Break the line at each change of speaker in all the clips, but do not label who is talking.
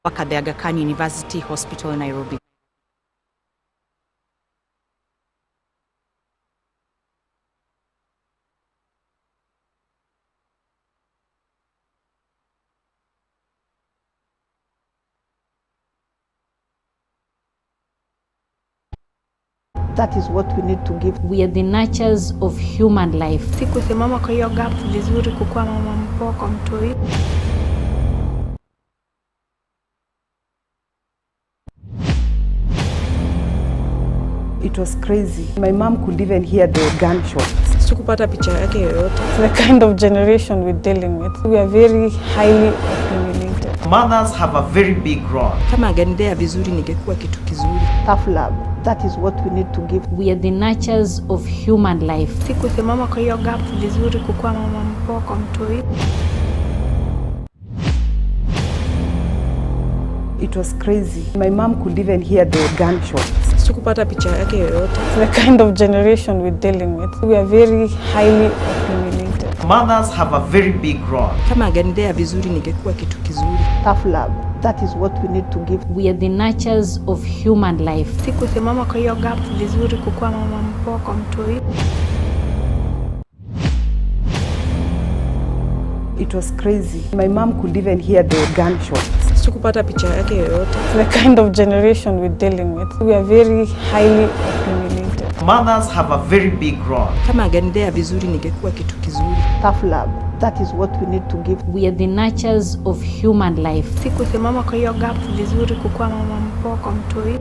At the Aga Khan University Hospital, Nairobi.
That is what we need to give.
We are the nurturers of human life.
Sikusimama kwa hiyo gap vizuri kukua mama mpoko mtoi.
It was crazy. My mom could even hear the gunshots.
Sikupata picha yake yoyote.
The kind of generation we're dealing with. We are very highly opinionated.
Mothers have a very big role.
Kama angenidea vizuri ningekuwa kitu kizuri.
Tough love. That is what we need to give.
We are the nurturers of human life.
Sikusimama kwa hiyo gap vizuri kukua mama mpoko mtoi.
It was crazy. My mom could even hear the gunshots.
Sikupata picha yake yoyote.
The kind of generation we're dealing with. We are very highly opinionated.
Mothers have a very big role.
Kama angenidea vizuri ningekuwa kitu kizuri.
Tough love. That is what we need to give.
We are the nurturers of human life.
Sikusimama kwa hiyo gap vizuri kukua mama mpoko mtoi.
It was crazy. My mom could even hear the gunshots.
Sikupata picha yake yoyote.
The kind of generation we're dealing with. We are very highly opinionated.
Mothers have a very big role.
Kama angenidea vizuri ningekuwa kitu kizuri.
Tough love. That is what we need to give.
We are the nurturers of human life.
Sikusimama kwa hiyo gap vizuri kukua mama mpoko mtoi.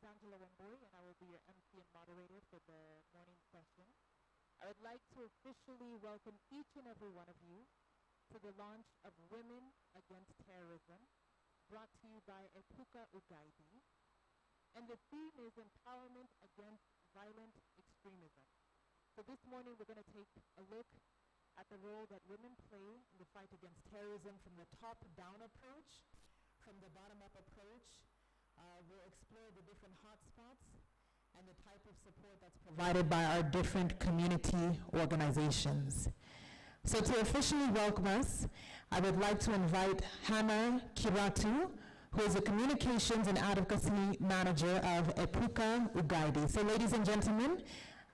Angela Wemboy, and I will be your MC and moderator for the morning session. I would like to officially welcome each and every one of you to the launch of Women Against Terrorism, brought to you by Epuka Ugaidi. And the theme is Empowerment Against Violent Extremism. So this morning we're going to take a look at the role that women play in the fight against terrorism from the top-down approach, from the bottom-up approach. We'll explore the different hotspots and the type of support that's provided by our different community organizations. So to officially welcome us, I would like to invite Hannah Kiratu, who is a Communications and Advocacy Manager of Epuka Ugaidi. So ladies and gentlemen,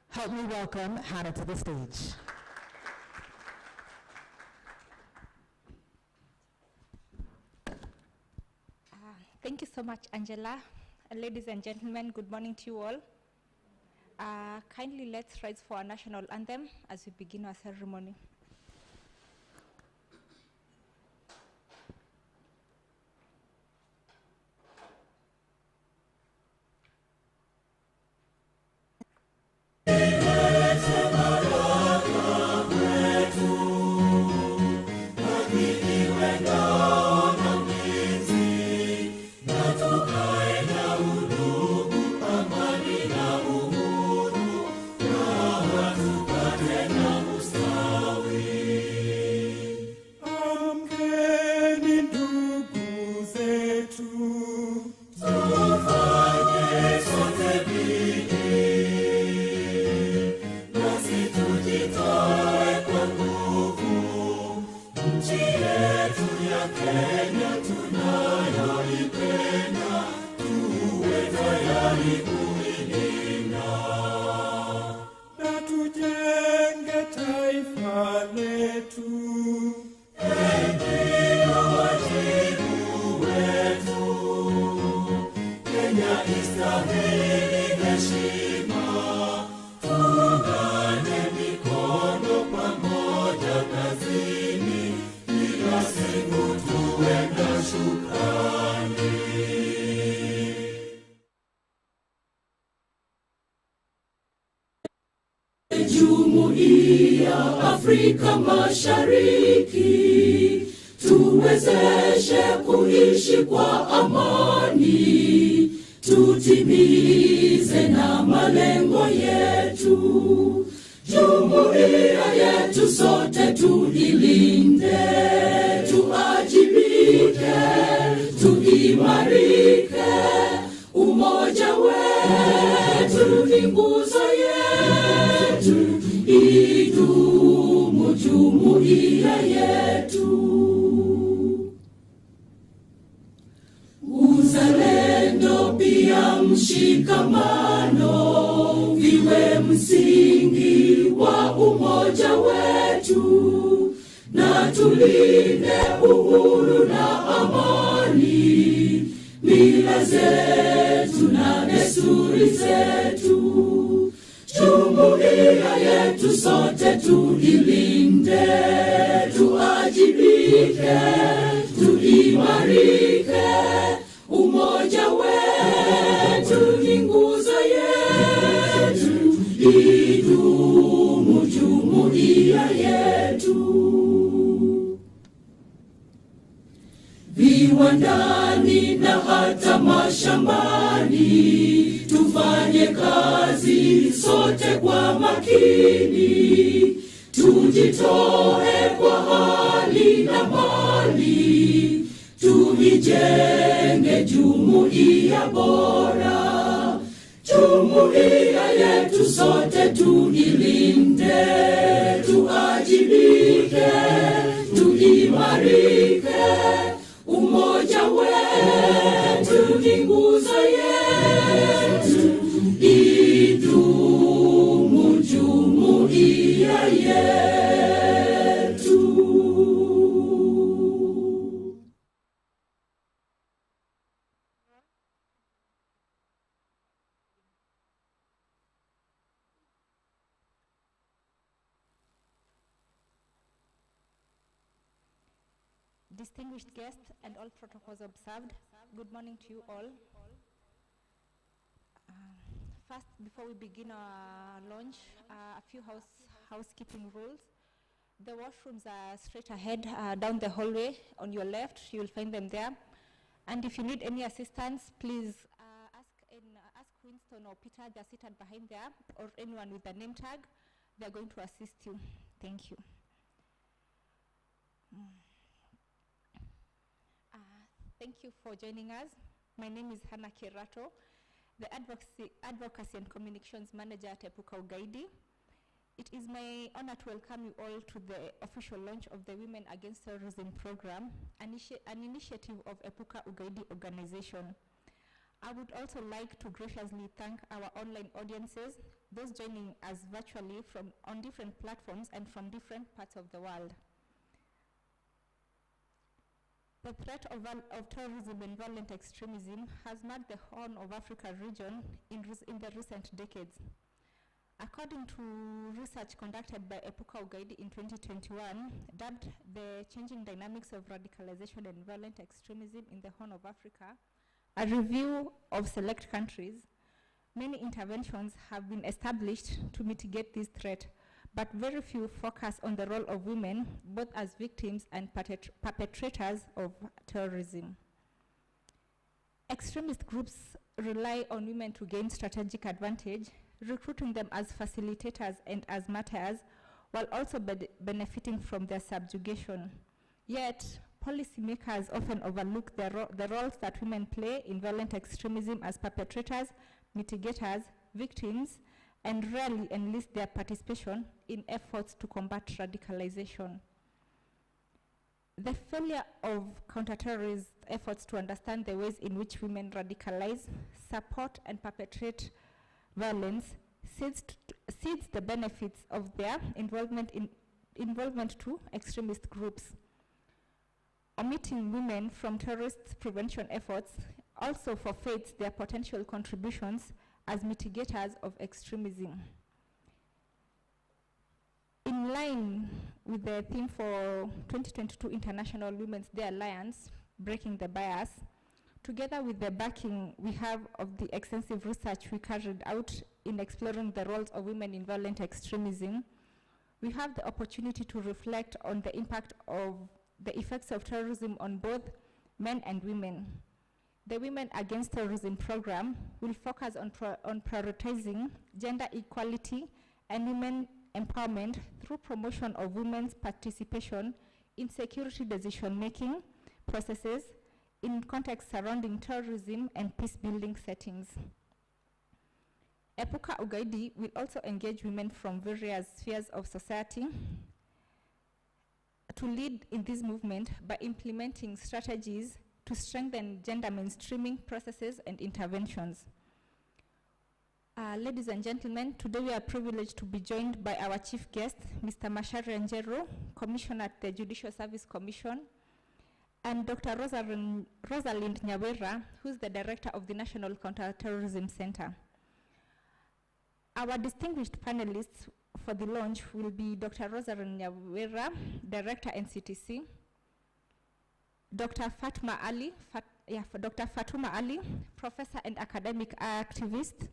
help me welcome Hannah to the stage.
Thank you so much, Angela. Ladies and gentlemen, good morning to you all. Kindly let's rise for our national anthem as we begin our ceremony.
Afrika Mashariki, tuwezeshe kuishi kwa amani, tutimize na malengo yetu. Jumuiya yetu sote tuilinde, tuajibike, tuimarike. Umoja wetu ni nguzo yetu, idumu jumuiya yetu. Uzalendo pia mshikamano viwe msingi wa umoja wetu, na tulinde uhuru na amani, mila zetu na desturi zetu. Jumuiya yetu sote tuilinde, tuajibike, tuimarike. Umoja wetu ni nguzo yetu, idumu jumuiya yetu. Viwandani na hata mashambani, tufanye kazi sote kwa makini, tujitoe kwa hali na mali, tuijenge jumuiya bora. Jumuiya yetu sote tuilinde, tuajibike, tuimarike. Umoja wetu ni nguzo yetu, idumu jumuiya yetu.
Distinguished guests and all protocols observed, good morning to you all. First, before we begin our launch, a few housekeeping rules. The washrooms are straight ahead down the hallway on your left. You will find them there. And if you need any assistance, please ask Winston or Peter. They're seated behind there, or anyone with a name tag. They're going to assist you. Thank you. Thank you for joining us. My name is Hannah Kirato, the Advocacy and Communications Manager at Epuka Ugaidi. It is my honor to welcome you all to the official launch of the Women Against Terrorism program, an initiative of Epuka Ugaidi organization. I would also like to graciously thank our online audiences, those joining us virtually on different platforms and from different parts of the world. The threat of terrorism and violent extremism has marked the Horn of Africa region in the recent decades. According to research conducted by Epuka Ugaidi in 2021, dubbed the changing dynamics of radicalization and violent extremism in the Horn of Africa, a review of select countries, many interventions have been established to mitigate this threat, but very few focus on the role of women, both as victims and perpetrators of terrorism. Extremist groups rely on women to gain strategic advantage, recruiting them as facilitators and as martyrs, while also benefiting from their subjugation. Yet, policymakers often overlook the roles that women play in violent extremism as perpetrators, mitigators, victims, and rarely enlist their participation in efforts to combat radicalization. The failure of counterterrorist efforts to understand the ways in which women radicalize, support, and perpetrate violence seeds the benefits of their involvement to extremist groups. Omitting women from terrorist prevention efforts also forfeits their potential contributions as mitigators of extremism. In line with the theme for 2022 International Women's Day Alliance, Breaking the Bias, together with the backing we have of the extensive research we carried out in exploring the roles of women in violent extremism, we have the opportunity to reflect on the impact of the effects of terrorism on both men and women. The Women Against Terrorism program will focus on prioritizing gender equality and women empowerment through promotion of women's participation in security decision-making processes in contexts surrounding terrorism and peace-building settings. Epuka Ugaidi will also engage women from various spheres of society to lead in this movement by implementing strategies to strengthen gender mainstreaming processes and interventions. Ladies and gentlemen, today we are privileged to be joined by our chief guest, Mr. Mashari Njero, Commissioner at the Judicial Service Commission, and Dr. Rosalind Nyawera, who is the Director of the National Counter-Terrorism Center. Our distinguished panelists for the launch will be Dr. Rosalind Nyawera, Director NCTC, Dr. Fatuma Ali, Professor and Academic Activist,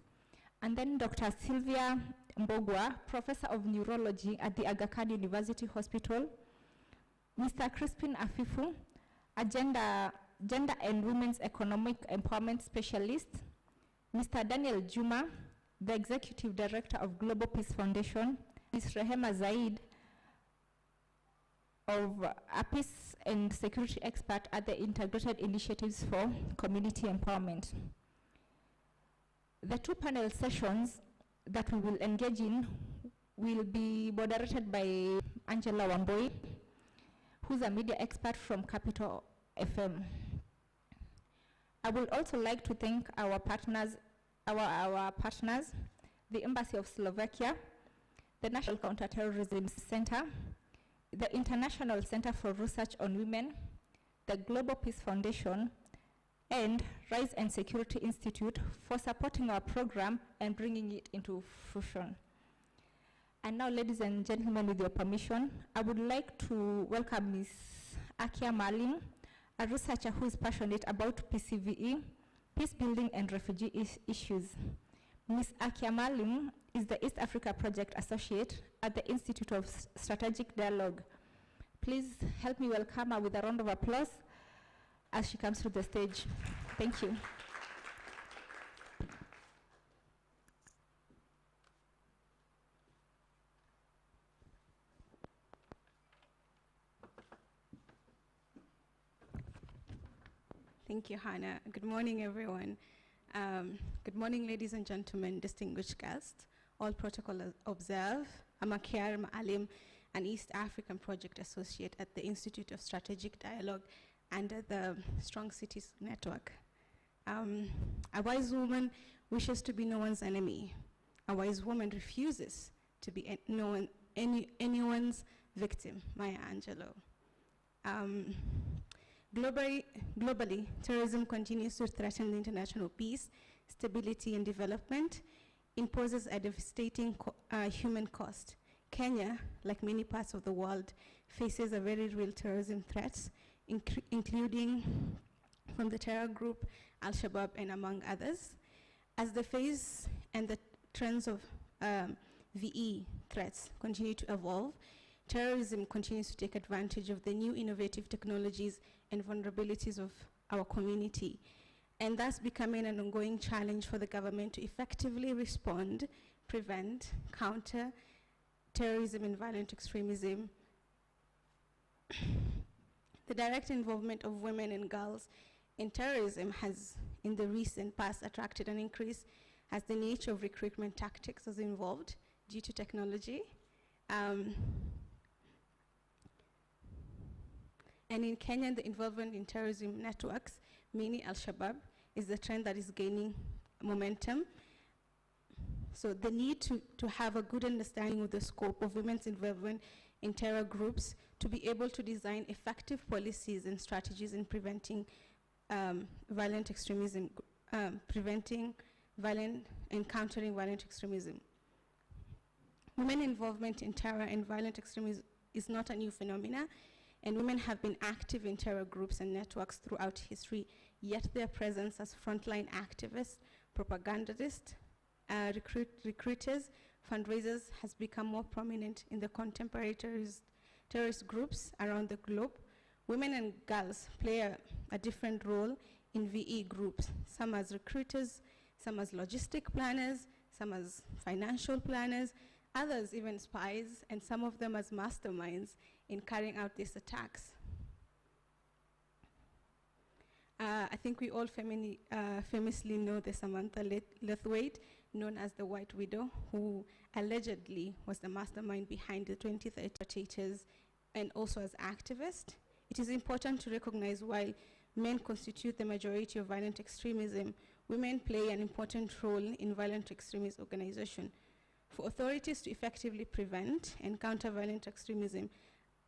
and then Dr. Sylvia Mbogwa, Professor of Neurology at the Aga Khan University Hospital, Mr. Crispin Afifu, a gender and women's economic empowerment specialist, Mr. Daniel Juma, the Executive Director of Global Peace Foundation, Ms. Rehema Zaid, of a peace and security expert at the Integrated Initiatives for Community Empowerment. The two panel sessions that we will engage in will be moderated by Angela Wamboi, who's a media expert from Capital FM. I would also like to thank our partners, the Embassy of Slovakia, the National Counterterrorism Center, the International Center for Research on Women, the Global Peace Foundation, and Rise and Security Institute for supporting our program and bringing it into fruition. And now, ladies and gentlemen, with your permission, I would like to welcome Ms. Akia Maling, a researcher who is passionate about PCVE, peace building and refugee issues. Ms. Akia Malim is the East Africa Project Associate at the Institute of Strategic Dialogue. Please help me welcome her with a round of applause as she comes to the stage. Thank you.
Thank you, Hannah. Good morning, everyone. Good morning, ladies and gentlemen, distinguished guests. All protocol observe. I'm Akia Malim, an East African Project Associate at the Institute of Strategic Dialogue under the Strong Cities Network. A wise woman wishes to be no one's enemy. A wise woman refuses to be anyone's victim. Maya Angelou. Globally, terrorism continues to threaten the international peace, stability, and development. It poses a devastating human cost. Kenya, like many parts of the world, faces a very real terrorism threats, including from the terror group Al-Shabaab and among others. As the phase and the trends of VE threats continue to evolve, terrorism continues to take advantage of the new innovative technologies and vulnerabilities of our community, and thus becoming an ongoing challenge for the government to effectively respond, prevent, counter terrorism and violent extremism. The direct involvement of women and girls in terrorism has, in the recent past, attracted an increase as the nature of recruitment tactics has evolved due to technology. And in Kenya, the involvement in terrorism networks, mainly Al-Shabaab, is the trend that is gaining momentum. So the need to have a good understanding of the scope of women's involvement in terror groups to be able to design effective policies and strategies in preventing violent extremism, preventing violent and countering violent extremism. Women involvement in terror and violent extremism is not a new phenomena, and women have been active in terror groups and networks throughout history, yet their presence as frontline activists, propagandists, recruiters, fundraisers has become more prominent in the contemporary terrorist groups around the globe. Women and girls play a different role in VE groups, some as recruiters, some as logistic planners, some as financial planners, others even spies, and some of them as masterminds in carrying out these attacks. I think we all famously know the Samantha Lethwaite, known as the White Widow, who allegedly was the mastermind behind the 2030 agitators and also as activist. It is important to recognize while men constitute the majority of violent extremism, women play an important role in violent extremist organization. For authorities to effectively prevent and counter violent extremism,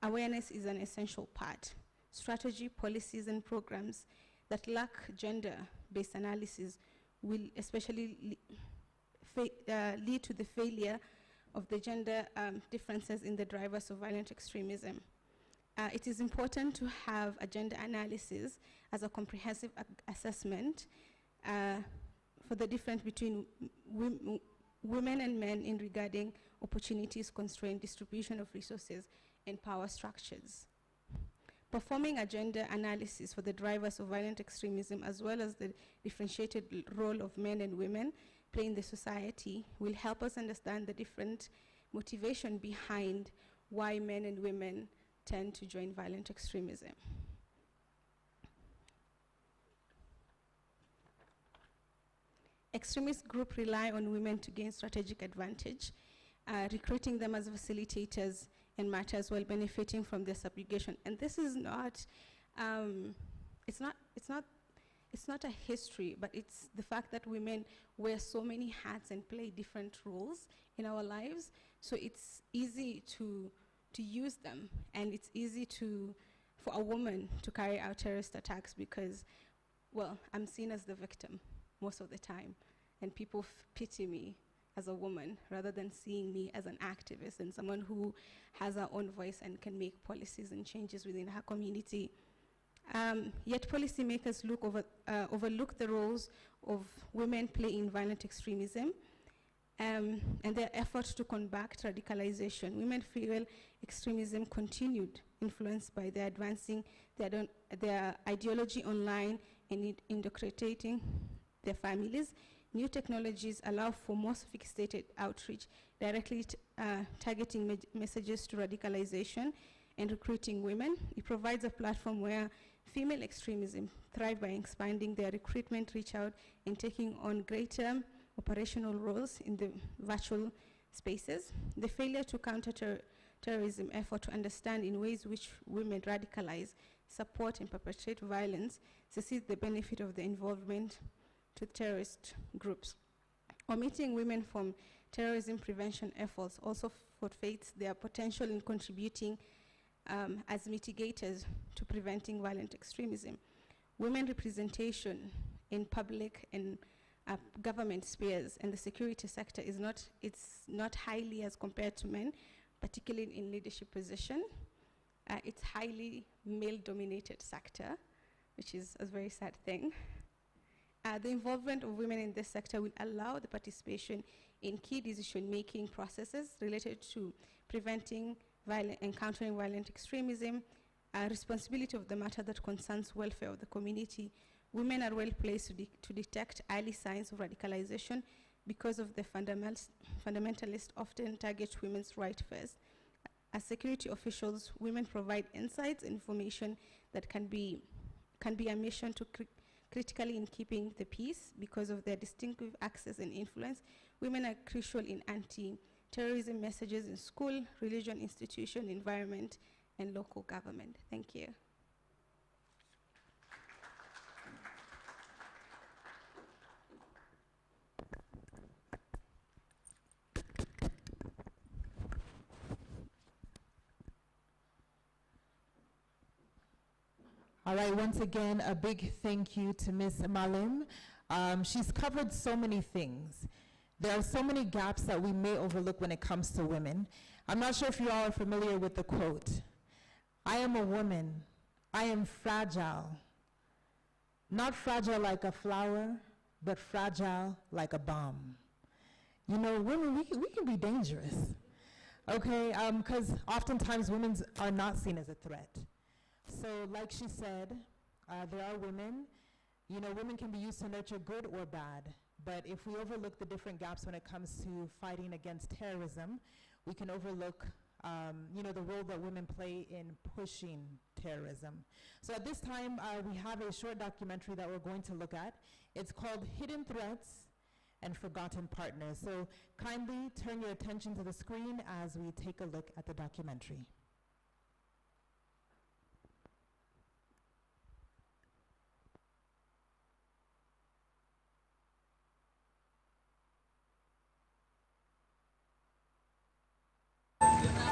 awareness is an essential part. Strategy, policies, and programs that lack gender-based analysis will especially lead to the failure of the gender differences in the drivers of violent extremism. It is important to have a gender analysis as a comprehensive assessment for the difference between women and men in regarding opportunities, constraint, distribution of resources, and power structures. Performing a gender analysis for the drivers of violent extremism, as well as the differentiated role of men and women play in the society, will help us understand the different motivation behind why men and women tend to join violent extremism. Extremist groups rely on women to gain strategic advantage, recruiting them as facilitators in matters while benefiting from their subjugation. And this is not, it's not a history, but it's the fact that women wear so many hats and play different roles in our lives. So it's easy to use them, and it's easy for a woman to carry out terrorist attacks because, well, I'm seen as the victim most of the time, and people pity me as a woman rather than seeing me as an activist and someone who has her own voice and can make policies and changes within her community. Yet policymakers overlook the roles of women play in violent extremism and their efforts to combat radicalization. Women feel extremism continued, influenced by their advancing their ideology online and indoctrinating their families. New technologies allow for more sophisticated outreach, directly targeting messages to radicalization and recruiting women. It provides a platform where female extremism thrive by expanding their recruitment, reach out, and taking on greater operational roles in the virtual spaces. The failure to counter terrorism effort to understand in ways which women radicalize, support, and perpetrate violence succeed the benefit of the involvement to terrorist groups. Omitting women from terrorism prevention efforts also forfeits their potential in contributing as mitigators to preventing violent extremism. Women representation in public and government spheres and the security sector is not highly as compared to men, particularly in leadership position. It's highly male-dominated sector, which is a very sad thing. The involvement of women in this sector will allow the participation in key decision-making processes related to preventing and countering violent extremism, responsibility of the matter that concerns welfare of the community. Women are well placed to detect early signs of radicalization because of the fundamentalists often target women's rights first. As security officials, women provide insights and information that can be a mission to critically in keeping the peace because of their distinctive access and influence. Women are crucial in anti-terrorism messages in school, religion, institution, environment, and local government. Thank you.
All right, once again, a big thank you to Ms. Malim. She's covered so many things. There are so many gaps that we may overlook when it comes to women. I'm not sure if you all are familiar with the quote. I am a woman. I am fragile. Not fragile like a flower, but fragile like a bomb. You know, women, we can be dangerous, okay? Because oftentimes women are not seen as a threat. So like she said, there are women, you know, women can be used to nurture good or bad, but if we overlook the different gaps when it comes to fighting against terrorism, we can overlook, you know, the role that women play in pushing terrorism. So at this time, we have a short documentary that we're going to look at. It's called Hidden Threats and Forgotten Partners. So kindly turn your attention to the screen as we take a look at the documentary.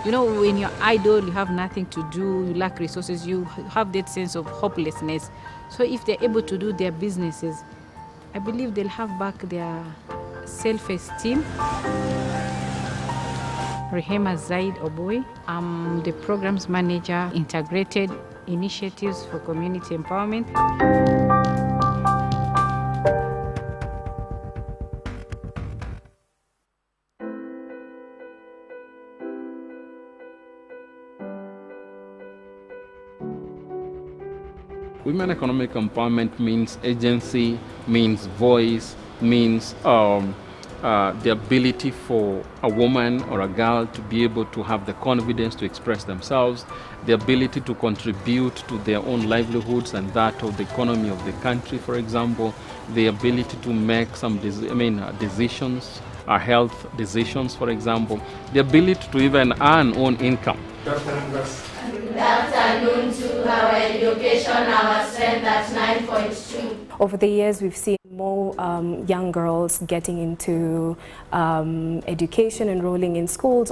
You know, when you're idle, you have nothing to do, you lack resources, you have that sense of hopelessness. So if they're able to do their businesses, I believe they'll have back their self-esteem. Rehema Zaid Oboy, I'm the programs manager, integrated initiatives for community empowerment.
Women economic empowerment means agency, means voice, means the ability for a woman or a girl to be able to have the confidence to express themselves, the ability to contribute to their own livelihoods and that of the economy of the country, for example, the ability to make some decisions, health decisions, for example, the ability to even earn own income.
Good afternoon to our education, our strength at 9.2.
Over the years, we've seen more young girls getting into education, enrolling in schools.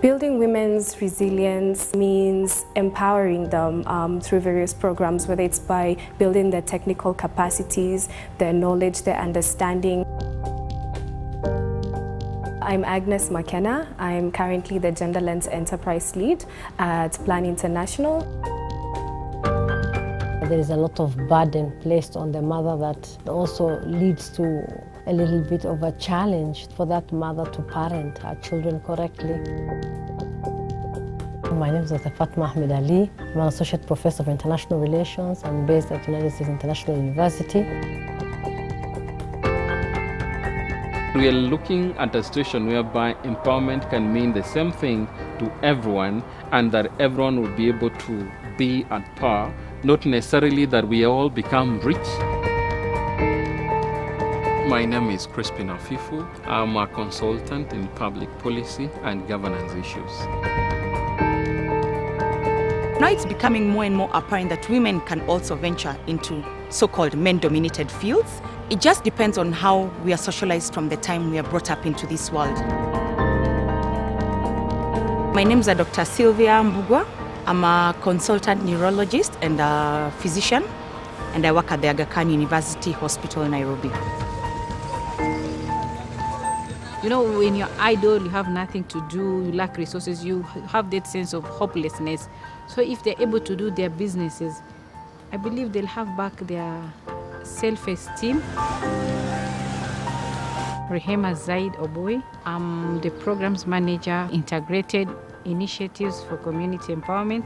Building women's resilience means empowering them through various programs, whether it's by building their technical capacities, their knowledge, their understanding. I'm Agnes McKenna. I'm currently the Gender Lens Enterprise Lead at Plan International.
There is a lot of burden placed on the mother that also leads to a little bit of a challenge for that mother to parent her children correctly. My name is Dr. Fatma Ahmed Ali. I'm an Associate Professor of International Relations. I'm based at United States International University.
We are looking at a situation whereby empowerment can mean the same thing to everyone, and that everyone will be able to be at par, not necessarily that we all become rich. My name is Crispin Afifu. I'm a consultant in public policy and governance issues.
Now it's becoming more and more apparent that women can also venture into so-called men-dominated fields. It just depends on how we are socialized from the time we are brought up into this world. My name is Dr. Sylvia Mbugwa. I'm a consultant neurologist and a physician, and I work at the Aga Khan University Hospital in Nairobi.
You know, when you're idle, you have nothing to do, you lack resources, you have that sense of hopelessness. So if they're able to do their businesses, I believe they'll have back their self-esteem. Rehema Zaid Oboy. I'm the Programs Manager, Integrated Initiatives for Community Empowerment.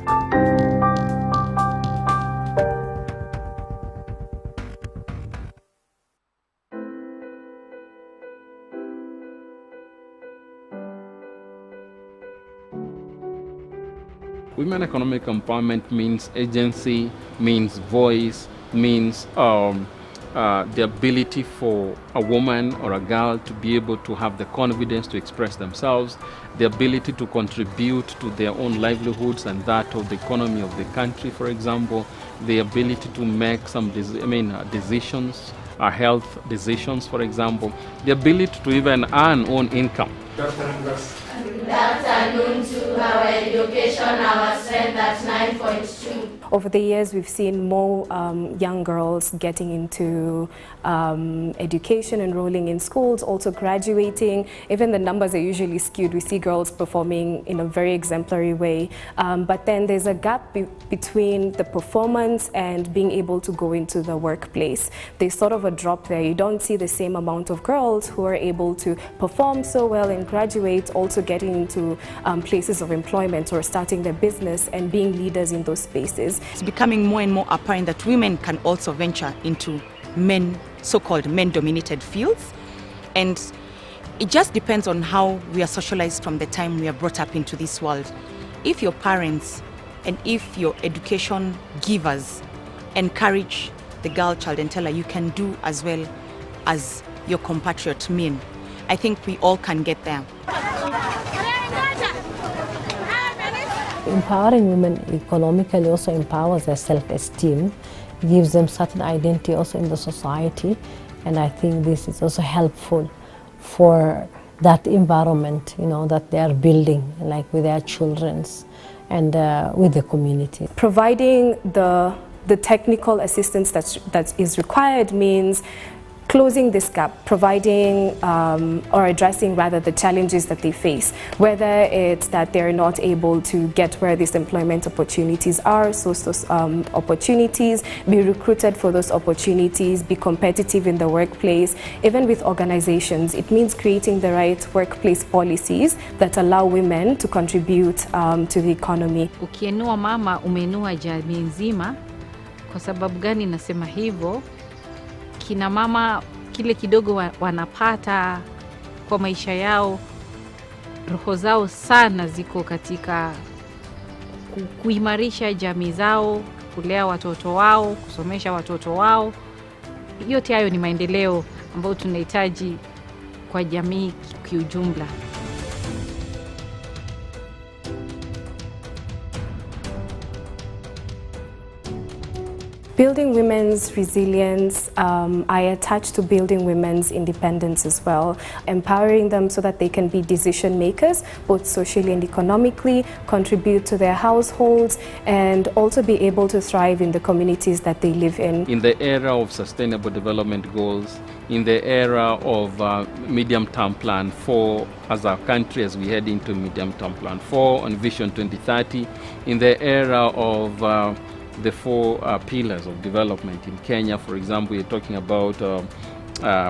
Women economic empowerment means agency, means voice, means the ability for a woman or a girl to be able to have the confidence to express themselves, the ability to contribute to their own livelihoods and that of the economy of the country, for example, the ability to make some decisions, health decisions, for example, the ability to even earn own income.
Good afternoon to our education, our strength at 9.2.
Over the years, we've seen more young girls getting into education, enrolling in schools, also graduating. Even the numbers are usually skewed. We see girls performing in a very exemplary way. But then there's a gap between the performance and being able to go into the workplace. There's sort of a drop there. You don't see the same amount of girls who are able to perform so well and graduate, also getting into places of employment or starting their business and being leaders in those spaces.
It's becoming more and more apparent that women can also venture into so-called men-dominated fields. And it just depends on how we are socialized from the time we are brought up into this world. If your parents and if your education givers encourage the girl child and tell her you can do as well as your compatriot men, I think we all can get there.
Empowering women economically also empowers their self-esteem, gives them certain identity also in the society, and I think this is also helpful for that environment, you know, that they are building, like with their children's and with the community.
Providing the technical assistance that is required means closing this gap, providing or addressing rather the challenges that they face, whether it's that they're not able to get where these employment opportunities are, source those opportunities, be recruited for those opportunities, be competitive in the workplace. Even with organizations, it means creating the right workplace policies that allow women to contribute to the economy.
Ukiinua mama, umeinua jamii nzima. Kwa sababu gani nasema hivyo? Kina mama kile kidogo wanapata kwa maisha yao, roho zao sana ziko katika kuimarisha jamii zao, kulea watoto wao, kusomesha watoto wao. Yote hayo ni maendeleo ambayo tunahitaji kwa jamii kiujumla.
Building women's resilience, I attach to building women's independence as well, empowering them so that they can be decision makers, both socially and economically, contribute to their households, and also be able to thrive in the communities that they live in.
In the era of sustainable development goals, in the era of medium-term plan 4 as our country as we head into medium-term plan 4 on Vision 2030, in the era of the 4 pillars of development in Kenya, for example, we're talking about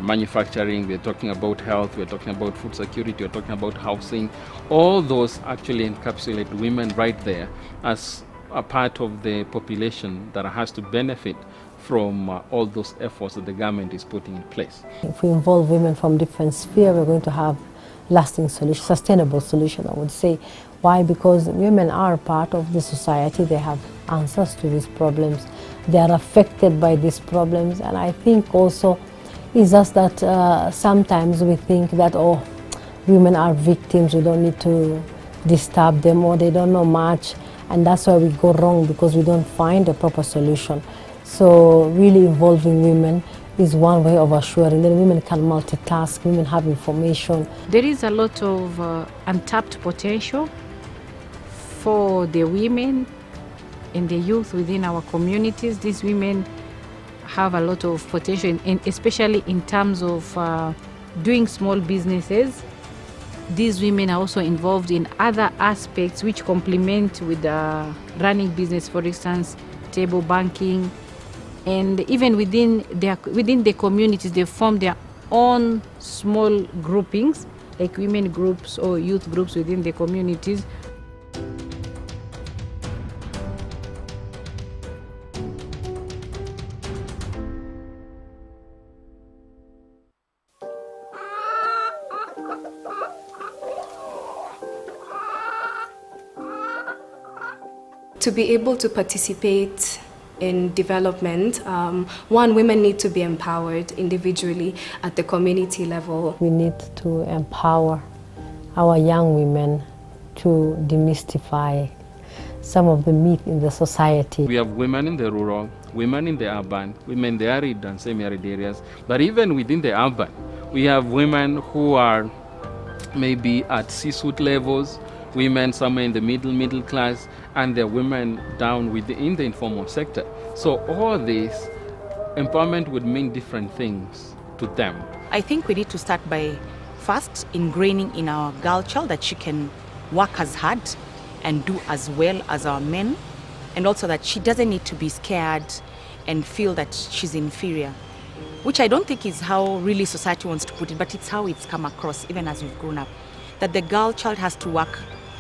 manufacturing, we're talking about health, we're talking about food security, we're talking about housing. All those actually encapsulate women right there as a part of the population that has to benefit from all those efforts that the government is putting in place.
If we involve women from different spheres, we're going to have lasting solution, sustainable solution, I would say. Why? Because women are part of the society. They have answers to these problems. They are affected by these problems. And I think also it's just that sometimes we think that, oh, women are victims, we don't need to disturb them, or they don't know much. And that's why we go wrong, because we don't find a proper solution. So really involving women is one way of assuring that women can multitask, women have information.
There is a lot of untapped potential for the women and the youth within our communities. These women have a lot of potential, and especially in terms of doing small businesses. These women are also involved in other aspects which complement with running business, for instance, table banking. And even within the communities, they form their own small groupings, like women groups or youth groups within the communities.
To be able to participate in development, women need to be empowered individually at the community level.
We need to empower our young women to demystify some of the myth in the society.
We have women in the rural, women in the urban, women in the arid and semi-arid areas. But even within the urban, we have women who are maybe at C-suite levels, women somewhere in the middle class, and there are women down in the informal sector. So all this empowerment would mean different things to them.
I think we need to start by first ingraining in our girl child that she can work as hard and do as well as our men, and also that she doesn't need to be scared and feel that she's inferior, which I don't think is how really society wants to put it, but it's how it's come across even as we've grown up, that the girl child has to work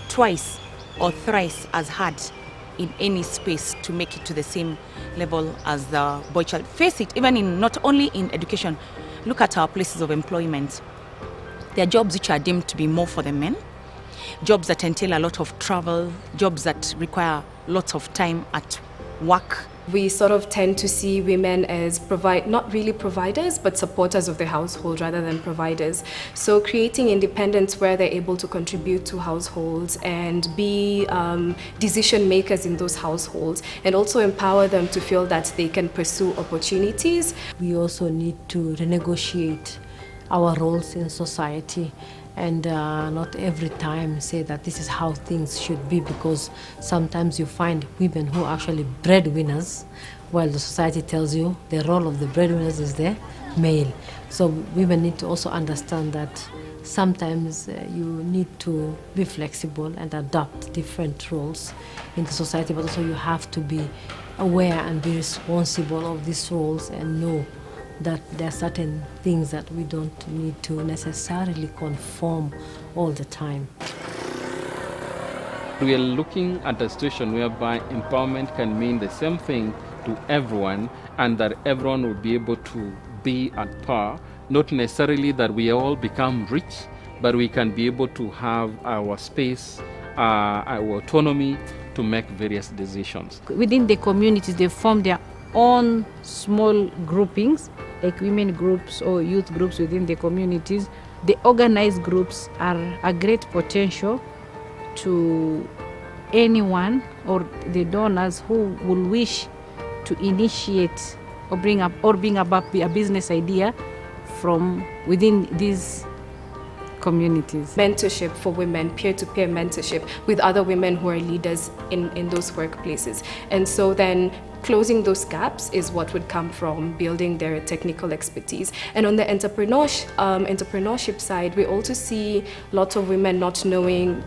twice or thrice as hard in any space to make it to the same level as the boy child. Face it, even in not only in education, look at our places of employment. There are jobs which are deemed to be more for the men, jobs that entail a lot of travel, jobs that require lots of time at work.
We sort of tend to see women as not really providers, but supporters of the household rather than providers. So creating independence where they're able to contribute to households and be decision makers in those households, and also empower them to feel that they can pursue opportunities.
We also need to renegotiate our roles in society, and not every time say that this is how things should be, because sometimes you find women who are actually breadwinners, while the society tells you the role of the breadwinners is the male. So women need to also understand that sometimes you need to be flexible and adopt different roles in the society, but also you have to be aware and be responsible of these roles and know that there are certain things that we don't need to necessarily conform all the time.
We are looking at a situation whereby empowerment can mean the same thing to everyone, and that everyone will be able to be at par. Not necessarily that we all become rich, but we can be able to have our space, our autonomy to make various decisions.
Within the communities, they form their own small groupings, like women groups or youth groups within the communities. The organized groups are a great potential to anyone or the donors who will wish to initiate or bring about a business idea from within these communities.
Mentorship for women, peer-to-peer mentorship with other women who are leaders in those workplaces. And so then closing those gaps is what would come from building their technical expertise. And on the entrepreneurship side, we also see lots of women not knowing,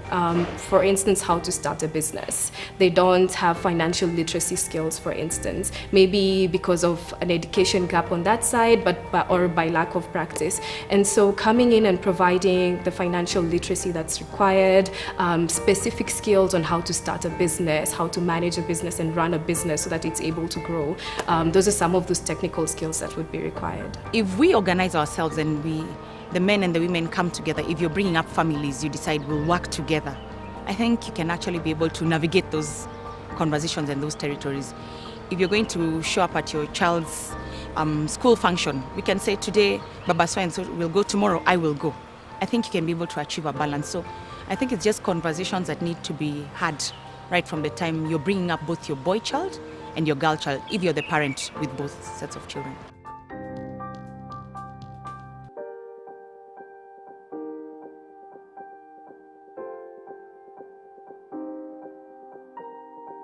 for instance, how to start a business. They don't have financial literacy skills, for instance, maybe because of an education gap on that side, or by lack of practice. And so coming in and providing the financial literacy that's required, specific skills on how to start a business, how to manage a business and run a business so that it's able to grow. Those are some of those technical skills that would be required.
If we organize ourselves and the men and the women come together, if you're bringing up families, you decide we'll work together, I think you can actually be able to navigate those conversations and those territories. If you're going to show up at your child's school function, we can say today, Baba so and so will go, tomorrow I will go. I think you can be able to achieve a balance. So I think it's just conversations that need to be had right from the time you're bringing up both your boy child and your girl child, if you're the parent with both sets of children.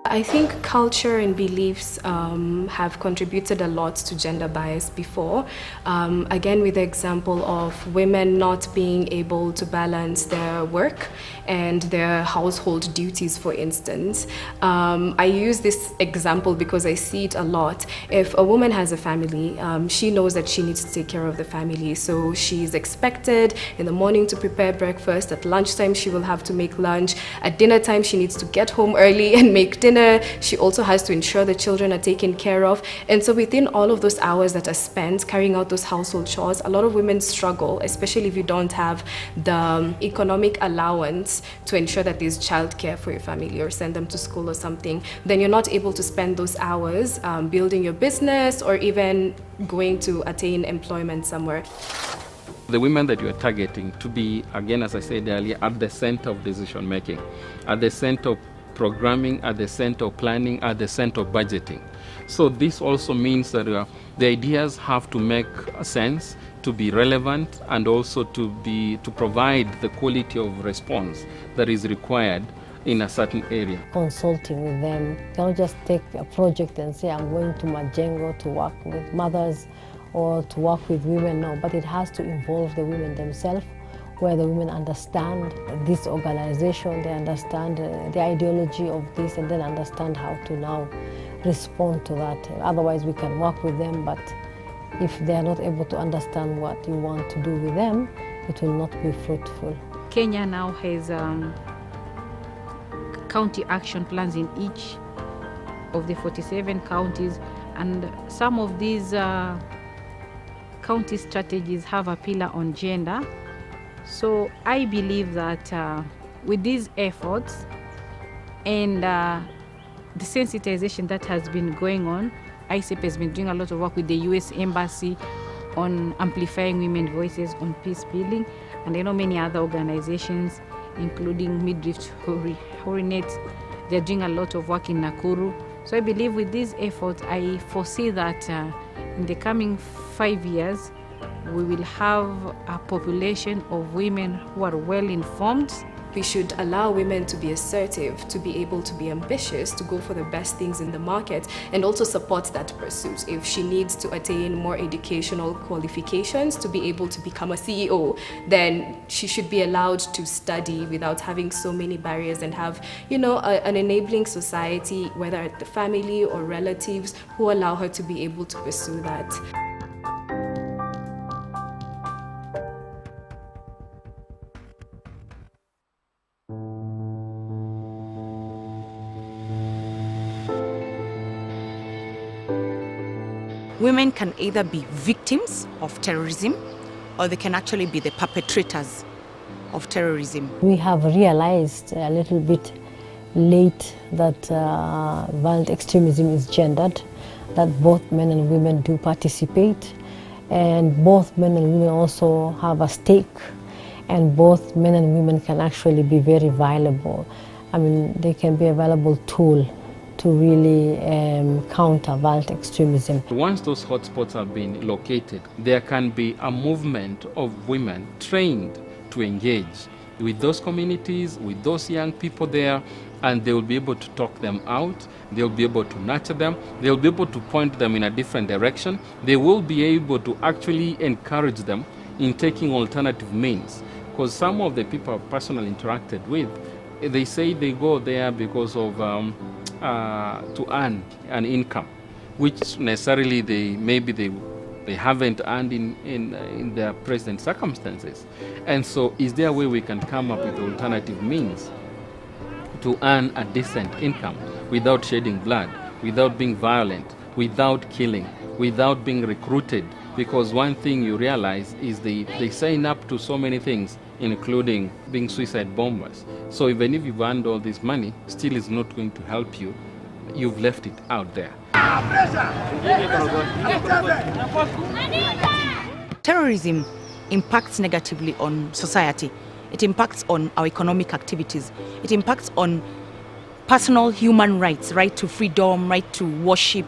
I think culture and beliefs have contributed a lot to gender bias before. Again, with the example of women not being able to balance their work and their household duties, for instance. I use this example because I see it a lot. If a woman has a family, she knows that she needs to take care of the family. So she's expected in the morning to prepare breakfast. At lunchtime, she will have to make lunch. At dinner time, she needs to get home early and make dinner. She also has to ensure the children are taken care of. And so within all of those hours that are spent carrying out those household chores, a lot of women struggle, especially if you don't have the economic allowance to ensure that there's childcare for your family or send them to school or something. Then you're not able to spend those hours building your business or even going to attain employment somewhere.
The women that you are targeting to be, again, as I said earlier, at the center of decision making, at the center of programming, at the center of planning, at the center of budgeting. So this also means that the ideas have to make sense, to be relevant, and also to provide the quality of response that is required in a certain area.
Consulting with them, you cannot just take a project and say, I'm going to Majengo to work with mothers or to work with women. No, but it has to involve the women themselves, where the women understand this organization, they understand the ideology of this, and then understand how to now respond to that. Otherwise, we can work with them, but if they are not able to understand what you want to do with them, it will not be fruitful.
Kenya now has county action plans in each of the 47 counties, and some of these county strategies have a pillar on gender. So I believe that with these efforts and the sensitization that has been going on, ICEP has been doing a lot of work with the US Embassy on amplifying women's voices on peace building, and I know many other organizations, including Midrift Horinet, they're doing a lot of work in Nakuru. So I believe with these efforts, I foresee that in the coming 5 years, we will have a population of women who are well informed.
We should allow women to be assertive, to be able to be ambitious, to go for the best things in the market, and also support that pursuit. If she needs to attain more educational qualifications to be able to become a CEO, then she should be allowed to study without having so many barriers and have, an enabling society, whether at the family or relatives, who allow her to be able to pursue that.
Women can either be victims of terrorism or they can actually be the perpetrators of terrorism.
We have realized a little bit late that violent extremism is gendered, that both men and women do participate, and both men and women also have a stake, and both men and women can actually be very valuable. I mean, they can be a valuable tool to really counter violent extremism.
Once those hotspots have been located, there can be a movement of women trained to engage with those communities, with those young people there, and they will be able to talk them out, they'll be able to nurture them, they'll be able to point them in a different direction, they will be able to actually encourage them in taking alternative means. Because some of the people I've personally interacted with, they say they go there because of to earn an income, which necessarily they haven't earned in their present circumstances. And so is there a way we can come up with alternative means to earn a decent income without shedding blood, without being violent, without killing, without being recruited? Because one thing you realize is they sign up to so many things, including being suicide bombers. So even if you've earned all this money, still is not going to help you. You've left it out there.
Terrorism impacts negatively on society. It impacts on our economic activities. It impacts on personal human rights, right to freedom, right to worship,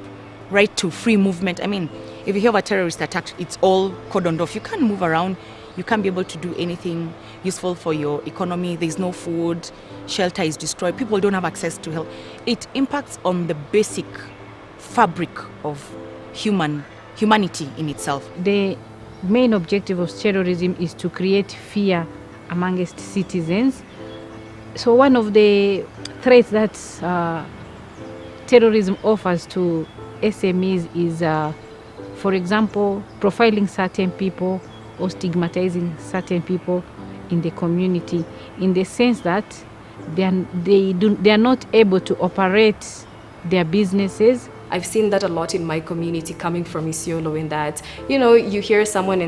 right to free movement. I mean, if you have a terrorist attack, it's all cordoned off. You can't move around. You can't be able to do anything useful for your economy. There's no food. Shelter is destroyed. People don't have access to health. It impacts on the basic fabric of humanity in itself.
The main objective of terrorism is to create fear amongst citizens. So one of the threats that terrorism offers to SMEs is, for example, profiling certain people or stigmatizing certain people in the community, in the sense that they are not able to operate their businesses.
I've seen that a lot in my community coming from Isiolo, in that, you know, you hear someone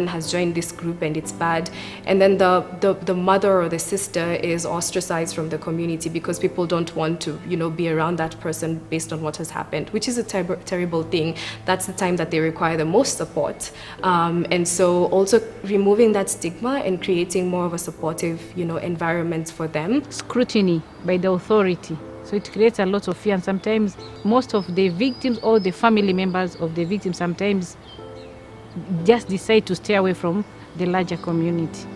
has joined this group and it's bad, and then the mother or the sister is ostracized from the community because people don't want to, you know, be around that person based on what has happened, which is a terrible thing. That's the time that they require the most support. And so also removing that stigma and creating more of a supportive, you know, environment for them.
Scrutiny by the authority. So it creates a lot of fear, and sometimes most of the victims or the family members of the victims sometimes just decide to stay away from the larger community.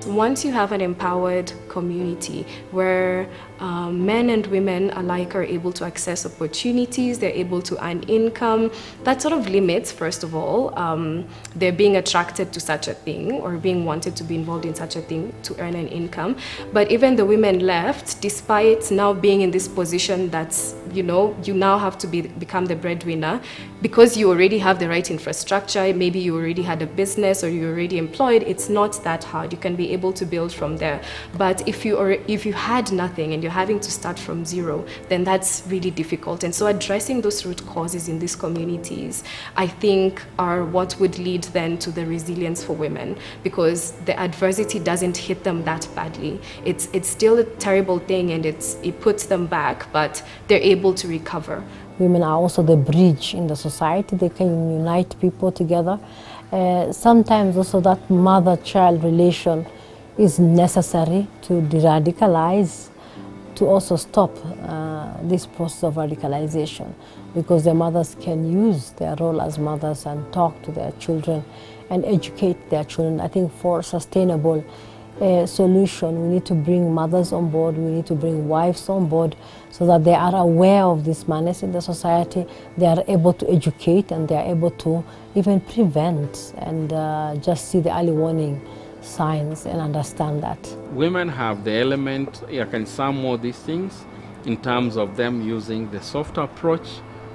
Once you have an empowered community where men and women alike are able to access opportunities, they're able to earn income, that sort of limits, first of all, they're being attracted to such a thing or being wanted to be involved in such a thing to earn an income. But even the women left, despite now being in this position that's, you know, you now have to become the breadwinner, because you already have the right infrastructure, maybe you already had a business or you're already employed, it's not that hard. You can be able to build from there. But if you had nothing and you're having to start from zero, then that's really difficult. And so addressing those root causes in these communities, I think, are what would lead then to the resilience for women, because the adversity doesn't hit them that badly. It's still a terrible thing and it puts them back, but they're able to recover.
Women are also the bridge in the society. They can unite people together. Sometimes also that mother-child relation is necessary to de-radicalize, to also stop this process of radicalization, because the mothers can use their role as mothers and talk to their children and educate their children. I think for sustainable solution, we need to bring mothers on board, we need to bring wives on board, so that they are aware of this madness in the society, they are able to educate, and they are able to even prevent and just see the early warning signs and understand that.
Women have the element, can some more these things in terms of them using the soft approach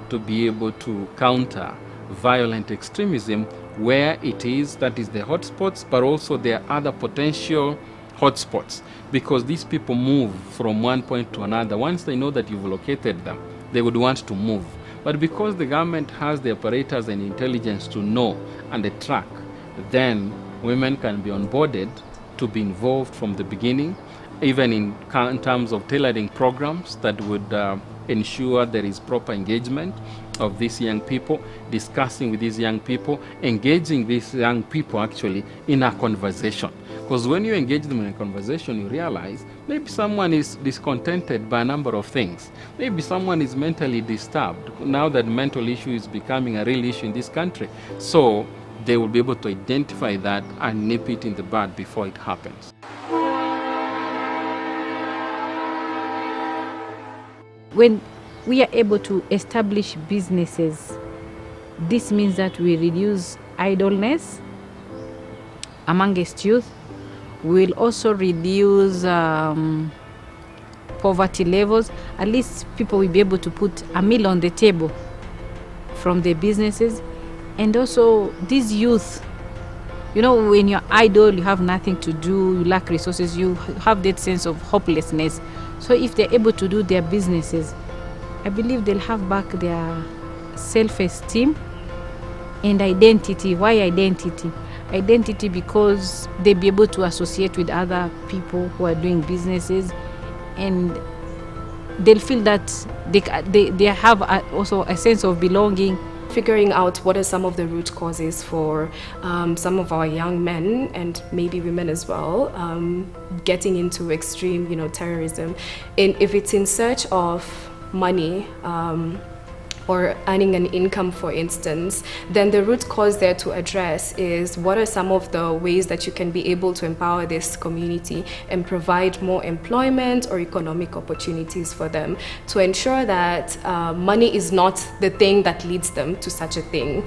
to be able to counter violent extremism where it is, that is the hotspots, but also there are other potential hotspots, because these people move from one point to another. Once they know that you've located them, they would want to move. But because the government has the operators and intelligence to know and track, then women can be onboarded to be involved from the beginning, even in terms of tailoring programs that would ensure there is proper engagement of these young people, discussing with these young people, engaging these young people actually in a conversation. Because when you engage them in a conversation, you realize maybe someone is discontented by a number of things. Maybe someone is mentally disturbed now that mental issue is becoming a real issue in this country. So they will be able to identify that and nip it in the bud before it happens.
When we are able to establish businesses, this means that we reduce idleness amongst youth. We will also reduce poverty levels. At least people will be able to put a meal on the table from their businesses. And also these youth, you know, when you're idle, you have nothing to do, you lack resources, you have that sense of hopelessness. So if they're able to do their businesses, I believe they'll have back their self-esteem and identity. Why identity? Identity because they'll be able to associate with other people who are doing businesses, and they'll feel that they have also a sense of belonging.
Figuring out what are some of the root causes for some of our young men and maybe women as well getting into extreme, terrorism. And if it's in search of money or earning an income, for instance, then the root cause there to address is what are some of the ways that you can be able to empower this community and provide more employment or economic opportunities for them to ensure that money is not the thing that leads them to such a thing.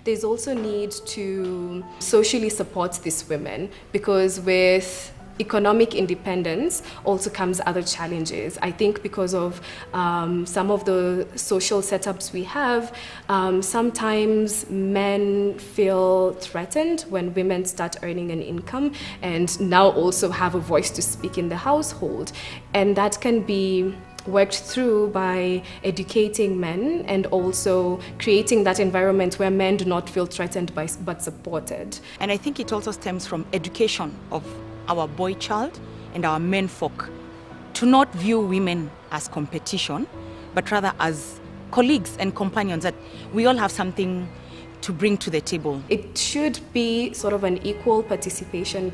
There's also need to socially support these women, because with economic independence also comes other challenges. I think because of some of the social setups we have, sometimes men feel threatened when women start earning an income and now also have a voice to speak in the household. And that can be worked through by educating men and also creating that environment where men do not feel threatened but supported.
And I think it also stems from education of our boy child and our men folk to not view women as competition, but rather as colleagues and companions, that we all have something to bring to the table.
It should be sort of an equal participation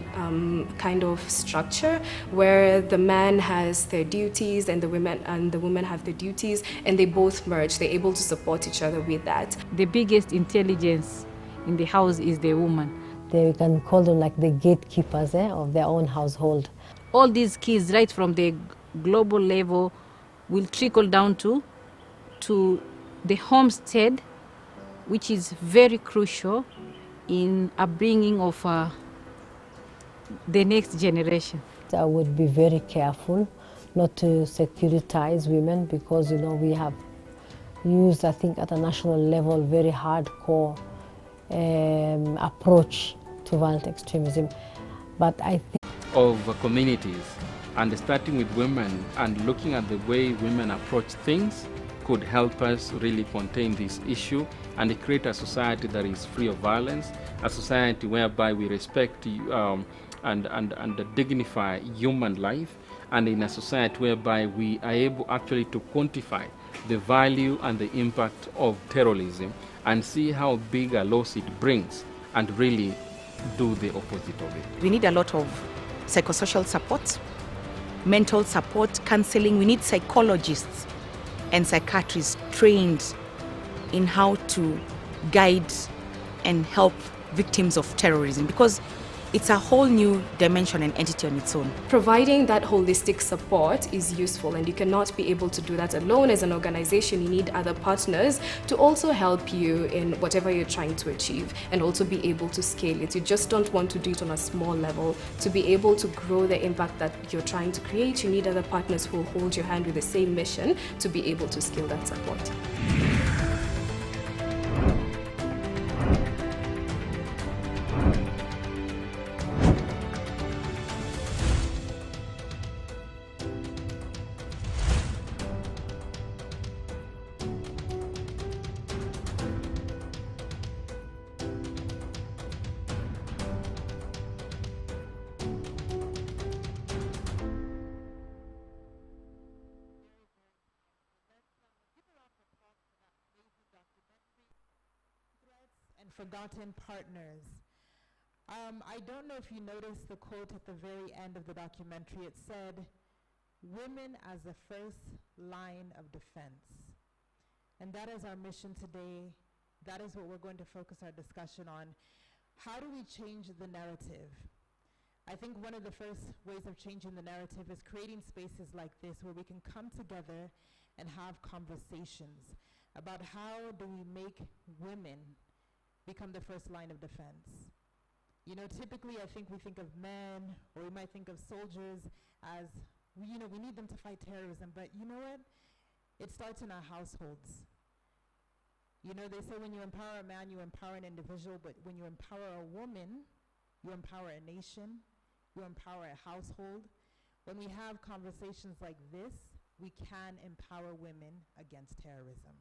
kind of structure where the man has their duties and the women have their duties, and they both merge. They're able to support each other with that.
The biggest intelligence in the house is the woman.
They can call them like the gatekeepers of their own household.
All these keys, right from the global level, will trickle down to the homestead, which is very crucial in upbringing of the next generation.
I would be very careful not to securitize women, because we have used, I think, at a national level, very hardcore approach to violent extremism. But I think
of communities, and starting with women and looking at the way women approach things could help us really contain this issue and create a society that is free of violence, a society whereby we respect and dignify human life, and in a society whereby we are able actually to quantify the value and the impact of terrorism and see how big a loss it brings and really do the opposite of it.
We need a lot of psychosocial support, mental support, counseling. We need psychologists and psychiatrists trained in how to guide and help victims of terrorism, because it's a whole new dimension and entity on its own.
Providing that holistic support is useful, and you cannot be able to do that alone. As an organization, you need other partners to also help you in whatever you're trying to achieve and also be able to scale it. You just don't want to do it on a small level. To be able to grow the impact that you're trying to create, you need other partners who will hold your hand with the same mission to be able to scale that support.
forgotten partners. I don't know if you noticed the quote at the very end of the documentary. It said, "Women as the first line of defense." And that is our mission today. That is what we're going to focus our discussion on. How do we change the narrative? I think one of the first ways of changing the narrative is creating spaces like this where we can come together and have conversations about how do we make women become the first line of defense. You know, typically I think we think of men, or we might think of soldiers as, you know, we need them to fight terrorism, but you know what? It starts in our households. You know, they say when you empower a man, you empower an individual, but when you empower a woman, you empower a nation, you empower a household. When we have conversations like this, we can empower women against terrorism.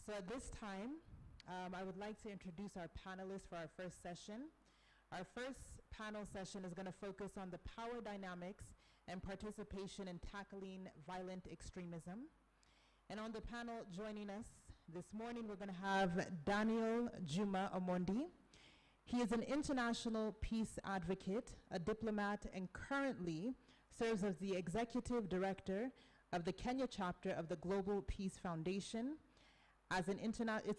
So at this time, I would like to introduce our panelists for our first session. Our first panel session is going to focus on the power dynamics and participation in tackling violent extremism. And on the panel joining us this morning, we're going to have Daniel Juma Omondi. He is an international peace advocate, a diplomat, and currently serves as the executive director of the Kenya chapter of the Global Peace Foundation. It's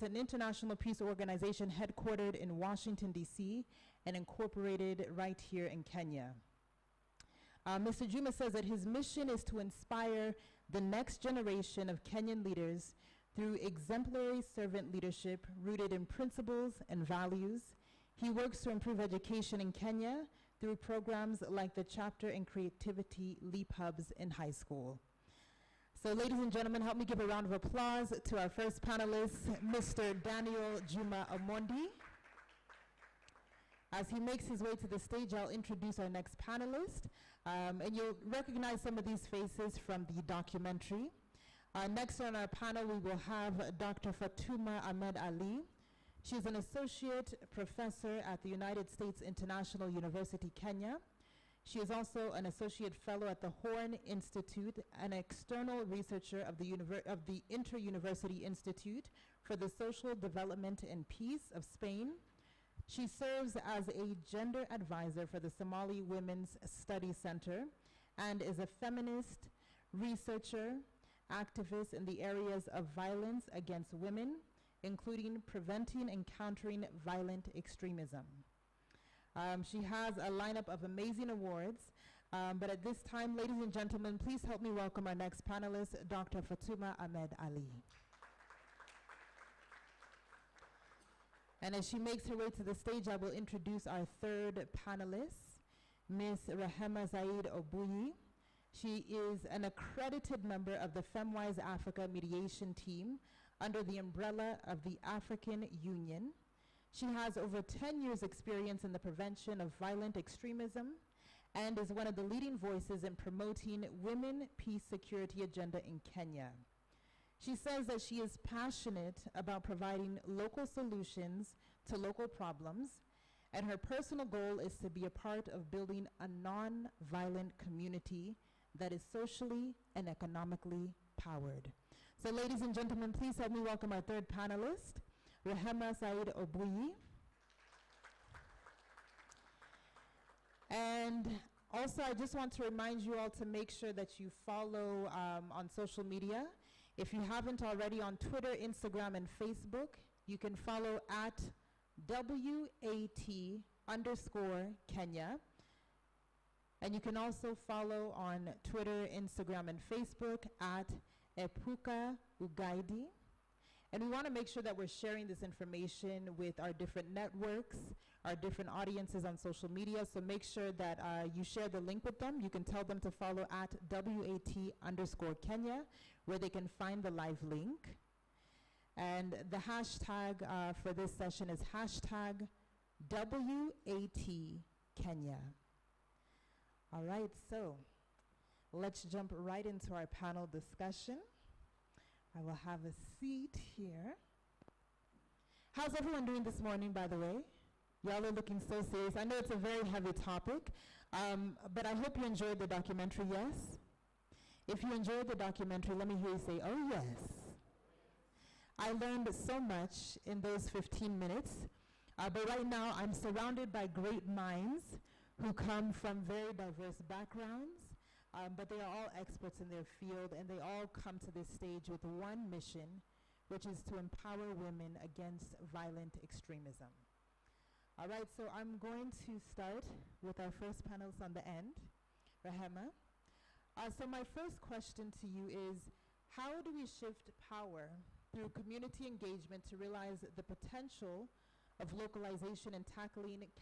an international peace organization headquartered in Washington, D.C., and incorporated right here in Kenya. Mr. Juma says that his mission is to inspire the next generation of Kenyan leaders through exemplary servant leadership rooted in principles and values. He works to improve education in Kenya through programs like the Chapter and Creativity Leap Hubs in high school. So ladies and gentlemen, help me give a round of applause to our first panelist, Mr. Daniel Juma Omondi. As he makes his way to the stage, I'll introduce our next panelist. And you'll recognize some of these faces from the documentary. Next on our panel, we will have Dr. Fatuma Ahmed Ali. She's an associate professor at the United States International University, Kenya. She is also an associate fellow at the Horn Institute, an external researcher of the Inter-University Institute for the Social Development and Peace of Spain. She serves as a gender advisor for the Somali Women's Study Center and is a feminist researcher, activist in the areas of violence against women, including preventing and countering violent extremism. She has a lineup of amazing awards, but at this time, ladies and gentlemen, please help me welcome our next panelist, Dr. Fatuma Ahmed Ali. And as she makes her way to the stage, I will introduce our third panelist, Ms. Rehema Zaid Obuyi. She is an accredited member of the FemWise Africa mediation team under the umbrella of the African Union. She has over 10 years' experience in the prevention of violent extremism and is one of the leading voices in promoting women peace security agenda in Kenya. She says that she is passionate about providing local solutions to local problems, and her personal goal is to be a part of building a non-violent community that is socially and economically powered. So ladies and gentlemen, please help me welcome our third panelist, Rehema Zaid Obuyi. And also, I just want to remind you all to make sure that you follow on social media. If you haven't already, on Twitter, Instagram, and Facebook, you can follow at WAT_Kenya. And you can also follow on Twitter, Instagram, and Facebook at Epuka Ugaidi. And we want to make sure that we're sharing this information with our different networks, our different audiences on social media. So make sure that you share the link with them. You can tell them to follow at WAT_Kenya, where they can find the live link. And the hashtag for this session is hashtag WAT_Kenya. All right, so let's jump right into our panel discussion. I will have a seat here. How's everyone doing this morning, by the way? Y'all are looking so serious. I know it's a very heavy topic, but I hope you enjoyed the documentary, yes? If you enjoyed the documentary, let me hear you say, oh, yes. I learned so much in those 15 minutes, but right now I'm surrounded by great minds who come from very diverse backgrounds, but they are all experts in their field, and they all come to this stage with one mission, which is to empower women against violent extremism. All right, so I'm going to start with our first panelist on the end, Rahema. So my first question to you is, how do we shift power through community engagement to realize the potential of localization and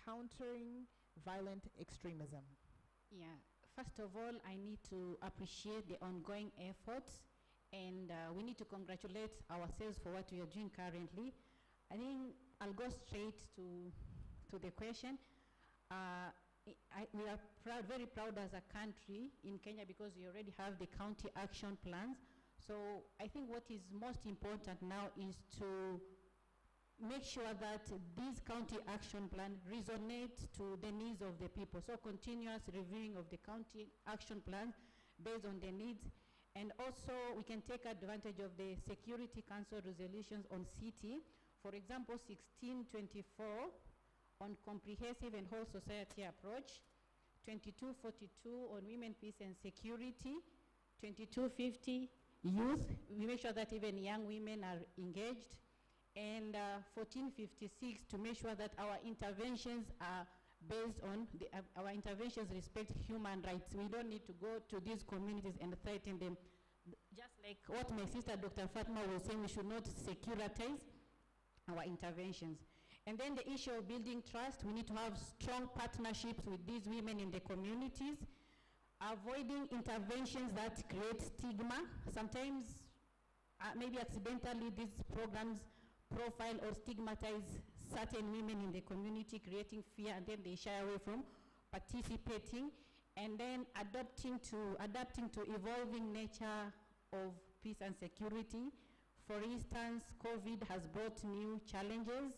countering violent extremism?
Yeah, first of all, I need to appreciate the ongoing efforts, and we need to congratulate ourselves for what we are doing currently. I think I'll go straight to the question. We are very proud as a country in Kenya because we already have the county action plans. So I think what is most important now is to make sure that these county action plan resonate to the needs of the people. So continuous reviewing of the county action plan based on the needs. And also we can take advantage of the Security Council resolutions on city. For example, 1624 on comprehensive and whole society approach, 2242 on women, peace and security, 2250 youth, we make sure that even young women are engaged, and 1456 to make sure that our interventions are based on, our interventions respect human rights. We don't need to go to these communities and threaten them. Just like what my sister Dr. Fatma was saying, we should not securitize our interventions. And then the issue of building trust, we need to have strong partnerships with these women in the communities, avoiding interventions that create stigma. Sometimes, maybe accidentally, these programs profile or stigmatize certain women in the community, creating fear, and then they shy away from participating. And then adapting to evolving nature of peace and security. For instance, COVID has brought new challenges,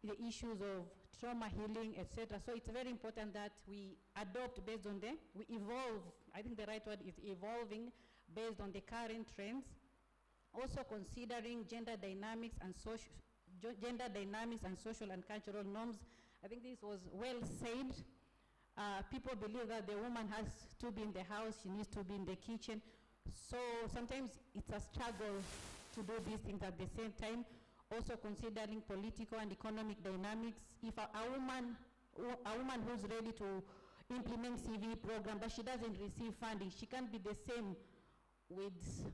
the issues of trauma healing, etc. So it's very important that we adopt based on them, we evolve. I think the right word is evolving based on the current trends. Also considering gender dynamics and social and cultural norms. I think this was well said. People believe that the woman has to be in the house, she needs to be in the kitchen. So sometimes it's a struggle to do these things at the same time. Also considering political and economic dynamics. If a woman who's ready to implement CV program, but she doesn't receive funding, she can't be the same with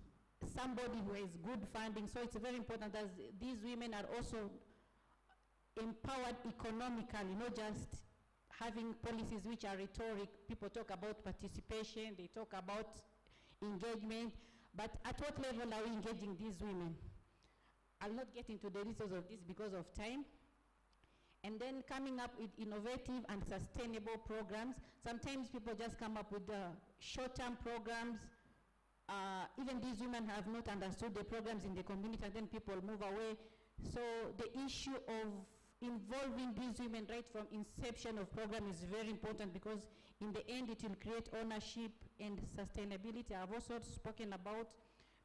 somebody who has good funding. So it's very important that these women are also empowered economically, not just having policies which are rhetoric. People talk about participation, they talk about engagement, but at what level are we engaging these women? I'll not get into the details of this because of time. And then coming up with innovative and sustainable programs. Sometimes people just come up with short-term programs. Even these women have not understood the programs in the community, and then people move away. So the issue of involving these women right from inception of program is very important, because in the end it will create ownership and sustainability. I've also spoken about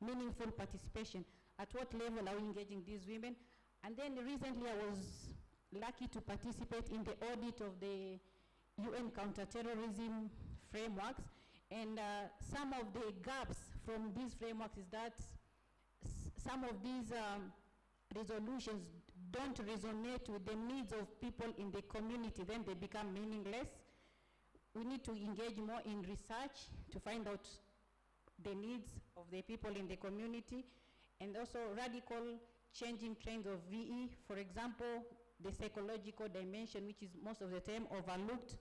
meaningful participation. At what level are we engaging these women? And then recently I was lucky to participate in the audit of the UN counterterrorism frameworks. And some of the gaps from these frameworks is that some of these resolutions don't resonate with the needs of people in the community, then they become meaningless. We need to engage more in research to find out the needs of the people in the community, and also radical changing trends of VE. For example, the psychological dimension, which is most of the time overlooked,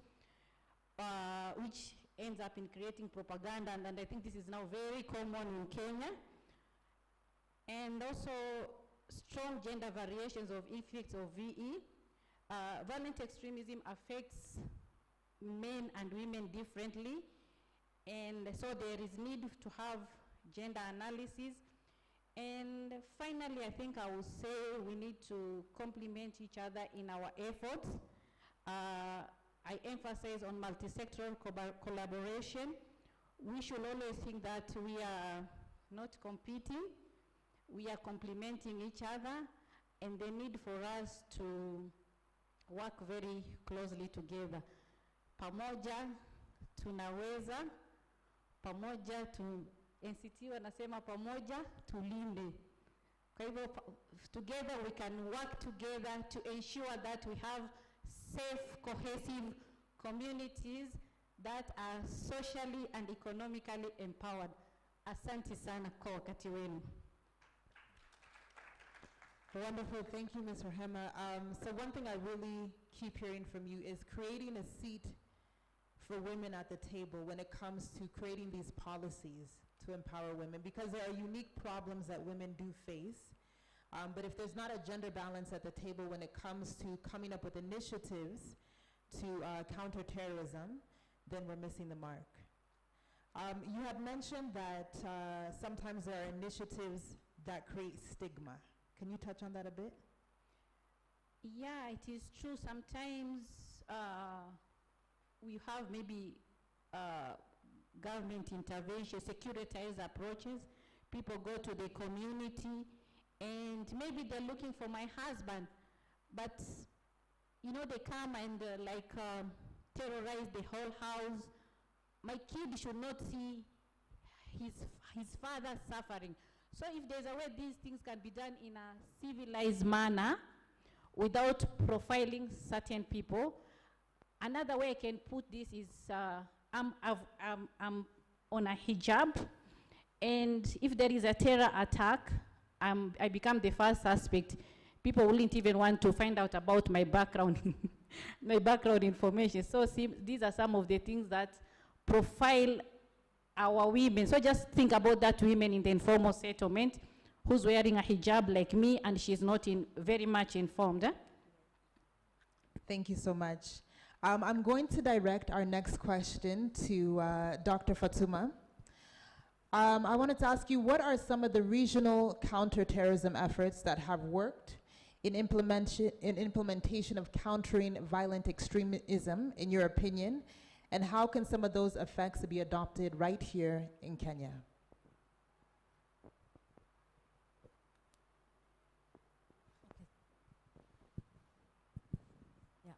which ends up in creating propaganda, and I think this is now very common in Kenya. And also strong gender variations of effects of VE. Violent extremism affects men and women differently, and so there is need to have gender analysis. And finally, I think I will say we need to complement each other in our efforts. I emphasize on multi-sectoral collaboration. We should always think that we are not competing.
we are complementing each other, and the need for us to work very closely together. Pamoja tunaweza, pamoja tu, NCT wanasema pamoja tulinde. Kwa hivyo, together we can work together to ensure that we have safe, cohesive communities that are socially and economically empowered. Asante sana kwa wakati wenu.
Wonderful, thank you, Ms. Rahema. So one thing I really keep hearing from you is creating a seat for women at the table when it comes to creating these policies to empower women, because there are unique problems that women do face. But if there's not a gender balance at the table when it comes to coming up with initiatives to counter terrorism, then we're missing the mark. You have mentioned that sometimes there are initiatives that create stigma. Can you touch on that a bit?
Yeah, it is true. Sometimes we have maybe government intervention, securitized approaches. People go to the community and maybe they're looking for my husband, but you know, they come and terrorize the whole house. My kid should not see his father suffering. So if there's a way these things can be done in a civilized manner without profiling certain people, another way I can put this is I'm on a hijab, and if there is a terror attack, I become the first suspect. People wouldn't even want to find out about my background, my background information. So these are some of the things that profile our women. So just think about that women in the informal settlement who's wearing a hijab like me and she's not very much informed. Eh?
Thank you so much. I'm going to direct our next question to Dr. Fatuma. I wanted to ask you, what are some of the regional counterterrorism efforts that have worked in implementation of countering violent extremism, in your opinion, and how can some of those effects be adopted right here in Kenya?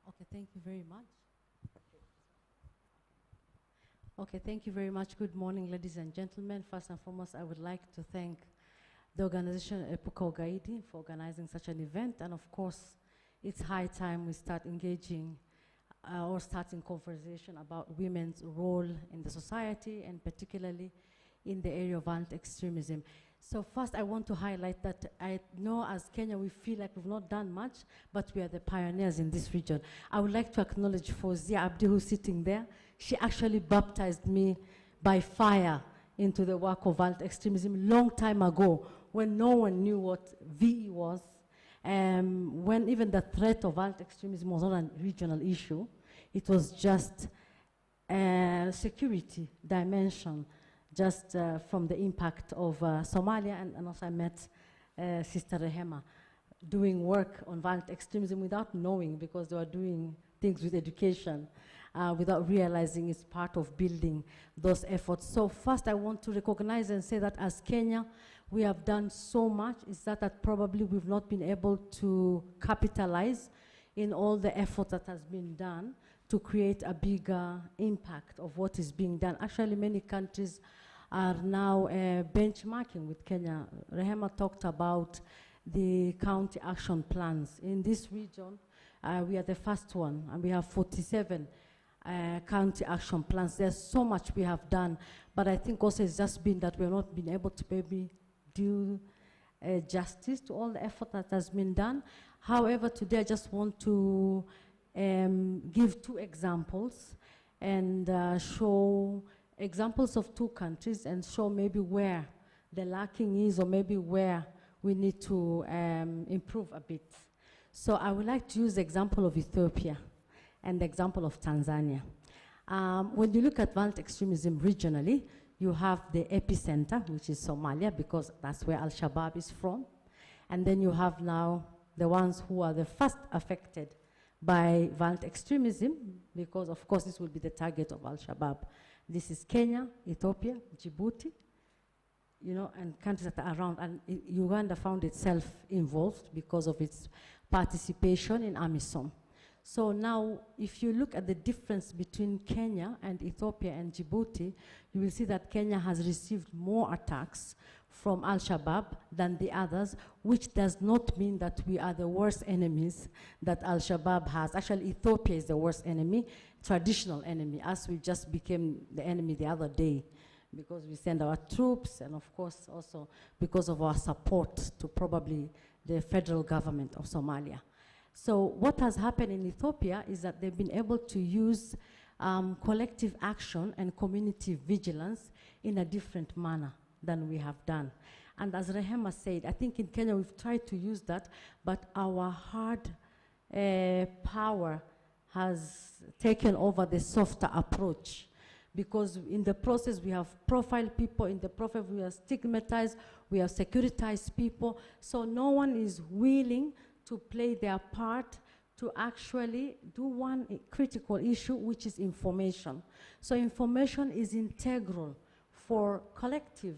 Okay, thank you very much. Okay, thank you very much. Good morning, ladies and gentlemen. First and foremost, I would like to thank the organization Epuka Ugaidi for organizing such an event. And of course, it's high time we start engaging or starting conversation about women's role in the society and particularly in the area of anti-extremism. So first, I want to highlight that I know as Kenya, we feel like we've not done much, but we are the pioneers in this region. I would like to acknowledge Fozia Abdi, who's sitting there. She actually baptized me by fire into the work of anti-extremism long time ago when no one knew what VE was, when even the threat of anti-extremism was not a regional issue. It was just a security dimension, just from the impact of Somalia, and also I met Sister Rehema doing work on violent extremism without knowing, because they were doing things with education without realizing it's part of building those efforts. So first I want to recognize and say that as Kenya, we have done so much. It's that probably we've not been able to capitalize in all the effort that has been done to create a bigger impact of what is being done. Actually, many countries are now benchmarking with Kenya. Rehema talked about the county action plans. In this region, we are the first one, and we have 47 county action plans. There's so much we have done, but I think also it's just been that we've not been able to maybe do justice to all the effort that has been done. However, today I just want to give two examples and show examples of two countries and show maybe where the lacking is or maybe where we need to improve a bit. So I would like to use the example of Ethiopia and the example of Tanzania. When you look at violent extremism regionally, you have the epicenter, which is Somalia, because that's where Al-Shabaab is from. And then you have now the ones who are the first affected by violent extremism, because of course this will be the target of Al-Shabaab. This is Kenya, Ethiopia, Djibouti, you know, and countries that are around. And Uganda found itself involved because of its participation in AMISOM. So now, if you look at the difference between Kenya and Ethiopia and Djibouti, you will see that Kenya has received more attacks from Al-Shabaab than the others, which does not mean that we are the worst enemies that Al-Shabaab has. Actually, Ethiopia is the worst enemy, traditional enemy, as we just became the enemy the other day, because we send our troops, and of course also because of our support to probably the federal government of Somalia. So what has happened in Ethiopia is that they've been able to use collective action and community vigilance in a different manner than we have done. And as Rehema said, I think in Kenya we've tried to use that, but our hard power has taken over the softer approach. Because in the process we have profiled people, in the process we have stigmatized, we have securitized people, so no one is willing to play their part to actually do one critical issue, which is information. So information is integral for collective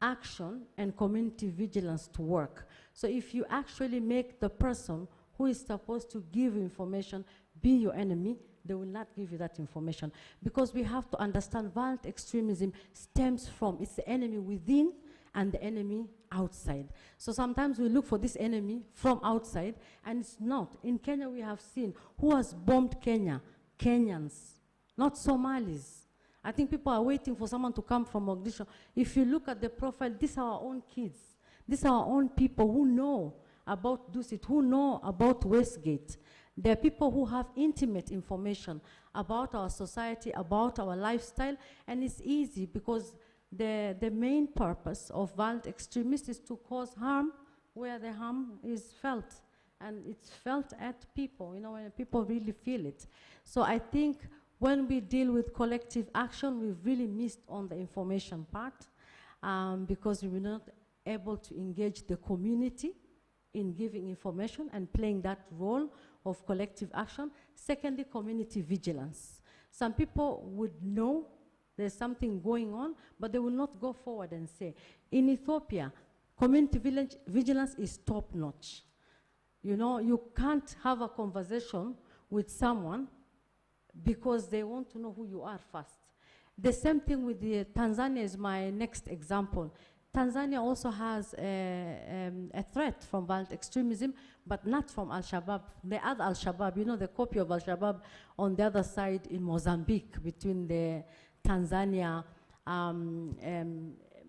action and community vigilance to work. So if you actually make the person who is supposed to give information be your enemy, they will not give you that information. Because we have to understand violent extremism stems from, it's the enemy within and the enemy outside. So sometimes we look for this enemy from outside, and it's not. In Kenya we have seen who has bombed Kenya? Kenyans, not Somalis. I think people are waiting for someone to come from Mogadishu. If you look at the profile, these are our own kids. These are our own people who know about Dusit, who know about Westgate. There are people who have intimate information about our society, about our lifestyle, and it's easy because the main purpose of violent extremists is to cause harm where the harm is felt. And it's felt at people, you know, when people really feel it. So I think when we deal with collective action, we've really missed on the information part because we were not able to engage the community in giving information and playing that role of collective action. Secondly, community vigilance. Some people would know there's something going on, but they will not go forward and say. In Ethiopia, community vigilance is top-notch. You know, you can't have a conversation with someone because they want to know who you are first. The same thing with Tanzania is my next example. Tanzania also has a threat from violent extremism, but not from Al-Shabaab. The other Al-Shabaab, you know, the copy of Al-Shabaab on the other side in Mozambique, between the Tanzania,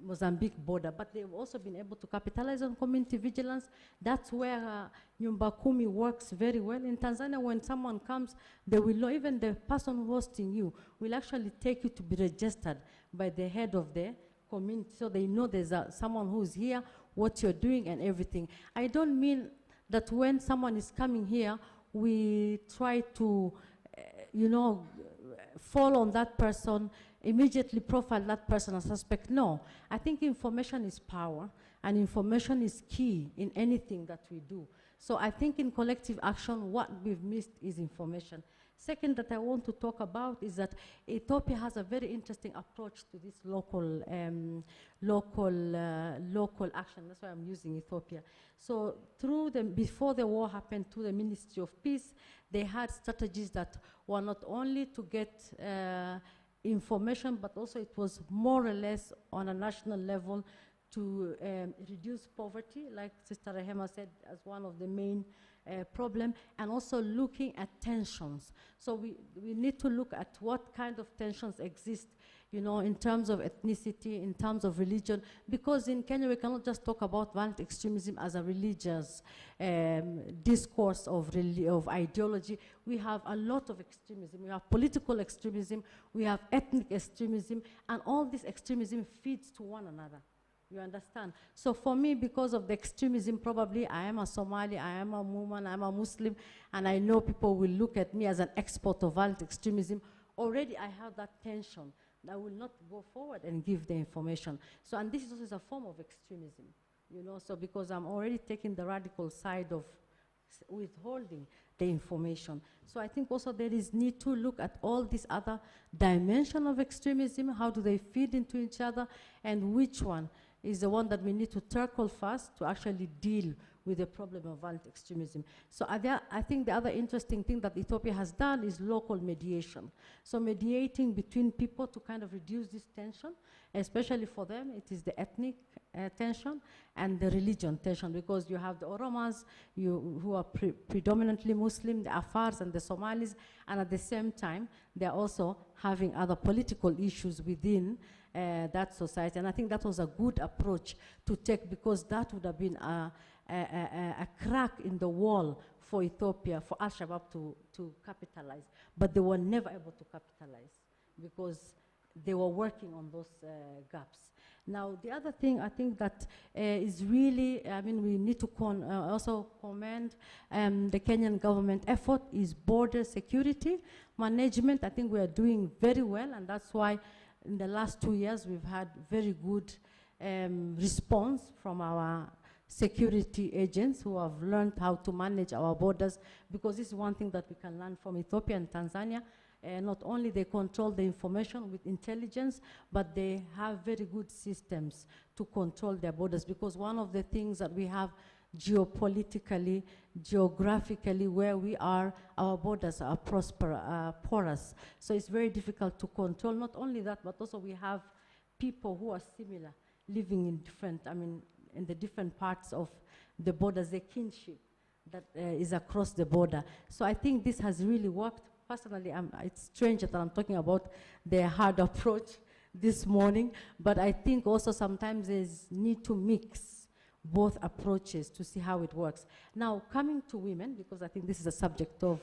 Mozambique border, but they've also been able to capitalize on community vigilance. That's where Nyumba Kumi works very well. In Tanzania, when someone comes, they will know, even the person hosting you will actually take you to be registered by the head of the community, so they know there's someone who's here, what you're doing and everything. I don't mean that when someone is coming here, we try to, you know, fall on that person, immediately profile that person as suspect. No, I think information is power, and information is key in anything that we do. So I think in collective action, what we've missed is information. Second that I want to talk about is that Ethiopia has a very interesting approach to this local action. That's why I'm using Ethiopia. So before the war happened, through the Ministry of Peace, they had strategies that were not only to get information, but also it was more or less on a national level to reduce poverty, like Sister Rehema said, as one of the main problem, and also looking at tensions. So we need to look at what kind of tensions exist, you know, in terms of ethnicity, in terms of religion, because in Kenya we cannot just talk about violent extremism as a religious discourse of ideology. We have a lot of extremism. We have political extremism, we have ethnic extremism, and all this extremism feeds to one another. You understand? So for me, because of the extremism, probably I am a Somali, I am a woman, I am a Muslim, and I know people will look at me as an expert of violent extremism. Already I have that tension. I will not go forward and give the information. So, and this is also a form of extremism, you know, so because I'm already taking the radical side of withholding the information. So I think also there is need to look at all these other dimensions of extremism, how do they feed into each other, and which one is the one that we need to tackle first to actually deal with the problem of violent extremism. So I think the other interesting thing that Ethiopia has done is local mediation. So mediating between people to kind of reduce this tension, especially for them, it is the ethnic tension and the religion tension, because you have the Oromas who are predominantly Muslim, the Afars and the Somalis, and at the same time, they're also having other political issues within that society. And I think that was a good approach to take, because that would have been a crack in the wall for Ethiopia, for Al-Shabaab to capitalize. But they were never able to capitalize because they were working on those gaps. Now, the other thing I think that is really, I mean, we need to also commend the Kenyan government effort is border security management. I think we are doing very well, and that's why in the last 2 years we've had very good response from our security agents who have learned how to manage our borders, because this is one thing that we can learn from Ethiopia and Tanzania. Not only they control the information with intelligence, but they have very good systems to control their borders, because one of the things that we have geopolitically, geographically, where we are, our borders are porous. So it's very difficult to control. Not only that, but also we have people who are similar, living in different, I mean, in the different parts of the borders, the kinship that is across the border. So I think this has really worked. Personally, it's strange that I'm talking about the hard approach this morning, but I think also sometimes there's need to mix both approaches to see how it works. Now, coming to women, because I think this is the subject of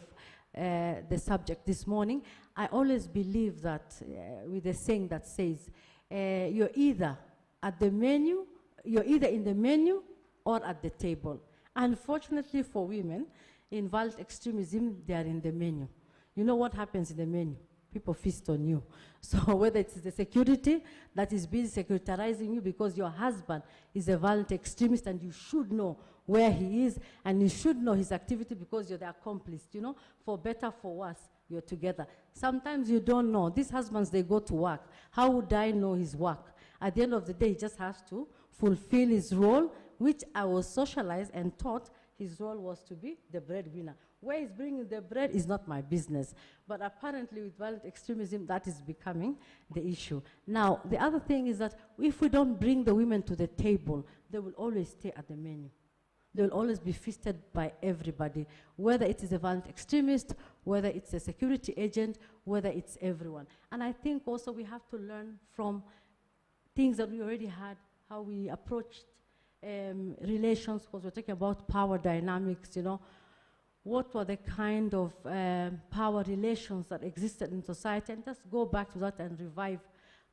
the subject this morning, I always believe that with a saying that says, you're either at the menu, you're either in the menu or at the table. Unfortunately for women, in violent extremism, they are in the menu. You know what happens in the menu? People feast on you. So whether it's the security that is busy securitizing you because your husband is a violent extremist and you should know where he is and you should know his activity because you're the accomplice, you know, for better, for worse, you're together. Sometimes you don't know. These husbands, they go to work. How would I know his work? At the end of the day, he just has to fulfill his role, which I was socialized and taught his role was to be the breadwinner. Where he's bringing the bread is not my business. But apparently with violent extremism, that is becoming the issue. Now, the other thing is that if we don't bring the women to the table, they will always stay at the menu. They will always be feasted by everybody, whether it is a violent extremist, whether it's a security agent, whether it's everyone. And I think also we have to learn from things that we already had, how we approached relations, because we're talking about power dynamics, you know. What were the kind of power relations that existed in society, and just go back to that and revive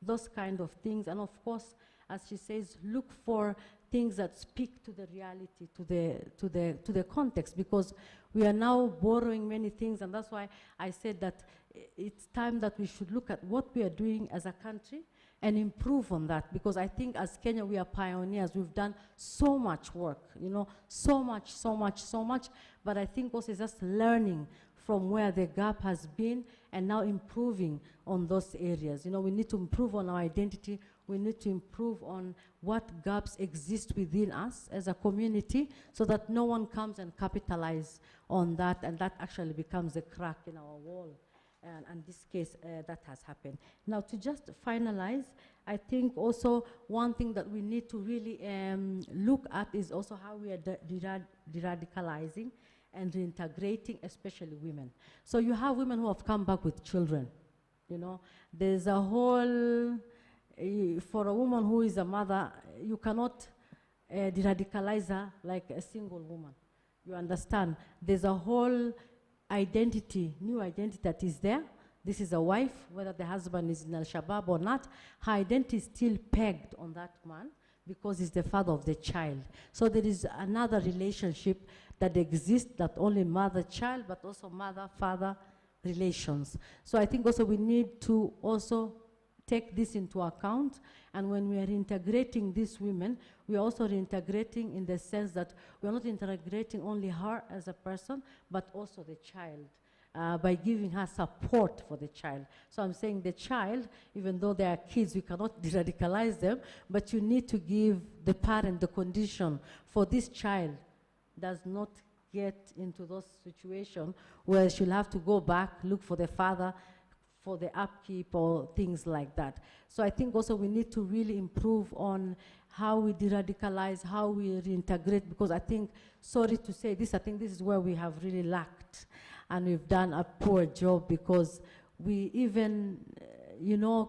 those kind of things. And of course, as she says, look for things that speak to the reality, to the context, because we are now borrowing many things, and that's why I said that it's time that we should look at what we are doing as a country and improve on that, because I think as Kenya, we are pioneers. We've done so much work, you know, so much, but I think also it's just learning from where the gap has been and now improving on those areas. You know, we need to improve on our identity. We need to improve on what gaps exist within us as a community so that no one comes and capitalize on that, and that actually becomes a crack in our wall. And in this case, that has happened. Now, to just finalize, I think also one thing that we need to really look at is also how we are de-radicalizing and reintegrating, especially women. So you have women who have come back with children. You know, there's a whole, for a woman who is a mother, you cannot de-radicalize her like a single woman. You understand? There's a whole identity, new identity that is there. This is a wife, whether the husband is in Al-Shabaab or not, her identity is still pegged on that man because he's the father of the child. So there is another relationship that exists, not only mother-child, but also mother-father relations. So I think also we need to also take this into account, and when we are integrating these women, we are also reintegrating in the sense that we are not integrating only her as a person, but also the child. by giving her support for the child. So I'm saying the child, even though they are kids, we cannot de-radicalize them, but you need to give the parent the condition for this child does not get into those situations where she'll have to go back, look for the father, for the upkeep or things like that. So I think also we need to really improve on how we de-radicalize, how we reintegrate, because I think, sorry to say this, I think this is where we have really lacked, and we've done a poor job because we even,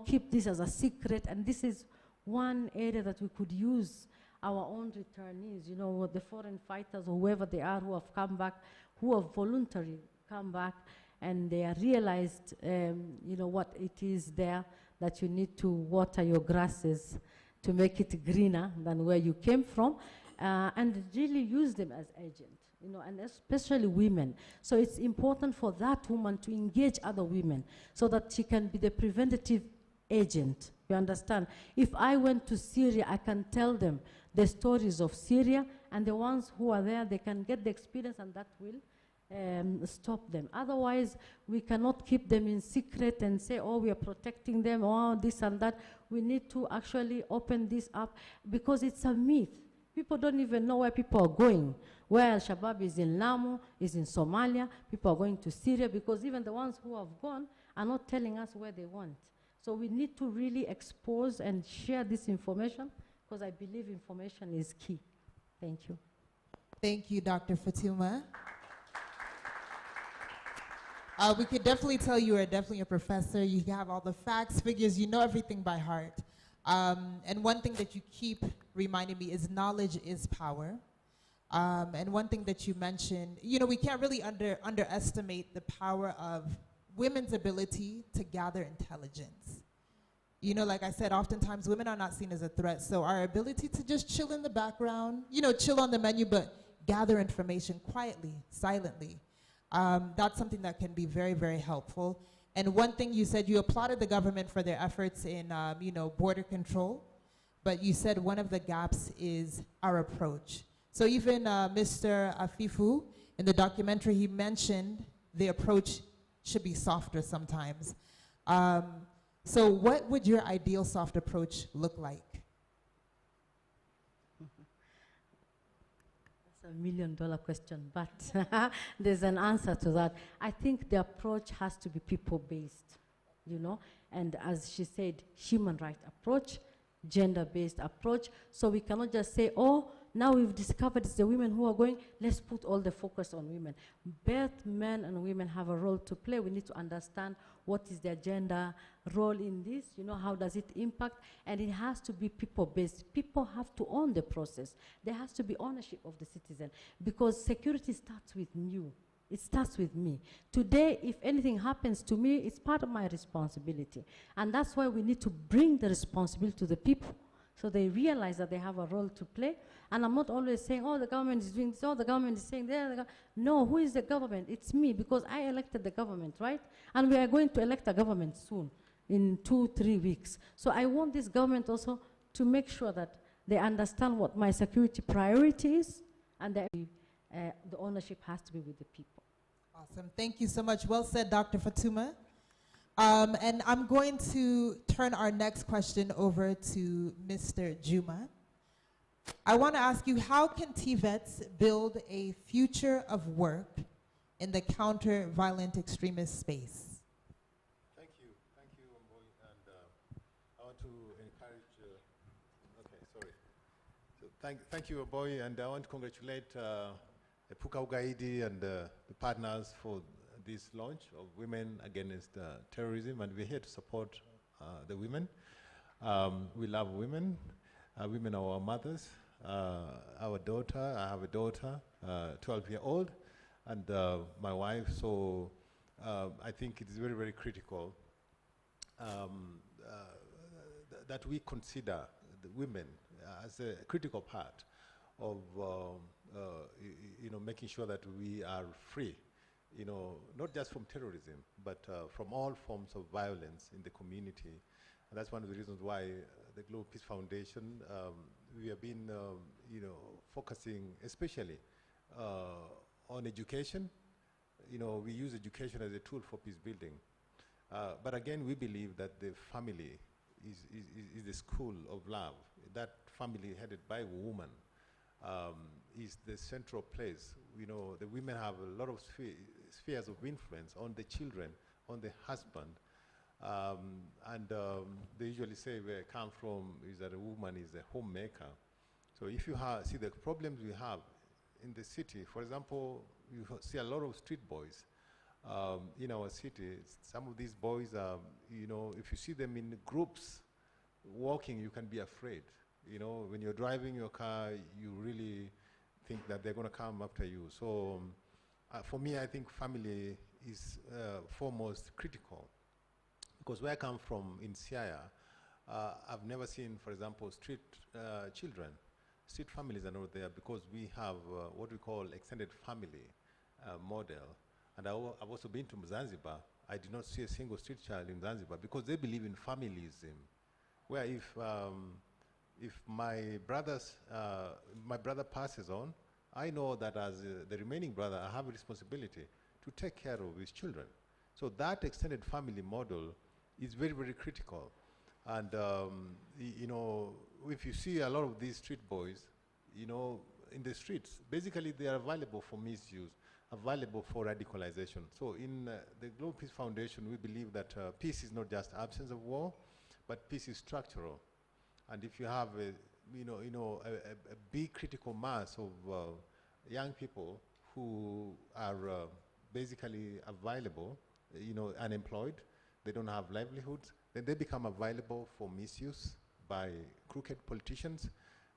keep this as a secret, and this is one area that we could use our own returnees, the foreign fighters, or whoever they are who have come back, who have voluntarily come back, and they are realized, what it is there, that you need to water your grasses to make it greener than where you came from, and really use them as agents, and especially women. So it's important for that woman to engage other women so that she can be the preventative agent. You understand? If I went to Syria, I can tell them the stories of Syria, and the ones who are there, they can get the experience, and that will stop them. Otherwise, we cannot keep them in secret and say, oh, we are protecting them, oh, this and that. We need to actually open this up because it's a myth. People don't even know where people are going. Where Al-Shabaab is in Lamu, is in Somalia, people are going to Syria, because even the ones who have gone are not telling us where they want. So we need to really expose and share this information, because I believe information is key. Thank you.
Thank you, Dr. Fatuma. We could definitely tell you are definitely a professor. You have all the facts, figures, you know everything by heart. And one thing that you keep reminding me is knowledge is power. And one thing that you mentioned, we can't really underestimate the power of women's ability to gather intelligence. Like I said, oftentimes women are not seen as a threat. So our ability to just chill in the background, chill on the menu, but gather information quietly, silently. That's something that can be very, very helpful. And one thing you said, you applauded the government for their efforts in, border control, but you said one of the gaps is our approach. So even Mr. Afifu, in the documentary, he mentioned the approach should be softer sometimes. So what would your ideal soft approach look like?
$1 million question, but there's an answer to that. I think the approach has to be people-based, and as she said, human rights approach, gender-based approach. So we cannot just say, oh, now we've discovered it's the women who are going, let's put all the focus on women. Both men and women have a role to play. We need to understand what is their gender role in this, how does it impact, and it has to be people-based. People have to own the process. There has to be ownership of the citizen, because security starts with you. It starts with me. Today, if anything happens to me, it's part of my responsibility. And that's why we need to bring the responsibility to the people, so they realize that they have a role to play. And I'm not always saying, oh, the government is doing this, oh, the government is saying that. No, who is the government? It's me, because I elected the government, right? And we are going to elect a government soon, in 2-3 weeks. So I want this government also to make sure that they understand what my security priority is, and that the ownership has to be with the people.
Awesome. Thank you so much. Well said, Dr. Fatuma. And I'm going to turn our next question over to Mr. Juma. I want to ask you, how can TVETs build a future of work in the counter-violent extremist space?
Thank you, Mboy, and I want to encourage. So thank you, Mboy, and I want to congratulate Epuka Ugaidi and the partners for this launch of Women Against Terrorism, and we're here to support the women. We love women. Women are our mothers. Our daughter, I have a daughter, 12-year-old, and my wife, so I think it is very, very critical that we consider the women as a critical part of making sure that we are free, not just from terrorism, but from all forms of violence in the community. And that's one of the reasons why the Global Peace Foundation, we have been, focusing especially on education, we use education as a tool for peace building. But again, we believe that the family is the school of love. That family headed by a woman is the central place. The women have a lot of spheres of influence on the children, on the husband. They usually say where I come from is that a woman is a homemaker. So if you see the problems we have in the city, for example, you see a lot of street boys in our city. Some of these boys are, if you see them in groups walking, you can be afraid. When you're driving your car, you really think that they're going to come after you. So for me, I think family is foremost critical. Because where I come from in Siaya, I've never seen, for example, street children. Street families are not there because we have what we call extended family model. And I've also been to Zanzibar. I did not see a single street child in Zanzibar because they believe in familism, where if my brother passes on, I know that as the remaining brother, I have a responsibility to take care of his children. So that extended family model is very, very critical. And, if you see a lot of these street boys, in the streets, basically they are available for misuse, available for radicalization. So in the Global Peace Foundation, we believe that peace is not just absence of war, but peace is structural. And if you have a big critical mass of young people who are basically available, unemployed, they don't have livelihoods, then they become available for misuse by crooked politicians.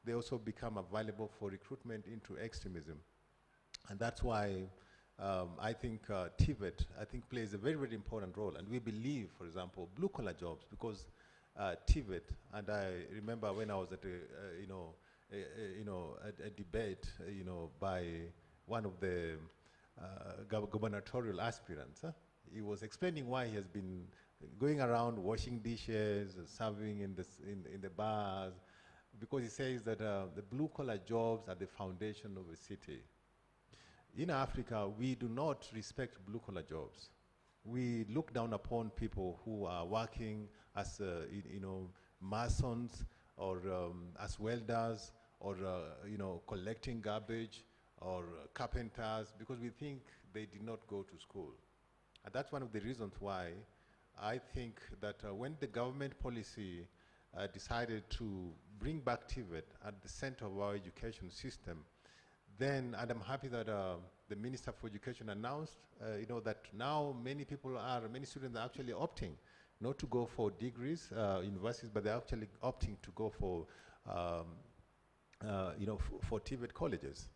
They also become available for recruitment into extremism. And that's why I think TVET, plays a very, very important role. And we believe, for example, blue-collar jobs, because TVET, and I remember when I was at a debate, by one of the gubernatorial aspirants. He was explaining why he has been going around washing dishes, serving in the bars, because he says that the blue-collar jobs are the foundation of a city. In Africa, we do not respect blue-collar jobs. We look down upon people who are working as, masons or as welders or, collecting garbage or carpenters, because we think they did not go to school. And that's one of the reasons why I think that when the government policy decided to bring back TVET at the center of our education system, then, and I'm happy that the Minister for Education announced, that now many students are actually opting not to go for degrees, universities, but they're actually opting to go for, for TVET colleges.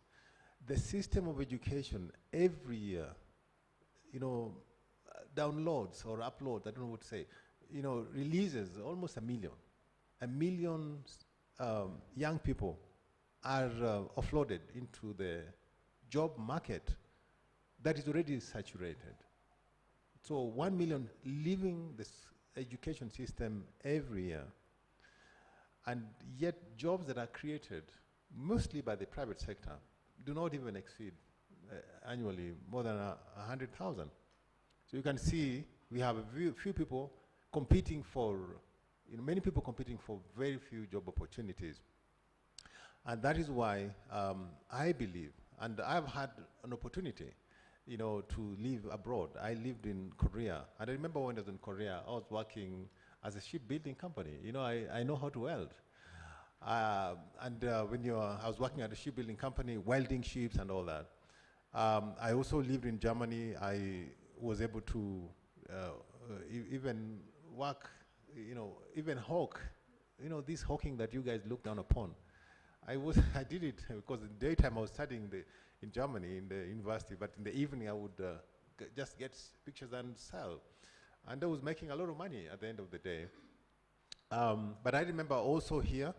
The system of education every year, downloads or uploads, I don't know what to say, releases almost 1 million. 1 million young people are offloaded into the job market that is already saturated. So 1 million leaving this education system every year. And yet jobs that are created mostly by the private sector do not even exceed annually more than 100,000. So you can see we have a few people competing for, many people competing for very few job opportunities. And that is why I believe, and I've had an opportunity, to live abroad. I lived in Korea, and I remember when I was in Korea, I was working as a shipbuilding company. I know how to weld. I was working at a shipbuilding company, welding ships and all that. I also lived in Germany. I was able to even work, even hawk, this hawking that you guys look down upon. I did it because in the daytime I was studying in Germany in the university, but in the evening I would just get pictures and sell. And I was making a lot of money at the end of the day. But I remember also here,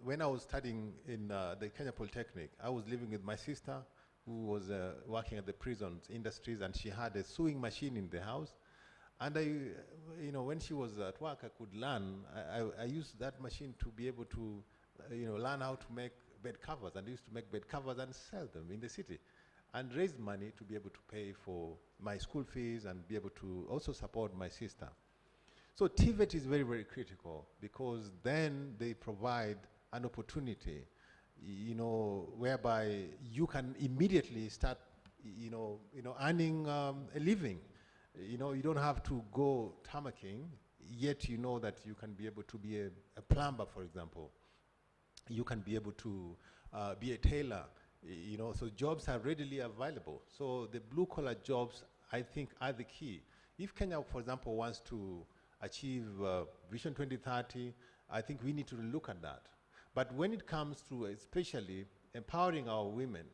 when I was studying in the Kenya Polytechnic, I was living with my sister who was working at the prisons industries, and she had a sewing machine in the house. And when she was at work, I could learn. I used that machine to be able to learn how to make bed covers, and I used to make bed covers and sell them in the city. and raise money to be able to pay for my school fees and be able to also support my sister. So TVET is very, very critical because then they provide an opportunity, whereby you can immediately start, earning a living. You don't have to go tammacking, yet you know that you can be able to be a plumber, for example. You can be able to be a tailor, so jobs are readily available. So the blue-collar jobs, I think, are the key. If Kenya, for example, wants to achieve Vision 2030, I think we need to look at that. But when it comes to especially empowering our women,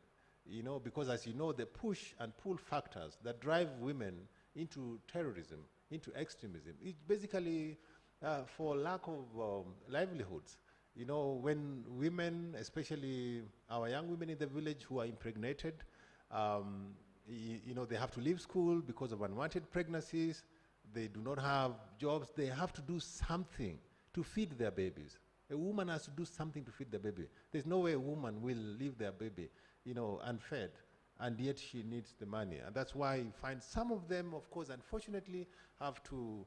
because as you know, the push and pull factors that drive women into terrorism, into extremism, it's basically for lack of livelihoods. When women, especially our young women in the village who are impregnated, they have to leave school because of unwanted pregnancies. They do not have jobs. They have to do something to feed their babies. A woman has to do something to feed the baby. There's no way a woman will leave their baby, unfed, and yet she needs the money. And that's why you find some of them, of course, unfortunately, have to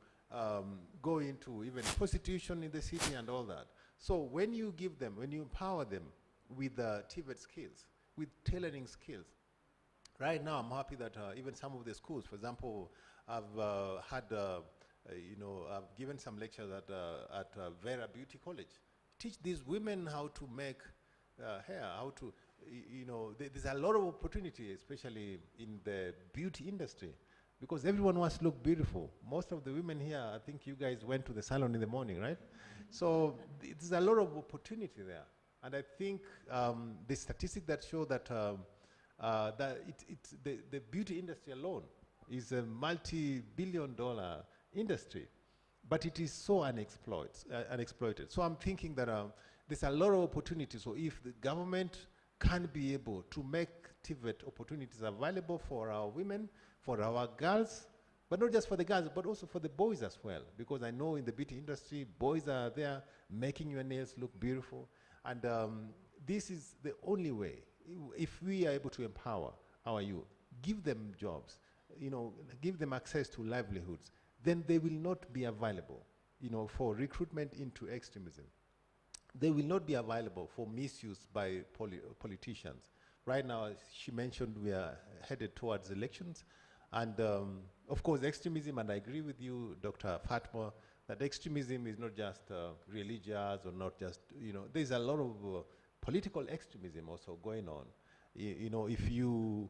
go into even prostitution in the city and all that. So when you give them, when you empower them with TVET skills, with tailoring skills, right now I'm happy that even some of the schools, for example, I've I've given some lectures at Vera Beauty College. Teach these women how to make hair, how to, there's a lot of opportunity, especially in the beauty industry, because everyone wants to look beautiful. Most of the women here, I think you guys went to the salon in the morning, right? So there's a lot of opportunity there. And I think the statistics that show that, the beauty industry alone is a multi-billion-dollar industry, but it is so unexploited. So I'm thinking that there's a lot of opportunity. So if the government can be able to make TVET opportunities available for our women, for our girls, but not just for the girls, but also for the boys as well. Because I know in the beauty industry, boys are there making your nails look beautiful. And this is the only way. If we are able to empower our youth, give them jobs, give them access to livelihoods, then they will not be available, for recruitment into extremism. They will not be available for misuse by politicians. Right now, as she mentioned, we are headed towards elections. And of course, extremism, and I agree with you, Dr. Fatma, that extremism is not just religious or not just, there's a lot of political extremism also going on. If you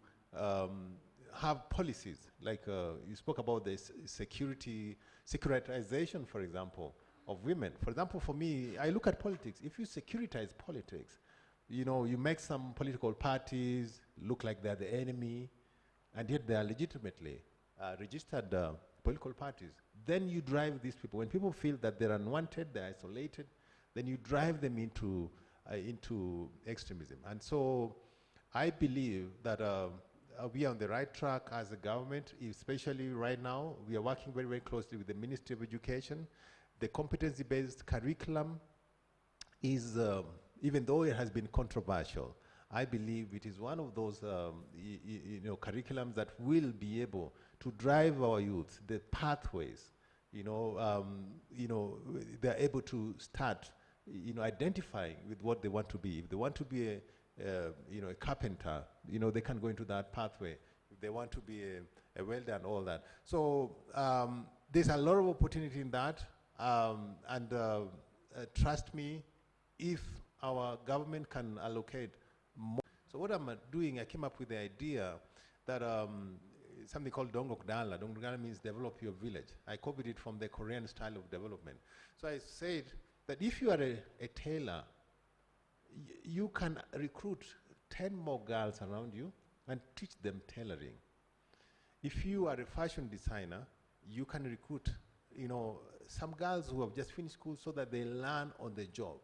have policies, like you spoke about this securitization, for example, of women. For example, for me, I look at politics. If you securitize politics, you make some political parties look like they're the enemy, and yet they are legitimately registered political parties. Then you drive these people. When people feel that they're unwanted, they're isolated, then you drive them into extremism. And so I believe that we are on the right track as a government, especially right now. We are working very, very closely with the Ministry of Education. The competency-based curriculum is, even though it has been controversial, I believe it is one of those curriculums that will be able to drive our youth, the pathways. They're able to start, identifying with what they want to be. If they want to be a carpenter, they can go into that pathway. If they want to be a welder and all that. So there's a lot of opportunity in that. Trust me, if our government can allocate more. So what I'm doing, I came up with the idea that something called Dongokdala. Dongokdala means develop your village. I copied it from the Korean style of development. So I said that if you are a tailor, you can recruit 10 more girls around you and teach them tailoring. If you are a fashion designer, you can recruit, some girls who have just finished school so that they learn on the job.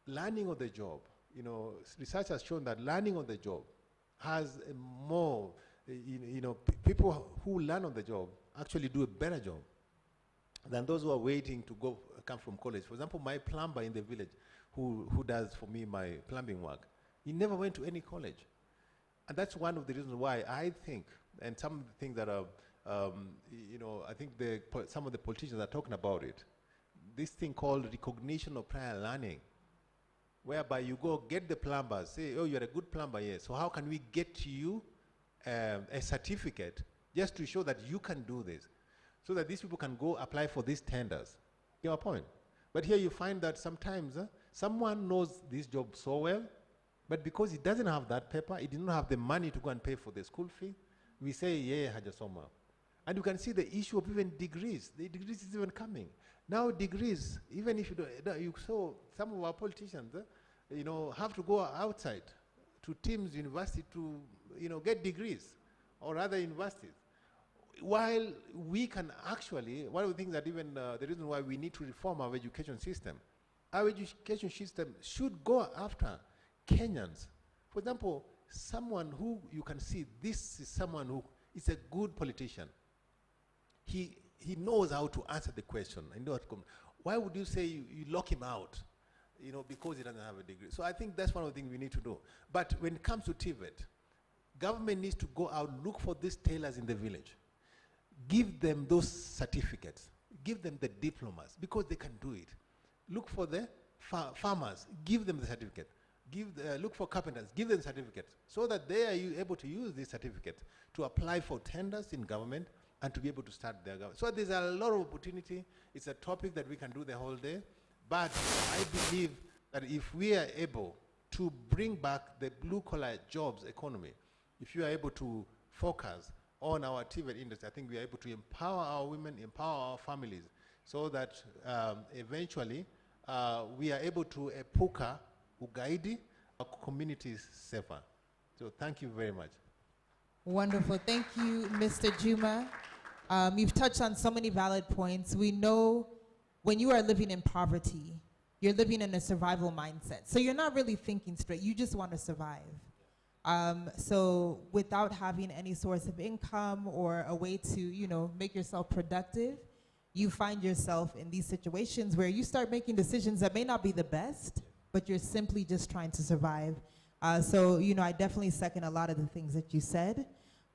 Learning on the job, research has shown that learning on the job has a more, people who learn on the job actually do a better job than those who are waiting to come from college. For example, my plumber in the village who does for me my plumbing work, he never went to any college. And that's one of the reasons why I think, and some of the things that are, I think some of the politicians are talking about it, this thing called recognition of prior learning, whereby you go get the plumber, say, oh, you're a good plumber, yes. So how can we get you a certificate just to show that you can do this, so that these people can go apply for these tenders? You know, point. But here you find that sometimes someone knows this job so well, but because he doesn't have that paper, he didn't have the money to go and pay for the school fee, we say, yeah, hajasoma. And you can see the issue of even degrees. The degrees is even coming. Now degrees, even if you saw some of our politicians, have to go outside to Tim's University to, get degrees, or other universities. While we can actually, one of the things that even, the reason why we need to reform our education system should go after Kenyans. For example, someone who you can see, this is someone who is a good politician. He knows how to answer the question. Why would you say you lock him out? Because he doesn't have a degree. So I think that's one of the things we need to do. But when it comes to TVET, government needs to go out, look for these tailors in the village. Give them those certificates. Give them the diplomas, because they can do it. Look for the farmers. Give them the certificate. Look for carpenters. Give them certificates, so that they are able to use these certificates to apply for tenders in government and to be able to start their government. So there's a lot of opportunity. It's a topic that we can do the whole day. But I believe that if we are able to bring back the blue-collar jobs economy, if you are able to focus on our TVET industry, I think we are able to empower our women, empower our families, so that eventually we are able to epuka ugaidi, our communities safer. So thank you very much.
Wonderful. Thank you, Mr. Juma. You've touched on so many valid points. We know when you are living in poverty, you're living in a survival mindset. So you're not really thinking straight. You just want to survive. So without having any source of income or a way to, make yourself productive, you find yourself in these situations where you start making decisions that may not be the best, but you're simply just trying to survive. So, I definitely second a lot of the things that you said.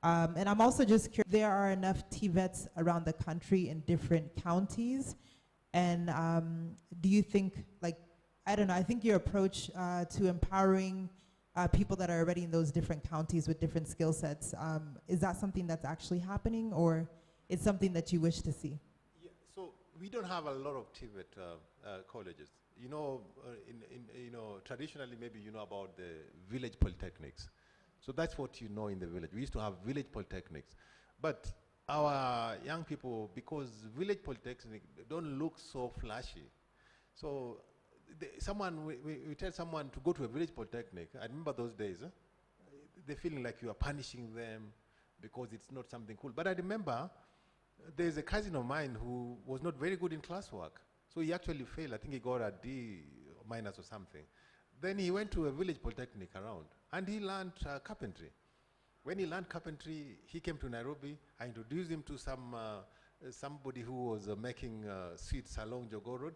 And I'm also just curious, there are enough TVETs around the country in different counties. And do you think, I think your approach to empowering people that are already in those different counties with different skill sets, is that something that's actually happening, or it's something that you wish to see?
Yeah, so we don't have a lot of TVET colleges. Traditionally, maybe you know about the village polytechnics. So that's what you know in the village. We used to have village polytechnics. But our young people, because village polytechnics don't look so flashy, so we tell someone to go to a village polytechnic. I remember those days. They're feeling like you are punishing them because it's not something cool. But I remember there's a cousin of mine who was not very good in classwork. So he actually failed. I think he got a D- or something. Then he went to a village polytechnic around, and he learned carpentry. When he learned carpentry, he came to Nairobi. I introduced him to somebody who was making sweets along Jogoo Road,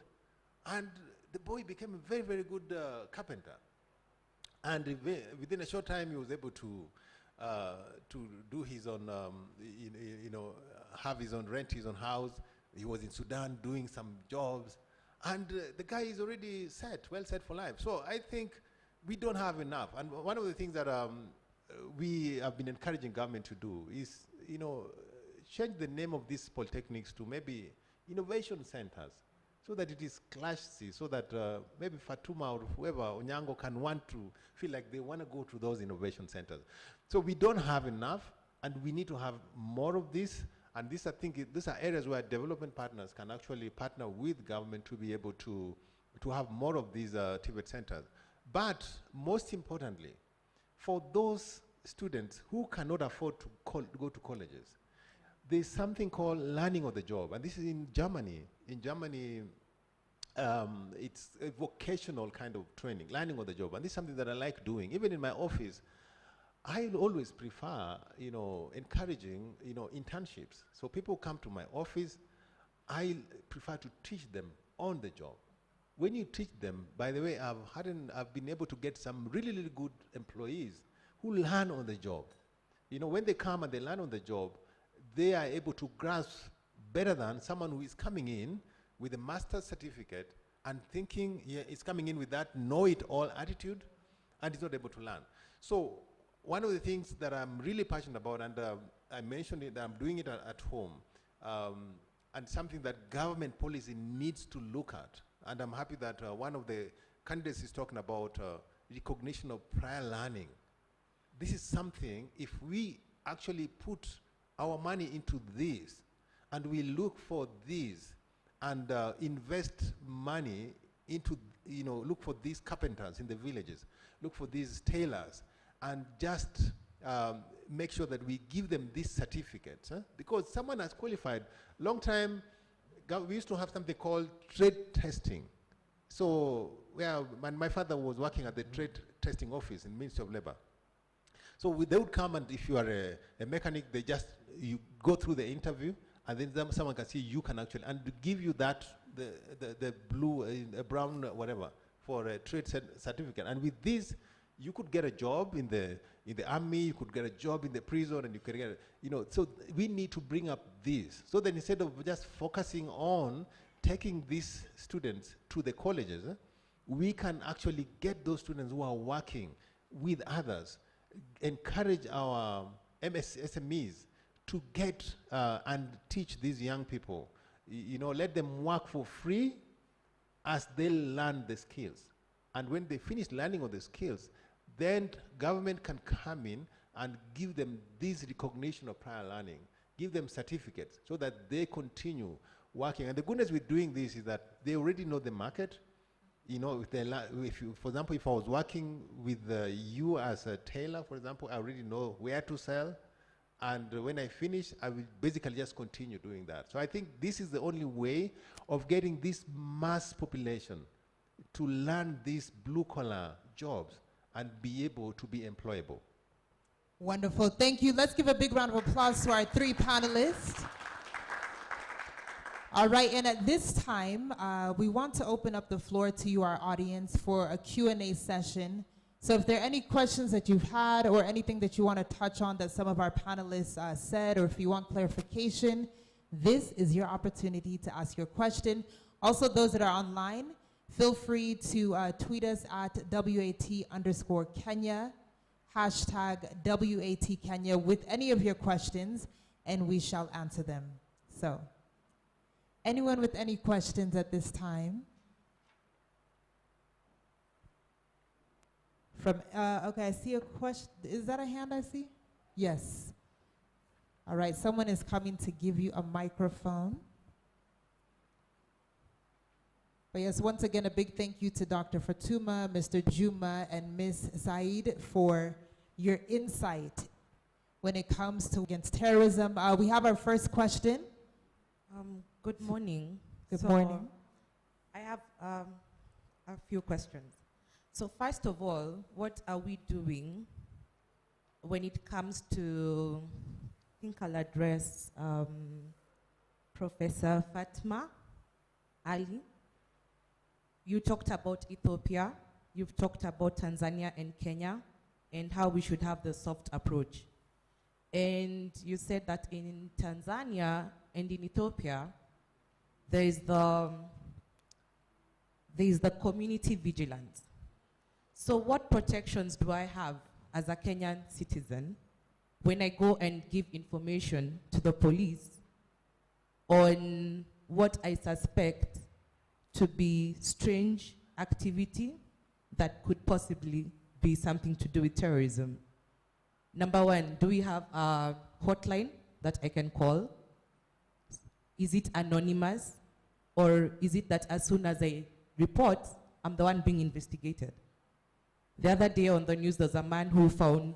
and the boy became a very, very good carpenter. And within a short time, he was able to do his own, have his own rent, his own house. He was in Sudan doing some jobs. And the guy is already well set for life. So I think we don't have enough. And one of the things that we have been encouraging government to do is, change the name of these polytechnics to maybe innovation centers, so that it is classy, so that maybe Fatuma or whoever, Onyango, can want to feel like they want to go to those innovation centers. So we don't have enough, and we need to have more of this. And this, I think, these are areas where development partners can actually partner with government to be able to have more of these TVET centers. But most importantly, for those students who cannot afford to go to colleges, there's something called learning on the job. And this is in Germany. In Germany, it's a vocational kind of training, learning on the job. And this is something that I like doing. Even in my office, I always prefer, encouraging, internships. So people come to my office, I prefer to teach them on the job. When you teach them, by the way, I've been able to get some really, really good employees who learn on the job. You know, when they come and they learn on the job, they are able to grasp better than someone who is coming in with a master's certificate and thinking is coming in with that know-it-all attitude and is not able to learn. So one of the things that I'm really passionate about, and I mentioned it, that I'm doing it at home, and something that government policy needs to look at. And I'm happy that one of the candidates is talking about recognition of prior learning. This is something, if we actually put our money into this, and we look for this, and invest money into, you know, look for these carpenters in the villages, look for these tailors, and just make sure that we give them these certificates. Because someone has qualified. Long time, we used to have something called trade testing. So when my father was working at the trade testing office in Ministry of Labor. So they would come, and if you are a mechanic, you go through the interview, and then someone can see you can actually, and give you that, the blue, brown, whatever, for a trade certificate. And with this, you could get a job in the army, you could get a job in the prison, and you could get, you know, so we need to bring up this. So that instead of just focusing on taking these students to the colleges, we can actually get those students who are working with others, encourage our SMEs to get and teach these young people, you know, let them work for free as they learn the skills. And when they finish learning all the skills, then government can come in and give them this recognition of prior learning, give them certificates so that they continue working. And the goodness with doing this is that they already know the market. You know, if you, for example, if I was working with you as a tailor, for example, I already know where to sell. And when I finish, I will basically just continue doing that. So I think this is the only way of getting this mass population to learn these blue-collar jobs and be able to be employable.
Wonderful. Thank you. Let's give a big round of applause to our three panelists. All right, and at this time, we want to open up the floor to you, our audience, for a Q&A session. So if there are any questions that you've had or anything that you want to touch on that some of our panelists said, or if you want clarification, this is your opportunity to ask your question. Also, those that are online, feel free to tweet us at WAT_Kenya, #WATKenya with any of your questions, and we shall answer them. So, anyone with any questions at this time? Okay, I see a question. Is that a hand I see? Yes. All right, someone is coming to give you a microphone. But yes, once again, a big thank you to Dr. Fatuma, Mr. Juma, and Ms. Said for your insight when it comes to against terrorism. We have our first question.
Good morning.
Good morning.
I have a few questions. So first of all, what are we doing when it comes to, I think I'll address Professor Fatma Ali. You talked about Ethiopia, you've talked about Tanzania and Kenya, and how we should have the soft approach. And you said that in Tanzania and in Ethiopia, there is the community vigilance. So what protections do I have as a Kenyan citizen when I go and give information to the police on what I suspect to be strange activity that could possibly be something to do with terrorism? Number one, do we have a hotline that I can call? Is it anonymous? Or is it that as soon as I report, I'm the one being investigated? The other day on the news, there's a man who found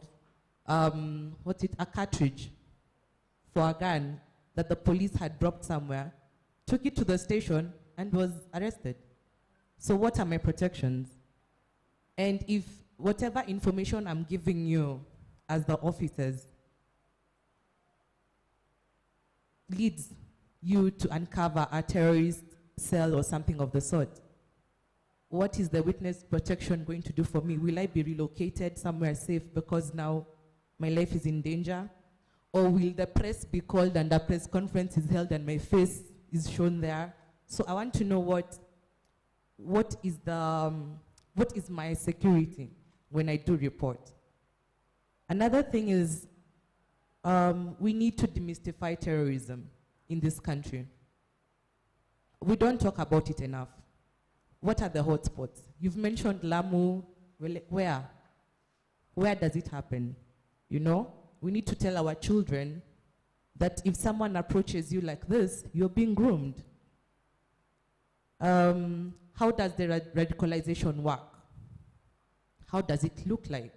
a cartridge for a gun that the police had dropped somewhere, took it to the station, and was arrested. So what are my protections? And if whatever information I'm giving you as the officers leads you to uncover a terrorist cell or something of the sort, what is the witness protection going to do for me? Will I be relocated somewhere safe because now my life is in danger? Or will the press be called and a press conference is held and my face is shown there? So I want to know what is my security when I do report. Another thing is we need to demystify terrorism in this country. We don't talk about it enough. What are the hotspots? You've mentioned Lamu. Well, where does it happen? You know, we need to tell our children that if someone approaches you like this, you're being groomed. How does the radicalization work? How does it look like?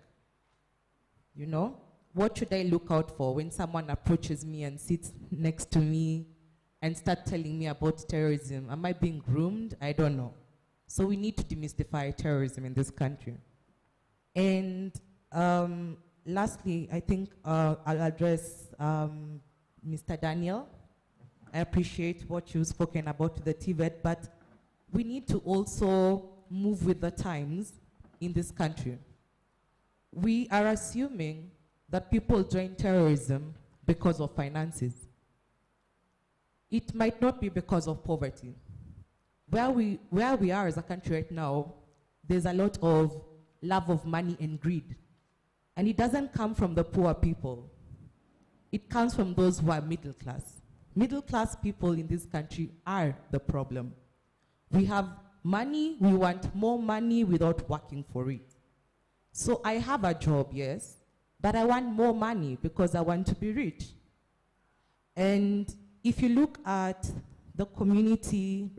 You know, what should I look out for when someone approaches me and sits next to me and start telling me about terrorism? Am I being groomed? I don't know. So we need to demystify terrorism in this country. And lastly, I think I'll address Mr. Daniel. I appreciate what you've spoken about the TVET, but we need to also move with the times in this country. We are assuming that people join terrorism because of finances. It might not be because of poverty. Where we are as a country right now, there's a lot of love of money and greed. And it doesn't come from the poor people. It comes from those who are middle class. Middle class people in this country are the problem. We have money, we want more money without working for it. So I have a job, yes, but I want more money because I want to be rich. And if you look at the community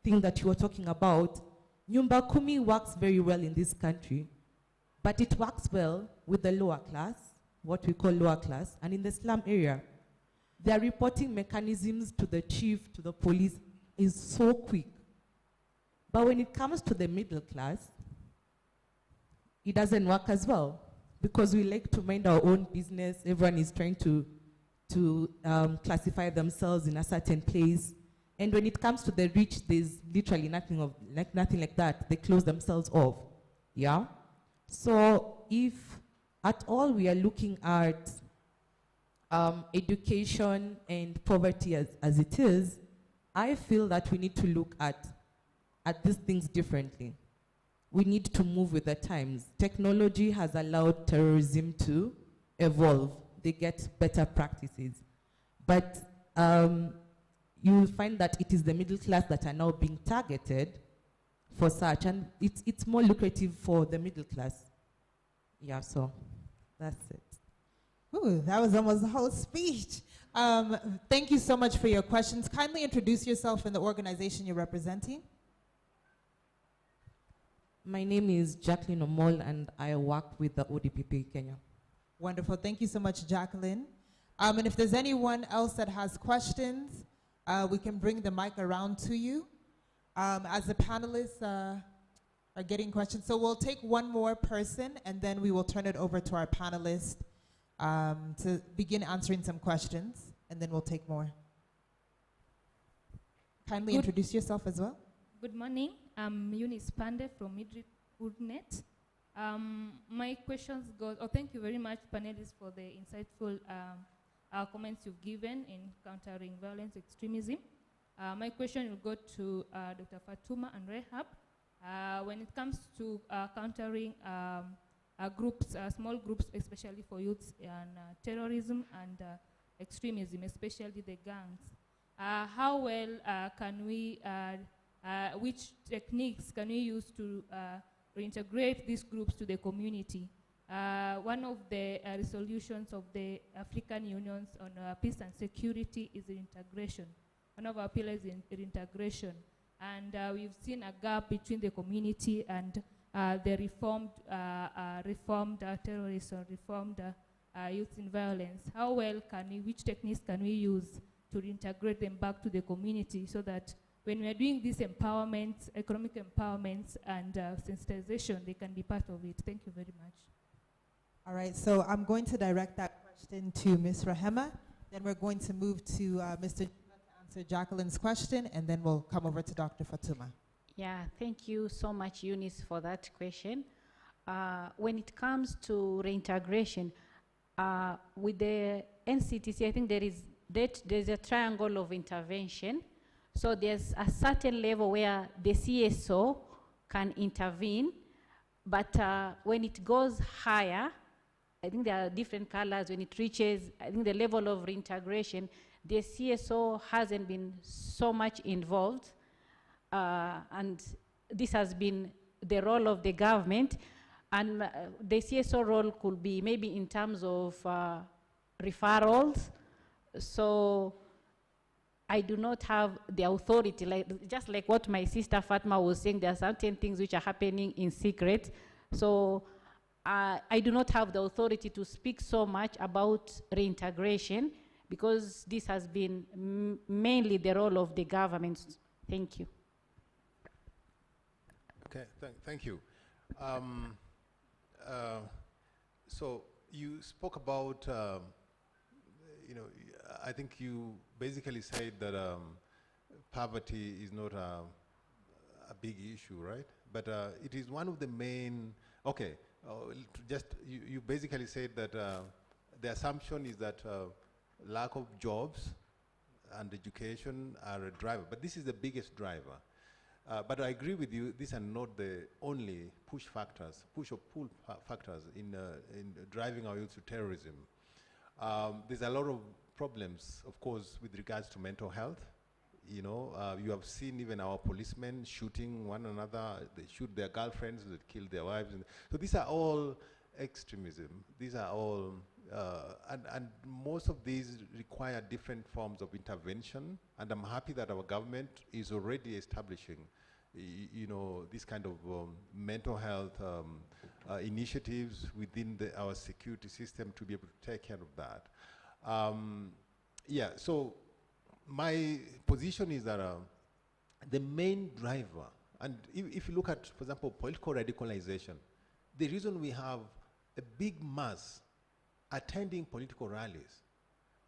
thing that you were talking about, Nyumba Kumi works very well in this country, but it works well with the lower class, what we call lower class, and in the slum area. Their reporting mechanisms to the chief, to the police, is so quick. But when it comes to the middle class, it doesn't work as well, because we like to mind our own business. Everyone is trying to classify themselves in a certain place. And when it comes to the rich, there's literally nothing like that. They close themselves off, yeah? So if at all we are looking at education and poverty as it is, I feel that we need to look at these things differently. We need to move with the times. Technology has allowed terrorism to evolve. They get better practices. But you will find that it is the middle class that are now being targeted for such, and it's more lucrative for the middle class. Yeah, so that's it.
Ooh, that was almost the whole speech. Thank you so much for your questions. Kindly introduce yourself and the organization you're representing.
My name is Jacqueline Omol, and I work with the ODPP Kenya.
Wonderful. Thank you so much, Jacqueline. And if there's anyone else that has questions, we can bring the mic around to you. As the panelists are getting questions, so we'll take one more person, and then we will turn it over to our panelists to begin answering some questions, and then we'll take more. Kindly introduce yourself as well.
Good morning. I'm Eunice Pande from Midrit. My questions go, thank you very much, panelists, for the insightful comments you've given in countering violence extremism. My question will go to Dr. Fatuma and Rehab. When it comes to countering groups, small groups, especially for youths, and terrorism and extremism, especially the gangs, how well can we, which techniques can we use to reintegrate these groups to the community? One of the resolutions of the African Unions on peace and security is integration. One of our pillars is integration. And we've seen a gap between the community and the reformed terrorists or reformed youth in violence. How well can we, which techniques can we use to reintegrate them back to the community so that when we are doing these empowerments, economic empowerments and sensitization, they can be part of it? Thank you very much.
All right, so I'm going to direct that question to Ms. Rahema. Then we're going to move to Mr. to answer Jacqueline's question, and then we'll come over to Dr. Fatuma.
Yeah, thank you so much, Eunice, for that question. When it comes to reintegration, with the NCTC, I think there's a triangle of intervention. So there's a certain level where the CSO can intervene, but when it goes higher, I think there are different colors. When it reaches, I think the level of reintegration, the CSO hasn't been so much involved, and this has been the role of the government. And the CSO role could be maybe in terms of referrals. So I do not have the authority, just like what my sister Fatma was saying, there are certain things which are happening in secret. So I do not have the authority to speak so much about reintegration, because this has been mainly the role of the government. Thank you.
Okay, thank you. So you spoke about, I think you basically said that poverty is not a big issue, right? But it is one of the main, okay, you basically said that the assumption is that lack of jobs and education are a driver, but this is the biggest driver. But I agree with you, these are not the only push or pull factors in driving our youth to terrorism. There's a lot of problems, of course, with regards to mental health. You have seen even our policemen shooting one another. They shoot their girlfriends, they kill their wives. So these are all extremism. These are all, and most of these require different forms of intervention. And I'm happy that our government is already establishing, this kind of mental health initiatives within our security system to be able to take care of that. So my position is that the main driver, and if you look at, for example, political radicalization, the reason we have a big mass attending political rallies,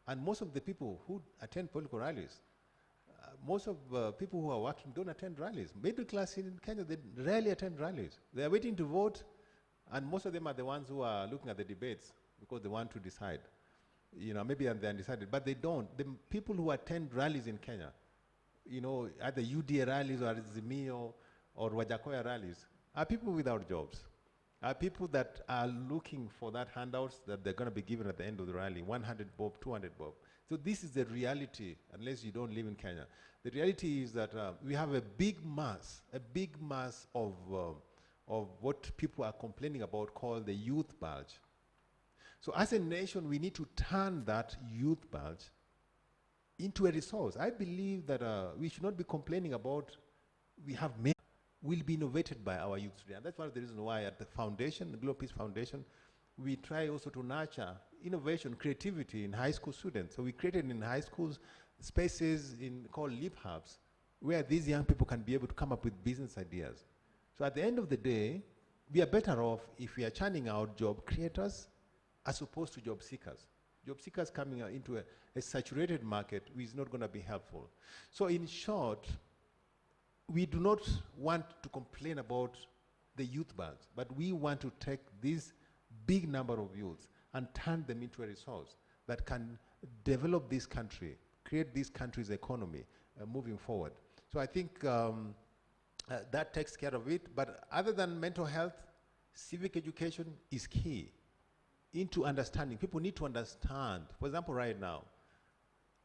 and most of the people who attend political rallies, most of people who are working don't attend rallies. Middle class in Kenya, they rarely attend rallies. They are waiting to vote, and most of them are the ones who are looking at the debates because they want to decide. Maybe they're undecided, but they don't. The people who attend rallies in Kenya, either UDA rallies or Zimio or Wajakoya rallies, are people without jobs, are people that are looking for that handouts that they're going to be given at the end of the rally, 100 bob, 200 bob. So this is the reality, unless you don't live in Kenya. The reality is that we have a big mass of what people are complaining about called the youth bulge. So as a nation, we need to turn that youth bulge into a resource. I believe that we should not be complaining about will be innovated by our youth today. And that's one of the reasons why at the foundation, the Global Peace Foundation, we try also to nurture innovation, creativity in high school students. So we created in high schools spaces called Leap Hubs, where these young people can be able to come up with business ideas. So at the end of the day, we are better off if we are churning out job creators as opposed to job seekers. Job seekers coming into a saturated market is not going to be helpful. So in short, we do not want to complain about the youth bulge, but we want to take this big number of youths and turn them into a resource that can develop this country, create this country's economy moving forward. So I think that takes care of it. But other than mental health, civic education is key into understanding. People need to understand. For example, right now,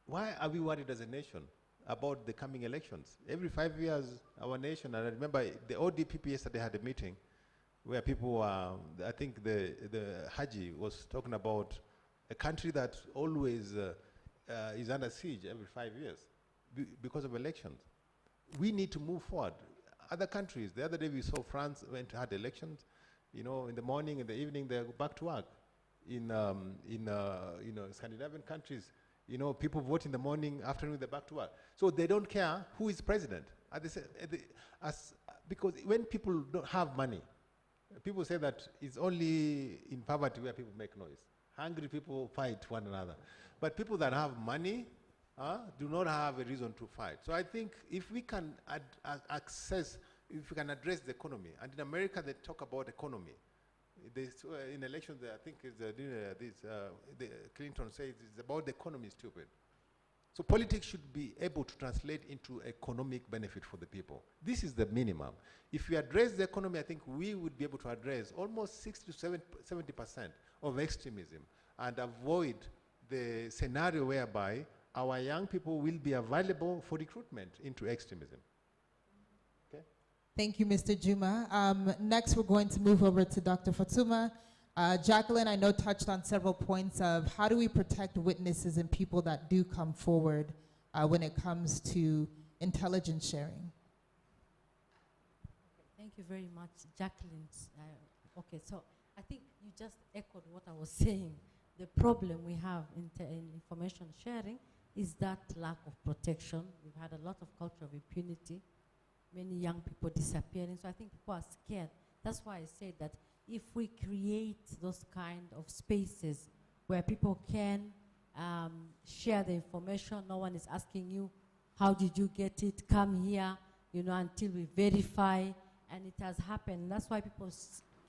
why are we worried as a nation about the coming elections? Every 5 years, our nation, and I remember the ODPP yesterday had a meeting where people, I think the Haji was talking about a country that always is under siege every 5 years because of elections. We need to move forward. Other countries, the other day we saw France had elections, in the morning, in the evening, they go back to work. In Scandinavian countries, people vote in the morning, afternoon, they're back to work. So they don't care who is president. Because when people don't have money, people say that it's only in poverty where people make noise. Hungry people fight one another. But people that have money do not have a reason to fight. So I think if we can access if we can address the economy, and in America they talk about economy. In elections, I think the Clinton says it's about the economy, stupid. So politics should be able to translate into economic benefit for the people. This is the minimum. If we address the economy, I think we would be able to address almost 60 to 70% of extremism and avoid the scenario whereby our young people will be available for recruitment into extremism. Okay?
Thank you, Mr. Juma. Next, we're going to move over to Dr. Fatuma. Jacqueline, I know, touched on several points of how do we protect witnesses and people that do come forward when it comes to intelligence sharing.
Thank you very much, Jacqueline. Okay, so I think you just echoed what I was saying. The problem we have in information sharing is that lack of protection. We've had a lot of culture of impunity, many young people disappearing. So I think people are scared. That's why I say that if we create those kind of spaces where people can share the information, no one is asking you, how did you get it? Come here, you know, until we verify. And it has happened. That's why people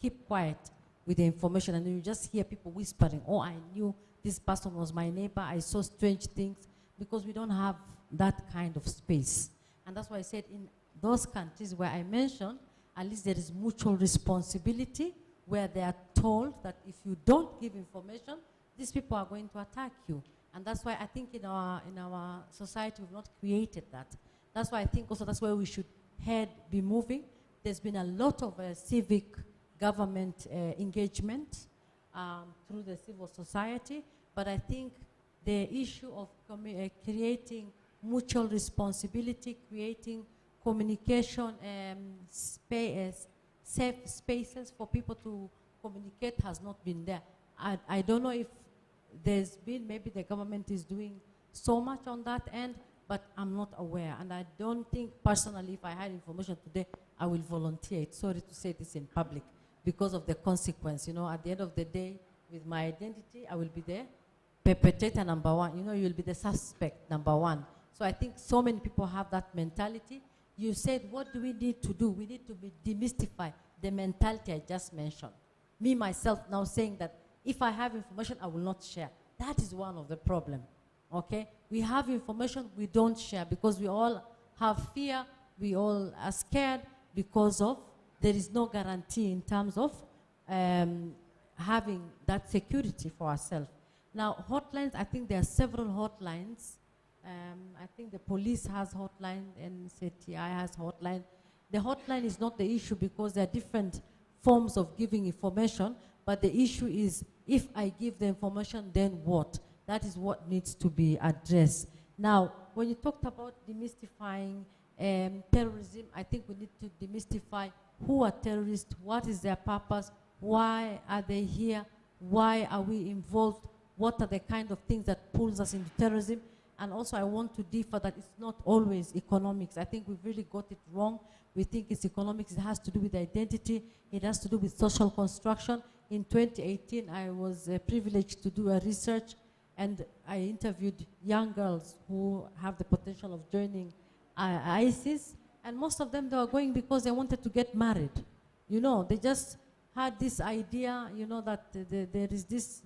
keep quiet with the information. And you just hear people whispering, oh, I knew this person was my neighbor. I saw strange things. Because we don't have that kind of space. And that's why I said in those countries where I mentioned, at least there is mutual responsibility where they are told that if you don't give information, these people are going to attack you. And that's why I think in our society we've not created that. That's why I think also that's where we should be moving. There's been a lot of civic government engagement through the civil society, but I think the issue of creating mutual responsibility, creating communication safe spaces for people to communicate has not been there. I don't know if there's been, maybe the government is doing so much on that end, but I'm not aware. And I don't think personally, if I had information today, I will volunteer it. Sorry to say this in public because of the consequence. You know, at the end of the day, with my identity, I will be there. Perpetrator number one, you know, you'll be the suspect number one. So I think so many people have that mentality. You said, what do we need to do? We need to demystify the mentality I just mentioned. Me, myself, now saying that if I have information, I will not share. That is one of the problems, okay? We have information, we don't share because we all have fear, we all are scared because of there is no guarantee in terms of having that security for ourselves. Now, hotlines, I think there are several hotlines. I think the police has hotline and CTI has hotline. The hotline is not the issue because there are different forms of giving information, but the issue is if I give the information, then what? That is what needs to be addressed. Now, when you talked about demystifying terrorism, I think we need to demystify who are terrorists, what is their purpose, why are they here, why are we involved, what are the kind of things that pulls us into terrorism. And also I want to differ that it's not always economics. I think we've really got it wrong. We think it's economics. It has to do with identity. It has to do with social construction. In 2018, I was privileged to do a research and I interviewed young girls who have the potential of joining ISIS. And most of them, they were going because they wanted to get married. You know, they just had this idea, you know, that there is this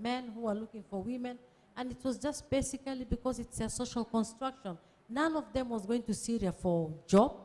men who are looking for women. And it was just basically because it's a social construction. None of them was going to Syria for job.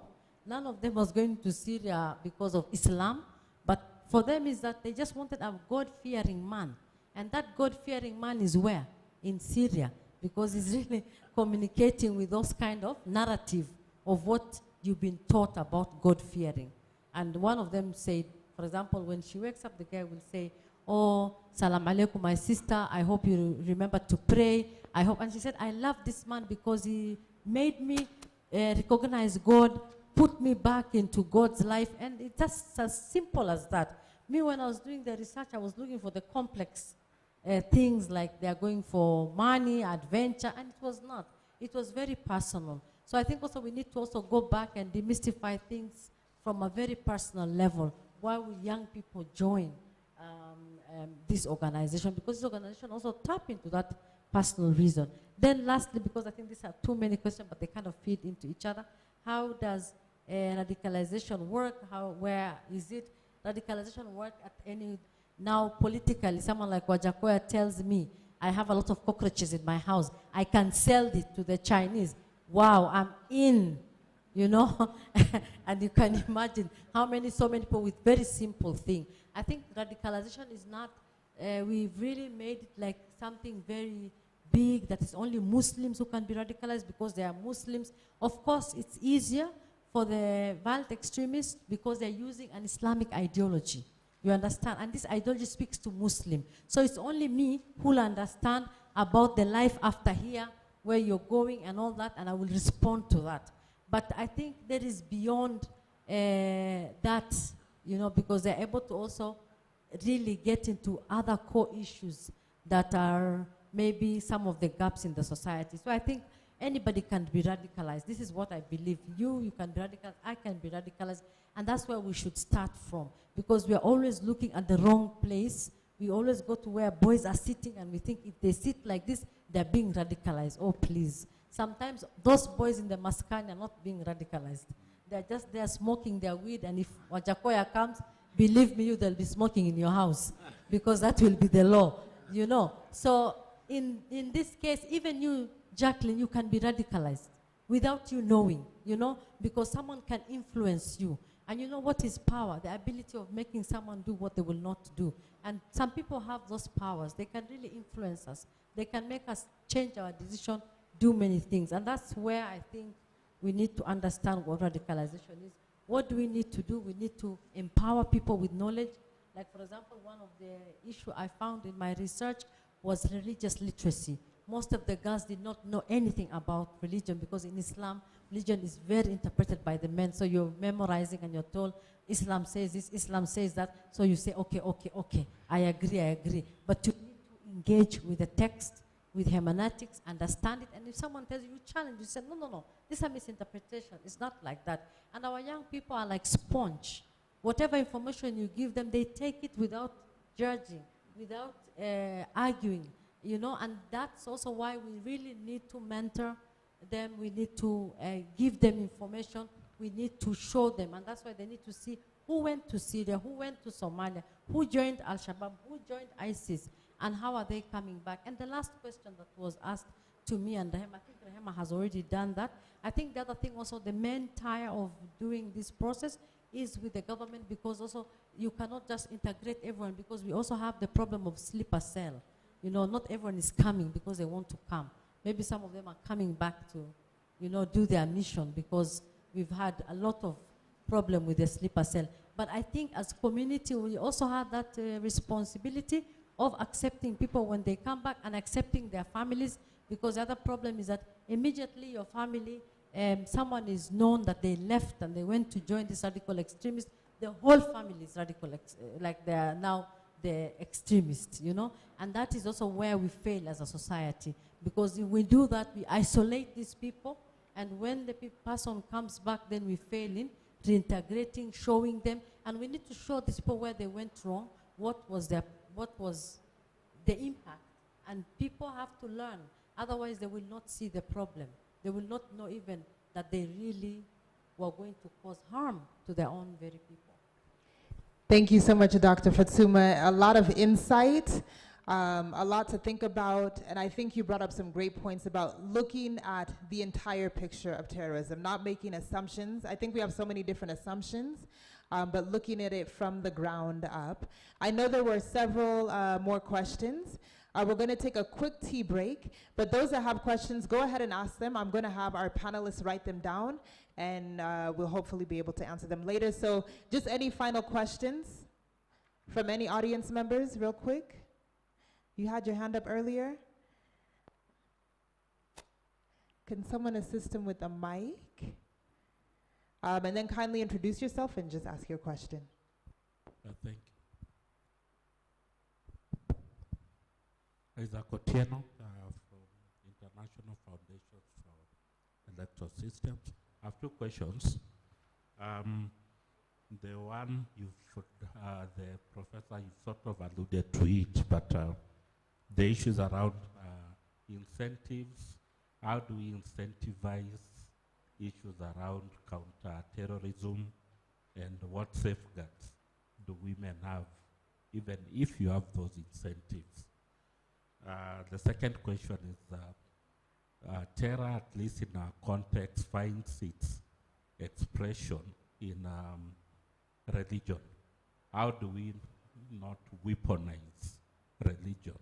None of them was going to Syria because of Islam. But for them is that they just wanted a God-fearing man. And that God-fearing man is where? In Syria. Because he's really communicating with those kind of narrative of what you've been taught about God-fearing. And one of them said, for example, when she wakes up, the guy will say, oh, salam alaikum, my sister, I hope you remember to pray. I hope. And she said, I love this man because he made me recognize God, put me back into God's life. And it's just as simple as that. Me, when I was doing the research, I was looking for the complex things like they are going for money, adventure, and it was not. It was very personal. So I think also we need to also go back and demystify things from a very personal level. Why will young people join this organization? Because this organization also tap into that personal reason. Then lastly, because I think these are too many questions, but they kind of feed into each other, how does radicalization work? Where is it? Radicalization work at any, now politically, someone like Wajakoya tells me, I have a lot of cockroaches in my house. I can sell it to the Chinese. Wow, I'm in, you know? And you can imagine how so many people with very simple thing. I think radicalization is not, we've really made it like something very big, that is only Muslims who can be radicalized because they are Muslims. Of course, it's easier for the violent extremists because they're using an Islamic ideology. You understand? And this ideology speaks to Muslim. So it's only me who will understand about the life after here, where you're going and all that, and I will respond to that. But I think there is beyond that, you know, because they're able to also really get into other core issues that are maybe some of the gaps in the society. So I think anybody can be radicalized. This is what I believe. You can be radicalized, I can be radicalized, and that's where we should start from, because we are always looking at the wrong place. We always go to where boys are sitting and we think if they sit like this, they're being radicalized. Oh, please. Sometimes those boys in the maskani are not being radicalized. They're just there smoking their weed, and if Wajakoya comes, believe me, they'll be smoking in your house, because that will be the law, you know. So in this case, even you, Jacqueline, you can be radicalized without you knowing, you know, because someone can influence you. And you know what is power? The ability of making someone do what they will not do. And some people have those powers. They can really influence us. They can make us change our decision, do many things. And that's where I think we need to understand what radicalization is. What do we need to do? We need to empower people with knowledge. Like, for example, one of the issues I found in my research was religious literacy. Most of the girls did not know anything about religion, because in Islam, religion is very interpreted by the men. So you're memorizing and you're told, Islam says this, Islam says that. So you say, okay, I agree. But you need to engage with the text, with hermeneutics, understand it. And if someone tells you, you challenge, you say, no, this is a misinterpretation. It's not like that. And our young people are like sponge. Whatever information you give them, they take it without judging, without arguing. You know, and that's also why we really need to mentor them. We need to give them information. We need to show them, and that's why they need to see who went to Syria, who went to Somalia, who joined Al-Shabaab, who joined ISIS, and how are they coming back. And the last question that was asked to me and Rahema, I think Rahema has already done that. I think the other thing also, the main tire of doing this process is with the government, because also you cannot just integrate everyone, because we also have the problem of sleeper cell. You know, not everyone is coming because they want to come. Maybe some of them are coming back to, you know, do their mission, because we've had a lot of problem with the sleeper cell. But I think as community, we also have that responsibility of accepting people when they come back and accepting their families, because the other problem is that immediately your family, someone is known that they left and they went to join this radical extremist, the whole family is radical, like they are now the extremists, you know, and that is also where we fail as a society, because if we do that, we isolate these people, and when the person comes back, then we fail in reintegrating, showing them, and we need to show these people where they went wrong, what was the impact, and people have to learn, otherwise they will not see the problem. They will not know even that they really were going to cause harm to their own very people.
Thank you so much, Dr. Fatsuma. A lot of insight, a lot to think about, and I think you brought up some great points about looking at the entire picture of terrorism, not making assumptions. I think we have so many different assumptions, but looking at it from the ground up. I know there were several more questions. We're going to take a quick tea break, but those that have questions, go ahead and ask them. I'm going to have our panelists write them down, and we'll hopefully be able to answer them later. So just any final questions from any audience members, real quick? You had your hand up earlier. Can someone assist him with a mic? And then kindly introduce yourself and just ask your question.
Thank you. Isaac Otieno from International Foundation for Electoral Systems. I have two questions. The one the professor, you sort of alluded to it, but the issues around incentives. How do we incentivize issues around counter-terrorism, and what safeguards do women have, even if you have those incentives? The second question is, terror, at least in our context, finds its expression in religion. How do we not weaponize religion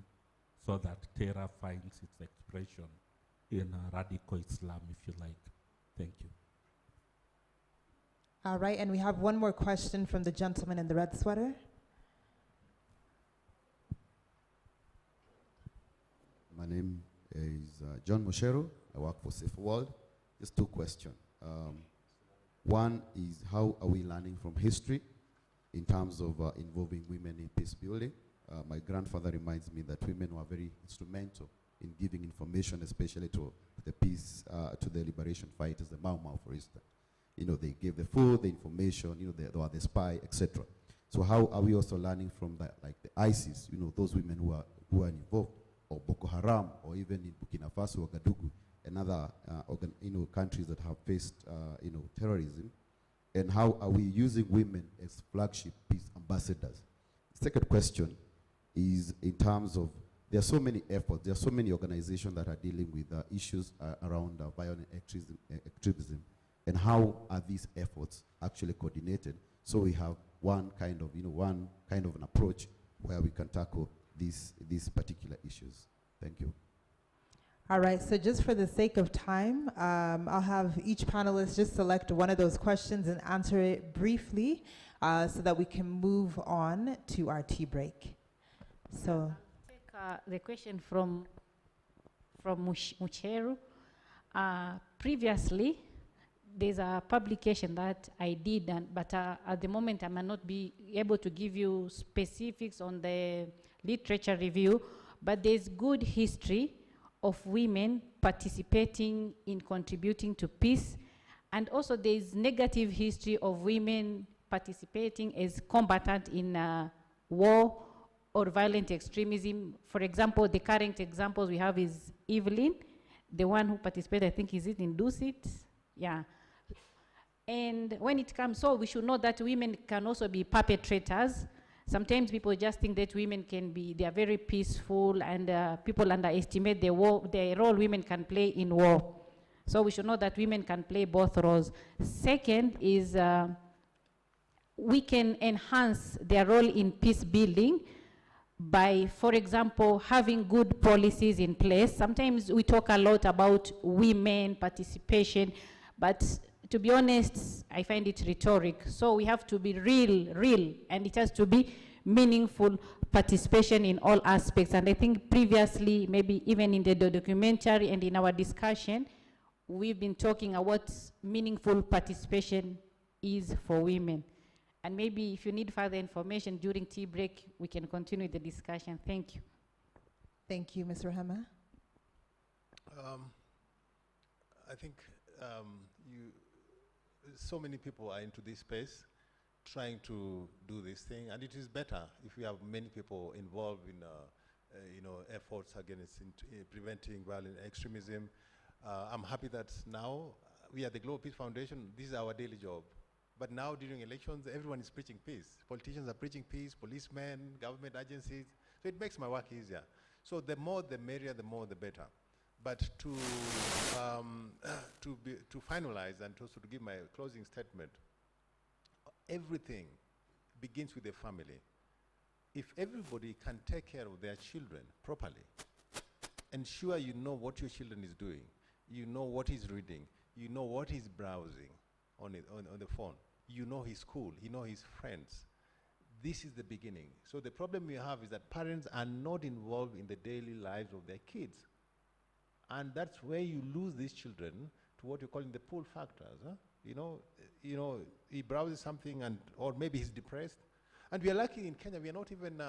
so that terror finds its expression in radical Islam, if you like? Thank you.
All right, and we have one more question from the gentleman in the red sweater.
My name is John Moshero. I work for Safe World. Just two questions. One is, how are we learning from history in terms of involving women in peace building? My grandfather reminds me that women were very instrumental in giving information, especially to the peace, to the liberation fighters, the Mau Mau, for instance. You know, they gave the food, the information, you know, they were the spy, etc. So how are we also learning from that, like the ISIS, you know, those women who are involved, or Boko Haram, or even in Burkina Faso, or Gadugu, and other countries that have faced terrorism, and how are we using women as flagship peace ambassadors? Second question is in terms of, there are so many efforts, there are so many organizations that are dealing with issues around violent extremism, and how are these efforts actually coordinated so we have one kind of an approach where we can tackle these particular issues. Thank you.
All right, so just for the sake of time, I'll have each panelist just select one of those questions and answer it briefly so that we can move on to our tea break. So,
Take the question from Mucheru. Previously, there's a publication that I did, but at the moment I might not be able to give you specifics on the literature review, but there's good history of women participating in contributing to peace, and also there's negative history of women participating as combatant in war or violent extremism. For example, the current examples we have is Evelyn, the one who participated, I think, is it in Dusit? Yeah. And when it comes, so we should know that women can also be perpetrators. Sometimes people just think that women they are very peaceful, and people underestimate the role women can play in war. So we should know that women can play both roles. Second is we can enhance their role in peace building by, for example, having good policies in place. Sometimes we talk a lot about women participation, but to be honest, I find it rhetoric. So we have to be real, and it has to be meaningful participation in all aspects. And I think previously, maybe even in the documentary and in our discussion, we've been talking about what meaningful participation is for women. And maybe if you need further information during tea break, we can continue the discussion. Thank you.
Thank you, Ms. Rahama.
I think so many people are into this space trying to do this thing, and it is better if we have many people involved in efforts against preventing violent extremism. I'm happy that now we are the Global Peace Foundation. This is our daily job. But now during elections, everyone is preaching peace. Politicians are preaching peace, policemen, government agencies. So it makes my work easier. So the more the merrier, the more the better. But to finalize and also to give my closing statement, everything begins with the family. If everybody can take care of their children properly, ensure you know what your children is doing, you know what he's reading, you know what he's browsing on the phone, you know his school, you know his friends. This is the beginning. So the problem we have is that parents are not involved in the daily lives of their kids. And that's where you lose these children to what you're calling the pull factors. Huh? You know, he browses something, or maybe he's depressed. And we are lucky in Kenya, we are not even,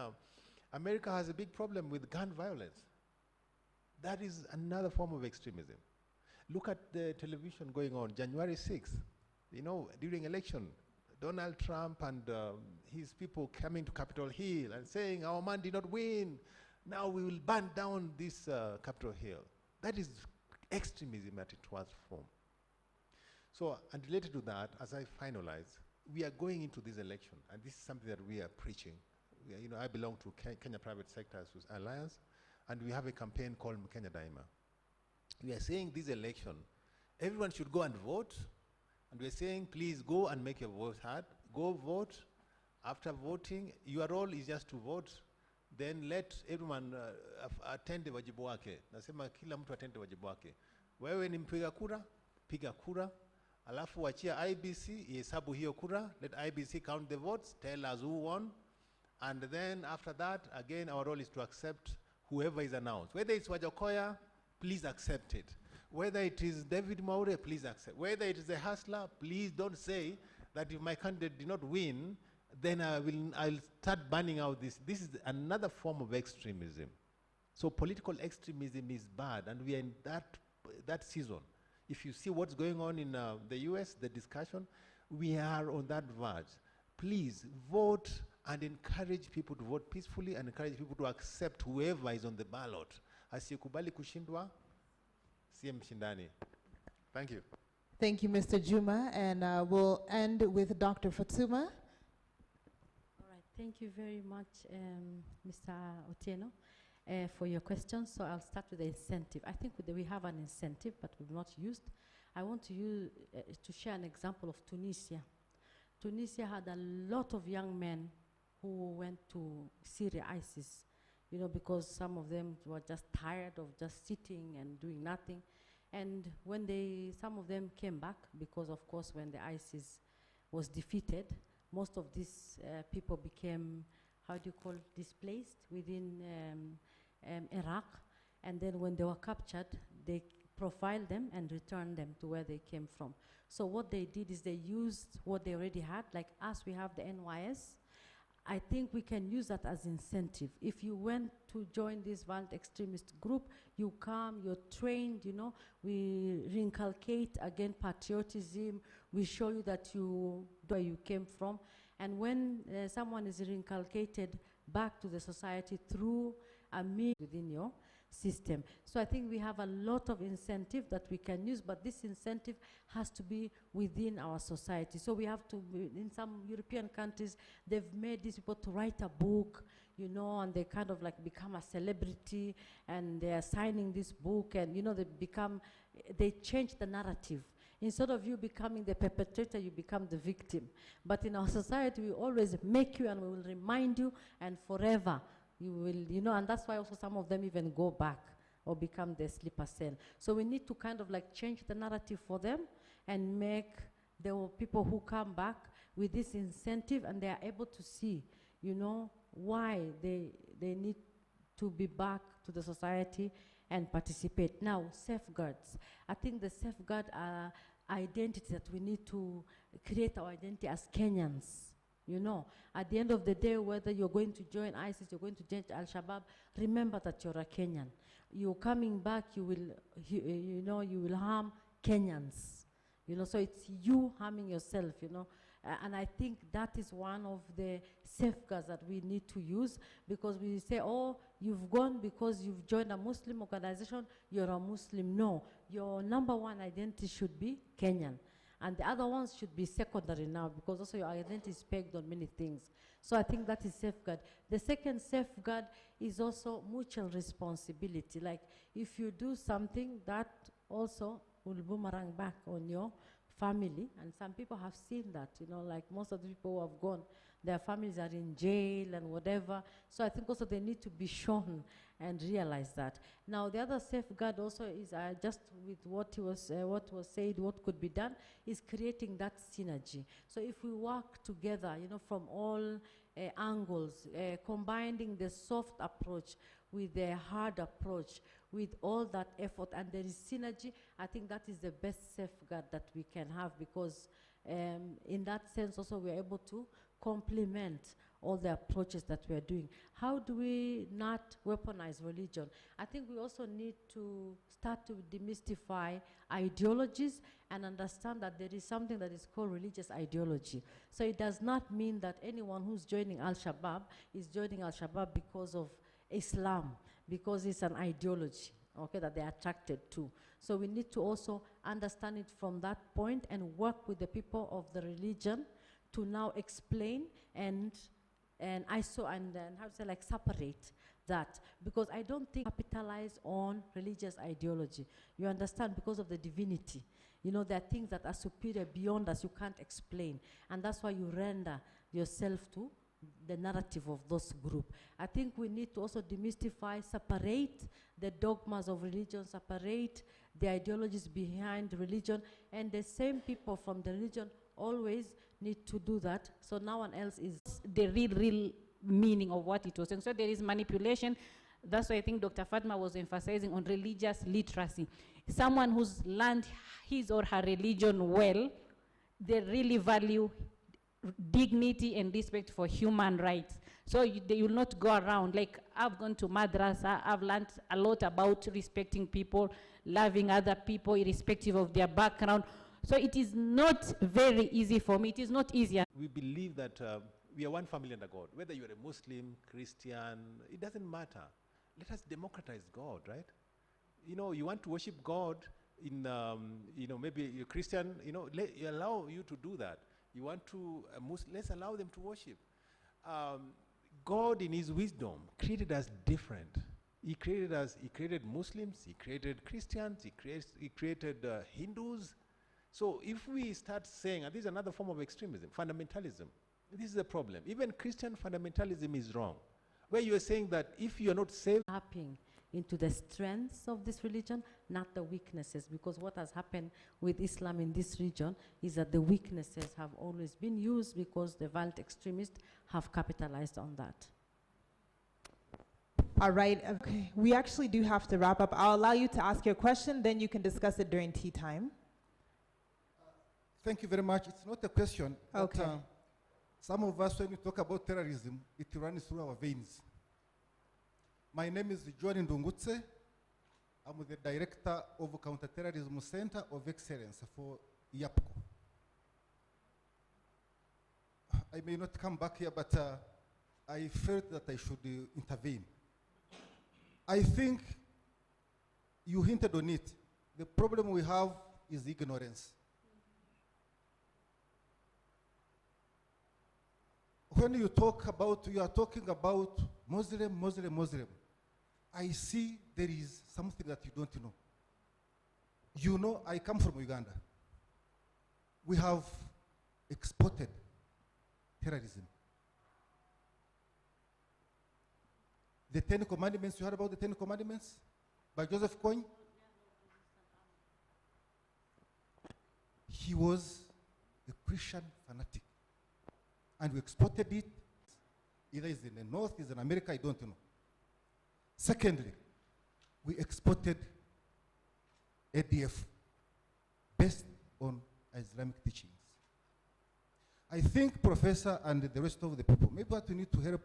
America has a big problem with gun violence. That is another form of extremism. Look at the television going on, January 6th, during election, Donald Trump and his people coming to Capitol Hill and saying, our man did not win. Now we will burn down this Capitol Hill. That is extremism at its worst form. So, and related to that, as I finalize, we are going into this election, and this is something that we are preaching. I belong to Kenya Private Sector Alliance, and we have a campaign called Kenya Daima. We are saying this election, everyone should go and vote, and we are saying, please go and make your voice heard. Go vote. After voting, your role is just to vote. Then let everyone attend wajibu wake. Nasema kila mtu atende wajibu wake. Wewe ni mpiga kura, piga kura. Alafu wachia IBC ihesabu hiyo kura. Let IBC count the votes, tell us who won. And then after that, again, our role is to accept whoever is announced. Whether it's Wajakoya, please accept it. Whether it is David Maure, please accept. Whether it is a hustler, please don't say that if my candidate did not win, then I'll start banning out this. This is another form of extremism. So political extremism is bad, and we are in that season. If you see what's going on in the US, the discussion, we are on that verge. Please vote and encourage people to vote peacefully and encourage people to accept whoever is on the ballot. Asiyekubali kushindwa, siye mshindani. Thank you.
Thank you, Mr. Juma, and we'll end with Dr. Fatuma.
All right, thank you very much, Mr. Otieno, for your questions. So I'll start with the incentive. I think we have an incentive, but we've not used. I want to share an example of Tunisia. Tunisia had a lot of young men who went to Syria, ISIS, because some of them were just tired of just sitting and doing nothing. And when some of them came back, because of course when the ISIS was defeated, most of these people became, displaced within Iraq. And then when they were captured, they profiled them and returned them to where they came from. So what they did is they used what they already had, like us, we have the NYS. I think we can use that as incentive. If you went to join this violent extremist group, you come, you're trained, we reinculcate again patriotism, we show you that where you came from. And when someone is reinculcated back to the society through a means within your system. So I think we have a lot of incentive that we can use, but this incentive has to be within our society. So we have to, in some European countries, they've made these people to write a book, and they kind of like become a celebrity, and they are signing this book, and they change the narrative. Instead of you becoming the perpetrator, you become the victim. But in our society, we always make you, and we will remind you, and forever you will, and that's why also some of them even go back or become the sleeper cell. So we need to kind of like change the narrative for them and make the people who come back with this incentive, and they are able to see, why they need to be back to the society and participate. Now, safeguards. I think the safeguard are identity that we need to create our identity as Kenyans. At the end of the day, whether you're going to join ISIS, you're going to join Al-Shabaab, remember that you're a Kenyan. You're coming back, you will harm Kenyans. So it's you harming yourself, and I think that is one of the safeguards that we need to use, because we say, oh, you've gone because you've joined a Muslim organization, you're a Muslim. No, your number one identity should be Kenyan. And the other ones should be secondary now, because also your identity is pegged on many things. So I think that is safeguard. The second safeguard is also mutual responsibility. Like if you do something, that also will boomerang back on your family. And some people have seen that, like most of the people who have gone, their families are in jail and whatever. So I think also they need to be shown and realize that. Now the other safeguard also is just with what was said, what could be done, is creating that synergy. So if we work together, from all angles, combining the soft approach with the hard approach, with all that effort, and there is synergy, I think that is the best safeguard that we can have, because in that sense also we are able to complement all the approaches that we are doing. How do we not weaponize religion? I think we also need to start to demystify ideologies and understand that there is something that is called religious ideology. So it does not mean that anyone who's joining Al-Shabaab is joining Al-Shabaab because of Islam, because it's an ideology. okay, that they're attracted to. So we need to also understand it from that point and work with the people of the religion to now explain and how to say, like, separate that, because I don't think capitalize on religious ideology. You understand, because of the divinity. You know, there are things that are superior beyond us you can't explain, and that's why you render yourself to the narrative of those group. I think we need to also demystify, separate the dogmas of religion, separate the ideologies behind religion, and the same people from the religion always need to do that, so no one else is
the real meaning of what it was saying. So there is manipulation. That's why I think Dr. Fatma was emphasizing on religious literacy. Someone who's learned his or her religion well, they really value dignity and respect for human rights. So they will not go around, like, I've gone to madrasa, I've learned a lot about respecting people, loving other people irrespective of their background. So it is not very easy for me. It is not easy.
We believe that we are one family under God. Whether you're a Muslim, Christian, it doesn't matter. Let us democratize God, right? You know, you want to worship God in, you know, maybe you're Christian, you know, allow you to do that. You want to, let's allow them to worship. God in his wisdom created us different. He created us, he created Muslims, he created Christians, he created Hindus. So if we start saying, and this is another form of extremism, fundamentalism, this is a problem. Even Christian fundamentalism is wrong, where you are saying that if you are not saved,
tapping into the strengths of this religion, not the weaknesses, because what has happened with Islam in this region is that the weaknesses have always been used because the violent extremists have capitalized on that.
All right, okay. We actually do have to wrap up. I'll allow you to ask your question, then you can discuss it during tea time.
Thank you very much. It's not a question.
Okay.
But, some of us, when we talk about terrorism, it runs through our veins. My name is John Ndungutse. I'm the director of Counterterrorism Center of Excellence for YAPCO. I may not come back here, but I felt that I should intervene. I think you hinted on it. The problem we have is ignorance. When you talk about, you are talking about Muslim. I see there is something that you don't know. You know, I come from Uganda. We have exported terrorism. The 10 Commandments, you heard about the 10 Commandments by Joseph Kony? He was a Christian fanatic. And we exported it, either it's in the North, it's in America, I don't know. Secondly, we exported ADF based on Islamic teachings. I think, Professor, and the rest of the people, maybe what we need to help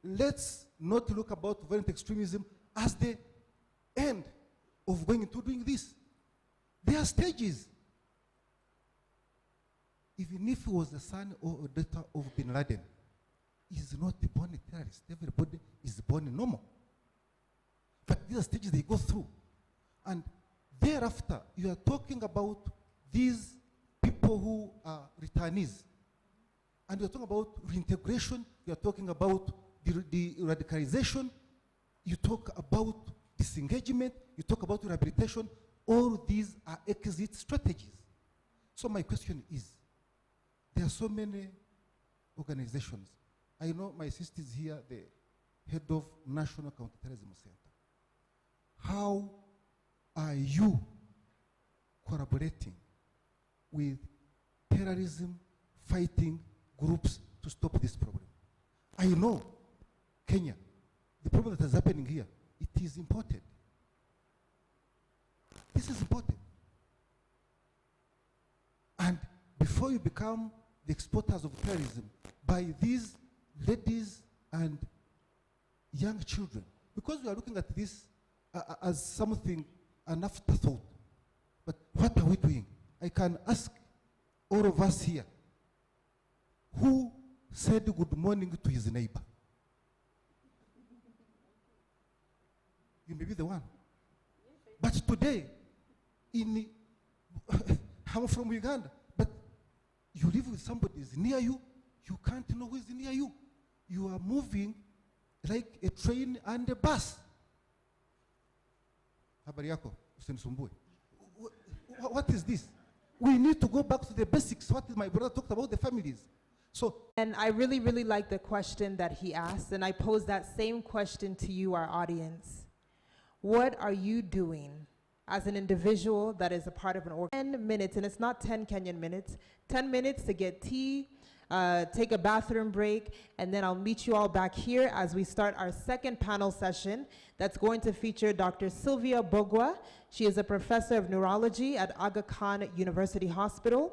let's not look about violent extremism as the end of going into doing this. There are stages. Even if he was the son or a daughter of Bin Laden, he's not born a terrorist. Everybody is born normal. But these are stages they go through. And thereafter, you are talking about these people who are returnees. And you're talking about reintegration, you're talking about the radicalization, you talk about disengagement, you talk about rehabilitation. All these are exit strategies. So my question is, there are so many organizations. I know my sister is here, the head of National Counterterrorism Center. How are you collaborating with terrorism fighting groups to stop this problem? I know Kenya, the problem that is happening here, it is imported. This is important. And before you become the exporters of terrorism by these ladies and young children, because we are looking at this as something, an afterthought. But what are we doing? I can ask all of us here, who said good morning to his neighbor? you may be the one. But today, I'm from Uganda, but you live with somebody who's near you, you can't know who is near you. You are moving like a train and a bus. Habari yako, usinisumbue. What is this? We need to go back to the basics. What my brother talked about, the families.
And I really, really like the question that he asked, and I pose that same question to you, our audience. What are you doing as an individual that is a part of an organization? 10 minutes, and it's not 10 Kenyan minutes, 10 minutes to get tea, take a bathroom break, and then I'll meet you all back here as we start our second panel session that's going to feature Dr. Sylvia Bogwa. She is a professor of neurology at Aga Khan University Hospital.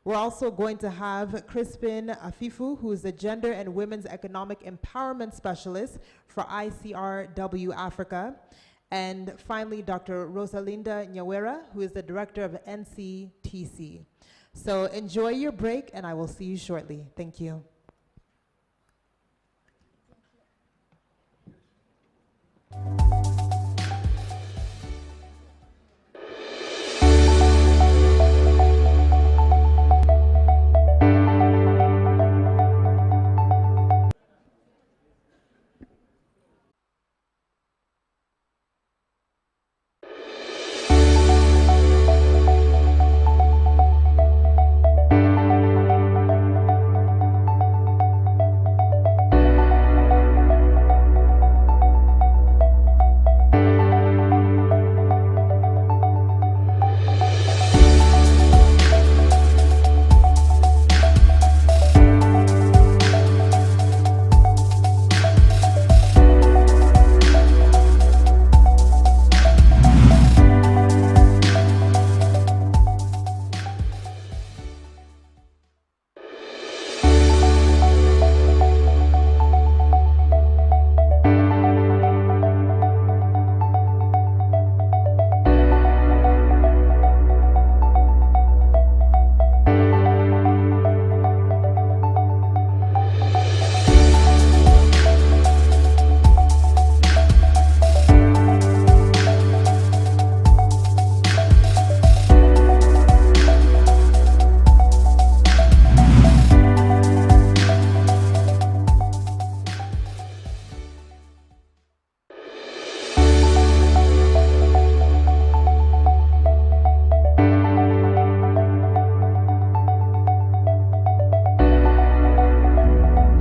We're also going to have Crispin Afifu, who is the Gender and Women's Economic Empowerment Specialist for ICRW Africa. And finally, Dr. Rosalinda Nyawera, who is the Director of NCTC. So enjoy your break, and I will see you shortly. Thank you.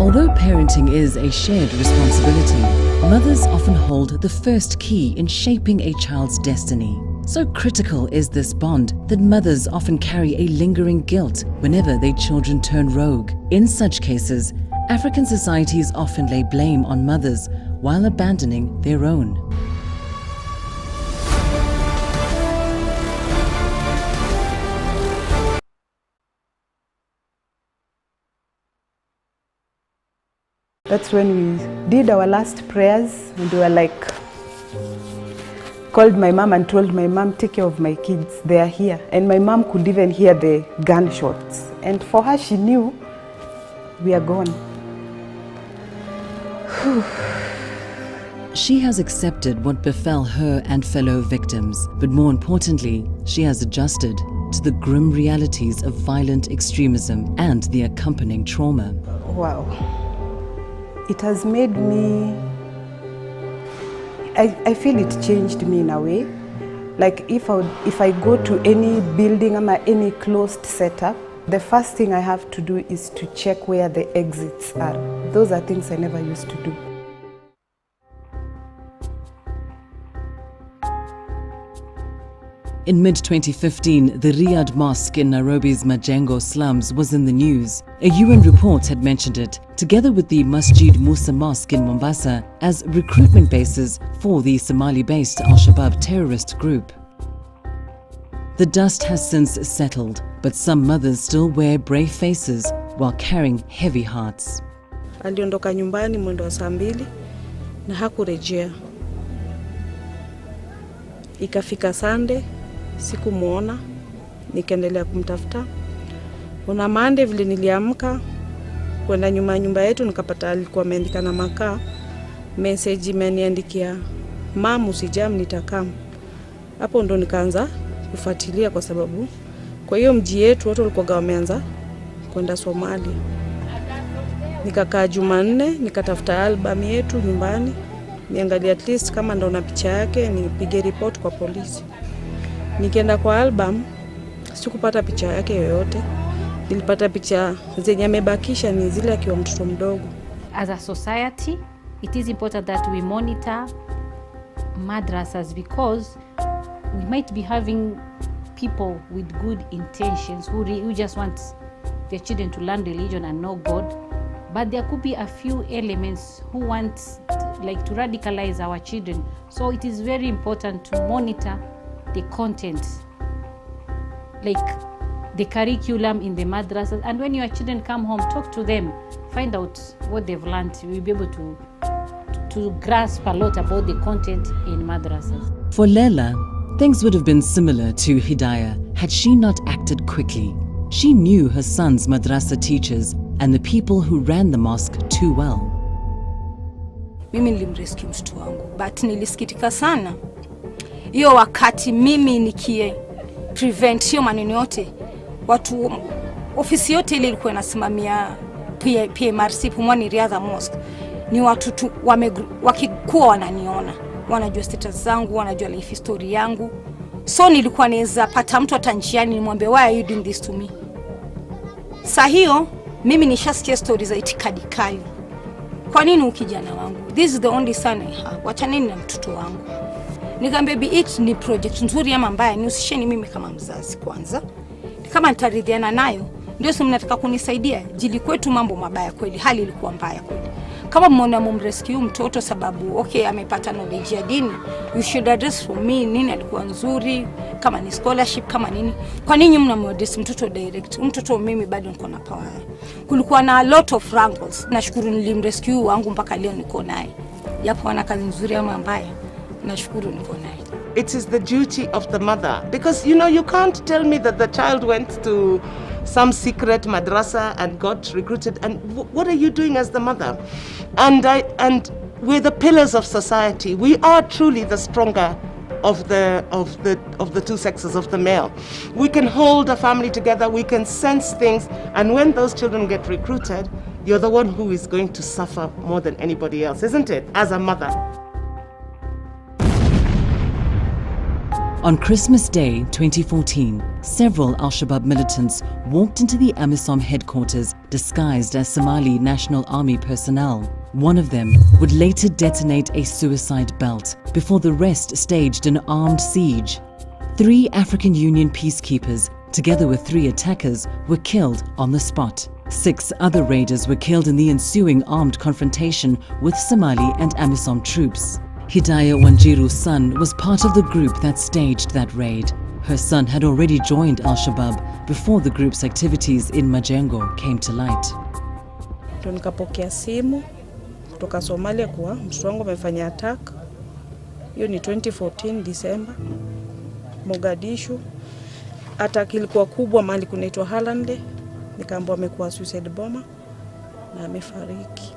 Although parenting is a shared responsibility, mothers often hold the first key in shaping a child's destiny. So critical is this bond that mothers often carry a lingering guilt whenever their children turn rogue. In such cases, African societies often lay blame on mothers while abandoning their own.
That's when we did our last prayers, and we were like, called my mom and told my mom, take care of my kids, they are here. And my mom could even hear the gunshots. And for her, she knew we are gone.
She has accepted what befell her and fellow victims, but more importantly, she has adjusted to the grim realities of violent extremism and the accompanying trauma.
Wow. It has made me, I feel it changed me in a way. Like if I go to any building or any closed setup, the first thing I have to do is to check where the exits are. Those are things I never used to do.
In mid-2015, the Riyadh Mosque in Nairobi's Majengo slums was in the news. A UN report had mentioned it, together with the Masjid Musa Mosque in Mombasa, as recruitment bases for the Somali-based Al-Shabaab terrorist group. The dust has since settled, but some mothers still wear brave faces while carrying heavy hearts.
Aliondoka nyumbani mwendo wa saa 2 na hakurejea. Ikafika Sunday, sikumuona, nikaendelea kumtafuta. Una Monday vile niliamka kwenda nyumba yetu, nikapata alikuwa ameandika na makaa message imeniandikia mam usijam nitakam. Hapo ndo nikaanza kufuatilia kwa sababu kwa hiyo mji yetu watu walikuwa wameanza kwenda Somalia. Nikakaa Jumanne nikatafuta album yetu nyumbani. Niangalia at least kama ndo na picha yake nipige report kwa polisi. Nikienda kwa album sikupata picha yake yoyote. Nilipata picha zenye amebakisha ni zile akiwa mtoto mdogo.
As a society, it is important that we monitor madrasas because we might be having people with good intentions who just want their children to learn religion and know God. But there could be a few elements who want like to radicalize our children. So it is very important to monitor the content, like the curriculum in the madrasas. And when your children come home, talk to them, find out what they've learned. You'll be able to grasp a lot about the content in madrasas.
For Leila, things would have been similar to Hidayah had she not acted quickly. She knew her son's madrasa teachers and the people who ran the mosque too well.
Mimi nilimrescue mtoto wangu, but nilisikitika sana. Hiyo wakati mimi nikie prevent hiyo maneno yote, watu ofisi yote ile ilikuwa inasimamia PMRC Pumwani Riadha Mosque, ni watu tu wakikuwa wananiona, wanajua status zangu, wanajua life story yangu. So nilikuwa naweza pata mtu hata njiani nimwambie why are you doing this to me. Saa hiyo mimi nishasikia stories za itikadi kali. Kwa nini ukijana wangu? This is the only son I have. Wacha nini na mtoto wangu? Nikamwambia be it ni project nzuri ama mbaya, nihusisheni mimi kama mzazi kwanza. Kama nitaridhiana nayo, ndio sio mnataka kunisaidia. Jili kwetu mambo mabaya kweli, hali ilikuwa mbaya kweli. Kama mmeona mumrescue mtoto sababu okay amepata knowledge ya dini, you should address for me nini alikuwa nzuri, kama ni scholarship kama nini. Kwa nini mnamwaddress mtoto direct? Mtoto mimi bado niko na power. Kulikuwa na a lot of wrangles. Nashukuru nilimrescue wangu mpaka leo niko naye. Yapo ana kazi nzuri ama mbaya. Nashukuru niko naye.
It is the duty of the mother, because you can't tell me that the child went to some secret madrasa and got recruited, and what are you doing as the mother? And we're the pillars of society. We are truly the stronger of the two sexes, of the male. We can hold a family together, we can sense things, and when those children get recruited, you're the one who is going to suffer more than anybody else, isn't it, as a mother?
On Christmas Day 2014, several Al-Shabaab militants walked into the AMISOM headquarters disguised as Somali National Army personnel. One of them would later detonate a suicide belt before the rest staged an armed siege. 3 African Union peacekeepers, together with 3 attackers, were killed on the spot. 6 other raiders were killed in the ensuing armed confrontation with Somali and AMISOM troops. Hidayah Wanjiru's son was part of the group that staged that raid. Her son had already joined Al-Shabaab before the group's activities in Majengo came to light.
Nikapokea simu kutoka Somalia kuwa mtoto wangu amefanya attack. Hiyo ni 2014 December. Mogadishu. Attack ilikuwa kubwa mahali kunaitwa Halande. Nikaambiwa amekuwa suicide bomber na amefariki.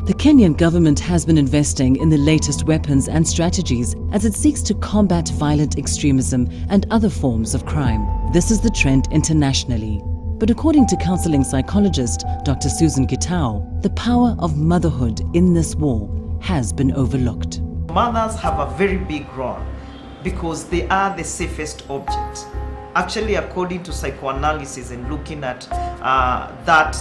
The Kenyan government has been investing in the latest weapons and strategies as it seeks to combat violent extremism and other forms of crime. This is the trend internationally. But according to counseling psychologist Dr. Susan Gitau, the power of motherhood in this war has been overlooked.
Mothers have a very big role because they are the safest object. Actually, according to psychoanalysis and looking at that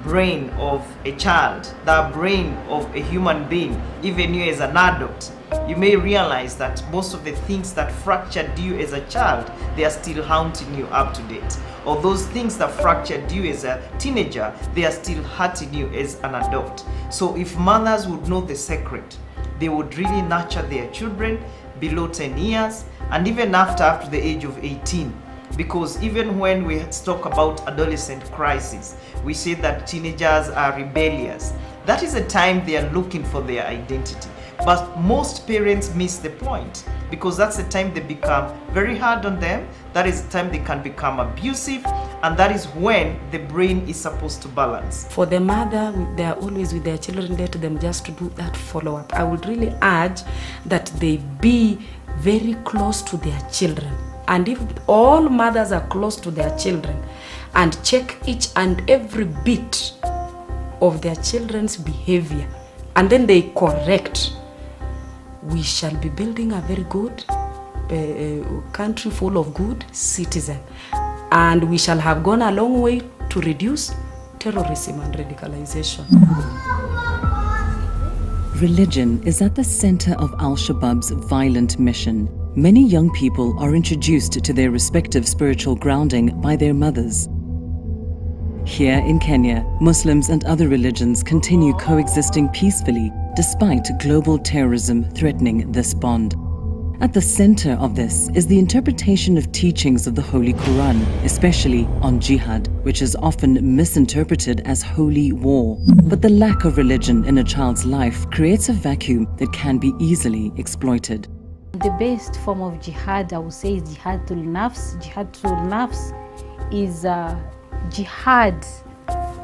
brain of a child, the brain of a human being, even you as an adult, you may realize that most of the things that fractured you as a child, they are still haunting you up to date. Or those things that fractured you as a teenager, they are still hurting you as an adult. So if mothers would know the secret, they would really nurture their children below 10 years and even after up to the age of 18. Because even when we talk about adolescent crisis, we say that teenagers are rebellious. That is a time they are looking for their identity. But most parents miss the point because that's the time they become very hard on them. That is the time they can become abusive And that is when the brain is supposed to balance.
For the mother, they are always with their children, let them just to do that follow-up. I would really urge that they be very close to their children. And if all mothers are close to their children and check each and every bit of their children's behavior, and then they correct, we shall be building a very good country full of good citizens. And we shall have gone a long way to reduce terrorism and radicalization.
Religion is at the center of Al-Shabaab's violent mission. Many young people are introduced to their respective spiritual grounding by their mothers. Here in Kenya, Muslims and other religions continue coexisting peacefully despite global terrorism threatening this bond. At the center of this is the interpretation of teachings of the Holy Quran, especially on jihad, which is often misinterpreted as holy war. But the lack of religion in a child's life creates a vacuum that can be easily exploited.
The best form of jihad, I would say, is jihad tul nafs. Jihad tul nafs is jihad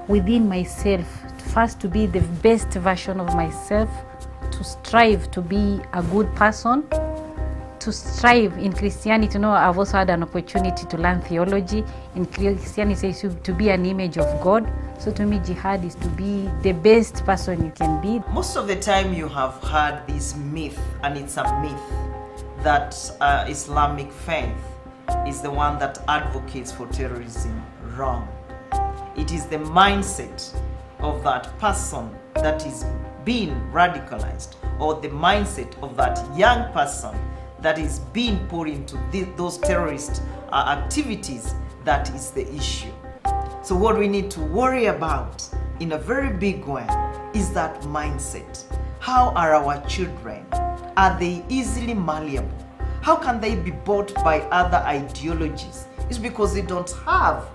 within myself, first to be the best version of myself, to strive to be a good person, to strive in Christianity. You know, I've also had an opportunity to learn theology. In Christianity, it says to be an image of God. So to me, jihad is to be the best person you can be.
Most of the time you have heard this myth, and it's a myth, that Islamic faith is the one that advocates for terrorism. Wrong. It is the mindset of that person that is being radicalized, or the mindset of that young person that is being put into those terrorist activities that is the issue. So what we need to worry about in a very big way is that mindset. How are our children? Are they easily malleable? How can they be bought by other ideologies? It's because they don't have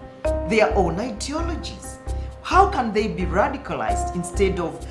their own ideologies. How can they be radicalized instead of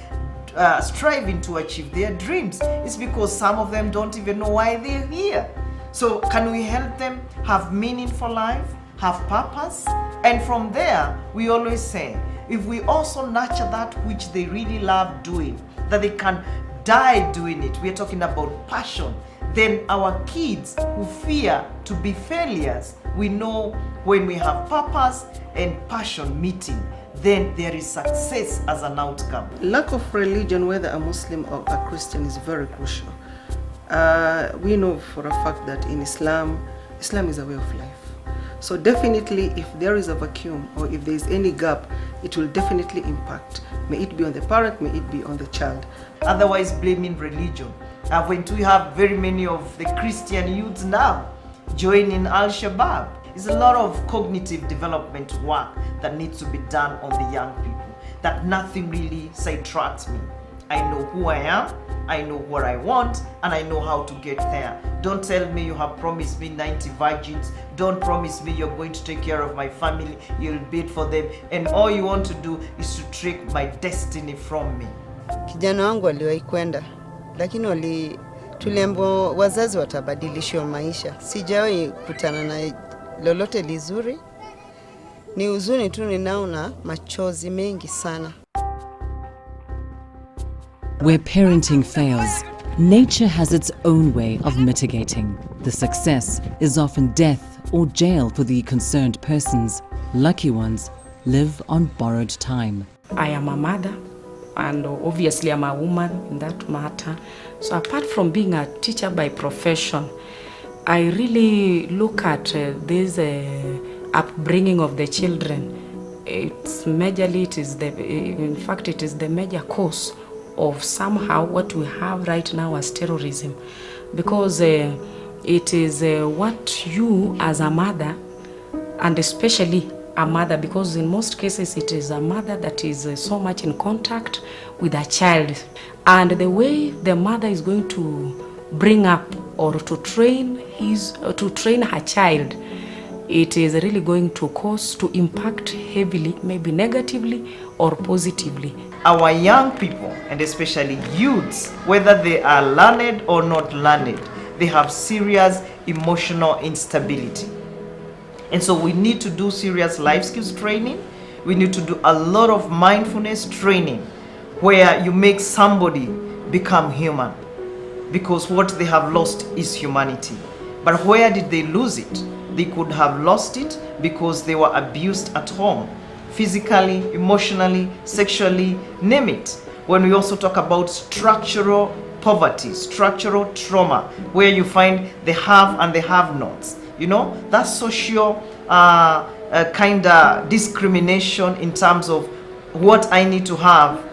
striving to achieve their dreams? It's because some of them don't even know why they're here. So can we help them have meaningful life, have purpose? And from there, we always say, if we also nurture that which they really love doing, that they can die doing it, we're talking about passion, then our kids who fear to be failures, we know when we have purpose and passion meeting, then there is success as an outcome.
Lack of religion, whether a Muslim or a Christian, is very crucial. We know for a fact that in Islam is a way of life. So definitely if there is a vacuum or if there is any gap, it will definitely impact. May it be on the parent, may it be on the child.
Otherwise blaming religion. When we have very many of the Christian youths now joining Al-Shabaab, it's a lot of cognitive development work that needs to be done on the young people, that nothing really sidetracks me. I know who I am, I know what I want, and I know how to get there. Don't tell me you have promised me 90 virgins. Don't promise me you're going to take care of my family, you'll bid for them, and all you want to do is to take my destiny from me.
Kijana wangu aliwahi kwenda, lakini tuliambiwa wazazi watabadilisha maisha. Sijawahi kutana na lolote lizuri. Ni huzuni tu ninaona machozi mengi sana.
Where parenting fails, nature has its own way of mitigating. The success is often death or jail for the concerned persons. Lucky ones live on borrowed time.
I am a mother, and obviously I'm a woman in that matter. So apart from being a teacher by profession, I really look at this upbringing of the children. It's majorly, in fact, it is the major cause of somehow what we have right now as terrorism, because it is what you as a mother, and especially a mother, because in most cases it is a mother that is so much in contact with a child, and the way the mother is going to bring up or to train her child, it is really going to impact heavily, maybe negatively or positively.
Our young people, and especially youths, whether they are learned or not learned, they have serious emotional instability. And so we need to do serious life skills training. We need to do a lot of mindfulness training where you make somebody become human, because what they have lost is humanity. But where did they lose it? They could have lost it because they were abused at home, physically, emotionally, sexually, name it. When we also talk about structural poverty, structural trauma, where you find the have and the have-nots, you know, that's social kind of discrimination in terms of what I need to have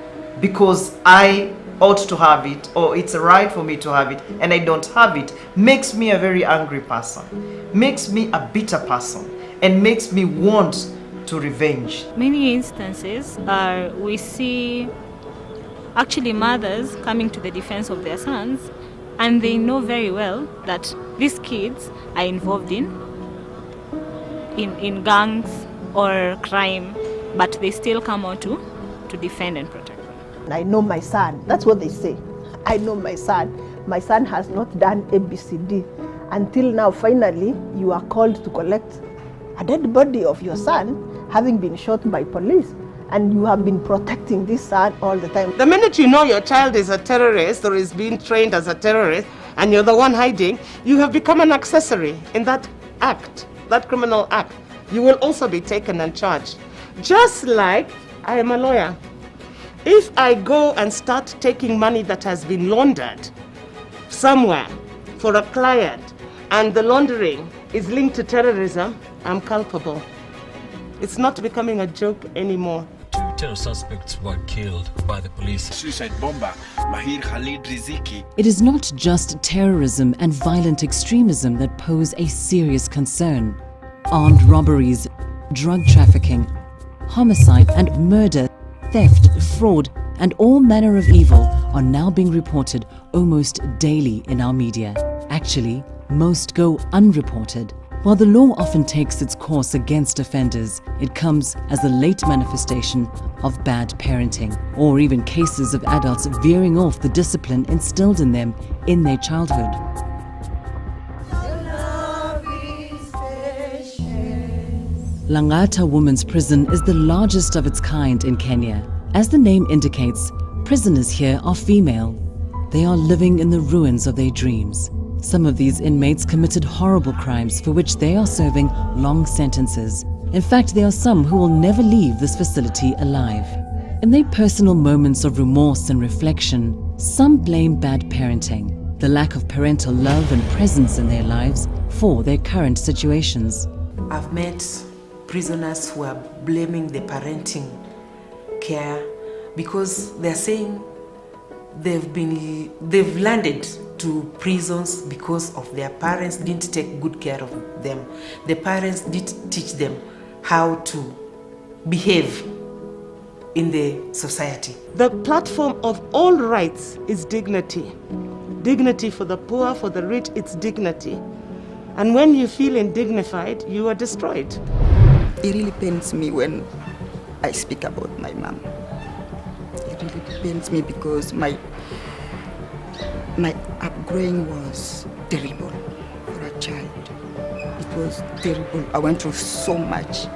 because I ought to have it, or it's right for me to have it, and I don't have it, makes me a very angry person, makes me a bitter person, and makes me want to revenge.
Many instances we see actually mothers coming to the defense of their sons, and they know very well that these kids are involved in gangs or crime, but they still come out to defend and protect.
I know my son. That's what they say. I know my son. My son has not done ABCD. Until now, finally, you are called to collect a dead body of your son having been shot by police. And you have been protecting this son all the time.
The minute you know your child is a terrorist or is being trained as a terrorist and you're the one hiding, you have become an accessory in that act, that criminal act. You will also be taken and charged. Just like I am a lawyer. If I go and start taking money that has been laundered somewhere for a client and the laundering is linked to terrorism, I'm culpable. It's not becoming a joke anymore.
2 terror suspects were killed by the police.
Suicide bomber Mahir Khalid Riziki.
It is not just terrorism and violent extremism that pose a serious concern. Armed robberies, drug trafficking, homicide and murder, theft, fraud, and all manner of evil are now being reported almost daily in our media. Actually, most go unreported. While the law often takes its course against offenders, it comes as a late manifestation of bad parenting, or even cases of adults veering off the discipline instilled in them in their childhood. Langata Women's Prison is the largest of its kind in Kenya. As the name indicates, prisoners here are female. They are living in the ruins of their dreams. Some of these inmates committed horrible crimes for which they are serving long sentences. In fact, there are some who will never leave this facility alive. In their personal moments of remorse and reflection, some blame bad parenting, the lack of parental love and presence in their lives for their current situations.
I've met prisoners who are blaming the parenting care because they're saying they've landed to prisons because of their parents didn't take good care of them. The parents didn't teach them how to behave in the society.
The platform of all rights is dignity. Dignity for the poor, for the rich, it's dignity. And when you feel indignified, you are destroyed.
It really pains me when I speak about my mom. It really pains me because my upbringing was terrible for a child. It was terrible. I went through so much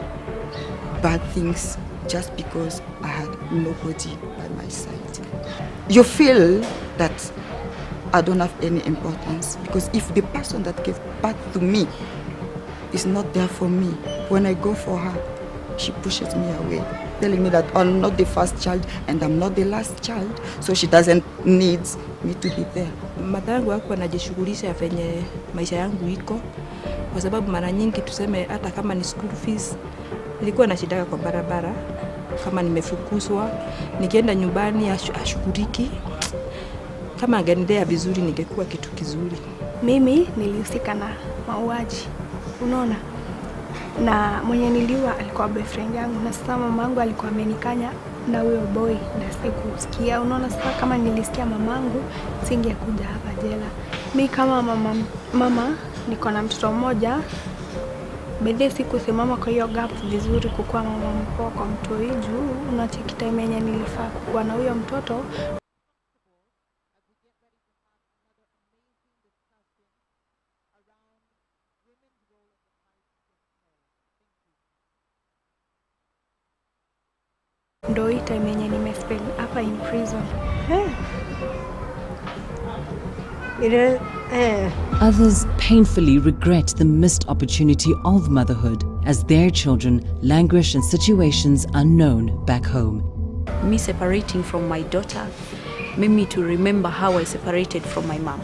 bad things just because I had nobody by my side. You feel that I don't have any importance because if the person that gave birth to me is not there for me, when I go for her, she pushes me away, telling me that I'm not the first child and I'm not the last child, so she doesn't need me to be there.
Mama yangu hakuwa anajishughulisha venye maisha yangu iko, kwa sababu mara nyingi tuseme hata kama ni school fees nilikuwa nashidaka kwa barabara, kama nimefukuzwa nikienda nyumbani ashughuliki. Kama angenilea vizuri ningekuwa kitu kizuri.
Mimi nilihusika na mauaji, unaona, na mwenye niliua alikuwa boyfriend yangu, na sasa mamangu alikuwa amenikanya na huyo boy na sikusikia. Unaona, sasa kama nilisikia mamangu singekuja hapa jela. Mimi kama mama niko na mtoto mmoja, baadaye sikusimama kwa hiyo gap vizuri kukuwa mama mpoa kwa mtoi juu unacheki time yenye nilifaa kuwa na huyo mtoto. time yenye nimespend hapa in prison.
Others painfully regret the missed opportunity of motherhood as their children languish in situations unknown back home.
Me separating from my daughter made me to remember how I separated from my mom.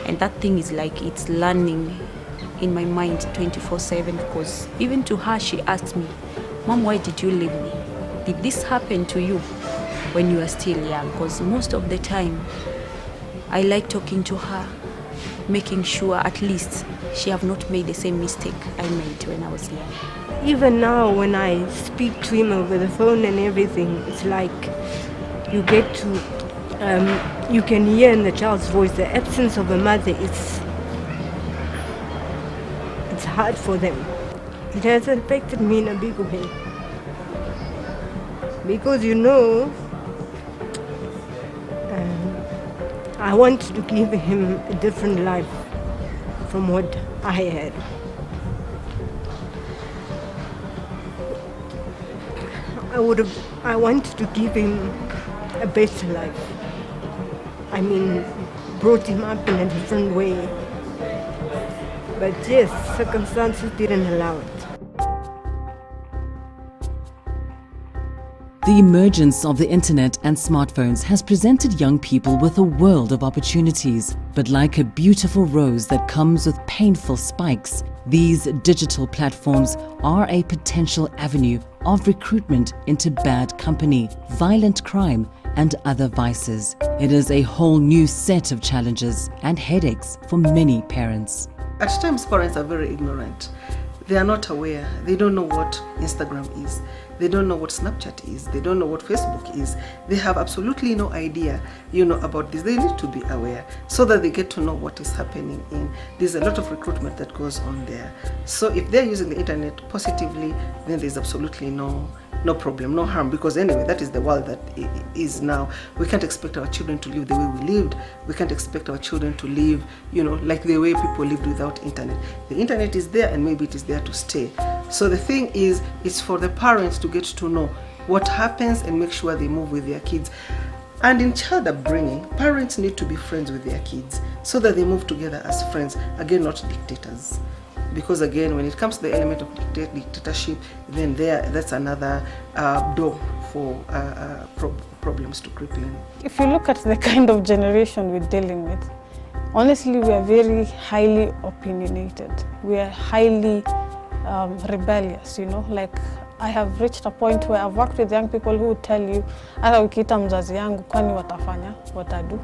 And that thing is like it's learning in my mind 24/7, because even to her she asked me, "Mom, why did you leave me? Did this happen to you when you are still young?" Because most of the time I like talking to her, making sure at least she have not made the same mistake I made when I was young.
Even now when I speak to him over the phone and everything, it's like you get to, you can hear in the child's voice the absence of a mother. It's hard for them. It has affected me in a big way. Because I want to give him a different life from what I had. I wanted to give him a better life. I mean, brought him up in a different way. But yes, circumstances didn't allow it.
The emergence of the internet and smartphones has presented young people with a world of opportunities. But like a beautiful rose that comes with painful spikes, these digital platforms are a potential avenue of recruitment into bad company, violent crime, and other vices. It is a whole new set of challenges and headaches for many parents.
At times, parents are very ignorant. They are not aware. They don't know what Instagram is. They don't know what Snapchat is. They don't know what Facebook is. They have absolutely no idea, about this. They need to be aware so that they get to know what is happening there's a lot of recruitment that goes on there. So if they're using the internet positively, then there's absolutely no problem, no harm, because anyway, that is the world that is now. We can't expect our children to live the way we lived. We can't expect our children to live, like the way people lived without internet. The internet is there, and maybe it is there to stay. So the thing is, it's for the parents to get to know what happens and make sure they move with their kids. And in child upbringing, parents need to be friends with their kids so that they move together as friends, again, not dictators. Because again, when it comes to the element of dictatorship, then that's another door for problems to creep in.
If you look at the kind of generation we're dealing with, honestly, we are very highly opinionated. We are highly rebellious, like I have reached a point where I've worked with young people who would tell you, hata ukiita mzazi yangu kwani watafanya, watadu.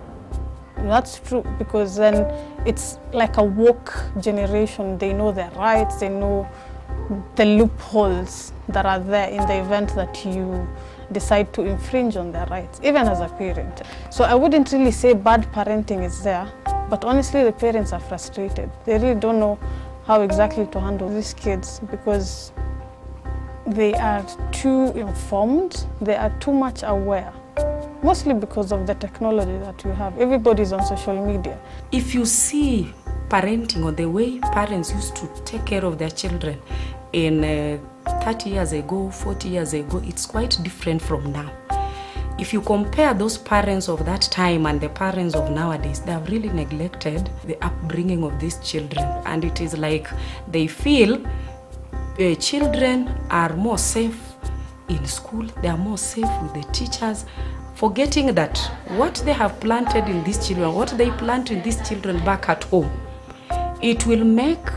That's true, because then it's like a woke generation. They know their rights, they know the loopholes that are there in the event that you decide to infringe on their rights, even as a parent. So I wouldn't really say bad parenting is there, but honestly the parents are frustrated. They really don't know how exactly to handle these kids because they are too informed, they are too much aware. Mostly because of the technology that we have. Everybody's on social media.
If you see parenting or the way parents used to take care of their children in 30 years ago, 40 years ago, it's quite different from now. If you compare those parents of that time and the parents of nowadays, they have really neglected the upbringing of these children. And it is like they feel children are more safe in school, they are more safe with the teachers, forgetting that what they have planted in these children, what they plant in these children back at home, it will make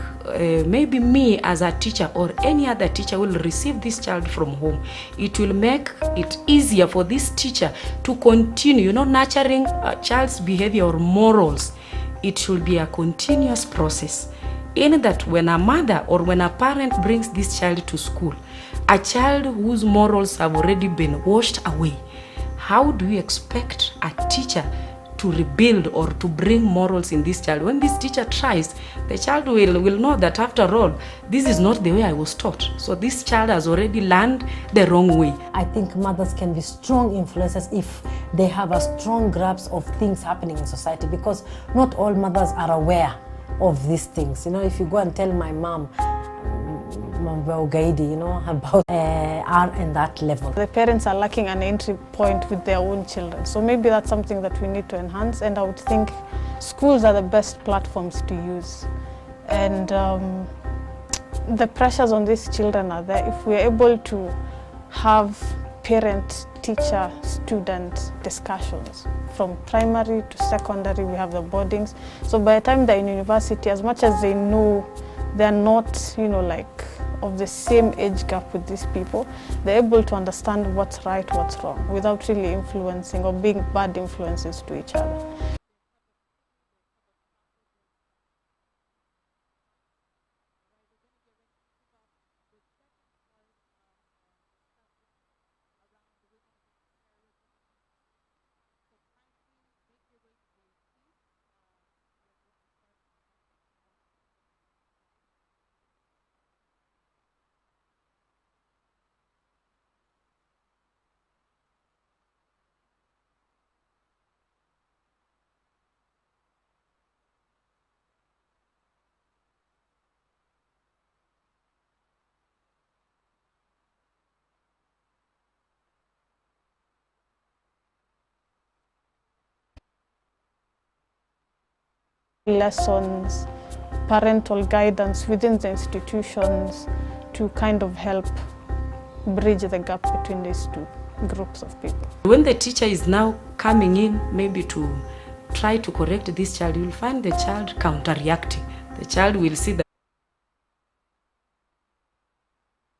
maybe me as a teacher or any other teacher will receive this child from home. It will make it easier for this teacher to continue, nurturing a child's behavior or morals. It should be a continuous process. In that when a mother or when a parent brings this child to school, a child whose morals have already been washed away, how do you expect a teacher to rebuild or to bring morals in this child? When this teacher tries, the child will know that after all, this is not the way I was taught. So this child has already learned the wrong way.
I think mothers can be strong influencers if they have a strong grasp of things happening in society, because not all mothers are aware of these things. If you go and tell my mom mambo ya ugaidi, you know, about are in that level.
The parents are lacking an entry point with their own children. So maybe that's something that we need to enhance, and I would think schools are the best platforms to use. And the pressures on these children are there. If we're able to have parent, teacher, student discussions from primary to secondary, we have the boardings. So by the time they're in university, as much as they know they're not, you know, like of the same age gap with these people, they're able to understand what's right, what's wrong, without really influencing or being bad influences to each other. Lessons, parental guidance within the institutions to kind of help bridge the gap between these two groups of people.
When the teacher is now coming in, maybe to try to correct this child, you will find the child counter-reacting. The child will see the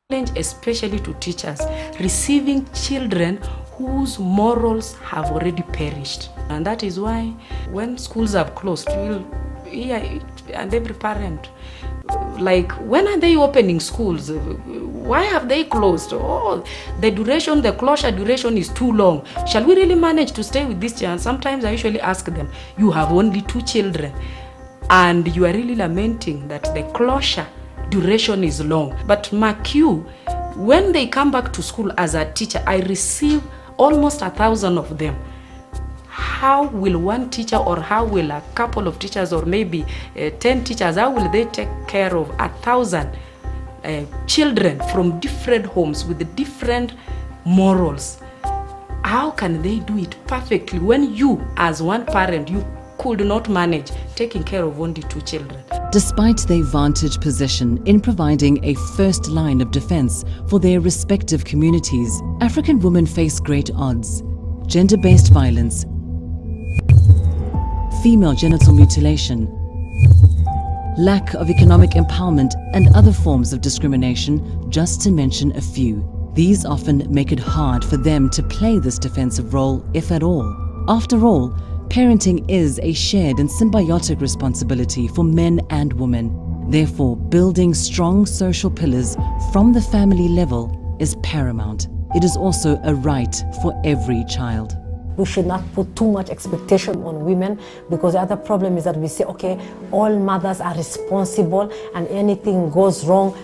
challenge, especially to teachers, receiving children whose morals have already perished. And that is why when schools have closed, you'll hear and every parent, like, when are they opening schools? Why have they closed? Oh, the duration, the closure duration is too long. Shall we really manage to stay with this child? Sometimes I usually ask them, you have only 2 children and you are really lamenting that the closure duration is long. But mark you, when they come back to school as a teacher, I receive almost 1,000 of them. How will one teacher, or how will a couple of teachers, or maybe 10 teachers, how will they take care of 1,000 children from different homes with different morals? How can they do it perfectly when you, as one parent, you could not manage taking care of only 2 children?
Despite their vantage position in providing a first line of defense for their respective communities, African women face great odds. Gender-based violence, female genital mutilation, lack of economic empowerment, and other forms of discrimination, just to mention a few. These often make it hard for them to play this defensive role, if at all. After all, parenting is a shared and symbiotic responsibility for men and women. Therefore, building strong social pillars from the family level is paramount. It is also a right for every child.
We should not put too much expectation on women, because the other problem is that we say, okay, all mothers are responsible and anything goes wrong,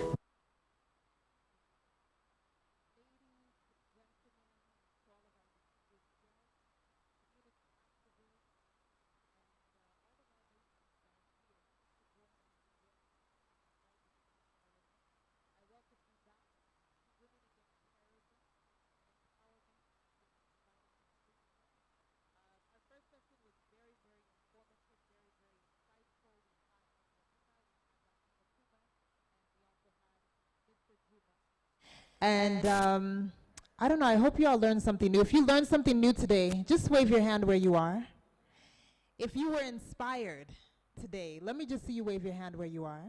And I don't know, I hope you all learned something new. If you learned something new today, just wave your hand where you are. If you were inspired today, let me just see you wave your hand where you are.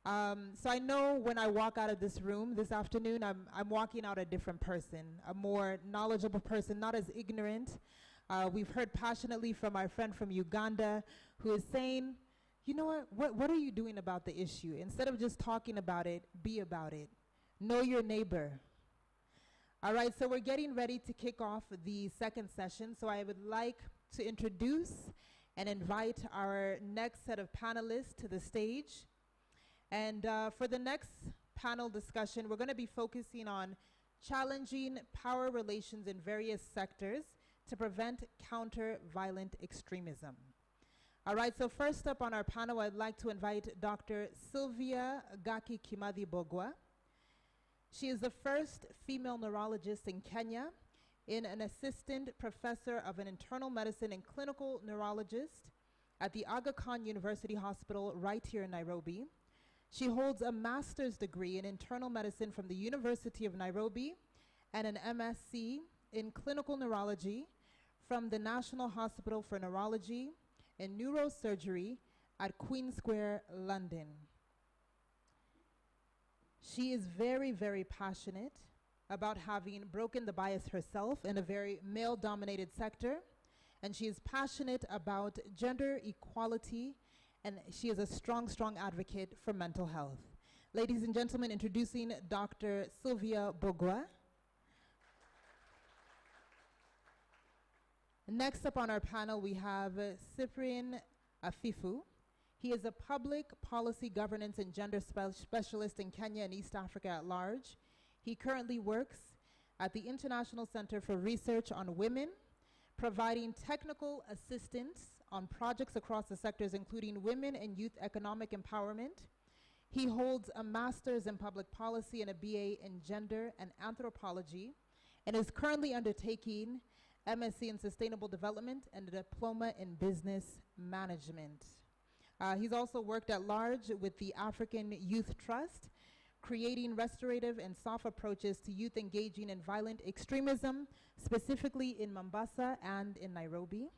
So I know when I walk out of this room this afternoon, I'm walking out a different person, a more knowledgeable person, not as ignorant. We've heard passionately from our friend from Uganda who is saying, you know what are you doing about the issue? Instead of just talking about it, be about it. Know your neighbor. All right, so we're getting ready to kick off the second session. So I would like to introduce and invite our next set of panelists to the stage. And for the next panel discussion, we're going to be focusing on challenging power relations in various sectors to prevent counter-violent extremism. All right, so first up on our panel, I'd like to invite Dr. Sylvia Gaki Kimathi Bogwa. She is the first female neurologist in Kenya and an assistant professor of an internal medicine and clinical neurologist at the Aga Khan University Hospital right here in Nairobi. She holds a master's degree in internal medicine from the University of Nairobi and an MSc in clinical neurology from the National Hospital for Neurology and Neurosurgery at Queen Square, London. She is very, very passionate about having broken the bias herself in a very male-dominated sector, and she is passionate about gender equality, and she is a strong, strong advocate for mental health. Ladies and gentlemen, introducing Dr. Sylvia Bogwa. Next up on our panel, we have Cyprian Afifu. He is a public policy governance and gender specialist in Kenya and East Africa at large. He currently works at the International Center for Research on Women, providing technical assistance on projects across the sectors, including women and youth economic empowerment. He holds a master's in public policy and a BA in gender and anthropology, and is currently undertaking MSc in sustainable development and a diploma in business management. He's also worked at large with the African Youth Trust, creating restorative and soft approaches to youth engaging in violent extremism, specifically in Mombasa and in Nairobi.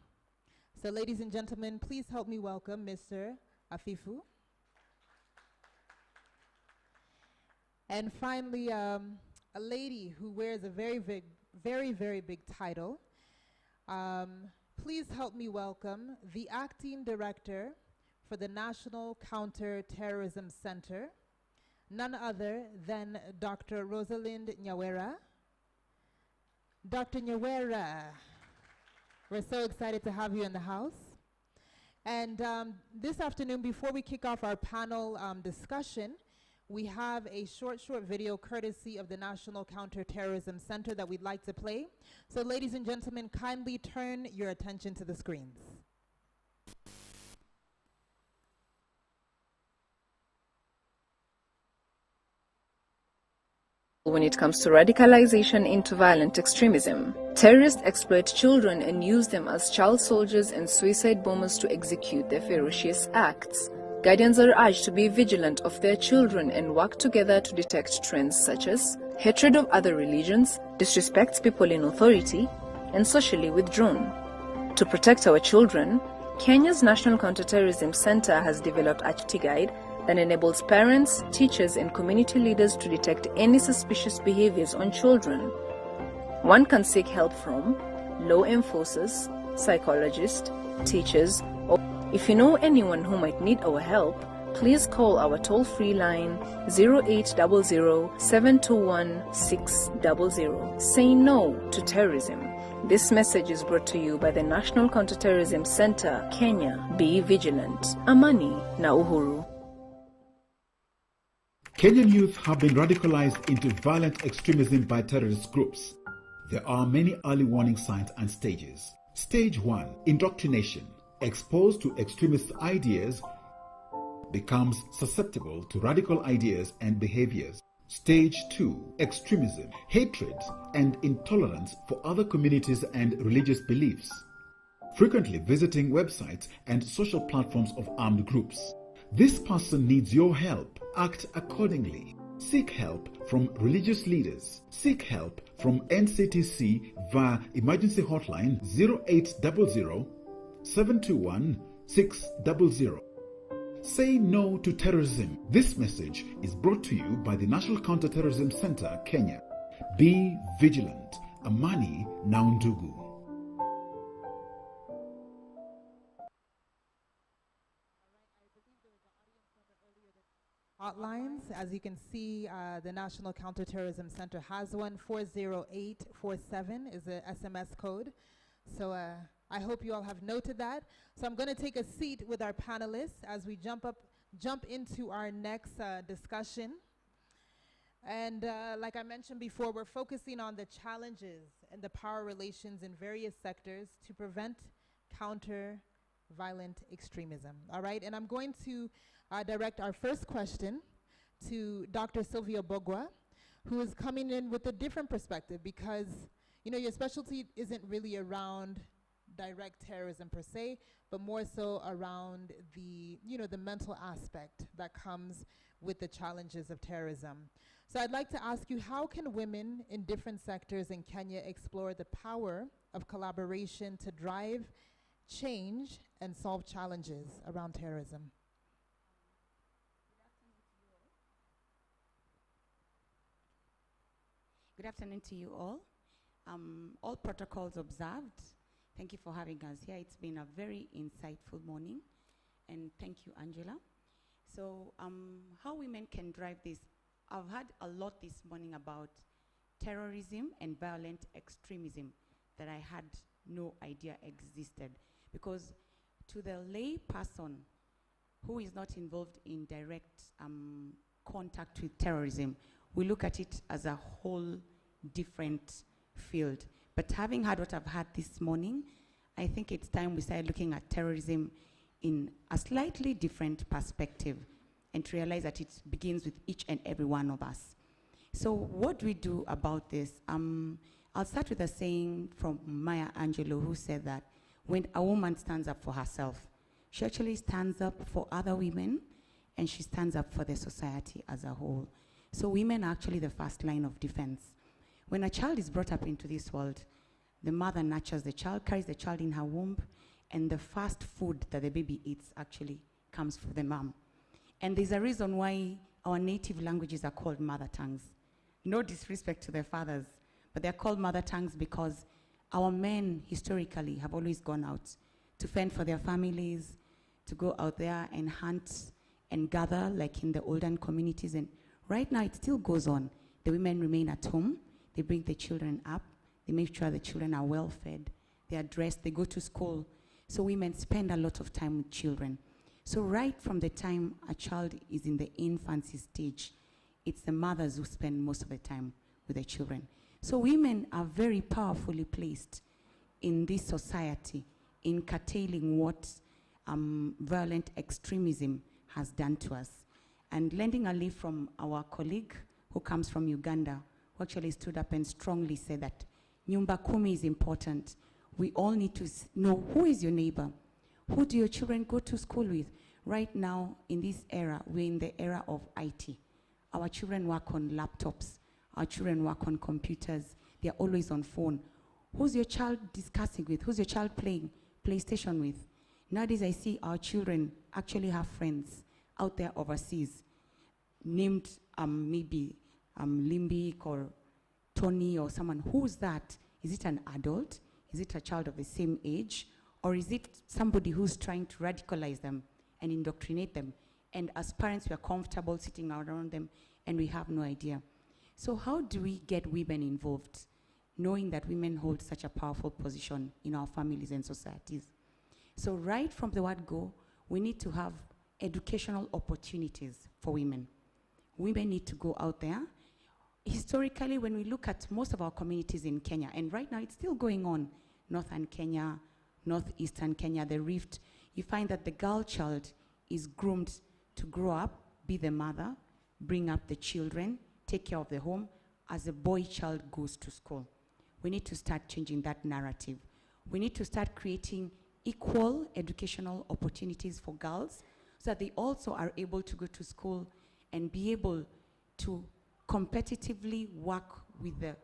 So ladies and gentlemen, please help me welcome Mr. Afifu. And finally, a lady who wears a very big title. Please help me welcome the acting director for the National Counter-Terrorism Center, none other than Dr. Rosalind Nyawera. Dr. Nyawera, we're so excited to have you in the house. And this afternoon, before we kick off our panel discussion, we have a short video courtesy of the National Counter-Terrorism Center that we'd like to play. So ladies and gentlemen, kindly turn your attention to the screens.
When it comes to radicalization into violent extremism, terrorists exploit children and use them as child soldiers and suicide bombers to execute their ferocious acts. Guardians are urged to be vigilant of their children and work together to detect trends such as hatred of other religions, disrespects people in authority, and socially withdrawn. To protect our children, Kenya's National Counterterrorism Center has developed a activity guide that enables parents, teachers, and community leaders to detect any suspicious behaviors on children. One can seek help from law enforcers, psychologists, teachers, or if you know anyone who might need our help, please call our toll-free line 0800-721-600. Say no to terrorism. This message is brought to you by the National Counterterrorism Center, Kenya. Be vigilant. Amani na uhuru.
Kenyan youth have been radicalized into violent extremism by terrorist groups. There are many early warning signs and stages. Stage 1, indoctrination. Exposed to extremist ideas, becomes susceptible to radical ideas and behaviors. Stage 2, extremism, hatred and intolerance for other communities and religious beliefs. Frequently visiting websites and social platforms of armed groups. This person needs your help. Act accordingly. Seek help from religious leaders. Seek help from NCTC via emergency hotline 0800 721 600. Say no to terrorism. This message is brought to you by the National Counterterrorism Center, Kenya. Be vigilant. Amani na undugu.
Hotlines, as you can see, the National Counterterrorism Center has one. 40847 is the SMS code. So I hope you all have noted that. So I'm going to take a seat with our panelists as we jump into our next discussion. And like I mentioned before, we're focusing on the challenges and the power relations in various sectors to prevent, counter violent extremism. All right, and I'm going to direct our first question to Dr. Sylvia Bogwa, who is coming in with a different perspective, because your specialty isn't really around direct terrorism per se, but more so around the mental aspect that comes with the challenges of terrorism. So I'd like to ask you, how can women in different sectors in Kenya explore the power of collaboration to drive change and solve challenges around terrorism?
Good afternoon to you all. All protocols observed. Thank you for having us here. It's been a very insightful morning, and thank you, Angela. So how women can drive this. I've heard a lot this morning about terrorism and violent extremism that I had no idea existed, because to the lay person who is not involved in direct contact with terrorism, we look at it as a whole different field. But having heard what I've had this morning, I think it's time we start looking at terrorism in a slightly different perspective and to realize that it begins with each and every one of us. So what do we do about this? I'll start with a saying from Maya Angelou, who said that when a woman stands up for herself, she actually stands up for other women, and she stands up for the society as a whole. So women are actually the first line of defense. When a child is brought up into this world, the mother nurtures the child, carries the child in her womb, and the first food that the baby eats actually comes from the mom. And there's a reason why our native languages are called mother tongues. No disrespect to their fathers, but they're called mother tongues because our men historically have always gone out to fend for their families, to go out there and hunt and gather like in the olden communities. And right now it still goes on. The women remain at home. They bring the children up. They make sure the children are well fed. They are dressed. They go to school. So women spend a lot of time with children. So right from the time a child is in the infancy stage, it's the mothers who spend most of the time with the children. So women are very powerfully placed in this society in curtailing what violent extremism has done to us. And lending a leaf from our colleague who comes from Uganda, who actually stood up and strongly said that Nyumba Kumi is important. We all need to know who is your neighbor. Who do your children go to school with? Right now, in this era, we're in the era of IT. Our children work on laptops. Our children work on computers. They're always on phone. Who's your child discussing with? Who's your child playing PlayStation with? Nowadays, I see our children actually have friends out there overseas, named maybe Limbik or Tony or someone. Who's that? Is it an adult? Is it a child of the same age? Or is it somebody who's trying to radicalize them and indoctrinate them? And as parents, we are comfortable sitting around them and we have no idea. So how do we get women involved, knowing that women hold such a powerful position in our families and societies? So right from the word go, we need to have educational opportunities for women. Women need to go out there. Historically, when we look at most of our communities in Kenya, and right now it's still going on, northern Kenya, northeastern Kenya, the rift, you find that the girl child is groomed to grow up, be the mother, bring up the children, take care of the home, as the boy child goes to school. We need to start changing that narrative. We need to start creating equal educational opportunities for girls so that they also are able to go to school and be able to competitively work with the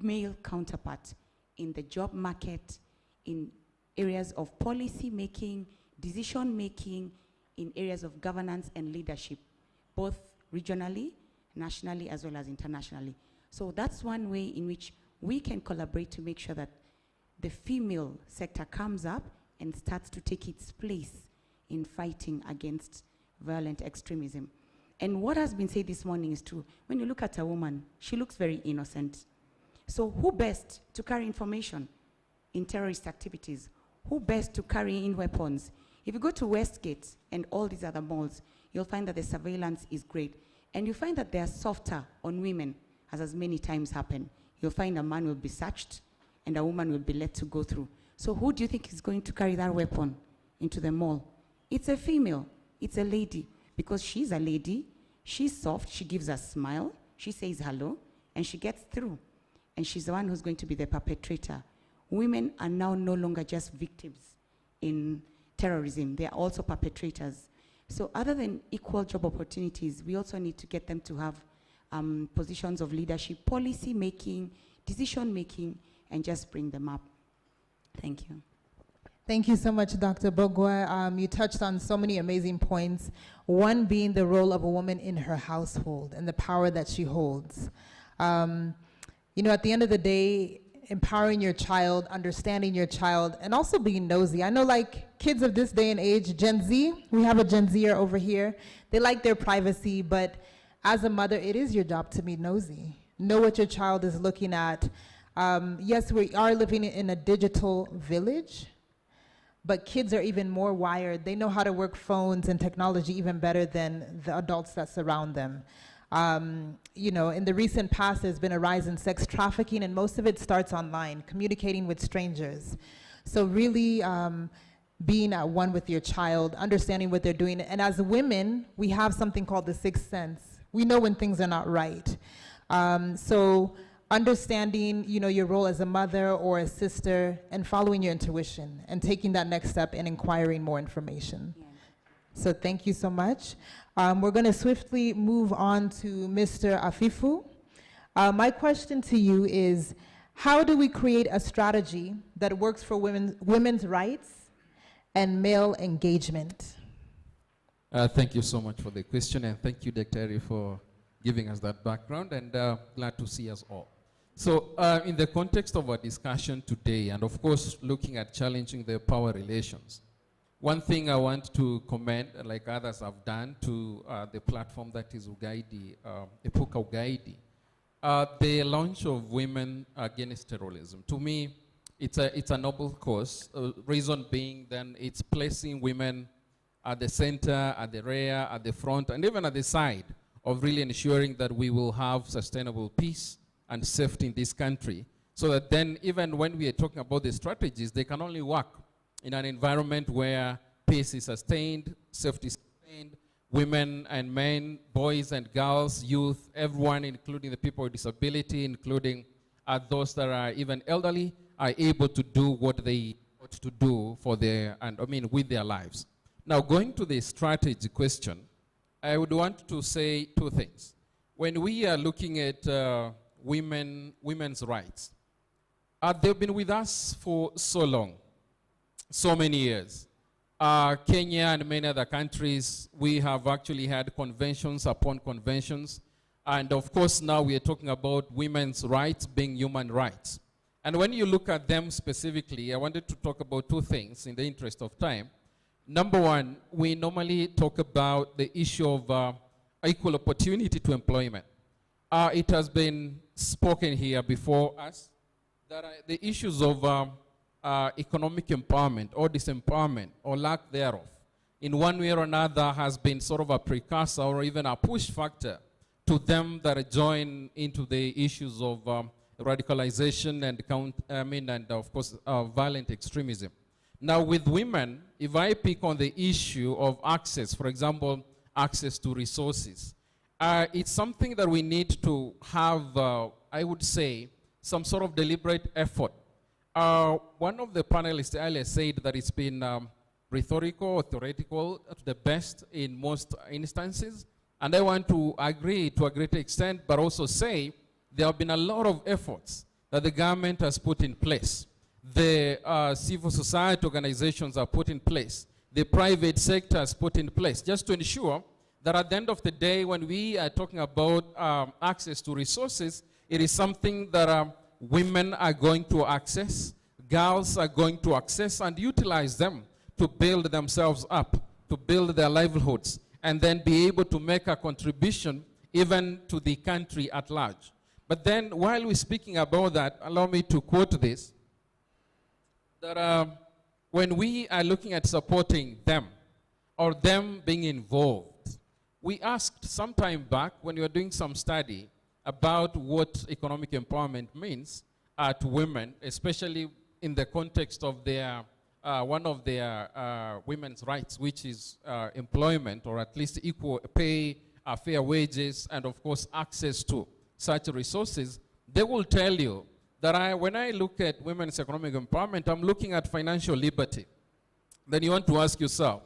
male counterpart in the job market, in areas of policy making, decision making, in areas of governance and leadership, both regionally, nationally, as well as internationally. So that's one way in which we can collaborate to make sure that the female sector comes up and starts to take its place in fighting against violent extremism. And what has been said this morning is true. When you look at a woman, she looks very innocent. So who best to carry information in terrorist activities? Who best to carry in weapons? If you go to Westgate and all these other malls, you'll find that the surveillance is great. And you find that they are softer on women, as many times happen. You'll find a man will be searched and a woman will be let to go through. So who do you think is going to carry that weapon into the mall. It's a female, it's a lady, because she's a lady, she's soft, she gives a smile, she says hello, and she gets through. And she's the one who's going to be the perpetrator. Women are now no longer just victims in terrorism, they are also perpetrators. So other than equal job opportunities, we also need to get them to have positions of leadership, policy making, decision making, and just bring them up. Thank you.
Thank you so much, Dr. Bogwa. You touched on so many amazing points, one being the role of a woman in her household and the power that she holds. You know, at the end of the day, empowering your child, understanding your child, and also being nosy. I know, like, kids of this day and age, Gen Z, we have a Gen Zer over here, they like their privacy, but as a mother, it is your job to be nosy. Know what your child is looking at. Yes, we are living in a digital village, but kids are even more wired. They know how to work phones and technology even better than the adults that surround them. You know, in the recent past, there's been a rise in sex trafficking, and most of it starts online, communicating with strangers. So really being at one with your child, understanding what they're doing. And as women, we have something called the sixth sense. We know when things are not right. So understanding, you know, your role as a mother or a sister, and following your intuition and taking that next step and inquiring more information. Yeah. So thank you so much. We're going to swiftly move on to Mr. Afifu. My question to you is, how do we create a strategy that works for women's rights and male engagement?
Thank you so much for the question, and thank you, Dr. Eri, for giving us that background, and glad to see us all. So in the context of our discussion today, and of course looking at challenging the power relations, one thing I want to commend, like others have done, to the platform that is Ugaidi, Epuka Ugaidi, the launch of Women Against Terrorism. To me, it's a noble cause, reason being then it's placing women at the center, at the rear, at the front, and even at the side of really ensuring that we will have sustainable peace and safety in this country, so that then even when we are talking about the strategies, they can only work in an environment where peace is sustained, safety is sustained, women and men, boys and girls, youth, everyone, including the people with disability, including those that are even elderly, are able to do what they ought to do for their, and I mean, with their lives. Now, going to the strategy question, I would want to say two things. When we are looking at women's rights, they've been with us for so long, so many years. Kenya and many other countries, we have actually had conventions upon conventions. And of course, now we are talking about women's rights being human rights. And when you look at them specifically, I wanted to talk about two things in the interest of time. Number one, we normally talk about the issue of equal opportunity to employment. It has been spoken here before us that the issues of economic empowerment or disempowerment or lack thereof, in one way or another, has been sort of a precursor or even a push factor to them that join into the issues of radicalization and and of course violent extremism. Now with women, if I pick on the issue of access, for example, access to resources, it's something that we need to have, I would say, some sort of deliberate effort. One of the panelists earlier said that it's been rhetorical or theoretical to the best in most instances. And I want to agree to a great extent, but also say there have been a lot of efforts that the government has put in place. The civil society organizations are put in place. The private sector has put in place, just to ensure that at the end of the day, when we are talking about access to resources, it is something that women are going to access, girls are going to access and utilize them to build themselves up, to build their livelihoods, and then be able to make a contribution even to the country at large. But then while we're speaking about that, allow me to quote this, that when we are looking at supporting them or them being involved, we asked some time back when we were doing some study about what economic empowerment means to women, especially in the context of their one of their women's rights, which is employment, or at least equal pay, fair wages, and of course access to such resources, they will tell you that when I look at women's economic empowerment, I'm looking at financial liberty. Then you want to ask yourself,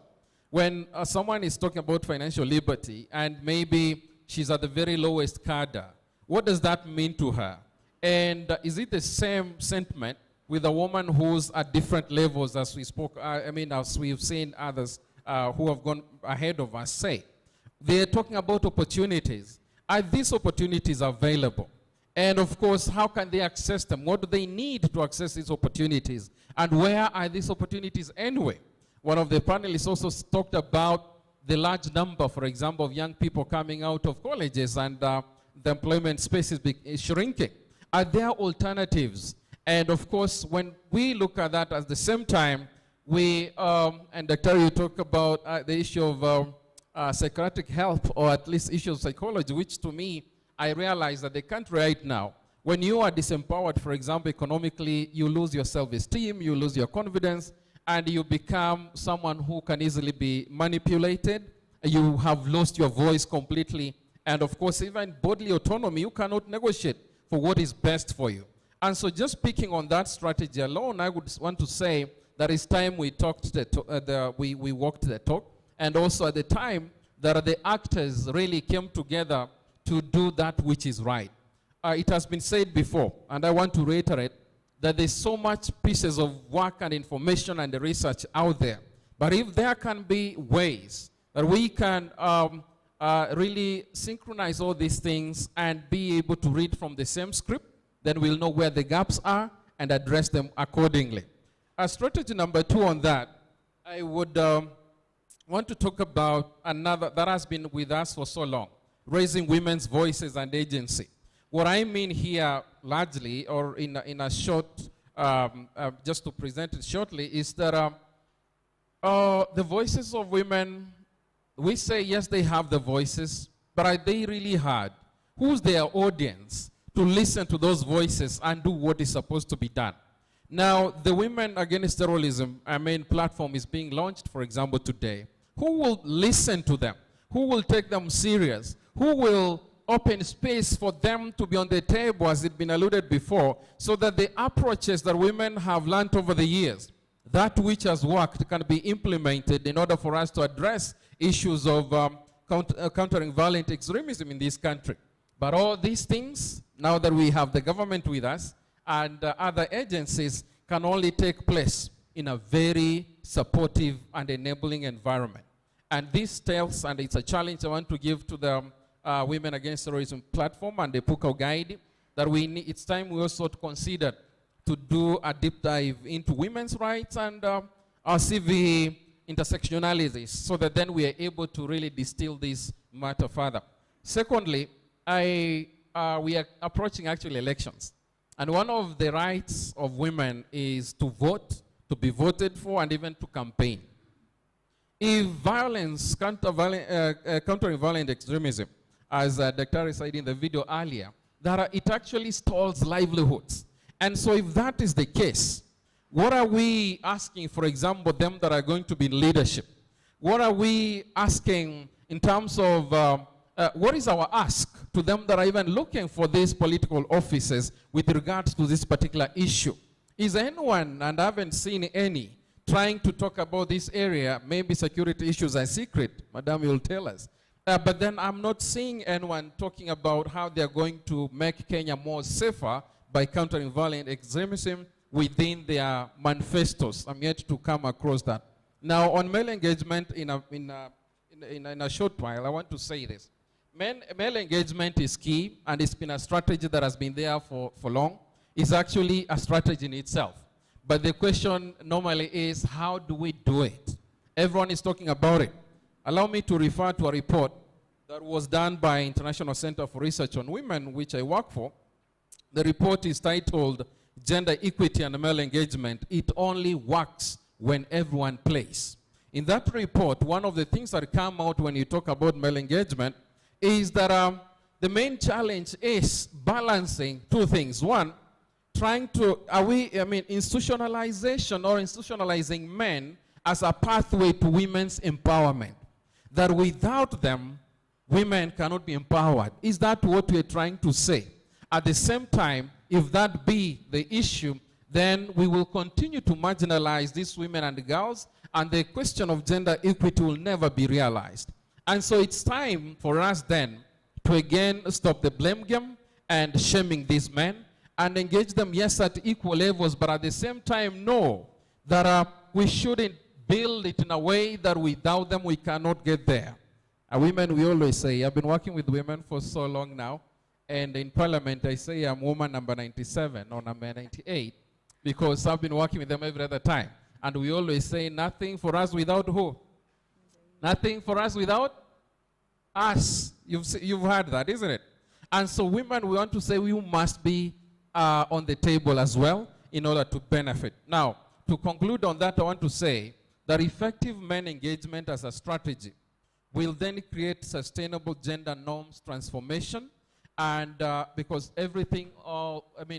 when someone is talking about financial liberty and maybe she's at the very lowest cadre, what does that mean to her? And is it the same sentiment with a woman who's at different levels, as we spoke, as we've seen others who have gone ahead of us say? They're talking about opportunities. Are these opportunities available? And of course, how can they access them? What do they need to access these opportunities? And where are these opportunities anyway? One of the panelists also talked about the large number, for example, of young people coming out of colleges and the employment space is shrinking. Are there alternatives? And of course, when we look at that at the same time, we, and Dr. you talk about the issue of psychiatric health, or at least issue of psychology, which to me, I realize that the country right now, when you are disempowered, for example, economically, you lose your self-esteem, you lose your confidence, and you become someone who can easily be manipulated. You have lost your voice completely. And of course, even bodily autonomy, you cannot negotiate for what is best for you. And so just picking on that strategy alone, I would want to say that it's time we talked we walked the talk. And also at the time that the actors really came together to do that which is right. It has been said before, and I want to reiterate, that there's so much pieces of work and information and the research out there. But if there can be ways that we can really synchronize all these things and be able to read from the same script, then we'll know where the gaps are and address them accordingly. Strategy number 2 on that, I would want to talk about another that has been with us for so long, raising women's voices and agency. What I mean here largely, or in a short, just to present it shortly, is that the voices of women, we say yes, they have the voices, but are they really heard? Who's their audience to listen to those voices and do what is supposed to be done? Now, the Women Against Terrorism, our main platform, is being launched, for example, today. Who will listen to them? Who will take them serious? Who will open space for them to be on the table, as it's been alluded before, so that the approaches that women have learned over the years, that which has worked, can be implemented in order for us to address issues of countering violent extremism in this country. But all these things, now that we have the government with us and other agencies, can only take place in a very supportive and enabling environment. And this tells, and it's a challenge I want to give to the Women Against Terrorism platform and the PUCO guide, that it's time we also consider to do a deep dive into women's rights and our CV intersectionalities, so that then we are able to really distill this matter further. Secondly, we are approaching actually elections. And one of the rights of women is to vote, to be voted for, and even to campaign. If violence, countering violent extremism, as Dr. said in the video earlier, that it actually stalls livelihoods. And so if that is the case, what are we asking, for example, them that are going to be in leadership? What are we asking in terms of, what is our ask to them that are even looking for these political offices with regards to this particular issue? Is anyone, and I haven't seen any, trying to talk about this area? Maybe security issues are secret, Madam will tell us. But then I'm not seeing anyone talking about how they're going to make Kenya more safer by countering violent extremism within their manifestos. I'm yet to come across that. Now, on male engagement, in a short while, I want to say this. Male engagement is key, and it's been a strategy that has been there for long. It's actually a strategy in itself. But the question normally is, how do we do it? Everyone is talking about it. Allow me to refer to a report that was done by International Center for Research on Women, which I work for. The report is titled, Gender Equity and Male Engagement. It only works when everyone plays. In that report, one of the things that come out when you talk about male engagement is that the main challenge is balancing two things. One, trying to, institutionalization or institutionalizing men as a pathway to women's empowerment? That without them, women cannot be empowered. Is that what we're trying to say? At the same time, if that be the issue, then we will continue to marginalize these women and girls, and the question of gender equity will never be realized. And so it's time for us then to again stop the blame game and shaming these men and engage them, yes, at equal levels, but at the same time know that we shouldn't build it in a way that without them we cannot get there. Women, we always say, I've been working with women for so long now, and in Parliament I say I'm woman number 97 or number 98 because I've been working with them every other time. And we always say nothing for us without who? Nothing for us without us. You've heard that, isn't it? And so women, we want to say we must be on the table as well in order to benefit. Now, to conclude on that, I want to say that effective men engagement as a strategy will then create sustainable gender norms transformation, and because everything,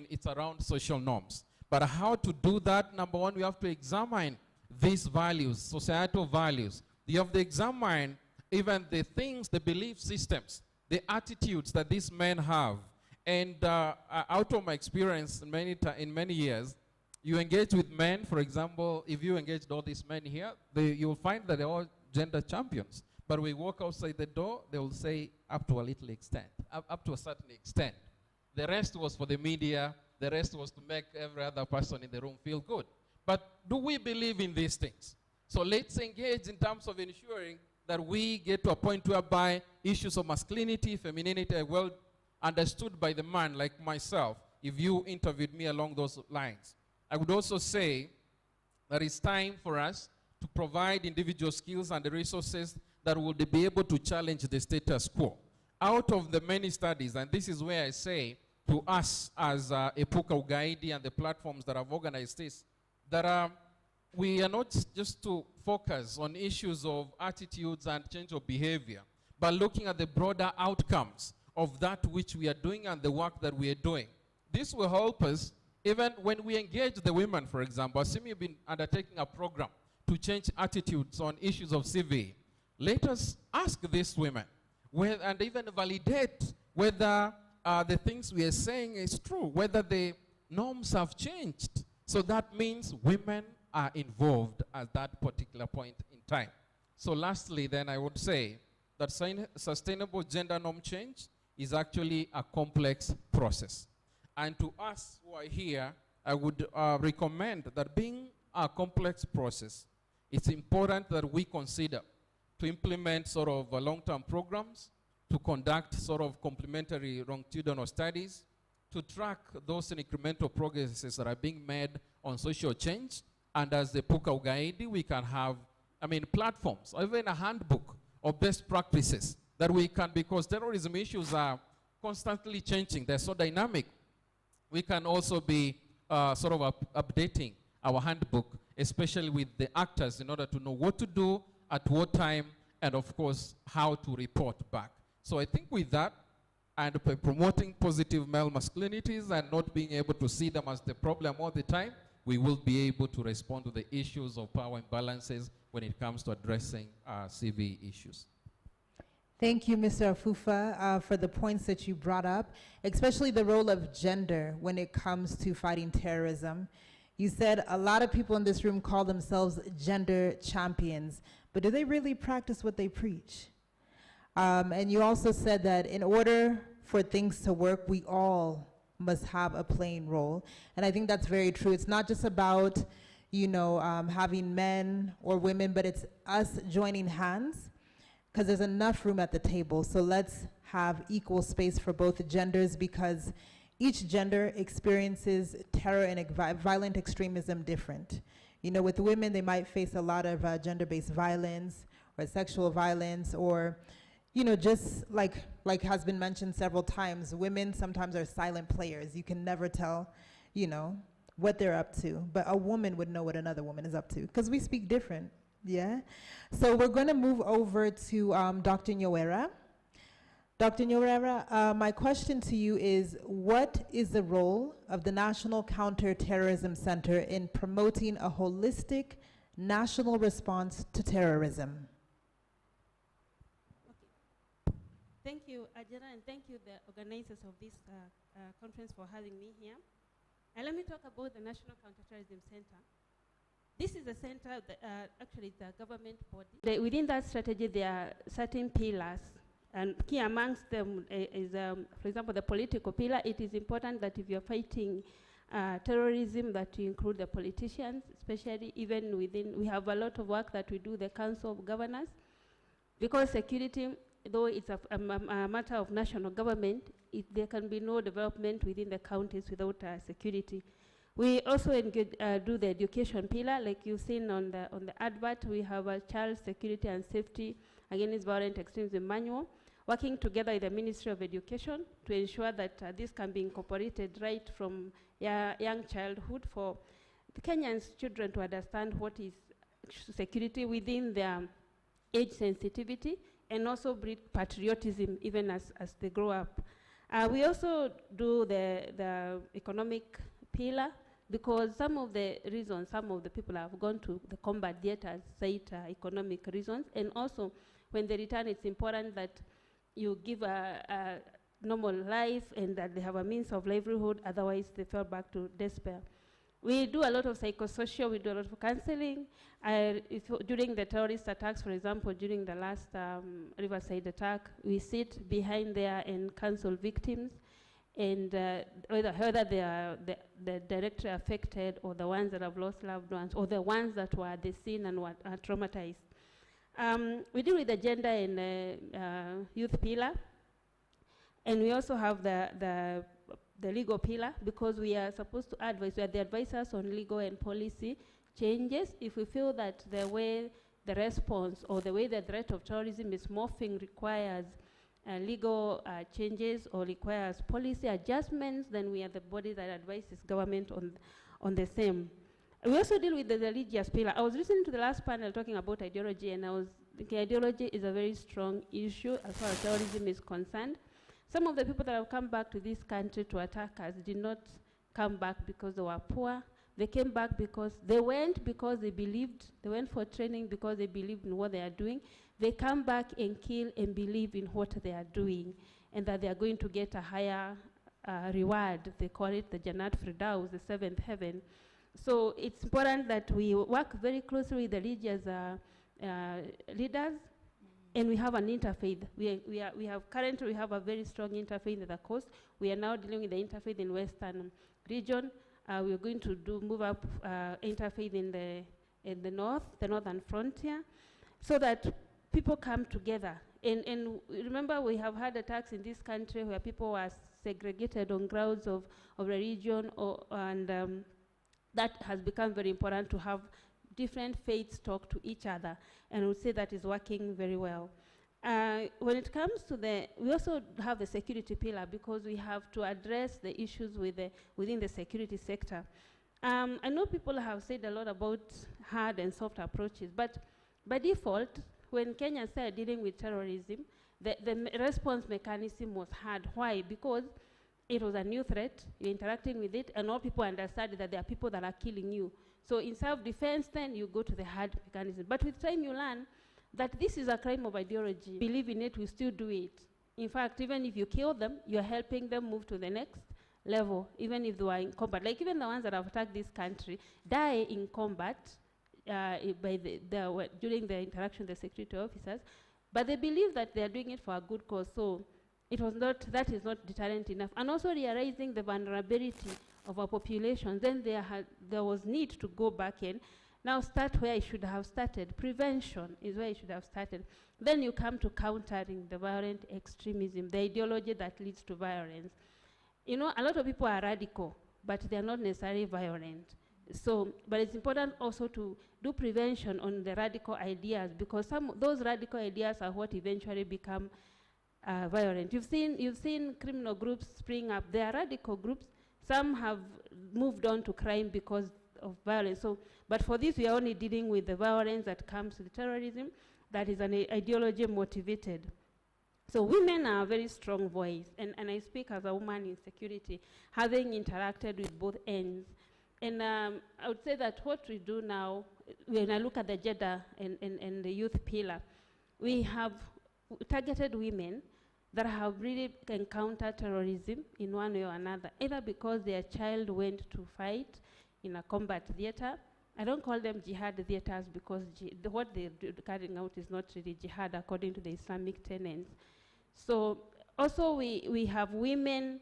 it's around social norms. But how to do that? Number one, we have to examine these values, societal values. You have to examine even the things, the belief systems, the attitudes that these men have. And out of my experience in many years, you engage with men, for example, if you engaged all these men here, you'll find that they're all gender champions. But we walk outside the door, they will say up to a little extent, up to a certain extent. The rest was for the media, the rest was to make every other person in the room feel good. But do we believe in these things? So let's engage in terms of ensuring that we get to a point whereby issues of masculinity, femininity are well understood by the man like myself, if you interviewed me along those lines. I would also say that it's time for us to provide individual skills and the resources that will be able to challenge the status quo. Out of the many studies, and this is where I say to us as Epuka Ugaidi and the platforms that have organized this, that we are not just to focus on issues of attitudes and change of behavior, but looking at the broader outcomes of that which we are doing and the work that we are doing. This will help us even when we engage the women, for example. Assuming you've been undertaking a program to change attitudes on issues of CV, let us ask these women and even validate whether the things we are saying is true, whether the norms have changed. So that means women are involved at that particular point in time. So lastly, then I would say that sustainable gender norm change is actually a complex process. And to us who are here, I would recommend that being a complex process, it's important that we consider to implement sort of long-term programs, to conduct sort of complementary longitudinal studies, to track those incremental progresses that are being made on social change. And as the Puka Ugaidi, we can have, platforms, or even a handbook of best practices that we can, because terrorism issues are constantly changing. They're so dynamic. We can also be sort of updating our handbook, especially with the actors, in order to know what to do, at what time, and of course, how to report back. So I think with that, and by promoting positive male masculinities and not being able to see them as the problem all the time, we will be able to respond to the issues of power imbalances when it comes to addressing CV issues.
Thank you, Mr. Afufa, for the points that you brought up, especially the role of gender when it comes to fighting terrorism. You said a lot of people in this room call themselves gender champions, but do they really practice what they preach? And you also said that in order for things to work, we all must have a playing role. And I think that's very true. It's not just about, having men or women, but it's us joining hands, because there's enough room at the table. So let's have equal space for both genders, because each gender experiences terror and violent extremism different. With women, they might face a lot of gender-based violence or sexual violence, or just like has been mentioned several times, women sometimes are silent players. You can never tell, what they're up to. But a woman would know what another woman is up to, because we speak different, yeah? So we're going to move over to Dr. Nyowera. Dr. Nyorera, my question to you is, what is the role of the National Counter-Terrorism Center in promoting a holistic national response to terrorism?
Thank you, Ajara, and thank you, the organizers of this conference, for having me here. And let me talk about the National Counterterrorism Center. This is a center, actually it's a government body. Within that strategy, there are certain pillars, and key amongst them is, for example, the political pillar. It is important that if you're fighting terrorism, that you include the politicians, especially even within, we have a lot of work that we do, the Council of Governors, because security, though it's a matter of national government, there can be no development within the counties without security. We also do the education pillar, like you've seen on the advert. We have a child security and safety against violent extremism manual, working together with the Ministry of Education to ensure that this can be incorporated right from young childhood for the Kenyans children to understand what is security within their age sensitivity, and also breed patriotism even as they grow up. We also do the economic pillar, because some of the reasons some of the people have gone to the combat theaters cite economic reasons, and also when they return, it's important that you give a normal life and that they have a means of livelihood, otherwise they fall back to despair. We do a lot of psychosocial, we do a lot of counseling. During the terrorist attacks, for example, during the last Riverside attack, we sit behind there and counsel victims, and whether they are the directly affected, or the ones that have lost loved ones, or the ones that were at the scene and were traumatized. We deal with the gender and youth pillar, and we also have the legal pillar, because we are supposed to advise, we are the advisors on legal and policy changes. If we feel that the way the response or the way the threat of terrorism is morphing requires legal changes or requires policy adjustments, then we are the body that advises government on the same. We also deal with the religious pillar. I was listening to the last panel talking about ideology, and I was thinking ideology is a very strong issue as far as terrorism is concerned. Some of the people that have come back to this country to attack us did not come back because they were poor. They came back because they went for training because they believed in what they are doing. They come back and kill and believe in what they are doing, and that they are going to get a higher reward. They call it the Jannat Firdaus, the seventh heaven. So it's important that we work very closely with the religious leaders, and we have an interfaith. Currently we have a very strong interfaith in the coast. We are now dealing with the interfaith in Western region. We're going to move up interfaith in the north, the northern frontier, so that people come together. And remember, we have had attacks in this country where people were segregated on grounds of religion, and that has become very important to have different faiths talk to each other, and I would say that is working very well. When it comes to we also have the security pillar, because we have to address the issues within the security sector. I know people have said a lot about hard and soft approaches, but by default, when Kenya started dealing with terrorism, the response mechanism was hard. Why? Because it was a new threat, you're interacting with it, and all people understand that there are people that are killing you. So in self-defense, then you go to the hard mechanism. But with time, you learn that this is a crime of ideology. Believe in it, we still do it. In fact, even if you kill them, you're helping them move to the next level, even if they were in combat. Like even the ones that have attacked this country die in combat during the interaction with the security officers, but they believe that they are doing it for a good cause. So that is not deterrent enough. And also realizing the vulnerability of our population, then there was need to go back and now start where it should have started. Prevention is where it should have started. Then you come to countering the violent extremism, the ideology that leads to violence. You know, a lot of people are radical, but they are not necessarily violent. So, but it's important also to do prevention on the radical ideas, because those radical ideas are what eventually become violent. You've seen criminal groups spring up. They are radical groups. Some have moved on to crime because of violence. So, but for this, we are only dealing with the violence that comes with terrorism, that is an ideology motivated. So women are a very strong voice, and I speak as a woman in security, having interacted with both ends. And I would say that what we do now, when I look at the gender and the youth pillar, we have targeted women that have really encountered terrorism in one way or another, either because their child went to fight in a combat theater. I don't call them jihad theaters because what they're carrying out is not really jihad according to the Islamic tenets. So also we have women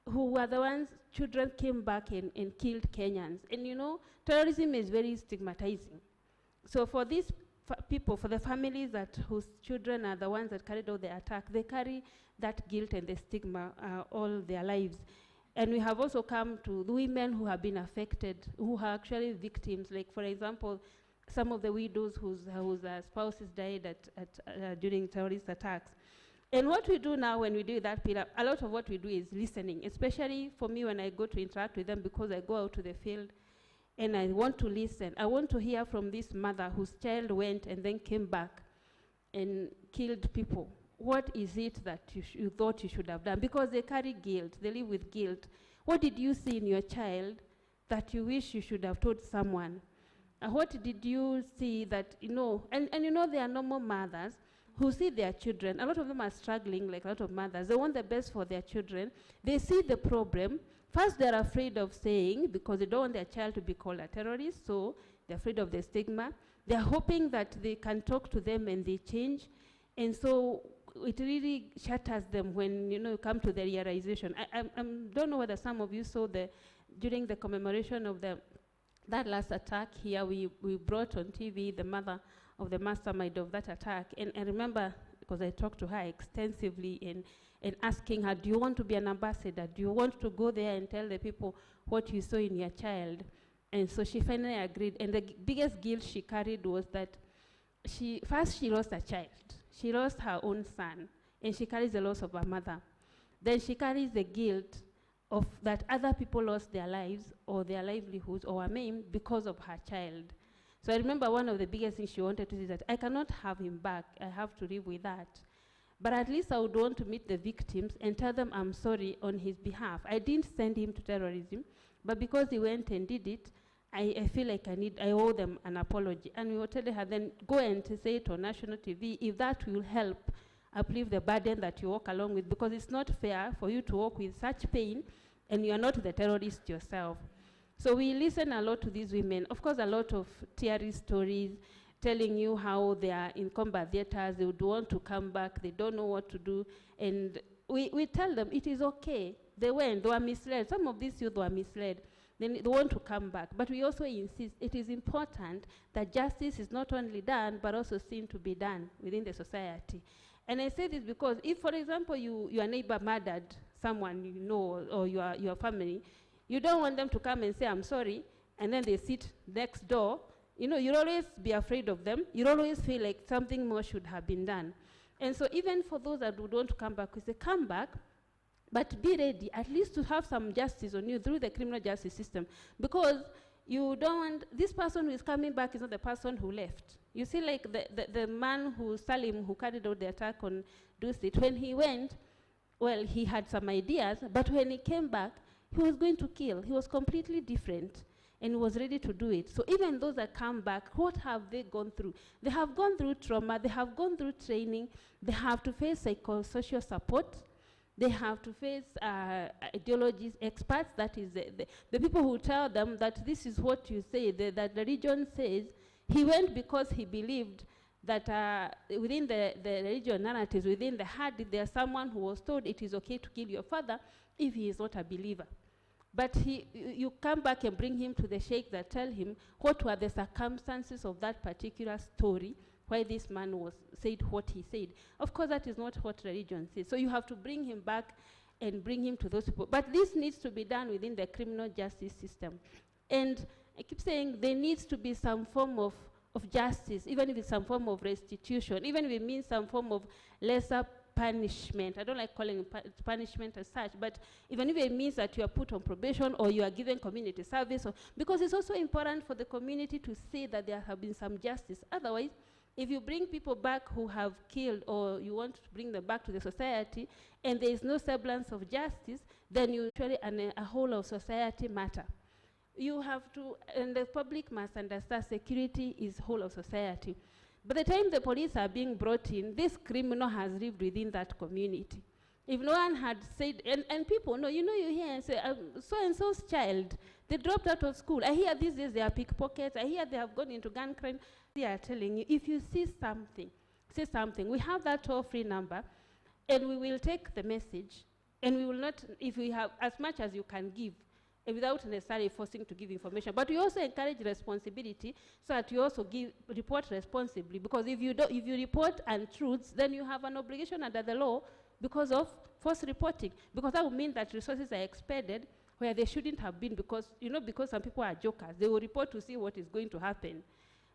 who were the ones, children came back and killed Kenyans. And you know, terrorism is very stigmatizing. So for these people, for the families whose children are the ones that carried out the attack, they carry that guilt and the stigma all their lives. And we have also come to the women who have been affected, who are actually victims. Like, for example, some of the widows whose spouses died during terrorist attacks. And what we do now when we do that pillar, a lot of what we do is listening, especially for me when I go to interact with them, because I go out to the field and I want to listen. I want to hear from this mother whose child went and then came back and killed people. What is it that you thought you should have done? Because they carry guilt, they live with guilt. What did you see in your child that you wish you should have told someone? What did you see that, you know, and you know, there are normal mothers who see their children. A lot of them are struggling, like a lot of mothers. They want the best for their children. They see the problem. First, they're afraid of saying, because they don't want their child to be called a terrorist, so they're afraid of the stigma. They're hoping that they can talk to them and they change. And so it really shatters them when, you know, you come to the realization. I don't know whether some of you saw during the commemoration of that last attack here, we brought on TV the mother of the mastermind of that attack. And I remember, because I talked to her extensively and asking her, do you want to be an ambassador? Do you want to go there and tell the people what you saw in your child? And so she finally agreed. And the biggest guilt she carried was that first she lost a child. She lost her own son, and she carries the loss of her mother. Then she carries the guilt of that other people lost their lives or their livelihoods or were maimed because of her child. So I remember one of the biggest things she wanted to say is that I cannot have him back. I have to live with that. But at least I would want to meet the victims and tell them I'm sorry on his behalf. I didn't send him to terrorism, but because he went and did it, I feel like I owe them an apology. And we were telling her, then go and say it on national TV if that will help uplift the burden that you walk along with, because it's not fair for you to walk with such pain and you are not the terrorist yourself. So we listen a lot to these women. Of course, a lot of teary stories telling you how they are in combat theaters, they would want to come back, they don't know what to do. And we tell them it is okay. They went, they were misled. Some of these youth were misled. They want to come back. But we also insist it is important that justice is not only done, but also seen to be done within the society. And I say this because if, for example, your neighbor murdered someone you know or your family, you don't want them to come and say, I'm sorry, and then they sit next door. You know, you'll always be afraid of them. You'll always feel like something more should have been done. And so even for those that would want to come back, we say, come back, but be ready at least to have some justice on you through the criminal justice system. Because you don't want, this person who is coming back is not the person who left. You see, like the man Salim, who carried out the attack on Dusit, when he went, well, he had some ideas, but when he came back, he was going to kill. He was completely different and was ready to do it. So even those that come back, what have they gone through? They have gone through trauma, they have gone through training, they have to face psychosocial support, they have to face ideologies, experts, that is the people who tell them that this is what you say, that the religion says. He went because he believed that within the religion narratives, within the hadith, there's someone who was told it is okay to kill your father if he is not a believer. But you come back and bring him to the sheikh that tell him what were the circumstances of that particular story, why this man said what he said. Of course, that is not what religion says. So you have to bring him back and bring him to those people. But this needs to be done within the criminal justice system. And I keep saying there needs to be some form of justice, even if it's some form of restitution, even if it means some form of lesser punishment. I don't like calling it punishment as such, but even if it means that you are put on probation or you are given community service, because it's also important for the community to see that there have been some justice. Otherwise, If you bring people back who have killed, or you want to bring them back to the society, and there is no semblance of justice, then you actually a whole of society matter. You have to, and the public must understand security is whole of society. By the time the police are being brought in, this criminal has lived within that community. If no one had said, and people know, you hear and say, so-and-so's child, they dropped out of school. I hear these days they are pickpockets. I hear they have gone into gun crime. They are telling you, if you see something, say something. We have that toll-free number, and we will take the message, and we will not, if we have as much as you can give, without necessarily forcing to give information. But we also encourage responsibility, so that you also report responsibly. Because if you report untruths, then you have an obligation under the law because of false reporting. Because that would mean that resources are expended where they shouldn't have been, because some people are jokers. They will report to see what is going to happen.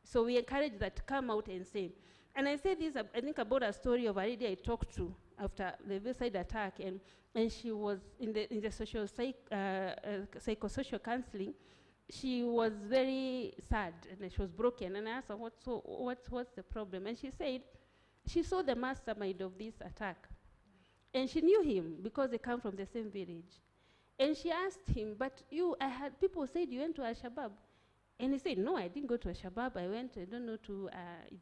So we encourage that to come out and say. And I say this, I think, about a story of a lady I talked to after the suicide attack, and she was in the psychosocial counseling. She was very sad, and she was broken. And I asked her, what's the problem? And she said she saw the mastermind of this attack, and she knew him because they come from the same village. And she asked him, but I had people said you went to Al-Shabaab. And he said, no, I didn't go to Al-Shabaab. I went, to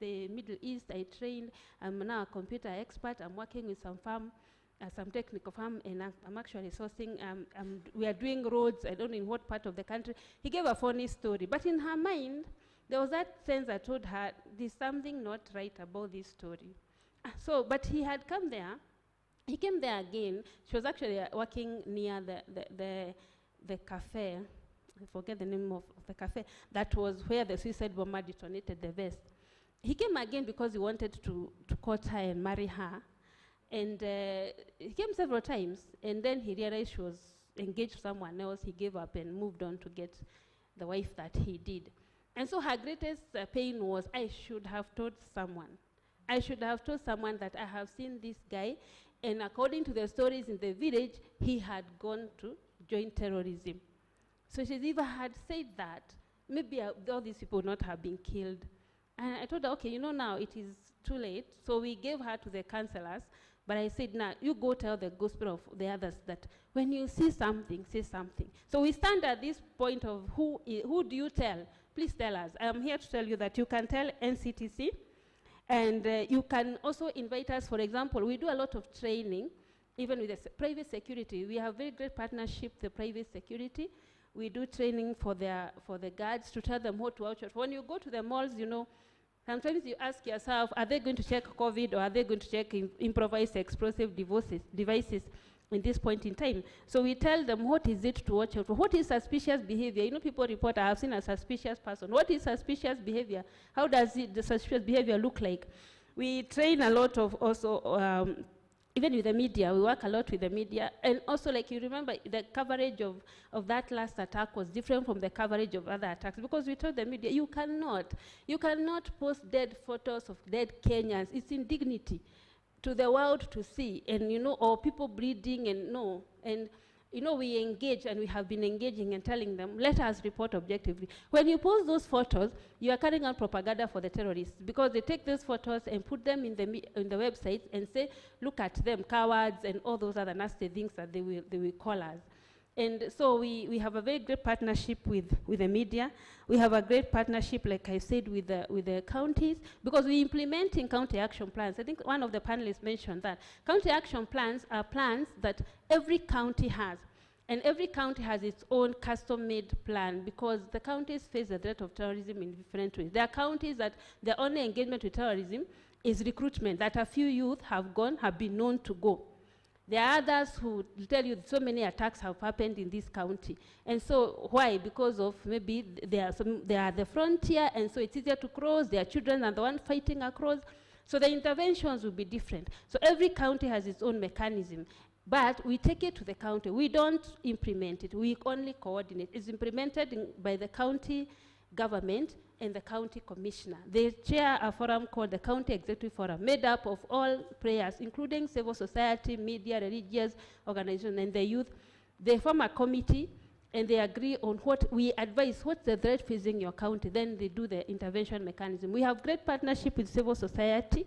the Middle East. I trained. I'm now a computer expert. I'm working with some farm, some technical farm, and I'm actually sourcing. We are doing roads. I don't know in what part of the country. He gave a funny story. But in her mind, there was that sense that told her, there's something not right about this story. But he had come there. He came there again. She was actually working near the cafe. I forget the name of the cafe. That was where the suicide bomber detonated the vest. He came again because he wanted to court her and marry her. And he came several times. And then he realized she was engaged to someone else. He gave up and moved on to get the wife that he did. And so her greatest pain was, I should have told someone. I should have told someone that I have seen this guy. And according to the stories in the village, he had gone to join terrorism. So she even had said that, maybe all these people would not have been killed. And I told her, okay, now it is too late. So we gave her to the counselors. But I said, now, you go tell the gospel of the others that when you see something, say something. So we stand at this point of who do you tell? Please tell us. I'm here to tell you that you can tell NCTC. And you can also invite us. For example, we do a lot of training, even with the private security. We have very great partnership with the private security. We do training for the guards to tell them what to watch out. When you go to the malls, sometimes you ask yourself, are they going to check COVID, or are they going to check improvised explosive devices in this point in time? So we tell them what is it to watch out for. What is suspicious behavior? People report, I have seen a suspicious person. What is suspicious behavior? How does the suspicious behavior look like? We train a lot of also, even with the media, we work a lot with the media. And also, like you remember, the coverage of that last attack was different from the coverage of other attacks, because we told the media, you cannot post dead photos of dead Kenyans. It's indignity to the world to see, and or people bleeding, and no. And we engage, and we have been engaging and telling them, let us report objectively. When you post those photos, you are carrying out propaganda for the terrorists, because they take those photos and put them in the websites and say, look at them, cowards, and all those other nasty things that they will call us. And so we have a very great partnership with the media. We have a great partnership, like I said, with the counties, because we implement in county action plans. I think one of the panelists mentioned that. County action plans are plans that every county has. And every county has its own custom-made plan, because the counties face the threat of terrorism in different ways. There are counties that their only engagement with terrorism is recruitment, that a few youth have been known to go. There are others who tell you so many attacks have happened in this county. And so why? Because of maybe they are the frontier, and so it's easier to cross. Their children are the ones fighting across. So the interventions will be different. So every county has its own mechanism. But we take it to the county. We don't implement it. We only coordinate. It's implemented by the county government and the county commissioner. They chair a forum called the County Executive Forum, made up of all players, including civil society, media, religious organizations, and the youth. They form a committee, and they agree on what we advise, what's the threat facing your county, then they do the intervention mechanism. We have great partnership with civil society,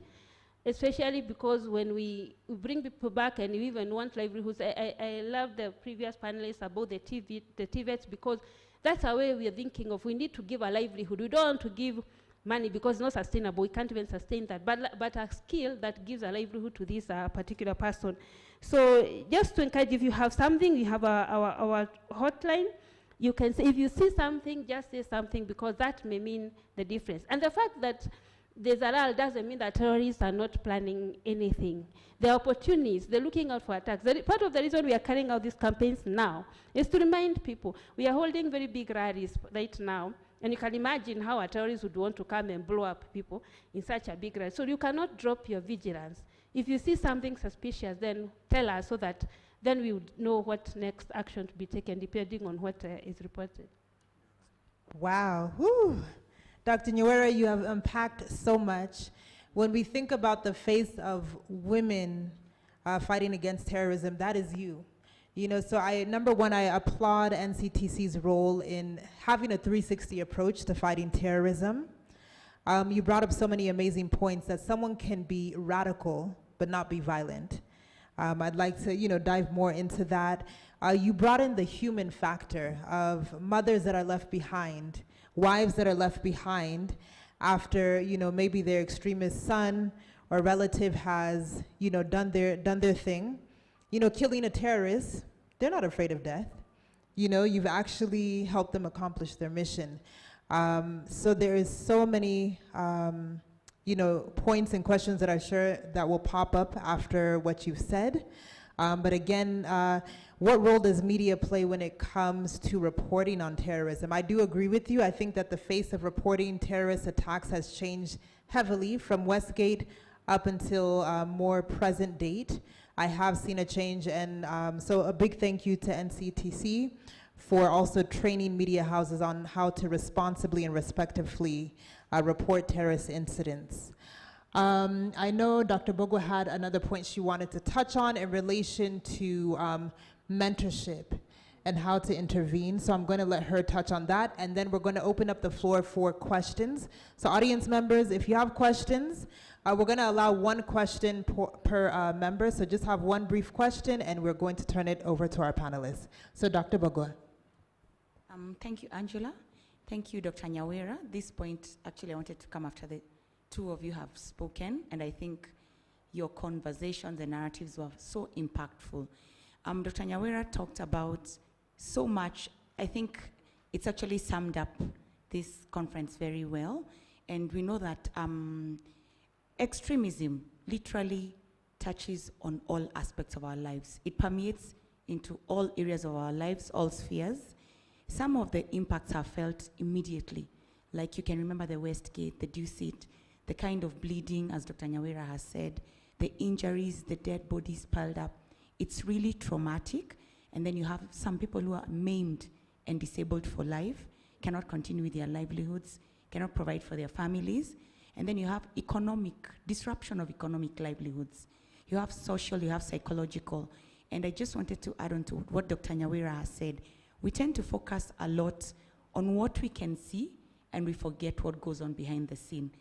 especially because when we bring people back and we even want livelihoods. I love the previous panelists about the TVETs, because that's our way we are thinking of. We need to give a livelihood. We don't want to give money because it's not sustainable. We can't even sustain that. But a skill that gives a livelihood to this particular person. So just to encourage, if you have something, we have our hotline. You can say, if you see something, just say something, because that may mean the difference. And the fact that there's a lull doesn't mean that terrorists are not planning anything. There are opportunities. They're looking out for attacks. Part of the reason we are carrying out these campaigns now is to remind people. We are holding very big rallies right now, and you can imagine how a terrorist would want to come and blow up people in such a big rally. So you cannot drop your vigilance. If you see something suspicious, then tell us, so that then we would know what next action to be taken depending on what is reported.
Wow. Whew. Dr. Nyawera, you have unpacked so much. When we think about the face of women fighting against terrorism, that is you. You know, so number one, I applaud NCTC's role in having a 360 approach to fighting terrorism. You brought up so many amazing points, that someone can be radical but not be violent. I'd like to, dive more into that. You brought in the human factor of mothers that are left behind, wives that are left behind after, maybe their extremist son or relative has, done their thing. Killing a terrorist, they're not afraid of death. You've actually helped them accomplish their mission. So there is so many, points and questions that I'm sure that will pop up after what you've said. But again, what role does media play when it comes to reporting on terrorism? I do agree with you. I think that the face of reporting terrorist attacks has changed heavily from Westgate up until more present date. I have seen a change, and so a big thank you to NCTC for also training media houses on how to responsibly and respectively report terrorist incidents. I know Dr. Bogo had another point she wanted to touch on in relation to mentorship and how to intervene. So I'm going to let her touch on that, and then we're going to open up the floor for questions. So audience members, if you have questions, we're going to allow one question per member. So just have one brief question, and we're going to turn it over to our panelists. So Dr. Bogo.
Thank you, Angela. Thank you, Dr. Nyawera. This point, actually, I wanted to come after the two of you have spoken, and I think your conversations and narratives were so impactful. Dr. Nyawera talked about so much. I think it's actually summed up this conference very well, and we know that extremism literally touches on all aspects of our lives. It permeates into all areas of our lives, all spheres. Some of the impacts are felt immediately, like you can remember the Westgate, the Dusit, the kind of bleeding, as Dr. Nyawera has said, the injuries, the dead bodies piled up. It's really traumatic. And then you have some people who are maimed and disabled for life, cannot continue with their livelihoods, cannot provide for their families. And then you have disruption of economic livelihoods. You have social, you have psychological. And I just wanted to add on to what Dr. Nyawera has said. We tend to focus a lot on what we can see, and we forget what goes on behind the scene.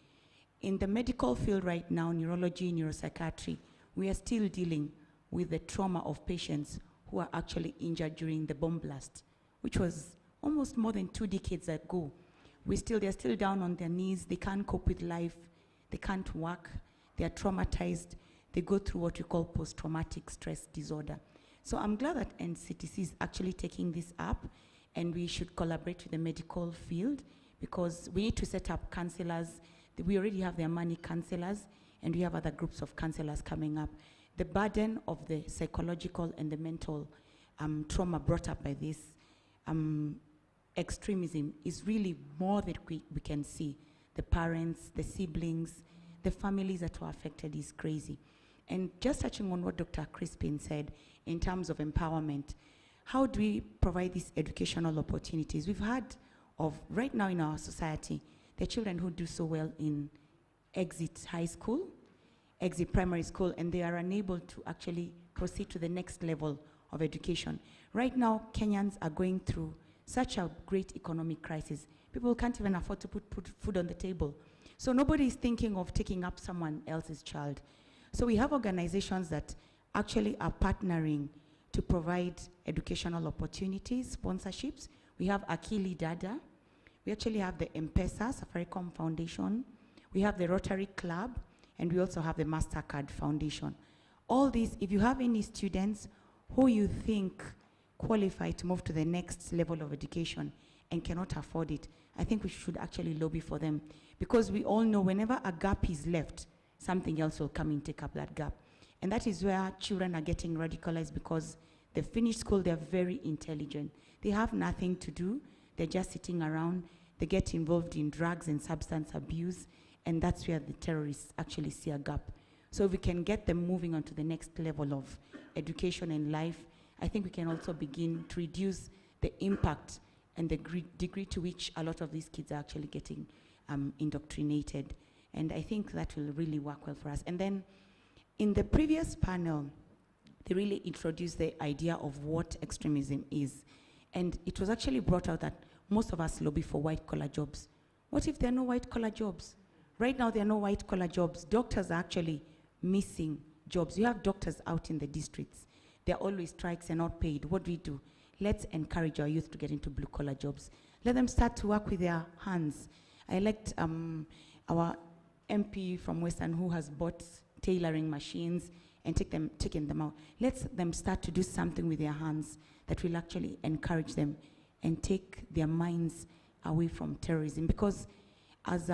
In the medical field right now, neurology, neuropsychiatry, we are still dealing with the trauma of patients who are actually injured during the bomb blast, which was almost more than 2 decades ago. They're still down on their knees. They can't cope with life. They can't work. They're traumatized. They go through what we call post-traumatic stress disorder. So I'm glad that NCTC is actually taking this up, and we should collaborate with the medical field, because we need to set up counselors. We already have the Amani counselors, and we have other groups of counselors coming up. The burden of the psychological and the mental trauma brought up by this extremism is really more that we can see. The parents, the siblings, the families that were affected is crazy. And just touching on what Dr. Crispin said in terms of empowerment, how do we provide these educational opportunities? We've heard of, right now in our society, the children who do so well in exit high school, exit primary school, and they are unable to actually proceed to the next level of education. Right now, Kenyans are going through such a great economic crisis. People can't even afford to put food on the table. So nobody is thinking of taking up someone else's child. So we have organizations that actually are partnering to provide educational opportunities, sponsorships. We have Akili Dada. We actually have the M-Pesa Safaricom Foundation. We have the Rotary Club, and we also have the MasterCard Foundation. All these, if you have any students who you think qualify to move to the next level of education and cannot afford it, I think we should actually lobby for them, because we all know whenever a gap is left, something else will come and take up that gap. And that is where children are getting radicalized, because they finish school, they're very intelligent. They have nothing to do. They're just sitting around. They get involved in drugs and substance abuse, and that's where the terrorists actually see a gap. So if we can get them moving on to the next level of education and life, I think we can also begin to reduce the impact and the degree to which a lot of these kids are actually getting indoctrinated. And I think that will really work well for us. And then in the previous panel, they really introduced the idea of what extremism is. And it was actually brought out that most of us lobby for white-collar jobs. What if there are no white-collar jobs? Right now, there are no white-collar jobs. Doctors are actually missing jobs. You have doctors out in the districts. There are always strikes and not paid. What do? Let's encourage our youth to get into blue-collar jobs. Let them start to work with their hands. I liked our MP from Western who has bought tailoring machines and taken them out. Let them start to do something with their hands that will actually encourage them and take their minds away from terrorism. Because as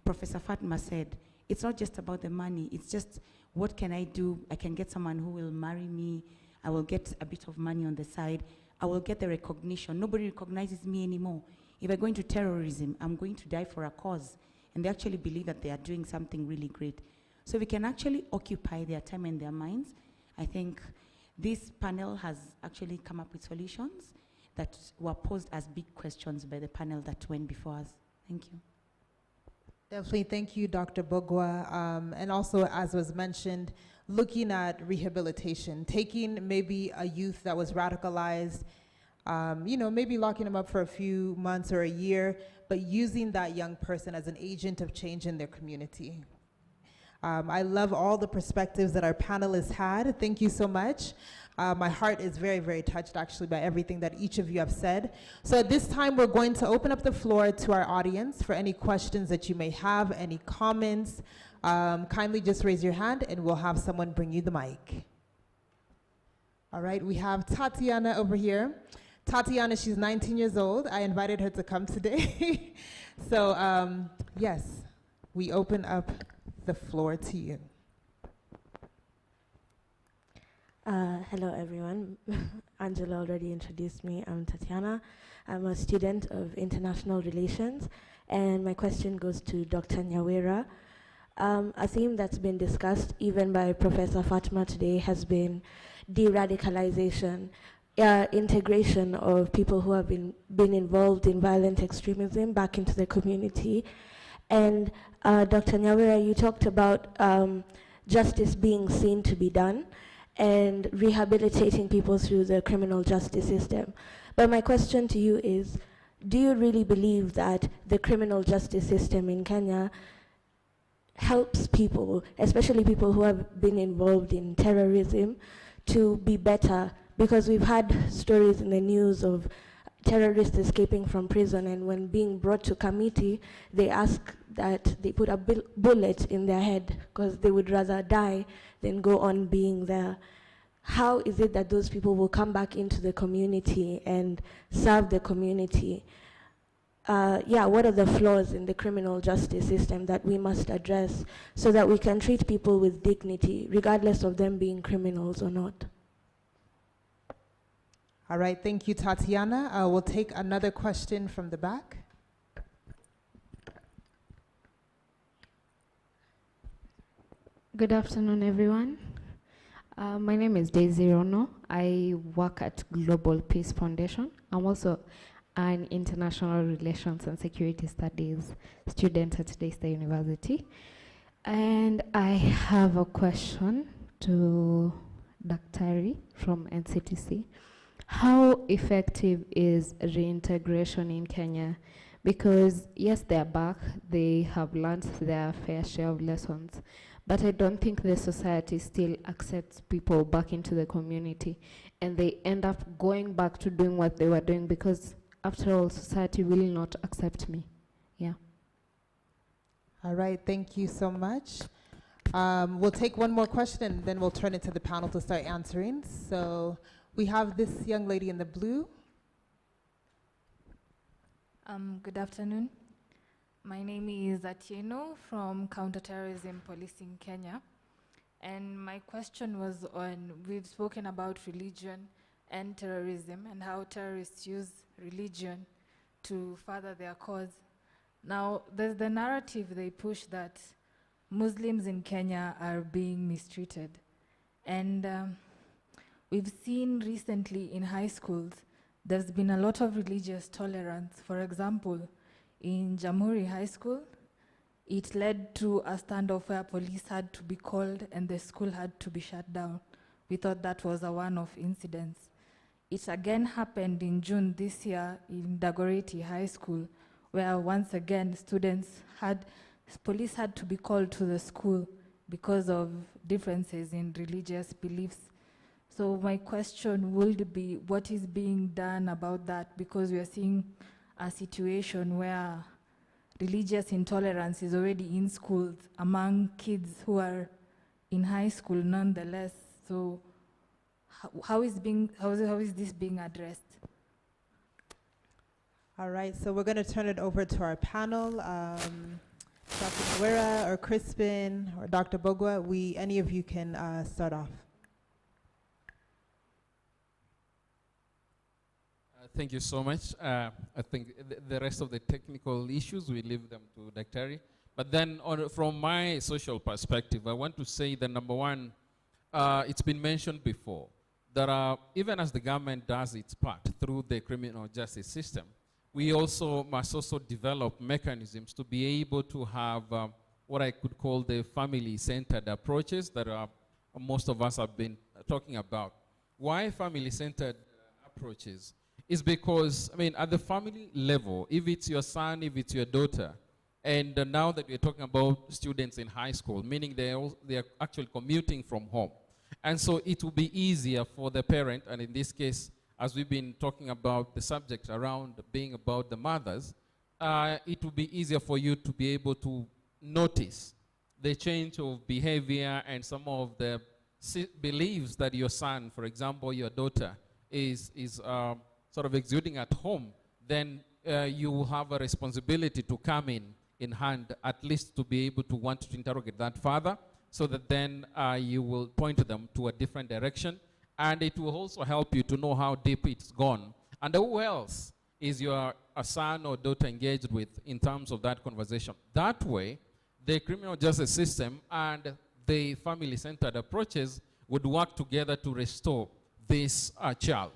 Professor Fatma said, it's not just about the money, it's just what can I do? I can get someone who will marry me, I will get a bit of money on the side, I will get the recognition. Nobody recognizes me anymore. If I go into terrorism, I'm going to die for a cause. And they actually believe that they are doing something really great. So we can actually occupy their time and their minds. I think this panel has actually come up with solutions that were posed as big questions by the panel that went before us. Thank you.
Definitely, thank you, Dr. Bogwa. And also, as was mentioned, looking at rehabilitation, taking maybe a youth that was radicalized, maybe locking them up for a few months or a year, but using that young person as an agent of change in their community. I love all the perspectives that our panelists had. Thank you so much. My heart is very, very touched actually by everything that each of you have said. So at this time, we're going to open up the floor to our audience for any questions that you may have, any comments. Kindly just raise your hand and we'll have someone bring you the mic. All right, we have Tatiana over here. Tatiana, she's 19 years old. I invited her to come today. So yes, we open up the floor to you.
Hello everyone. Angela already introduced me. I'm Tatiana. I'm a student of international relations, and my question goes to Dr. Nyawera. A theme that's been discussed even by Professor Fatma today has been de-radicalization, integration of people who have been involved in violent extremism back into the community. And Dr. Nyawera, you talked about justice being seen to be done and rehabilitating people through the criminal justice system. But my question to you is, do you really believe that the criminal justice system in Kenya helps people, especially people who have been involved in terrorism, to be better? Because we've had stories in the news of terrorists escaping from prison, and when being brought to committee, they ask that they put a bullet in their head because they would rather die than go on being there. How is it that those people will come back into the community and serve the community? What are the flaws in the criminal justice system that we must address so that we can treat people with dignity, regardless of them being criminals or not?
All right, thank you, Tatiana. We'll take another question from the back.
Good afternoon, everyone. My name is Daisy Rono. I work at Global Peace Foundation. I'm also an international relations and security studies student at Daystar University. And I have a question to Daktari from NCTC. How effective is reintegration in Kenya? Because yes, they're back, they have learned their fair share of lessons, but I don't think the society still accepts people back into the community, and they end up going back to doing what they were doing, because after all, society will not accept me. Yeah.
All right, thank you so much. We'll take one more question and then we'll turn it to the panel to start answering. So we have this young lady in the blue.
Good afternoon. My name is Atieno from Counterterrorism Policing Kenya. And my question was on, we've spoken about religion and terrorism and how terrorists use religion to further their cause. Now, there's the narrative they push that Muslims in Kenya are being mistreated. And we've seen recently in high schools, there's been a lot of religious tolerance. For example, in Jamhuri High School, it led to a standoff where police had to be called and the school had to be shut down. We thought that was a one-off incident. It again happened in June this year in Dagoretti High School, where once again police had to be called to the school because of differences in religious beliefs. So my question would be, what is being done about that? Because we are seeing a situation where religious intolerance is already in schools among kids who are in high school nonetheless. So how is this being addressed?
All right, so we're going to turn it over to our panel. Dr. Nawera or Crispin or Dr. Bogwa, any of you can start off.
Thank you so much. I think the rest of the technical issues, we leave them to Daktari. But then from my social perspective, I want to say that number one, it's been mentioned before, that even as the government does its part through the criminal justice system, we must also develop mechanisms to be able to have what I could call the family-centered approaches that most of us have been talking about. Why family-centered approaches? Is because, at the family level, if it's your son, if it's your daughter, and now that we're talking about students in high school, meaning they're actually commuting from home. And so it will be easier for the parent, and in this case, as we've been talking about the subject around being about the mothers, it will be easier for you to be able to notice the change of behavior and some of the beliefs that your son, for example, your daughter, is sort of exuding at home. Then you will have a responsibility to come in hand, at least to be able to want to interrogate that father, so that then you will point them to a different direction. And it will also help you to know how deep it's gone. And who else is your son or daughter engaged with in terms of that conversation? That way, the criminal justice system and the family-centered approaches would work together to restore this child.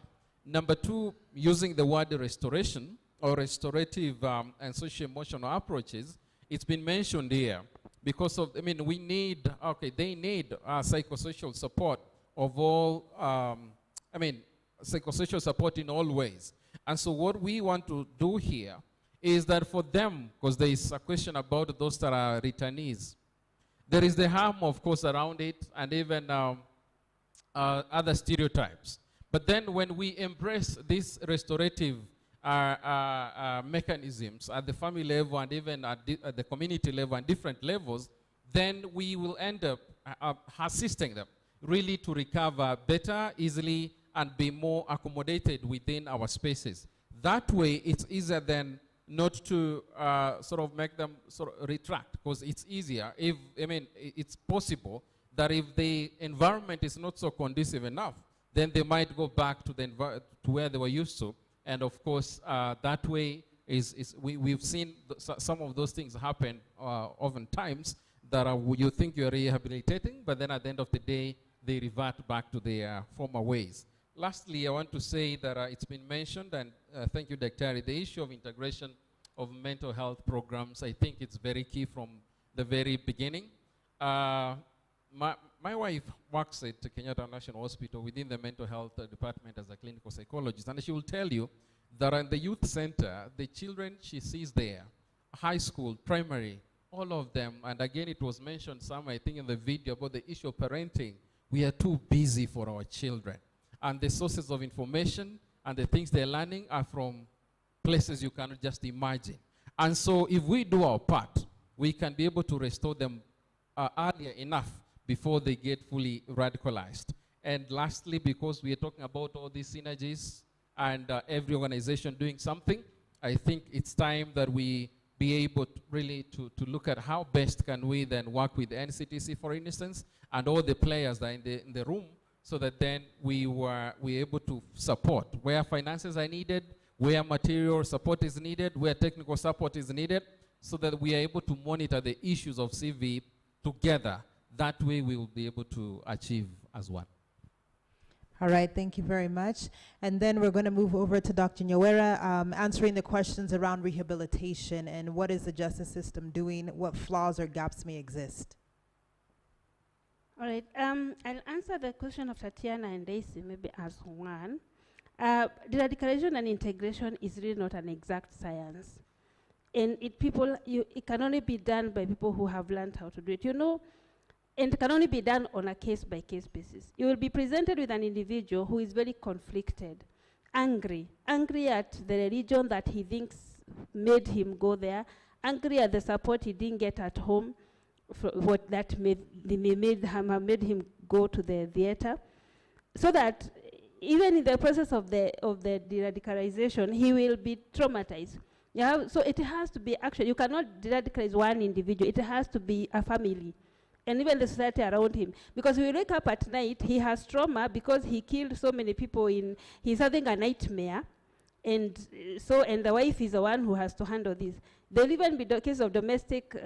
Number two, using the word restoration or restorative and socio-emotional approaches, it's been mentioned here because of, they need psychosocial support of all, psychosocial support in all ways. And so what we want to do here is that for them, because there is a question about those that are returnees, there is the harm, of course, around it, and even other stereotypes. But then when we embrace these restorative mechanisms at the family level and even at the community level and different levels, then we will end up assisting them really to recover better, easily, and be more accommodated within our spaces. That way, it's easier than not to sort of make them sort of retract, because it's easier if, it's possible that if the environment is not so conducive enough, then they might go back to to where they were used to. And of course, that way we've seen some of those things happen oftentimes that you think you're rehabilitating, but then at the end of the day, they revert back to their former ways. Lastly, I want to say that it's been mentioned, and thank you, Daktari, the issue of integration of mental health programs, I think it's very key from the very beginning. my wife works at Kenyatta National Hospital within the mental health department as a clinical psychologist, and she will tell you that in the youth center, the children she sees there, high school, primary, all of them, and again it was mentioned somewhere, I think in the video, about the issue of parenting. We are too busy for our children. And the sources of information and the things they're learning are from places you cannot just imagine. And so if we do our part, we can be able to restore them earlier enough before they get fully radicalized. And lastly, because we are talking about all these synergies and every organization doing something, I think it's time that we be able to really to look at how best can we then work with NCTC, for instance, and all the players that are in the room, so that then we're able to support where finances are needed, where material support is needed, where technical support is needed, so that we are able to monitor the issues of CV together. That way we will be able to achieve as one.
All right, thank you very much. And then we're going to move over to Dr. Nyawera, answering the questions around rehabilitation and what is the justice system doing, what flaws or gaps may exist.
All right, I'll answer the question of Tatiana and Daisy maybe as one. De-radicalization and integration is really not an exact science. And it can only be done by people who have learned how to do it. You know, and it can only be done on a case-by-case basis. You will be presented with an individual who is very conflicted, angry at the religion that he thinks made him go there, angry at the support he didn't get at home, for what that made him go to the theater, so that even in the process of the de-radicalization, he will be traumatized. Yeah, so it has to be actually, you cannot de-radicalize one individual, it has to be a family. And even the society around him. Because we wake up at night, he has trauma because he killed so many people he's having a nightmare. And the wife is the one who has to handle this. There'll even be the case of domestic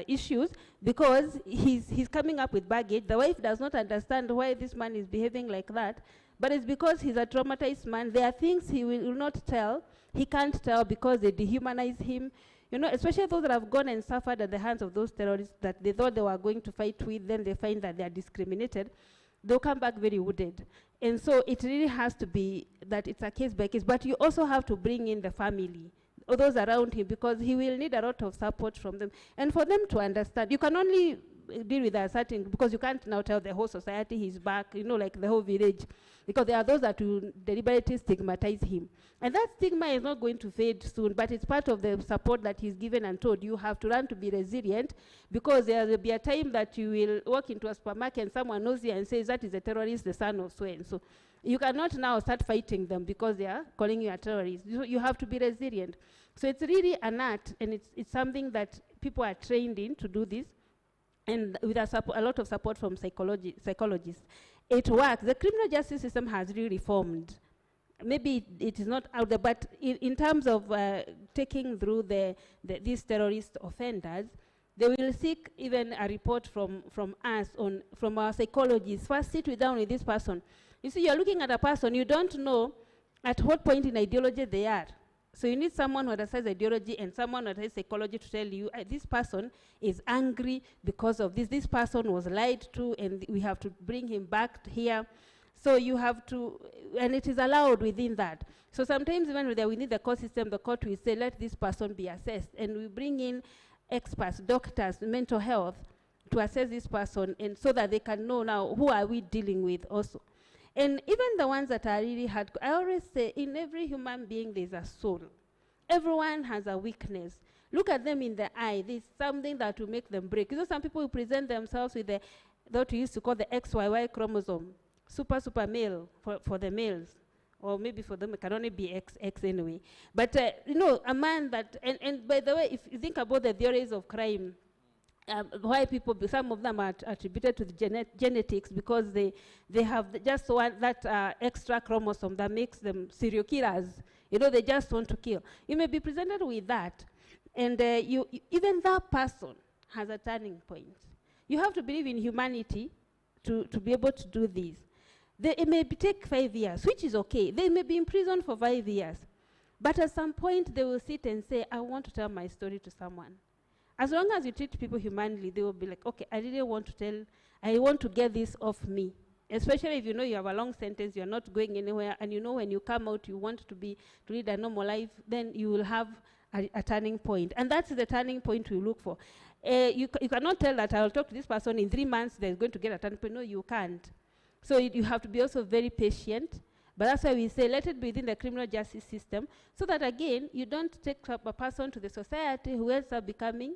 issues because he's coming up with baggage. The wife does not understand why this man is behaving like that, but it's because he's a traumatized man. There are things he will not tell. He can't tell because they dehumanize him. You know, especially those that have gone and suffered at the hands of those terrorists that they thought they were going to fight with, then they find that they are discriminated, they'll come back very wounded. And so it really has to be that it's a case by case, but you also have to bring in the family, or those around him, because he will need a lot of support from them. And for them to understand, you can only deal with a certain, because you can't now tell the whole society he's back, you know, like the whole village, because there are those that will deliberately stigmatize him. And that stigma is not going to fade soon, but it's part of the support that he's given and told. You have to learn to be resilient, because there will be a time that you will walk into a supermarket and someone knows you and says, that is a terrorist, the son of so-and-so. You cannot now start fighting them because they are calling you a terrorist. You have to be resilient. So it's really an art, and it's something that people are trained in to do this, and with a lot of support from psychologists. It works. The criminal justice system has really reformed. Maybe it is not out there, but in terms of taking through these terrorist offenders, they will seek even a report from us, from our psychologists. First, sit down with this person. You see, you're looking at a person, you don't know at what point in ideology they are. So you need someone who understands ideology and someone who has psychology to tell you, this person is angry because of this. This person was lied to, and we have to bring him back here. So you have to, and it is allowed within that. So sometimes even they're within the court system, the court will say, let this person be assessed. And we bring in experts, doctors, mental health, to assess this person, and so that they can know now who are we dealing with also. And even the ones that are really hard, I always say, in every human being, there's a soul. Everyone has a weakness. Look at them in the eye. There's something that will make them break. You know, some people will present themselves with what we used to call the XYY chromosome, super male for the males. Or maybe for them, it can only be XX anyway. But, you know, a man that, and by the way, if you think about the theories of crime, why people, some of them are attributed to the genetics because they have just that extra chromosome that makes them serial killers. You know, they just want to kill. You may be presented with that, and even that person has a turning point. You have to believe in humanity to be able to do this. It may take 5 years, which is okay. They may be in prison for 5 years. But at some point, they will sit and say, I want to tell my story to someone. As long as you treat people humanely, they will be like, okay, I really want to tell, I want to get this off me. Especially if you know you have a long sentence, you're not going anywhere, and you know when you come out, you want to lead a normal life, then you will have a turning point. And that's the turning point we look for. You cannot tell that I'll talk to this person in 3 months, they're going to get a turning point. No, you can't. So you have to be also very patient. But that's why we say let it be within the criminal justice system, so that again, you don't take up a person to the society who ends up becoming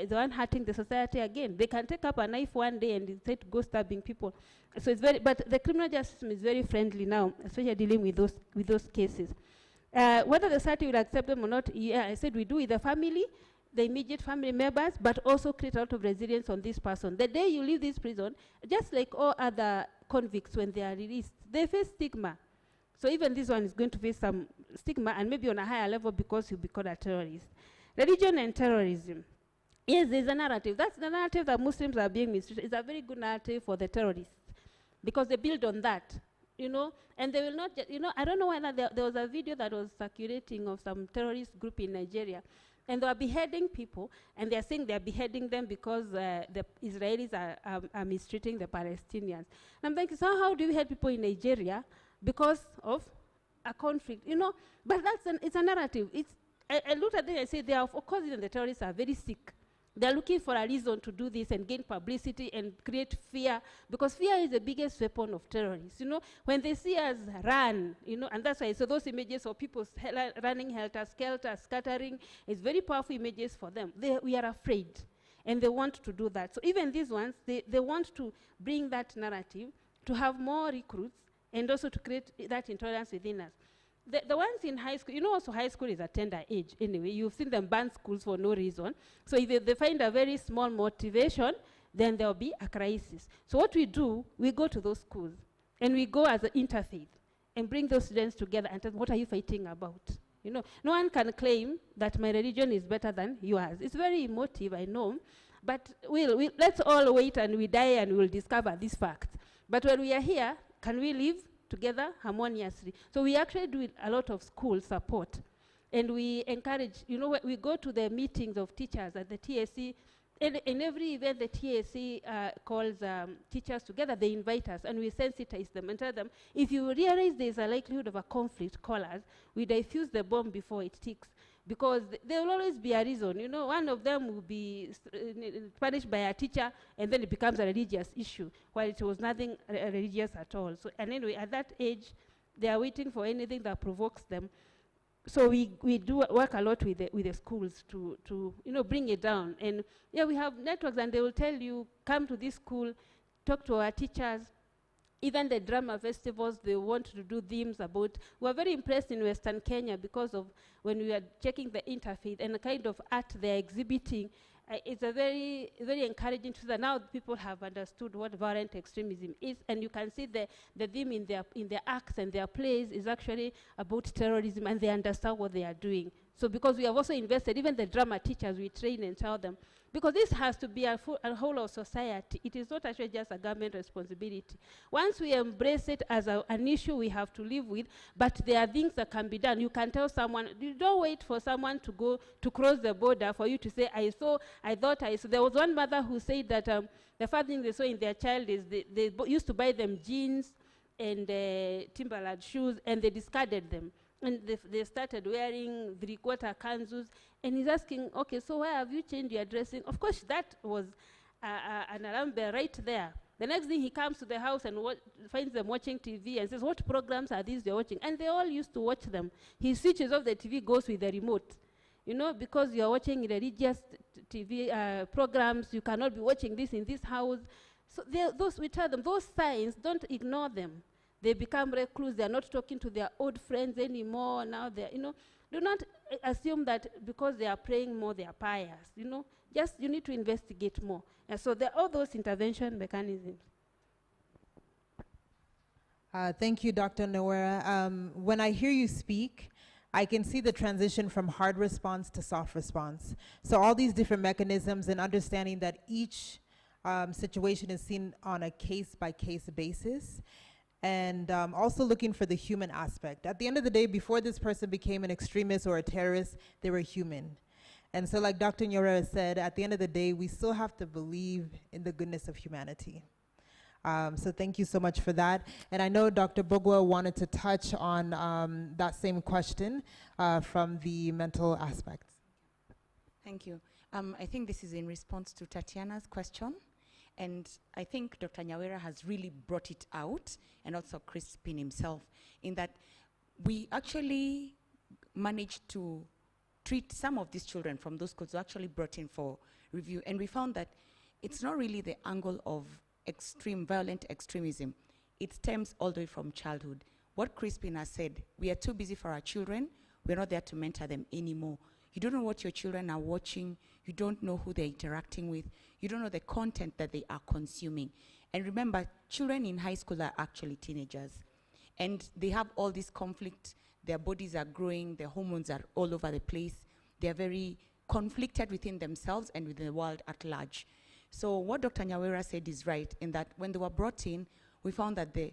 the one hurting the society again. They can take up a knife one day and decide to go stabbing people. So it's but the criminal justice system is very friendly now, especially dealing with those cases. Whether the society will accept them or not, yeah, I said we do with the family, the immediate family members, but also create a lot of resilience on this person. The day you leave this prison, just like all other convicts when they are released, they face stigma. So even this one is going to face some stigma, and maybe on a higher level because he'll be called a terrorist. Religion and terrorism. Yes, there's a narrative. That's the narrative that Muslims are being mistreated. It's a very good narrative for the terrorists because they build on that, you know, and they will not, I don't know whether there was a video that was circulating of some terrorist group in Nigeria, and they were beheading people, and they're saying they're beheading them because the Israelis are mistreating the Palestinians. And I'm thinking, so how do we behead people in Nigeria because of a conflict, you know? But it's a narrative. I looked at it and I said, of course, even the terrorists are very sick. They're looking for a reason to do this and gain publicity and create fear, because fear is the biggest weapon of terrorists. You know, when they see us run, you know, and that's why, so those images of people running helter-skelter, scattering, is very powerful images for them. We are afraid, and they want to do that. So even these ones, they want to bring that narrative to have more recruits and also to create that intolerance within us. The ones in high school, you know, also high school is a tender age anyway. You've seen them ban schools for no reason. So if they find a very small motivation, then there'll be a crisis. So what we do, we go to those schools, and we go as an interfaith and bring those students together and tell them, what are you fighting about? You know, no one can claim that my religion is better than yours. It's very emotive, I know, but let's all wait and we die and we'll discover this fact. But when we are here, can we live together harmoniously? So we actually do a lot of school support, and we encourage, you know, we go to the meetings of teachers at the TSC, and in every event the TSC calls teachers together, they invite us, and we sensitize them and tell them, if you realize there's a likelihood of a conflict, call us. We diffuse the bomb before it ticks, because there will always be a reason. You know, one of them will be punished by a teacher, and then it becomes a religious issue, while it was nothing religious at all. So, and anyway, at that age, they are waiting for anything that provokes them. So we do work a lot with the schools to you know, bring it down. And yeah, we have networks, and they will tell you, come to this school, talk to our teachers. Even the drama festivals, they want to do themes about. We were very impressed in Western Kenya because of when we were checking the interfaith and the kind of art they're exhibiting. It's a very, very encouraging to see that now people have understood what violent extremism is, and you can see the theme in their acts and their plays is actually about terrorism, and they understand what they are doing. So because we have also invested, even the drama teachers, we train and tell them, because this has to be a whole of society. It is not actually just a government responsibility. Once we embrace it as an issue we have to live with, but there are things that can be done. You can tell someone, you don't wait for someone to go to cross the border for you to say, I thought I saw. There was one mother who said that the first thing they saw in their child is they used to buy them jeans and Timberland shoes, and they discarded them. And they started wearing three-quarter kanzus. And he's asking, okay, so why have you changed your dressing? Of course, that was an alarm bell right there. The next thing, he comes to the house and finds them watching TV and says, what programs are these they're watching? And they all used to watch them. He switches off the TV, goes with the remote. You know, because you're watching religious TV programs, you cannot be watching this in this house. So we tell them, those signs, don't ignore them. They become recluse. They're not talking to their old friends anymore. Now they're, you know, do not assume that because they are praying more, they are pious. You know, just you need to investigate more. And so there are all those intervention mechanisms.
Thank you, Dr. Nawera. When I hear you speak, I can see the transition from hard response to soft response. So all these different mechanisms, and understanding that each situation is seen on a case-by-case basis. And also looking for the human aspect. At the end of the day, before this person became an extremist or a terrorist, they were human. And so like Dr. Nyora said, at the end of the day, we still have to believe in the goodness of humanity. So thank you so much for that. And I know Dr. Bogwa wanted to touch on that same question from the mental aspects.
Thank you. I think this is in response to Tatiana's question. And I think Dr. Nyawera has really brought it out, and also Crispin himself, in that we actually managed to treat some of these children from those schools who actually brought in for review. And we found that it's not really the angle of violent extremism. It stems all the way from childhood. What Crispin has said, we are too busy for our children. We're not there to mentor them anymore. You don't know what your children are watching. You don't know who they're interacting with. You don't know the content that they are consuming. And remember, children in high school are actually teenagers. And they have all this conflict. Their bodies are growing. Their hormones are all over the place. They're very conflicted within themselves and within the world at large. So what Dr. Nyawera said is right, in that when they were brought in, we found that the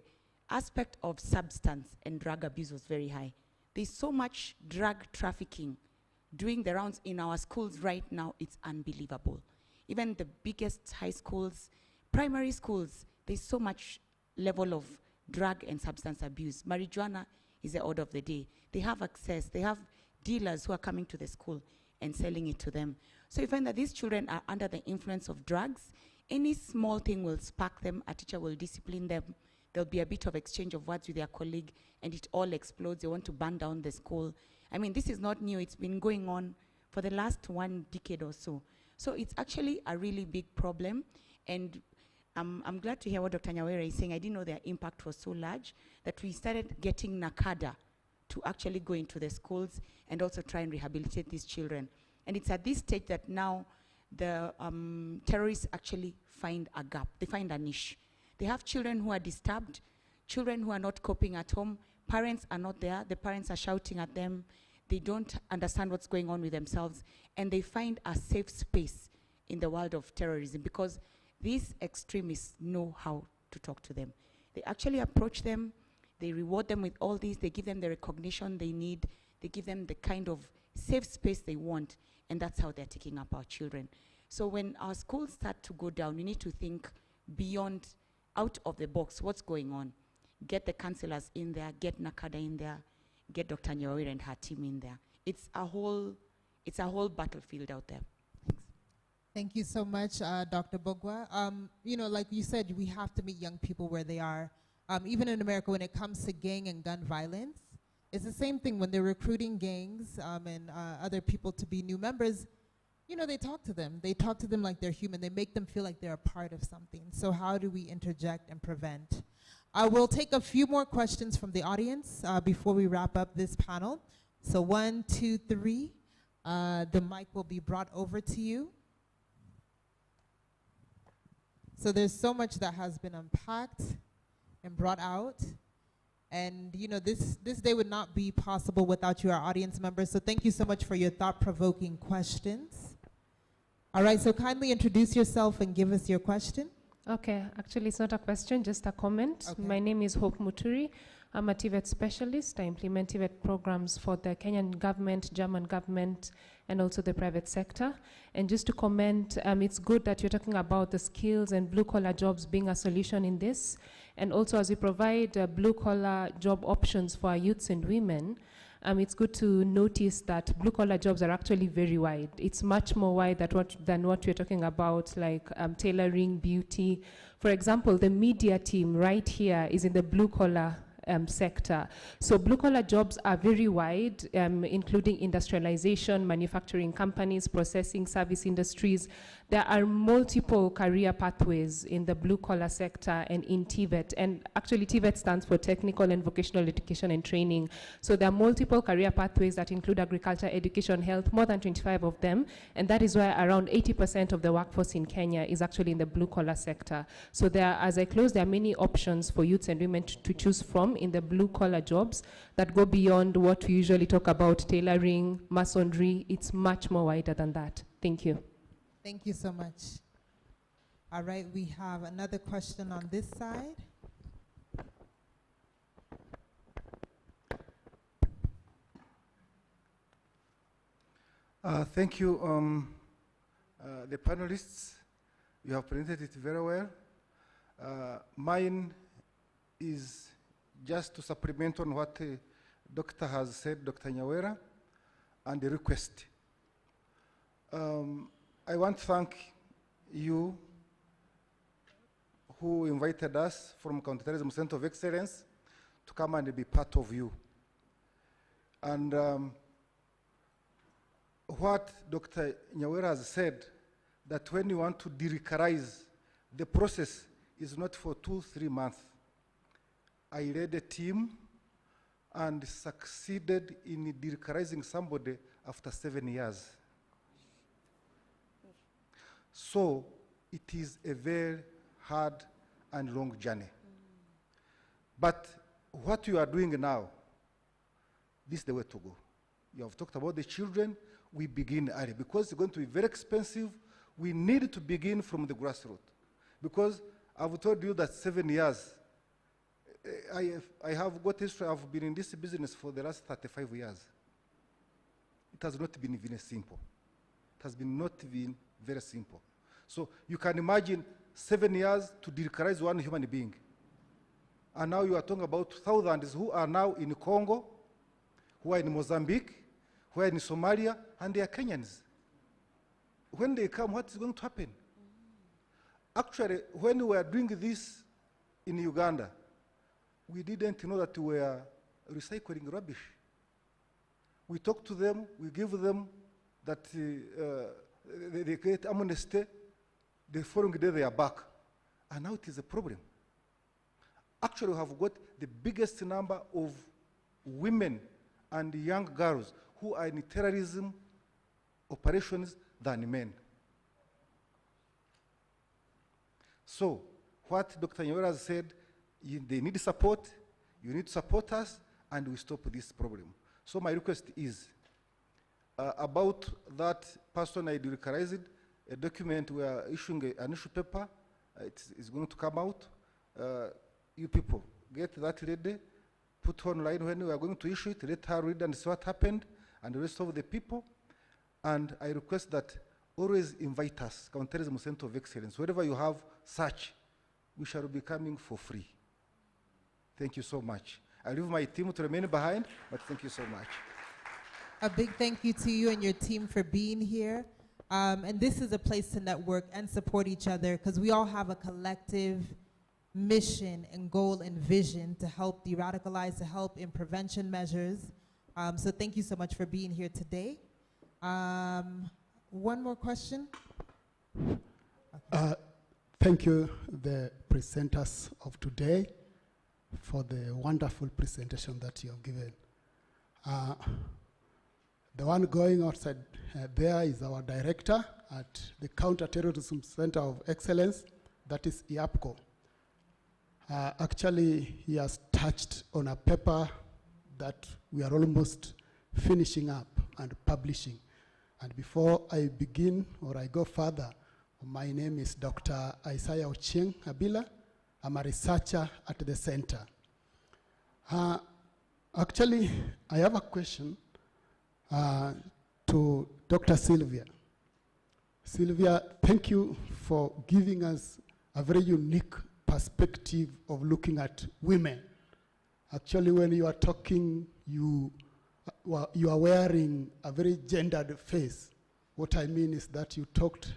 aspect of substance and drug abuse was very high. There's so much drug trafficking doing the rounds in our schools right now, it's unbelievable. Even the biggest high schools, primary schools, there's so much level of drug and substance abuse. Marijuana is the order of the day. They have access, they have dealers who are coming to the school and selling it to them. So you find that these children are under the influence of drugs. Any small thing will spark them, a teacher will discipline them, there'll be a bit of exchange of words with their colleague, and it all explodes. They want to burn down the school. I mean, this is not new. It's been going on for the last 1 decade or so. So it's actually a really big problem. And I'm glad to hear what Dr. Nyawera is saying. I didn't know their impact was so large that we started getting NACADA to actually go into the schools and also try and rehabilitate these children. And it's at this stage that now the terrorists actually find a gap. They find a niche. They have children who are disturbed, children who are not coping at home. Parents are not there. The parents are shouting at them. They don't understand what's going on with themselves. And they find a safe space in the world of terrorism because these extremists know how to talk to them. They actually approach them. They reward them with all these. They give them the recognition they need. They give them the kind of safe space they want. And that's how they're taking up our children. So when our schools start to go down, we need to think beyond, out of the box, what's going on. Get the counselors in there, get NACADA in there, get Dr. Nyawera and her team in there. It's a whole battlefield out there. Thanks.
Thank you so much, Dr. Bogwa. You know, like you said, we have to meet young people where they are. Even in America, when it comes to gang and gun violence, it's the same thing when they're recruiting gangs and other people to be new members. You know, they talk to them. They talk to them like they're human. They make them feel like they're a part of something. So how do we interject and prevent? We'll take a few more questions from the audience before we wrap up this panel. So 1, 2, 3. The mic will be brought over to you. So there's so much that has been unpacked and brought out. And you know, this day would not be possible without you, our audience members. So thank you so much for your thought-provoking questions. All right, so kindly introduce yourself and give us your question.
Okay, actually it's not a question, just a comment.
Okay.
My name is Hope Muturi. I'm a TVET specialist. I implement TVET programs for the Kenyan government, German government, and also the private sector. And just to comment, it's good that you're talking about the skills and blue-collar jobs being a solution in this. And also as we provide blue-collar job options for our youths and women, it's good to notice that blue-collar jobs are actually very wide. It's much more wide than what we're talking about, like tailoring, beauty. For example, the media team right here is in the blue-collar sector. So blue-collar jobs are very wide, including industrialization, manufacturing companies, processing service industries. There are multiple career pathways in the blue-collar sector and in TVET. And actually, TVET stands for Technical and Vocational Education and Training. So there are multiple career pathways that include agriculture, education, health, more than 25 of them. And that is why around 80% of the workforce in Kenya is actually in the blue-collar sector. So there, as I close, there are many options for youths and women to choose from in the blue-collar jobs that go beyond what we usually talk about, tailoring, masonry. It's much more wider than that. Thank you.
Thank you so much. All right, we have another question on this side.
Thank you, the panelists. You have presented it very well. Mine is just to supplement on what Doctor has said, Dr. Nyawera, and the request. I want to thank you who invited us from Counterterrorism Center of Excellence to come and be part of you. And what Dr. Nyawera has said, that when you want to de-radicalize, the process is not for 2-3 months. I led a team and succeeded in de-radicalizing somebody after 7 years. So it is a very hard and long journey. But what you are doing now, this is the way to go. You have talked about the children. We begin early because it's going to be very expensive. We need to begin from the grassroots. Because I've told you that 7 years, I have got history. I've been in this business for the last 35 years. It has not been very simple. It has been not been very simple. So you can imagine 7 years to de-radicalize one human being. And now you are talking about thousands who are now in Congo, who are in Mozambique, who are in Somalia, and they are Kenyans. When they come, what is going to happen? Actually, when we were doing this in Uganda, we didn't know that we were recycling rubbish. We talk to them, we give them that they get amnesty, the following day they are back. And now it is a problem. Actually, we have got the biggest number of women and young girls who are in terrorism operations than men. So, what Dr. Nyawera has said, they need support, you need to support us, and we stop this problem. So my request is, about that person I de-radicalized, a document we are issuing an issue paper, it's going to come out. You people, get that lady, put online when we are going to issue it, let her read and see what happened, and the rest of the people. And I request that always invite us, Counterterrorism Center of Excellence. Wherever you have such, we shall be coming for free. Thank you so much. I leave my team to remain behind, but thank you so much.
A big thank you to you and your team for being here. And this is a place to network and support each other because we all have a collective mission and goal and vision to help de-radicalize, to help in prevention measures. So thank you so much for being here today. One more question.
Thank you, the presenters of today, for the wonderful presentation that you have given. The one going outside there is our director at the Counter-Terrorism Center of Excellence, that is IAPCO. Actually, he has touched on a paper that we are almost finishing up and publishing. And before I begin or I go further, my name is Dr. Isaiah Ochieng Abila. I'm a researcher at the center. Actually, I have a question to Dr. Sylvia. Sylvia, thank you for giving us a very unique perspective of looking at women. Actually, when you are talking, you are wearing a very gendered face. What I mean is that you talked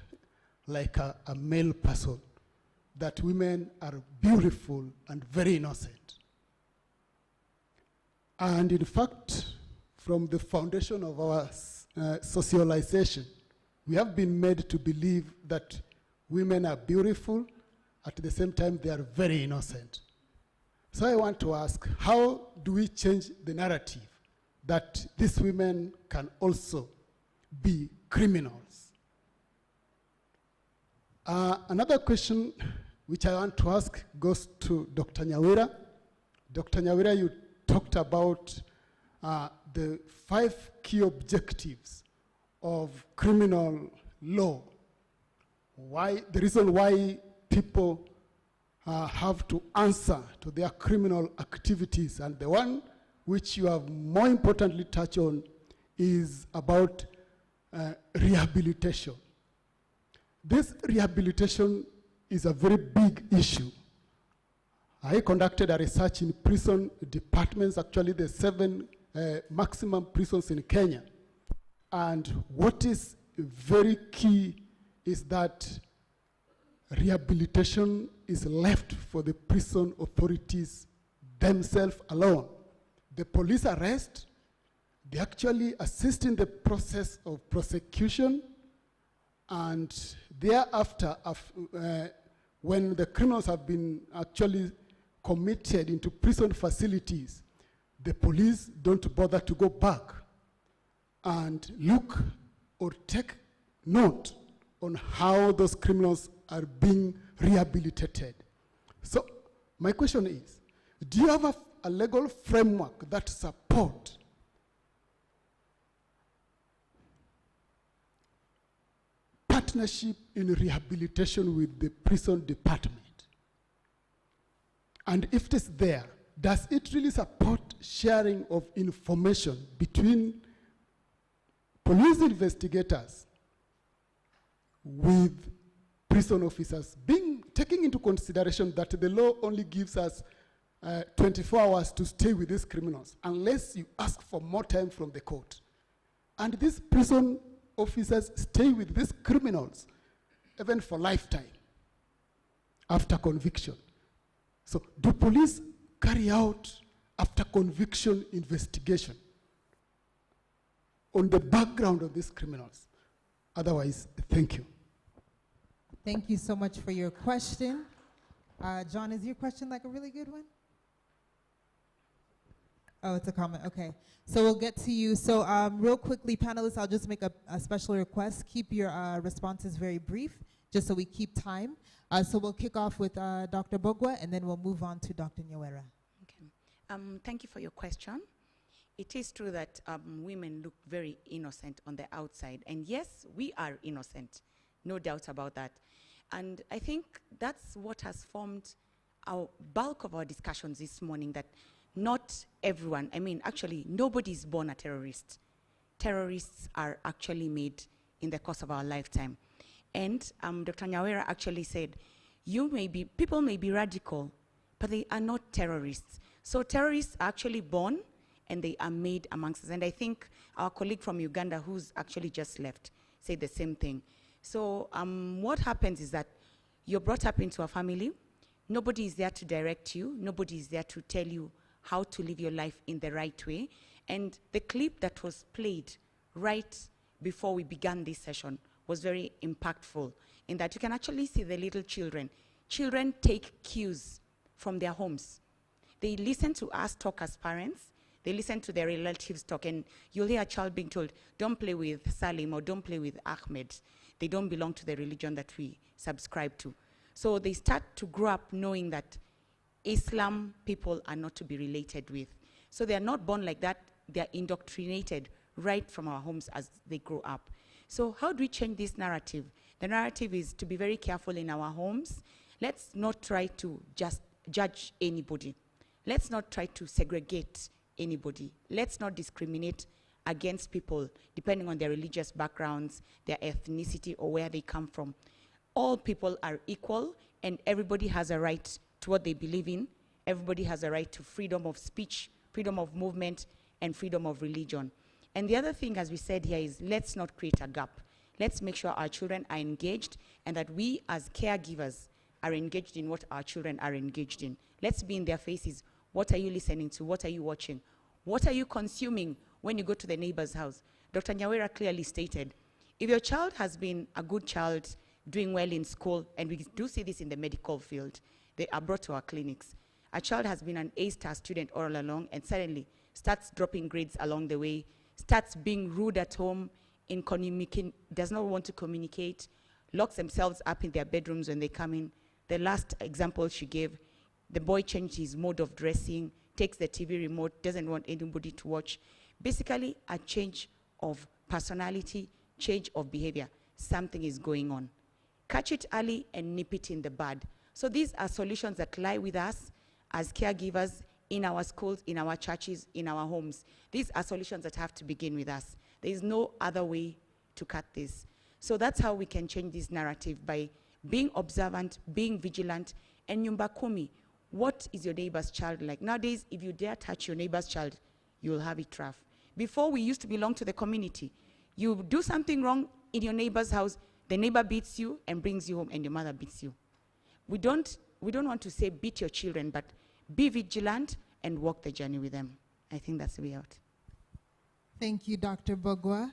like a male person, that women are beautiful and very innocent. And in fact, from the foundation of our socialization, we have been made to believe that women are beautiful, at the same time they are very innocent. So I want to ask, how do we change the narrative that these women can also be criminals? Another question which I want to ask goes to Dr. Nyawera. Dr. Nyawera, you talked about the 5 key objectives of criminal law. The reason why people have to answer to their criminal activities, and the one which you have more importantly touched on is about rehabilitation. This rehabilitation is a very big issue. I conducted a research in prison departments, actually the 7 maximum prisons in Kenya. And what is very key is that rehabilitation is left for the prison authorities themselves alone. The police arrest, they actually assist in the process of prosecution, and thereafter, when the criminals have been actually committed into prison facilities, the police don't bother to go back and look or take note on how those criminals are being rehabilitated. So my question is, do you have a legal framework that supports partnership in rehabilitation with the prison department? And if it is there, does it really support sharing of information between police investigators with prison officers, taking into consideration that the law only gives us 24 hours to stay with these criminals unless you ask for more time from the court? And these prison officers stay with these criminals even for lifetime after conviction. So do police carry out after conviction investigation on the background of these criminals? Otherwise, thank you.
Thank you so much for your question. John, is your question like a really good one? Oh, it's a comment, okay. So we'll get to you. So real quickly, panelists, I'll just make a special request. Keep your responses very brief, just so we keep time. So we'll kick off with Dr. Bogwa, and then we'll move on to Dr. Nyawera.
Okay. Thank you for your question. It is true that women look very innocent on the outside. And yes, we are innocent, no doubt about that. And I think that's what has formed our bulk of our discussions this morning, that not everyone, I mean, actually, nobody is born a terrorist. Terrorists are actually made in the course of our lifetime. And Dr. Nyawera actually said, people may be radical, but they are not terrorists. So terrorists are actually born and they are made amongst us. And I think our colleague from Uganda, who's actually just left, said the same thing. So what happens is that you're brought up into a family. Nobody is there to direct you. Nobody is there to tell you how to live your life in the right way. And the clip that was played right before we began this session was very impactful, in that you can actually see the little children. Children take cues from their homes. They listen to us talk as parents. They listen to their relatives talk, and you'll hear a child being told, don't play with Salim or don't play with Ahmed. They don't belong to the religion that we subscribe to. So they start to grow up knowing that Islam people are not to be related with. So they are not born like that. They are indoctrinated right from our homes as they grow up. So how do we change this narrative? The narrative is to be very careful in our homes. Let's not try to just judge anybody. Let's not try to segregate anybody. Let's not discriminate against people depending on their religious backgrounds, their ethnicity, or where they come from. All people are equal, and everybody has a right to what they believe in. Everybody has a right to freedom of speech, freedom of movement, and freedom of religion. And the other thing, as we said here, is let's not create a gap. Let's make sure our children are engaged and that we as caregivers are engaged in what our children are engaged in. Let's be in their faces. What are you listening to? What are you watching? What are you consuming when you go to the neighbor's house? Dr. Nyawera clearly stated, if your child has been a good child, doing well in school, and we do see this in the medical field, they are brought to our clinics. A child has been an A-star student all along and suddenly starts dropping grades along the way, starts being rude at home, does not want to communicate, locks themselves up in their bedrooms when they come in. The last example she gave, the boy changed his mode of dressing, takes the TV remote, doesn't want anybody to watch. Basically, a change of personality, change of behavior. Something is going on. Catch it early and nip it in the bud. So these are solutions that lie with us as caregivers in our schools, in our churches, in our homes. These are solutions that have to begin with us. There is no other way to cut this. So that's how we can change this narrative, by being observant, being vigilant, and nyumba kumi. What is your neighbor's child like? Nowadays, if you dare touch your neighbor's child, you'll have it rough. Before, we used to belong to the community. You do something wrong in your neighbor's house, the neighbor beats you and brings you home, and your mother beats you. We don't want to say beat your children, but be vigilant and walk the journey with them. I think that's the way out.
Thank you, Dr. Bogwa.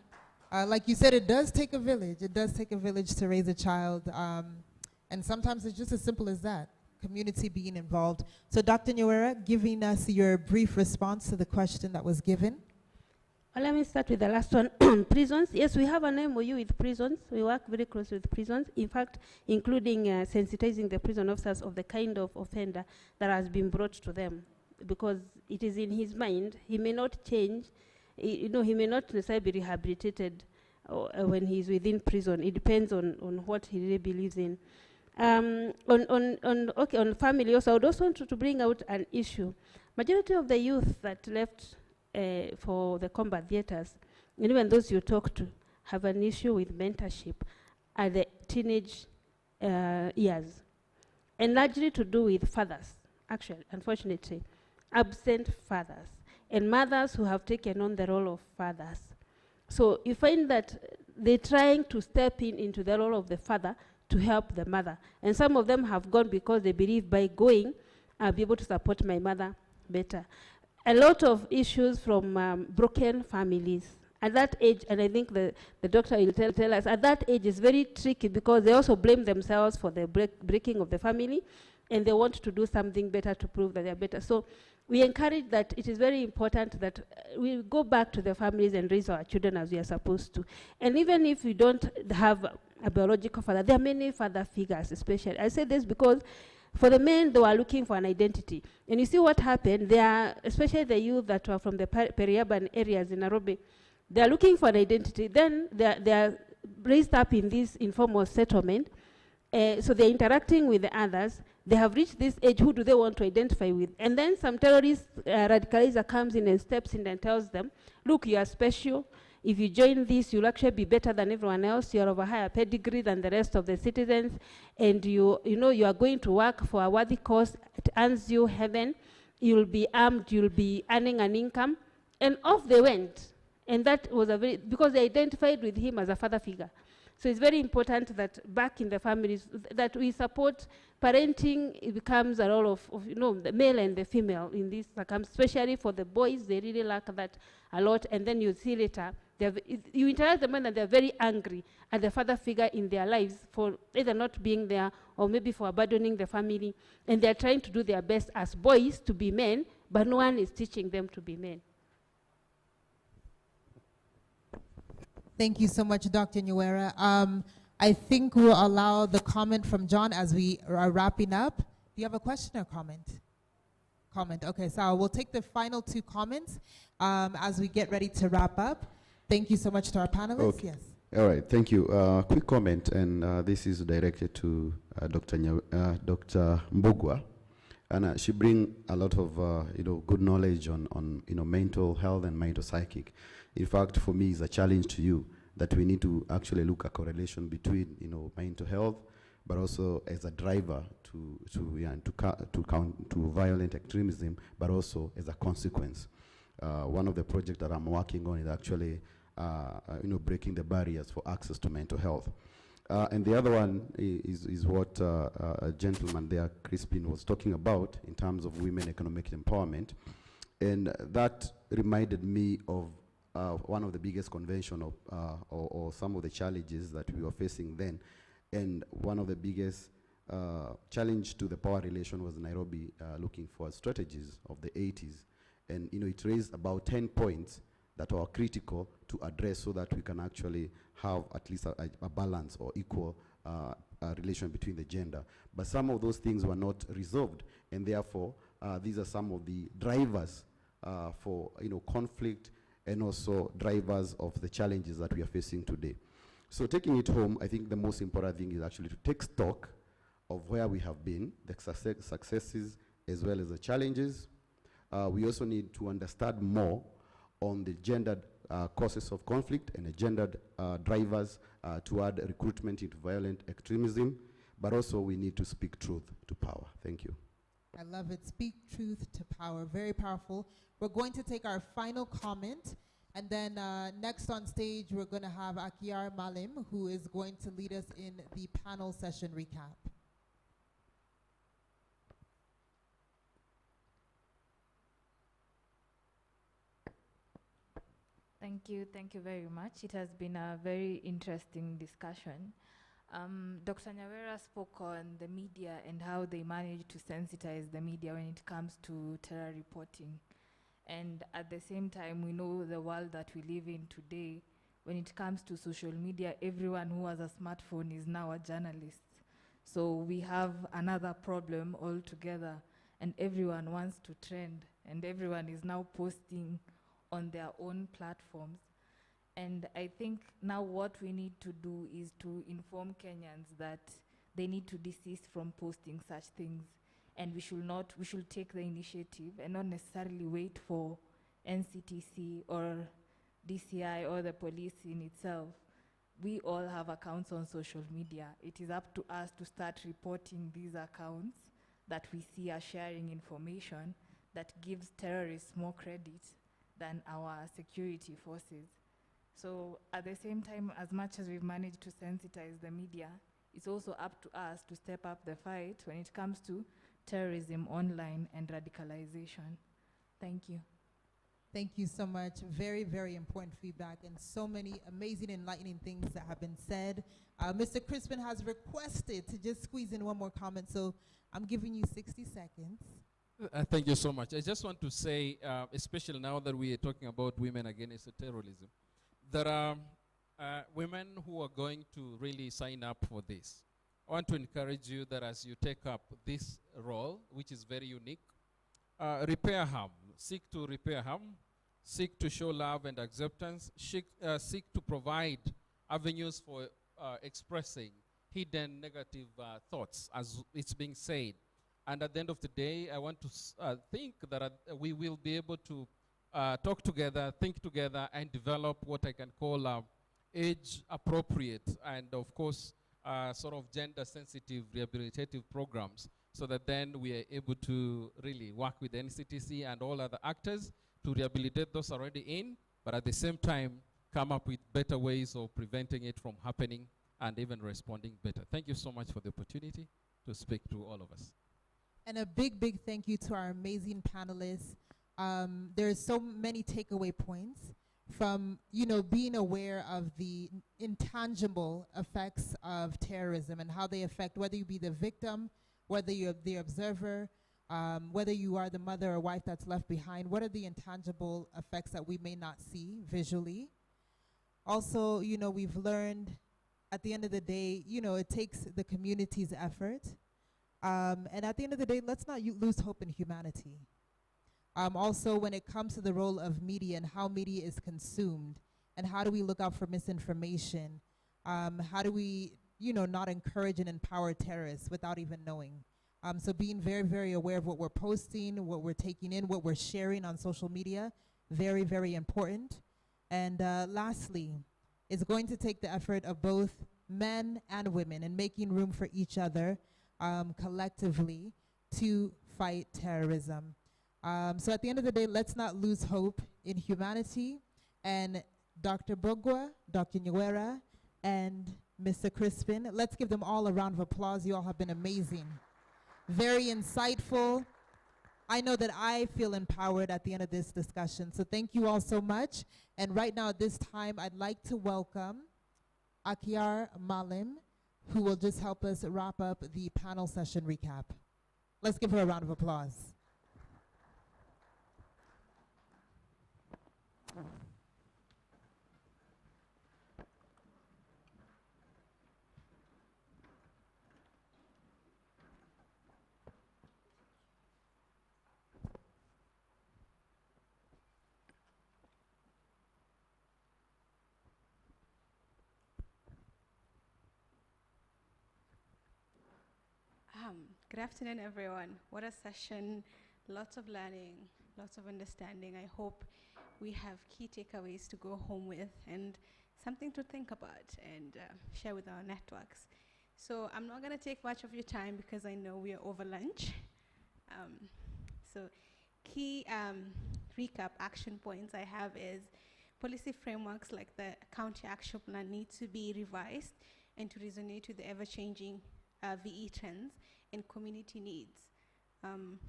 Like you said, it does take a village. It does take a village to raise a child. And sometimes it's just as simple as that, community being involved. So Dr. Nyawera, giving us your brief response to the question that was given.
Well, let me start with the last one. Prisons. Yes, we have an MOU with prisons. We work very closely with prisons. In fact, including sensitizing the prison officers of the kind of offender that has been brought to them, because it is in his mind. He may not change. He may not necessarily be rehabilitated when he's within prison. It depends on what he really believes in. On family also, I would also want to bring out an issue. Majority of the youth that left for the combat theaters, and even those you talk to, have an issue with mentorship at the teenage years, and largely to do with fathers, actually, unfortunately, absent fathers, and mothers who have taken on the role of fathers. So you find that they're trying to step into the role of the father to help the mother. And some of them have gone because they believe by going, I'll be able to support my mother better. A lot of issues from broken families. At that age, and I think the doctor will tell us, at that age is very tricky because they also blame themselves for the breaking of the family, and they want to do something better to prove that they're better. So we encourage that it is very important that we go back to the families and raise our children as we are supposed to. And even if we don't have a biological father, there are many father figures, especially. I say this because for the men, they were looking for an identity. And you see what happened, they are, especially the youth that were from the peri-urban areas in Nairobi, they are looking for an identity. Then they are raised up in this informal settlement. So they're interacting with the others. They have reached this age, who do they want to identify with? And then some terrorist radicalizer comes in and steps in and tells them, look, you are special. If you join this, you'll actually be better than everyone else. You're of a higher pedigree than the rest of the citizens. And you are going to work for a worthy cause. It earns you heaven. You'll be armed. You'll be earning an income. And off they went. And that was because they identified with him as a father figure. So it's very important that back in the families that we support parenting. It becomes a role of the male and the female in this circumstance, especially for the boys. They really lack that a lot. And then you see later, you interact with them and they're very angry at the father figure in their lives for either not being there or maybe for abandoning the family. And they're trying to do their best as boys to be men, but no one is teaching them to be men.
Thank you so much, Dr. Nyawera. I think we'll allow the comment from John as we are wrapping up. Do you have a question or comment? Comment. Okay, so we'll take the final two comments as we get ready to wrap up. Thank you so much to our panelists.
Okay.
Yes.
All right, thank you. Quick comment, and this is directed to Dr. Mbugwa. And she brings a lot of good knowledge on mental health and mental psychic. In fact, for me, it's a challenge to you that we need to actually look at correlation between mental health, but also as a driver to violent extremism, but also as a consequence. One of the projects that I'm working on is actually breaking the barriers for access to mental health. And the other one is what a gentleman there, Crispin, was talking about in terms of women economic empowerment. And that reminded me of one of the biggest convention or some of the challenges that we were facing then. And one of the biggest challenge to the power relation was Nairobi looking for strategies of the 80s. And it raised about 10 points that are critical to address so that we can actually have at least a balance or equal relation between the gender. But some of those things were not resolved, and therefore these are some of the drivers for conflict and also drivers of the challenges that we are facing today. So taking it home, I think the most important thing is actually to take stock of where we have been, the successes as well as the challenges. We also need to understand more on the gendered causes of conflict and gendered drivers toward recruitment into violent extremism, but also we need to speak truth to power. Thank you.
I love it. Speak truth to power. Very powerful. We're going to take our final comment, and then next on stage, we're going to have Akiyar Malim, who is going to lead us in the panel session recap.
Thank you very much. It has been a very interesting discussion. Dr. Nyawera spoke on the media and how they manage to sensitize the media when it comes to terror reporting. And at the same time, we know the world that we live in today, when it comes to social media, everyone who has a smartphone is now a journalist. So we have another problem altogether, and everyone wants to trend, and everyone is now posting on their own platforms. And I think now what we need to do is to inform Kenyans that they need to desist from posting such things, and we should take the initiative and not necessarily wait for NCTC or DCI or the police in itself. We all have accounts on social media. It is up to us to start reporting these accounts that we see are sharing information that gives terrorists more credit than our security forces. So at the same time, as much as we've managed to sensitize the media, it's also up to us to step up the fight when it comes to terrorism online and radicalization. Thank you.
Thank you so much. Very, very important feedback and so many amazing, enlightening things that have been said. Mr. Crispin has requested to just squeeze in one more comment, so I'm giving you 60 seconds.
Thank you so much. I just want to say, especially now that we are talking about women against terrorism, there are women who are going to really sign up for this. I want to encourage you that as you take up this role, which is very unique, repair harm. Seek to repair harm. Seek to show love and acceptance. Seek to provide avenues for expressing hidden negative thoughts, as it's being said. And at the end of the day, I want to think that we will be able to talk together, think together, and develop what I can call age-appropriate and, of course, sort of gender-sensitive rehabilitative programs, so that then we are able to really work with the NCTC and all other actors to rehabilitate those already in, but at the same time, come up with better ways of preventing it from happening and even responding better. Thank you so much for the opportunity to speak to all of us.
And a big, big thank you to our amazing panelists. There's so many takeaway points from, being aware of the intangible effects of terrorism and how they affect whether you be the victim, whether you're the observer, whether you are the mother or wife that's left behind. What are the intangible effects that we may not see visually? Also, we've learned at the end of the day, it takes the community's effort. And at the end of the day, let's not lose hope in humanity. Also, when it comes to the role of media and how media is consumed, and how do we look out for misinformation? How do we, not encourage and empower terrorists without even knowing? So being very, very aware of what we're posting, what we're taking in, what we're sharing on social media, very, very important. And lastly, it's going to take the effort of both men and women and making room for each other collectively to fight terrorism. So at the end of the day, let's not lose hope in humanity. And Dr. Bogwa, Dr. Nyawera, and Mr. Crispin, let's give them all a round of applause. You all have been amazing. Very insightful. I know that I feel empowered at the end of this discussion. So thank you all so much. And right now at this time, I'd like to welcome Akiyar Malim, who will just help us wrap up the panel session recap. Let's give her a round of applause.
Good afternoon, everyone. What a session, lots of learning, lots of understanding. I hope we have key takeaways to go home with and something to think about and share with our networks. So I'm not going to take much of your time because I know we are over lunch. So key recap action points I have is policy frameworks like the County Action Plan need to be revised and to resonate with the ever-changing VE trends and community needs. And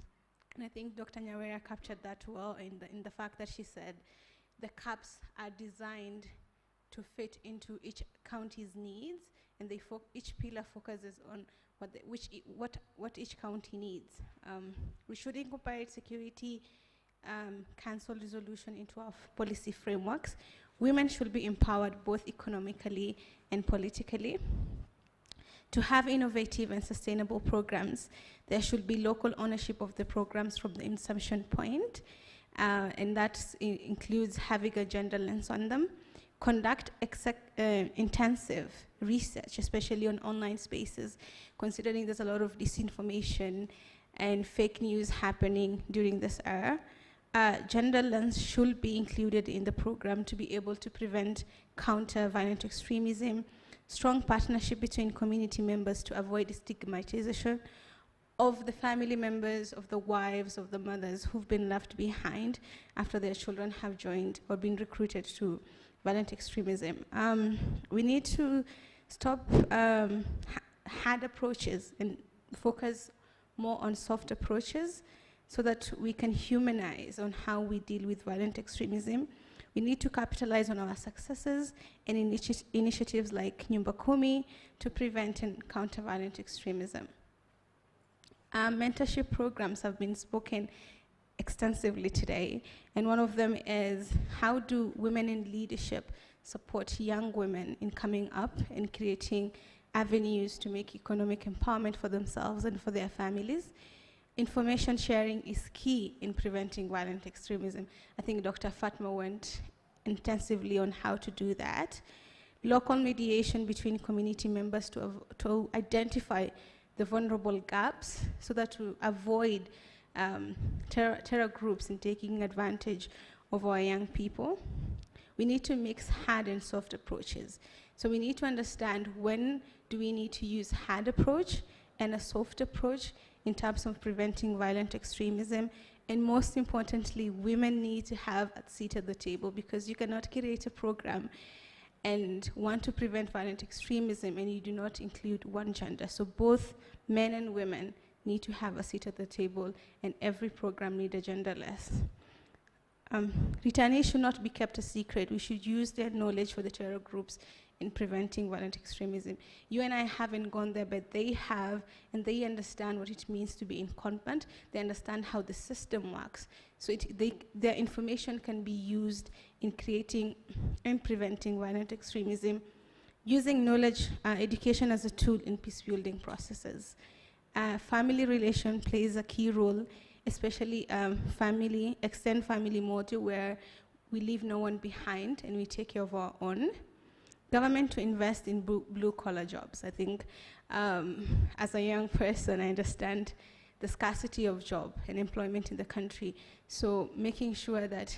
I think Dr. Nyawera captured that well in the fact that she said the CAPs are designed to fit into each county's needs, and each pillar focuses on what each county needs. We should incorporate security council resolution into our policy frameworks. Women should be empowered both economically and politically. To have innovative and sustainable programs, there should be local ownership of the programs from the inception point, and that includes having a gender lens on them. Conduct intensive research, especially on online spaces, considering there's a lot of disinformation and fake news happening during this era. Gender lens should be included in the program to be able to prevent counter violent extremism. Strong partnership between community members to avoid stigmatization of the family members, of the wives, of the mothers who've been left behind after their children have joined or been recruited to violent extremism. We need to stop hard approaches and focus more on soft approaches so that we can humanize on how we deal with violent extremism. We need to capitalize on our successes and initiatives like Nyumba Kumi to prevent and counter violent extremism. Mentorship programs have been spoken extensively today, and one of them is how do women in leadership support young women in coming up and creating avenues to make economic empowerment for themselves and for their families. Information sharing is key in preventing violent extremism. I think Dr. Fatma went intensively on how to do that. Local mediation between community members to identify the vulnerable gaps so that to avoid terror groups in taking advantage of our young people. We need to mix hard and soft approaches. So we need to understand when do we need to use hard approach and a soft approach in terms of preventing violent extremism. And most importantly, women need to have a seat at the table, because you cannot create a program and want to prevent violent extremism and you do not include one gender. So both men and women need to have a seat at the table, and every program needs a genderless. Returnees should not be kept a secret. We should use their knowledge for the terror groups in preventing violent extremism. You and I haven't gone there, but they have, and they understand what it means to be incumbent. They understand how the system works. So their information can be used in creating and preventing violent extremism, using knowledge education as a tool in peace-building processes. Family relation plays a key role, especially extended family model, where we leave no one behind and we take care of our own. Government to invest in blue-collar jobs. I think as a young person, I understand the scarcity of job and employment in the country. So making sure that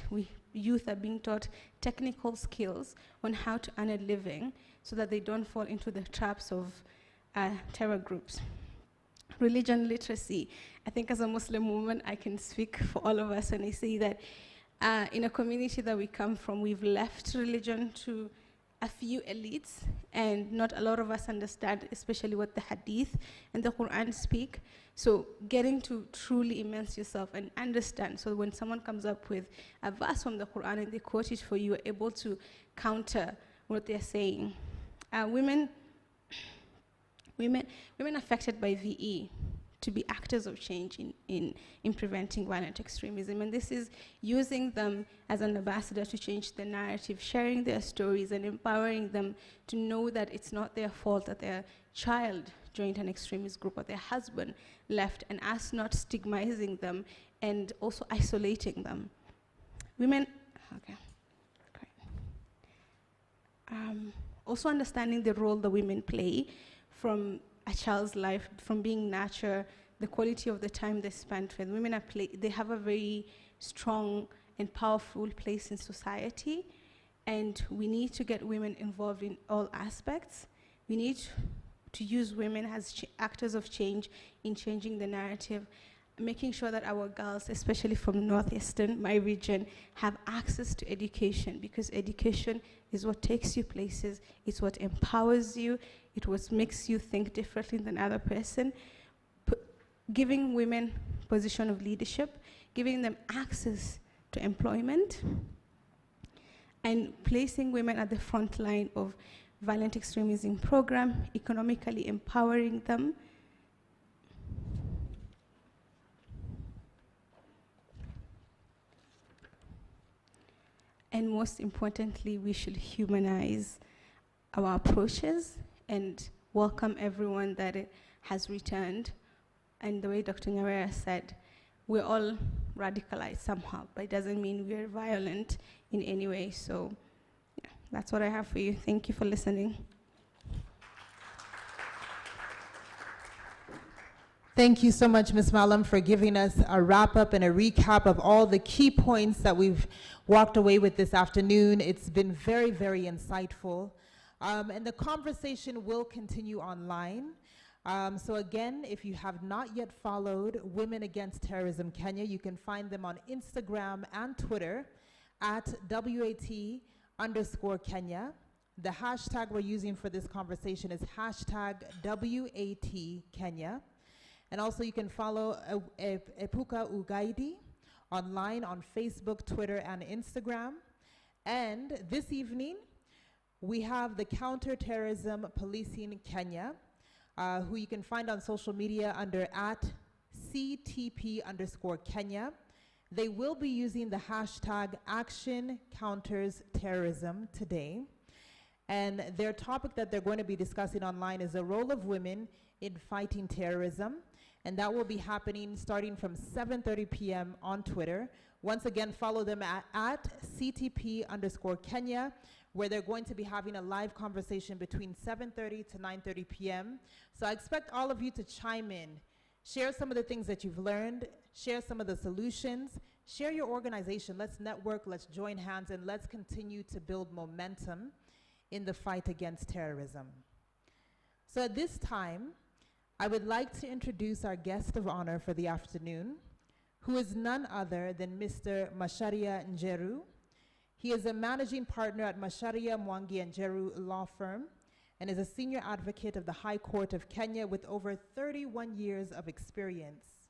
youth are being taught technical skills on how to earn a living so that they don't fall into the traps of terror groups. Religion literacy. I think as a Muslim woman, I can speak for all of us when I say that in a community that we come from, we've left religion to a few elites, and not a lot of us understand, especially what the Hadith and the Quran speak. So getting to truly immerse yourself and understand, so when someone comes up with a verse from the Quran and they quote it for you, you're able to counter what they're saying. Women affected by VE to be actors of change in preventing violent extremism. And this is using them as an ambassador to change the narrative, sharing their stories and empowering them to know that it's not their fault that their child joined an extremist group or their husband left, and us not stigmatizing them and also isolating them. Women, okay, great. Also understanding the role that women play from a child's life, from being nurtured, the quality of the time they spent with. Women they have a very strong and powerful place in society, and we need to get women involved in all aspects. We need to use women as actors of change in changing the narrative, making sure that our girls, especially from Northeastern, my region, have access to education, because education is what takes you places, it's what empowers you, it's what makes you think differently than other person. Giving women position of leadership, giving them access to employment, and placing women at the front line of violent extremism program, economically empowering them. And most importantly, we should humanize our approaches and welcome everyone that has returned. And the way Dr. Nyawera said, we're all radicalized somehow, but it doesn't mean we're violent in any way. So yeah, that's what I have for you. Thank you for listening.
Thank you so much, Ms. Malam, for giving us a wrap-up and a recap of all the key points that we've walked away with this afternoon. It's been very, very insightful. And the conversation will continue online. So again, if you have not yet followed Women Against Terrorism Kenya, you can find them on Instagram and Twitter at WAT_Kenya. The hashtag we're using for this conversation is #WAT_Kenya. And also you can follow Epuka Ugaidi online on Facebook, Twitter, and Instagram. And this evening, we have the Counter-Terrorism Policing Kenya, who you can find on social media under @CTP_Kenya. They will be using the hashtag #ActionCountersTerrorism today. And their topic that they're going to be discussing online is the role of women in fighting terrorism. And that will be happening starting from 7:30 p.m. on Twitter. Once again, follow them at CTP_Kenya, where they're going to be having a live conversation between 7:30 to 9:30 p.m. So I expect all of you to chime in, share some of the things that you've learned, share some of the solutions, share your organization. Let's network, let's join hands, and let's continue to build momentum in the fight against terrorism. So at this time, I would like to introduce our guest of honor for the afternoon, who is none other than Mr. Macharia Njeru. He is a managing partner at Macharia Mwangi Njeru Law Firm and is a senior advocate of the High Court of Kenya with over 31 years of experience.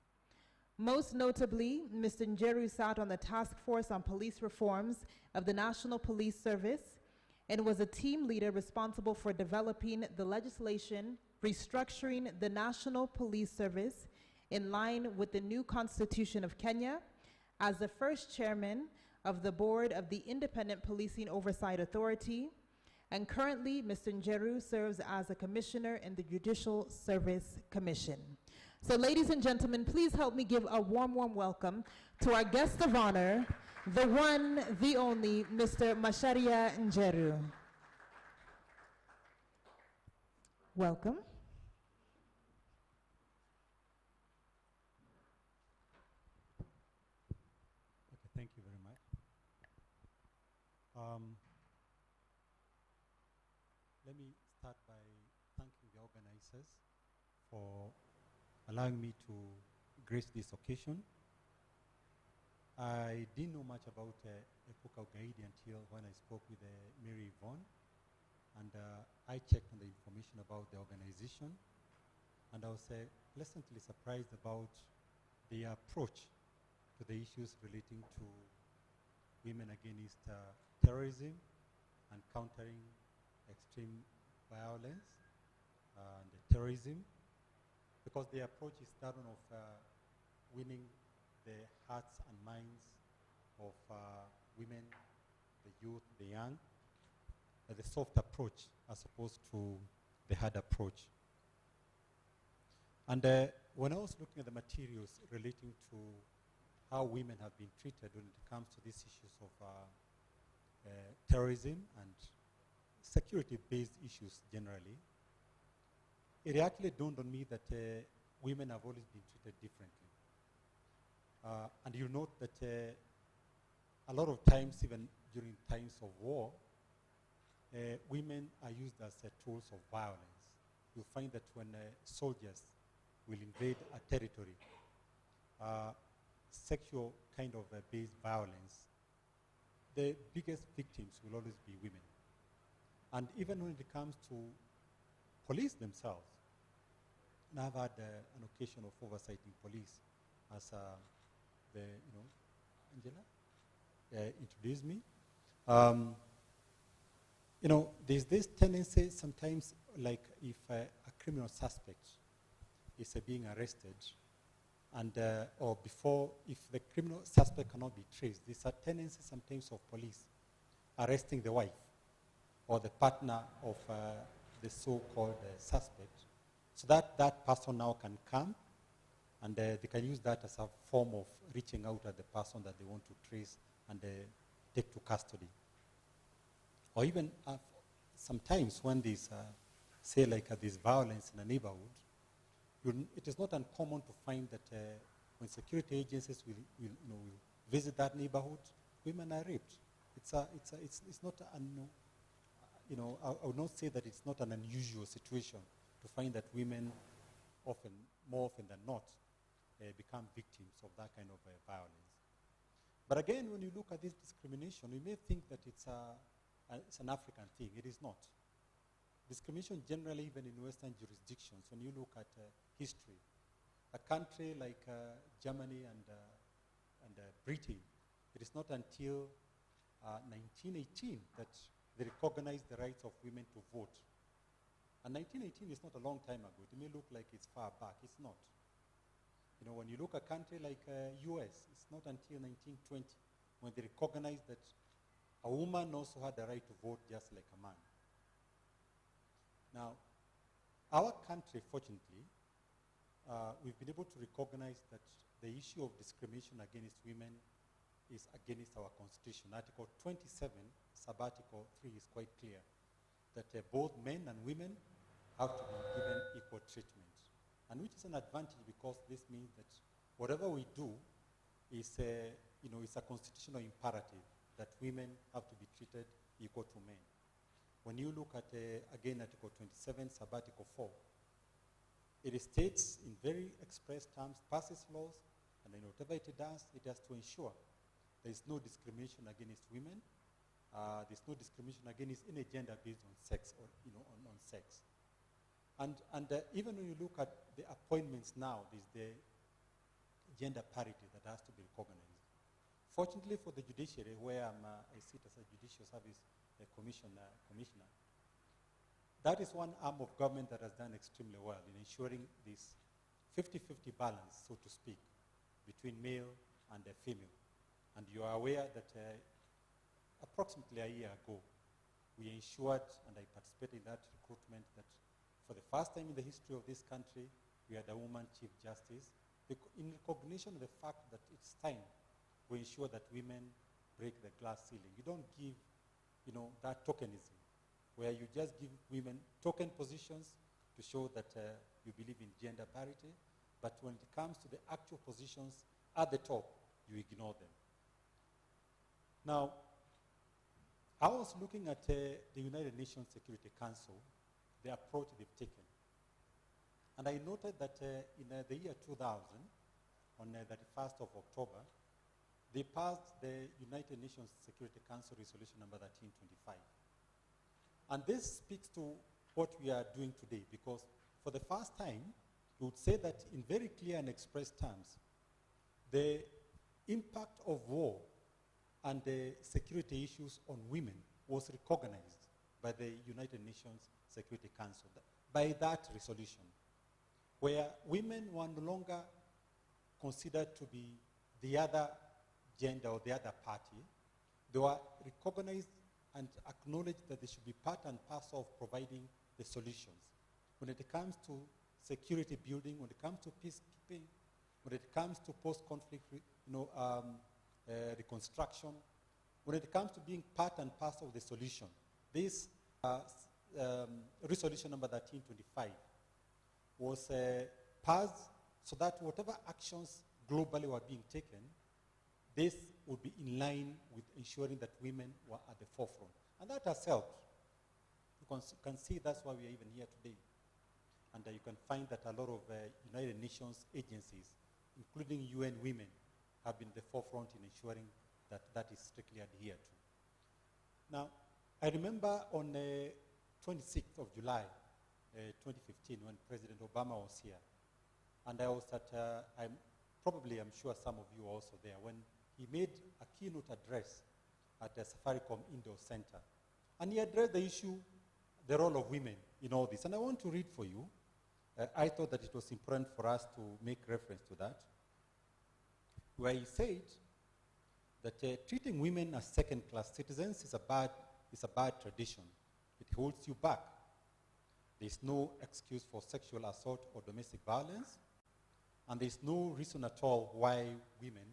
Most notably, Mr. Njeru sat on the task force on police reforms of the National Police Service and was a team leader responsible for developing the legislation restructuring the National Police Service in line with the new Constitution of Kenya as the first chairman of the board of the Independent Policing Oversight Authority. And currently, Mr. Njeru serves as a commissioner in the Judicial Service Commission. So ladies and gentlemen, please help me give a warm, warm welcome to our guest of honor, the one, the only, Mr. Macharia Njeru. Welcome.
Thank you very much. Let me start by thanking the organizers for allowing me to grace this occasion. I didn't know much about Epuka Ugaidi until when I spoke with Mary Yvonne, and I checked on the information about the organization, and I was pleasantly surprised about the approach to the issues relating to women against terrorism and countering extreme violence and terrorism, because the approach is that one of winning the hearts and minds of women, the youth, the young, the soft approach as opposed to the hard approach. And when I was looking at the materials relating to how women have been treated when it comes to these issues of terrorism and security-based issues generally, it actually dawned on me that women have always been treated differently. And you note that a lot of times, even during times of war, women are used as tools of violence. You find that when soldiers will invade a territory, sexual kind of based violence, the biggest victims will always be women. And even when it comes to police themselves, and I've had an occasion of oversighting police as Angela introduced me. There's this tendency sometimes, like if a criminal suspect is being arrested, and or before, if the criminal suspect cannot be traced, there's a tendency sometimes of police arresting the wife or the partner of the so-called suspect, so that that person now can come, and they can use that as a form of reaching out at the person that they want to trace and take to custody. Or even sometimes when there's, say like there's violence in a neighborhood, it is not uncommon to find that when security agencies will visit that neighborhood, women are raped. It's not I would not say that it's not an unusual situation to find that women more often than not, become victims of that kind of violence. But again, when you look at this discrimination, you may think that it's an African thing. It is not. Discrimination generally, even in Western jurisdictions, when you look at history, a country like Germany and Britain, it is not until 1918 that they recognized the rights of women to vote. And 1918 is not a long time ago. It may look like it's far back. It's not. When you look at a country like US, it's not until 1920 when they recognized that a woman also had the right to vote just like a man. Now, our country, fortunately, we've been able to recognize that the issue of discrimination against women is against our Constitution. Article 27, Sub-Article 3 is quite clear that both men and women have to be given equal treatment. And which is an advantage because this means that whatever we do is it's a constitutional imperative that women have to be treated equal to men. When you look at, again, Article 27, Sub-Article 4, it states in very express terms, passes laws, and then whatever it does, it has to ensure there is no discrimination against women. There's no discrimination against any gender based on sex or on sex. And even when you look at the appointments now, there's the gender parity that has to be recognized. Fortunately for the judiciary, where I sit as a judicial service commissioner, that is one arm of government that has done extremely well in ensuring this 50-50 balance, so to speak, between male and female. And you are aware that approximately a year ago, we ensured, and I participated in that recruitment, that for the first time in the history of this country, we had a woman chief justice, in recognition of the fact that it's time we ensure that women break the glass ceiling. You don't give, that tokenism, where you just give women token positions to show that you believe in gender parity, but when it comes to the actual positions at the top, you ignore them. Now, I was looking at the United Nations Security Council, the approach they've taken. And I noted that in the year 2000, on the 31st of October, they passed the United Nations Security Council Resolution number 1325. And this speaks to what we are doing today, because for the first time, we would say that in very clear and express terms, the impact of war and the security issues on women was recognized by the United Nations Security Council, by that resolution, where women were no longer considered to be the other gender or the other party. They were recognized and acknowledged that they should be part and parcel of providing the solutions. When it comes to security building, when it comes to peacekeeping, when it comes to post-conflict reconstruction, when it comes to being part and parcel of the solution, this resolution number 1325 was passed so that whatever actions globally were being taken, this would be in line with ensuring that women were at the forefront. And that has helped. You can see that's why we are even here today. And you can find that a lot of United Nations agencies, including UN Women, have been the forefront in ensuring that that is strictly adhered to. Now, I remember on 26th of July, 2015, when President Obama was here, and I was at, I'm sure some of you were also there, when he made a keynote address at the Safaricom Indoor Center. And he addressed the issue, the role of women in all this. And I want to read for you. I thought that it was important for us to make reference to that, where he said that treating women as second-class citizens is a bad tradition. It holds you back. There is no excuse for sexual assault or domestic violence, and there is no reason at all why women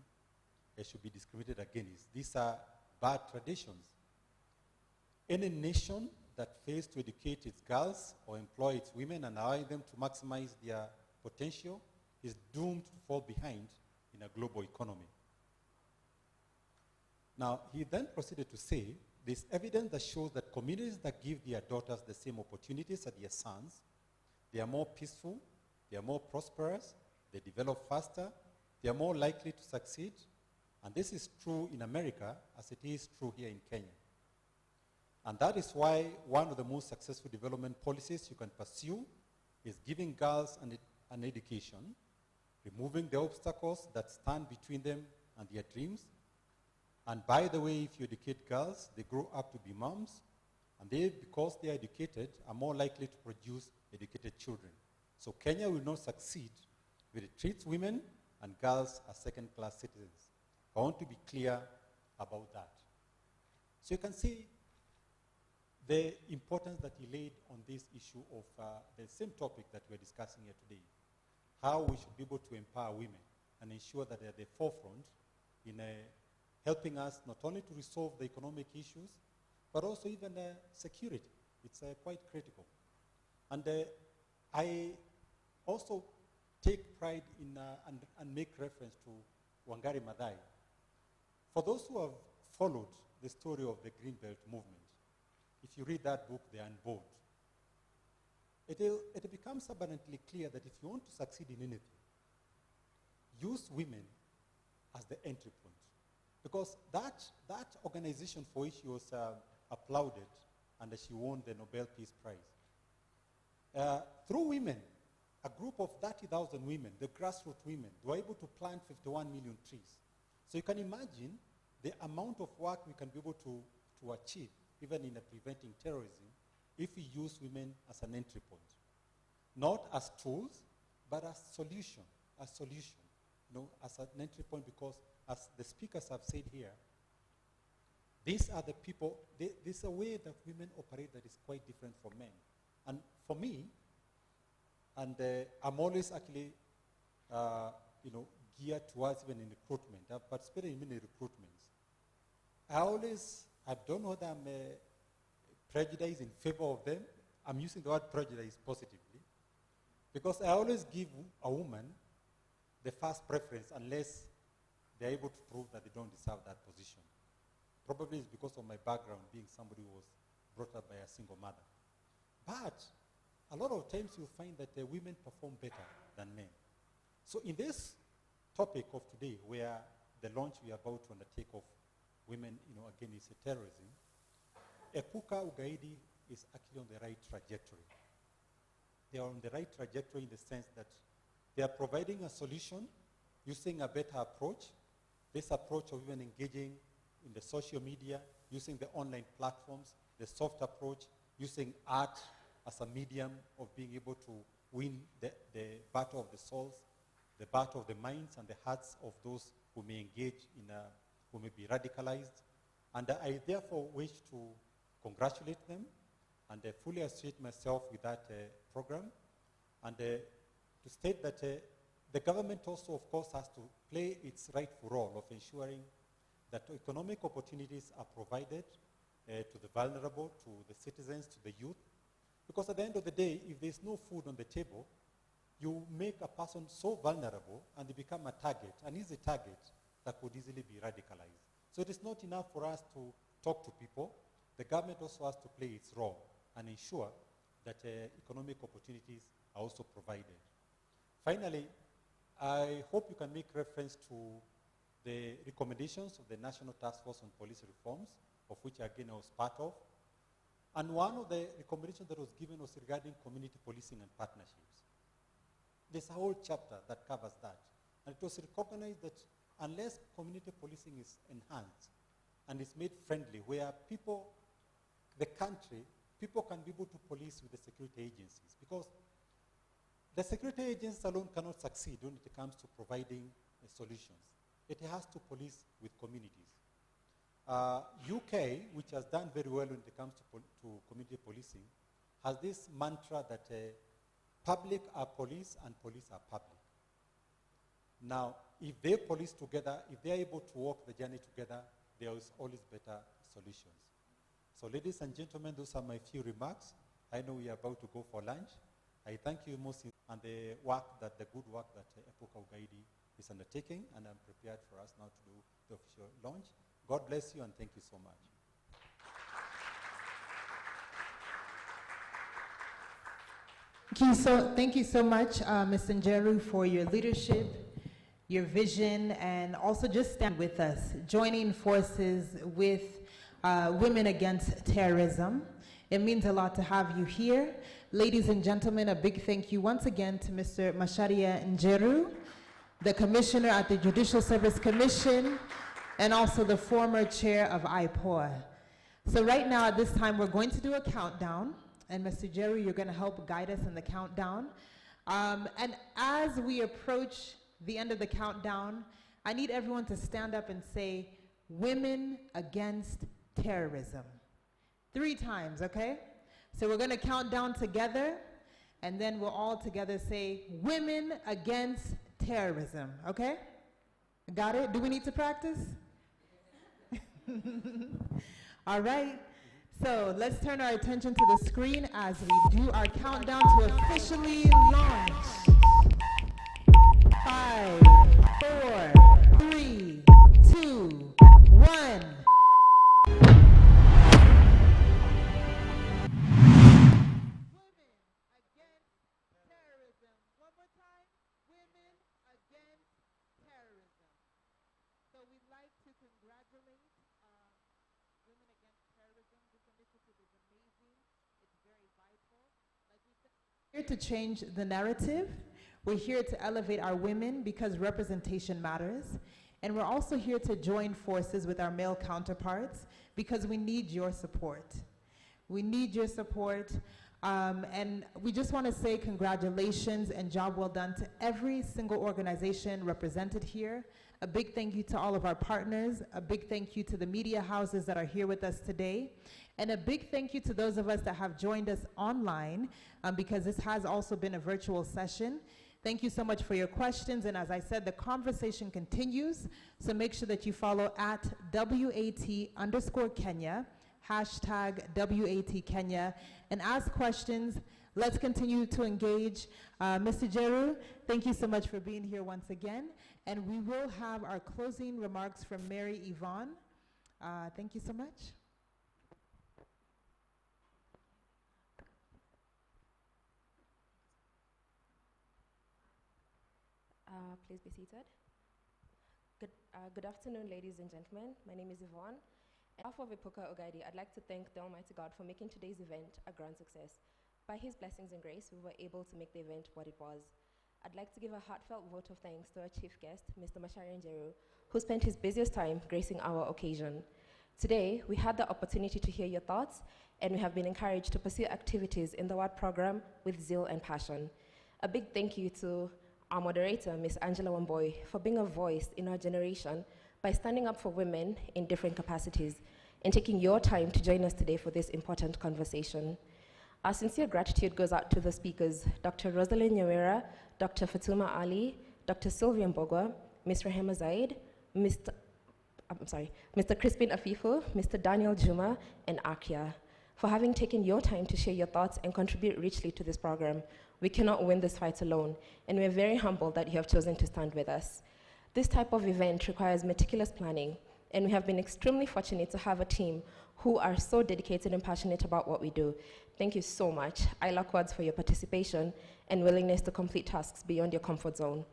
should be discriminated against. These are bad traditions. Any nation that fails to educate its girls or employ its women and allow them to maximize their potential is doomed to fall behind in a global economy. Now, he then proceeded to say, there's evidence that shows that communities that give their daughters the same opportunities as their sons, they are more peaceful, they are more prosperous, they develop faster, they are more likely to succeed. And this is true in America as it is true here in Kenya. And that is why one of the most successful development policies you can pursue is giving girls an education, removing the obstacles that stand between them and their dreams. And by the way, if you educate girls, they grow up to be moms, and they, because they are educated, are more likely to produce educated children. So Kenya will not succeed if it treats women and girls as second-class citizens. I want to be clear about that. So you can see the importance that he laid on this issue of the same topic that we're discussing here today, how we should be able to empower women and ensure that they're at the forefront in helping us not only to resolve the economic issues, but also even security. It's quite critical. And I also take pride in and make reference to Wangari Maathai. For those who have followed the story of the Greenbelt movement, if you read that book, The Unbold, it becomes abundantly clear that if you want to succeed in anything, use women as the entry point. Because that organization for which she was applauded and she won the Nobel Peace Prize, through women, a group of 30,000 women, the grassroots women, they were able to plant 51 million trees. So you can imagine the amount of work we can be able to achieve, even in preventing terrorism, if we use women as an entry point. Not as tools, but as solution, as an entry point, because as the speakers have said here, these are the people, there's a way that women operate that is quite different from men. And for me, and I'm always actually, geared towards even in recruitment. I've participated in many recruitments. I don't know that I'm prejudiced in favor of them. I'm using the word prejudice positively, because I always give a woman the first preference unless they're able to prove that they don't deserve that position. Probably it's because of my background, being somebody who was brought up by a single mother. But a lot of times you'll find that women perform better than men. So in this topic of today, where the launch we are about to undertake of women, against terrorism, Epuka Ugaidi is actually on the right trajectory. They are on the right trajectory in the sense that they are providing a solution using a better approach. This approach of even engaging in the social media, using the online platforms, the soft approach, using art as a medium of being able to win the battle of the souls, the battle of the minds and the hearts of those who may engage in, who may be radicalized. And I therefore wish to congratulate them and fully associate myself with that program. And to state that the government also, of course, has to play its rightful role of ensuring that economic opportunities are provided to the vulnerable, to the citizens, to the youth. Because at the end of the day, if there's no food on the table, you make a person so vulnerable and they become a target, an easy target that could easily be radicalized. So it is not enough for us to talk to people. The government also has to play its role and ensure that economic opportunities are also provided. Finally, I hope you can make reference to the recommendations of the National Task Force on Police Reforms, of which again I was part of. And one of the recommendations that was given was regarding community policing and partnerships. There's a whole chapter that covers that. And it was recognized that unless community policing is enhanced and is made friendly, where people, the country, people can be able to police with the security agencies, because the security agencies alone cannot succeed when it comes to providing solutions. It has to police with communities. UK, which has done very well when it comes to community policing, has this mantra that public are police and police are public. Now, if they police together, if they are able to walk the journey together, there is always better solutions. So ladies and gentlemen, those are my few remarks. I know we are about to go for lunch. I thank you most and the good work that Epoka Ugaidi is undertaking, and I'm prepared for us now to do the official launch. God bless you and thank you so much.
Thank you so much, Ms. Njeru, for your leadership, your vision, and also just stand with us, joining forces with Women Against Terrorism. It means a lot to have you here. Ladies and gentlemen, a big thank you once again to Mr. Macharia Njeru, the Commissioner at the Judicial Service Commission, and also the former chair of IPOA. So right now at this time, we're going to do a countdown, and Mr. Njeru, you're gonna help guide us in the countdown. And as we approach the end of the countdown, I need everyone to stand up and say, Women Against Terrorism. 3 times, okay? So we're gonna count down together, and then we'll all together say, Women Against Terrorism, okay? Got it? Do we need to practice? All right, so let's turn our attention to the screen as we do our countdown to officially launch. 5, 4, 3, 2, 1. We're here to change the narrative. We're here to elevate our women because representation matters. And we're also here to join forces with our male counterparts because we need your support. We need your support. And we just want to say congratulations and job well done to every single organization represented here. A big thank you to all of our partners. A big thank you to the media houses that are here with us today. And a big thank you to those of us that have joined us online because this has also been a virtual session. Thank you so much for your questions. And as I said, the conversation continues. So make sure that you follow at WAT_Kenya, hashtag WAT Kenya, and ask questions. Let's continue to engage. Mr. Njeru, thank you so much for being here once again. And we will have our closing remarks from Mary Yvonne. Thank you so much.
Please be seated. Good afternoon, ladies and gentlemen. My name is Yvonne. On behalf of Epoka Ugaidi, I'd like to thank the Almighty God for making today's event a grand success. By His blessings and grace, we were able to make the event what it was. I'd like to give a heartfelt vote of thanks to our chief guest, Mr. Macharia Njeru, who spent his busiest time gracing our occasion. Today, we had the opportunity to hear your thoughts, and we have been encouraged to pursue activities in the WAT program with zeal and passion. A big thank you to our moderator, Ms. Angela Wamboy, for being a voice in our generation by standing up for women in different capacities and taking your time to join us today for this important conversation. Our sincere gratitude goes out to the speakers, Dr. Rosalind Nyawera, Dr. Fatuma Ali, Dr. Sylvia Mbogwa, Ms. Rahema Zaid, Mr. Crispin Afifu, Mr. Daniel Juma, and Akia, for having taken your time to share your thoughts and contribute richly to this program. We cannot win this fight alone, and we're very humbled that you have chosen to stand with us. This type of event requires meticulous planning, and we have been extremely fortunate to have a team who are so dedicated and passionate about what we do. Thank you so much. I lack words for your participation and willingness to complete tasks beyond your comfort zone.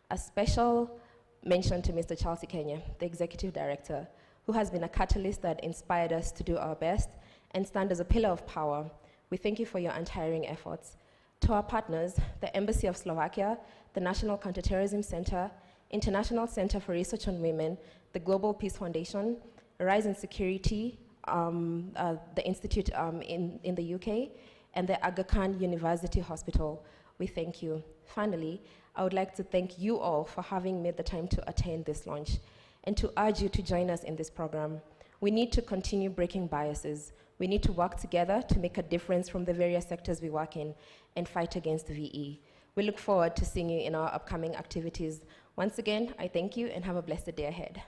A special mention to Mr. Charles Kenya, the Executive Director, who has been a catalyst that inspired us to do our best and stand as a pillar of power. We thank you for your untiring efforts. To our partners, the Embassy of Slovakia, the National Counterterrorism Center, International Center for Research on Women, the Global Peace Foundation, Rise in Security, the Institute in the UK, and the Aga Khan University Hospital. We thank you. Finally, I would like to thank you all for having made the time to attend this launch and to urge you to join us in this program. We need to continue breaking biases. We need to work together to make a difference from the various sectors we work in and fight against VE. We look forward to seeing you in our upcoming activities. Once again, I thank you and have a blessed day ahead.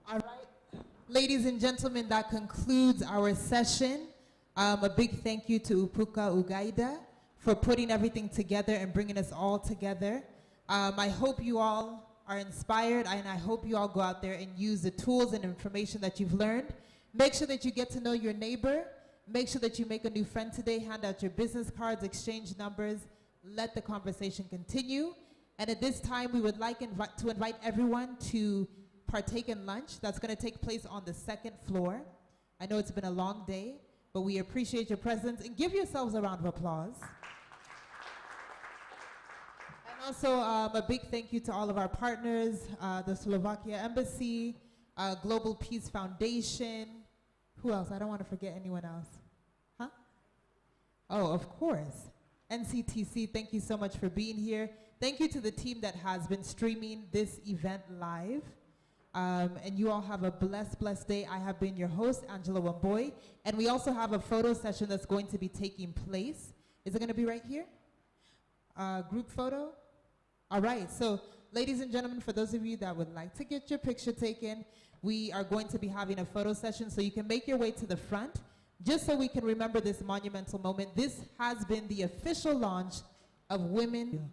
All right, ladies and gentlemen, that concludes our session. A big thank you to Upuka Ugaida for putting everything together and bringing us all together. I hope you all are inspired, and I hope you all go out there and use the tools and information that you've learned. Make sure that you get to know your neighbor. Make sure that you make a new friend today. Hand out your business cards, exchange numbers. Let the conversation continue. And at this time, we would like to invite everyone to partake in lunch. That's going to take place on the second floor. I know it's been a long day, but we appreciate your presence, and give yourselves a round of applause. And also a big thank you to all of our partners, the Slovakia Embassy, Global Peace Foundation. Who else? I don't want to forget anyone else. Huh? Oh, of course. NCTC, thank you so much for being here. Thank you to the team that has been streaming this event live. And you all have a blessed, blessed day. I have been your host, Angela Wamboy. And we also have a photo session that's going to be taking place. Is it going to be right here? Group photo? All right. So, ladies and gentlemen, for those of you that would like to get your picture taken, we are going to be having a photo session, so you can make your way to the front, just so we can remember this monumental moment. This has been the official launch of Women.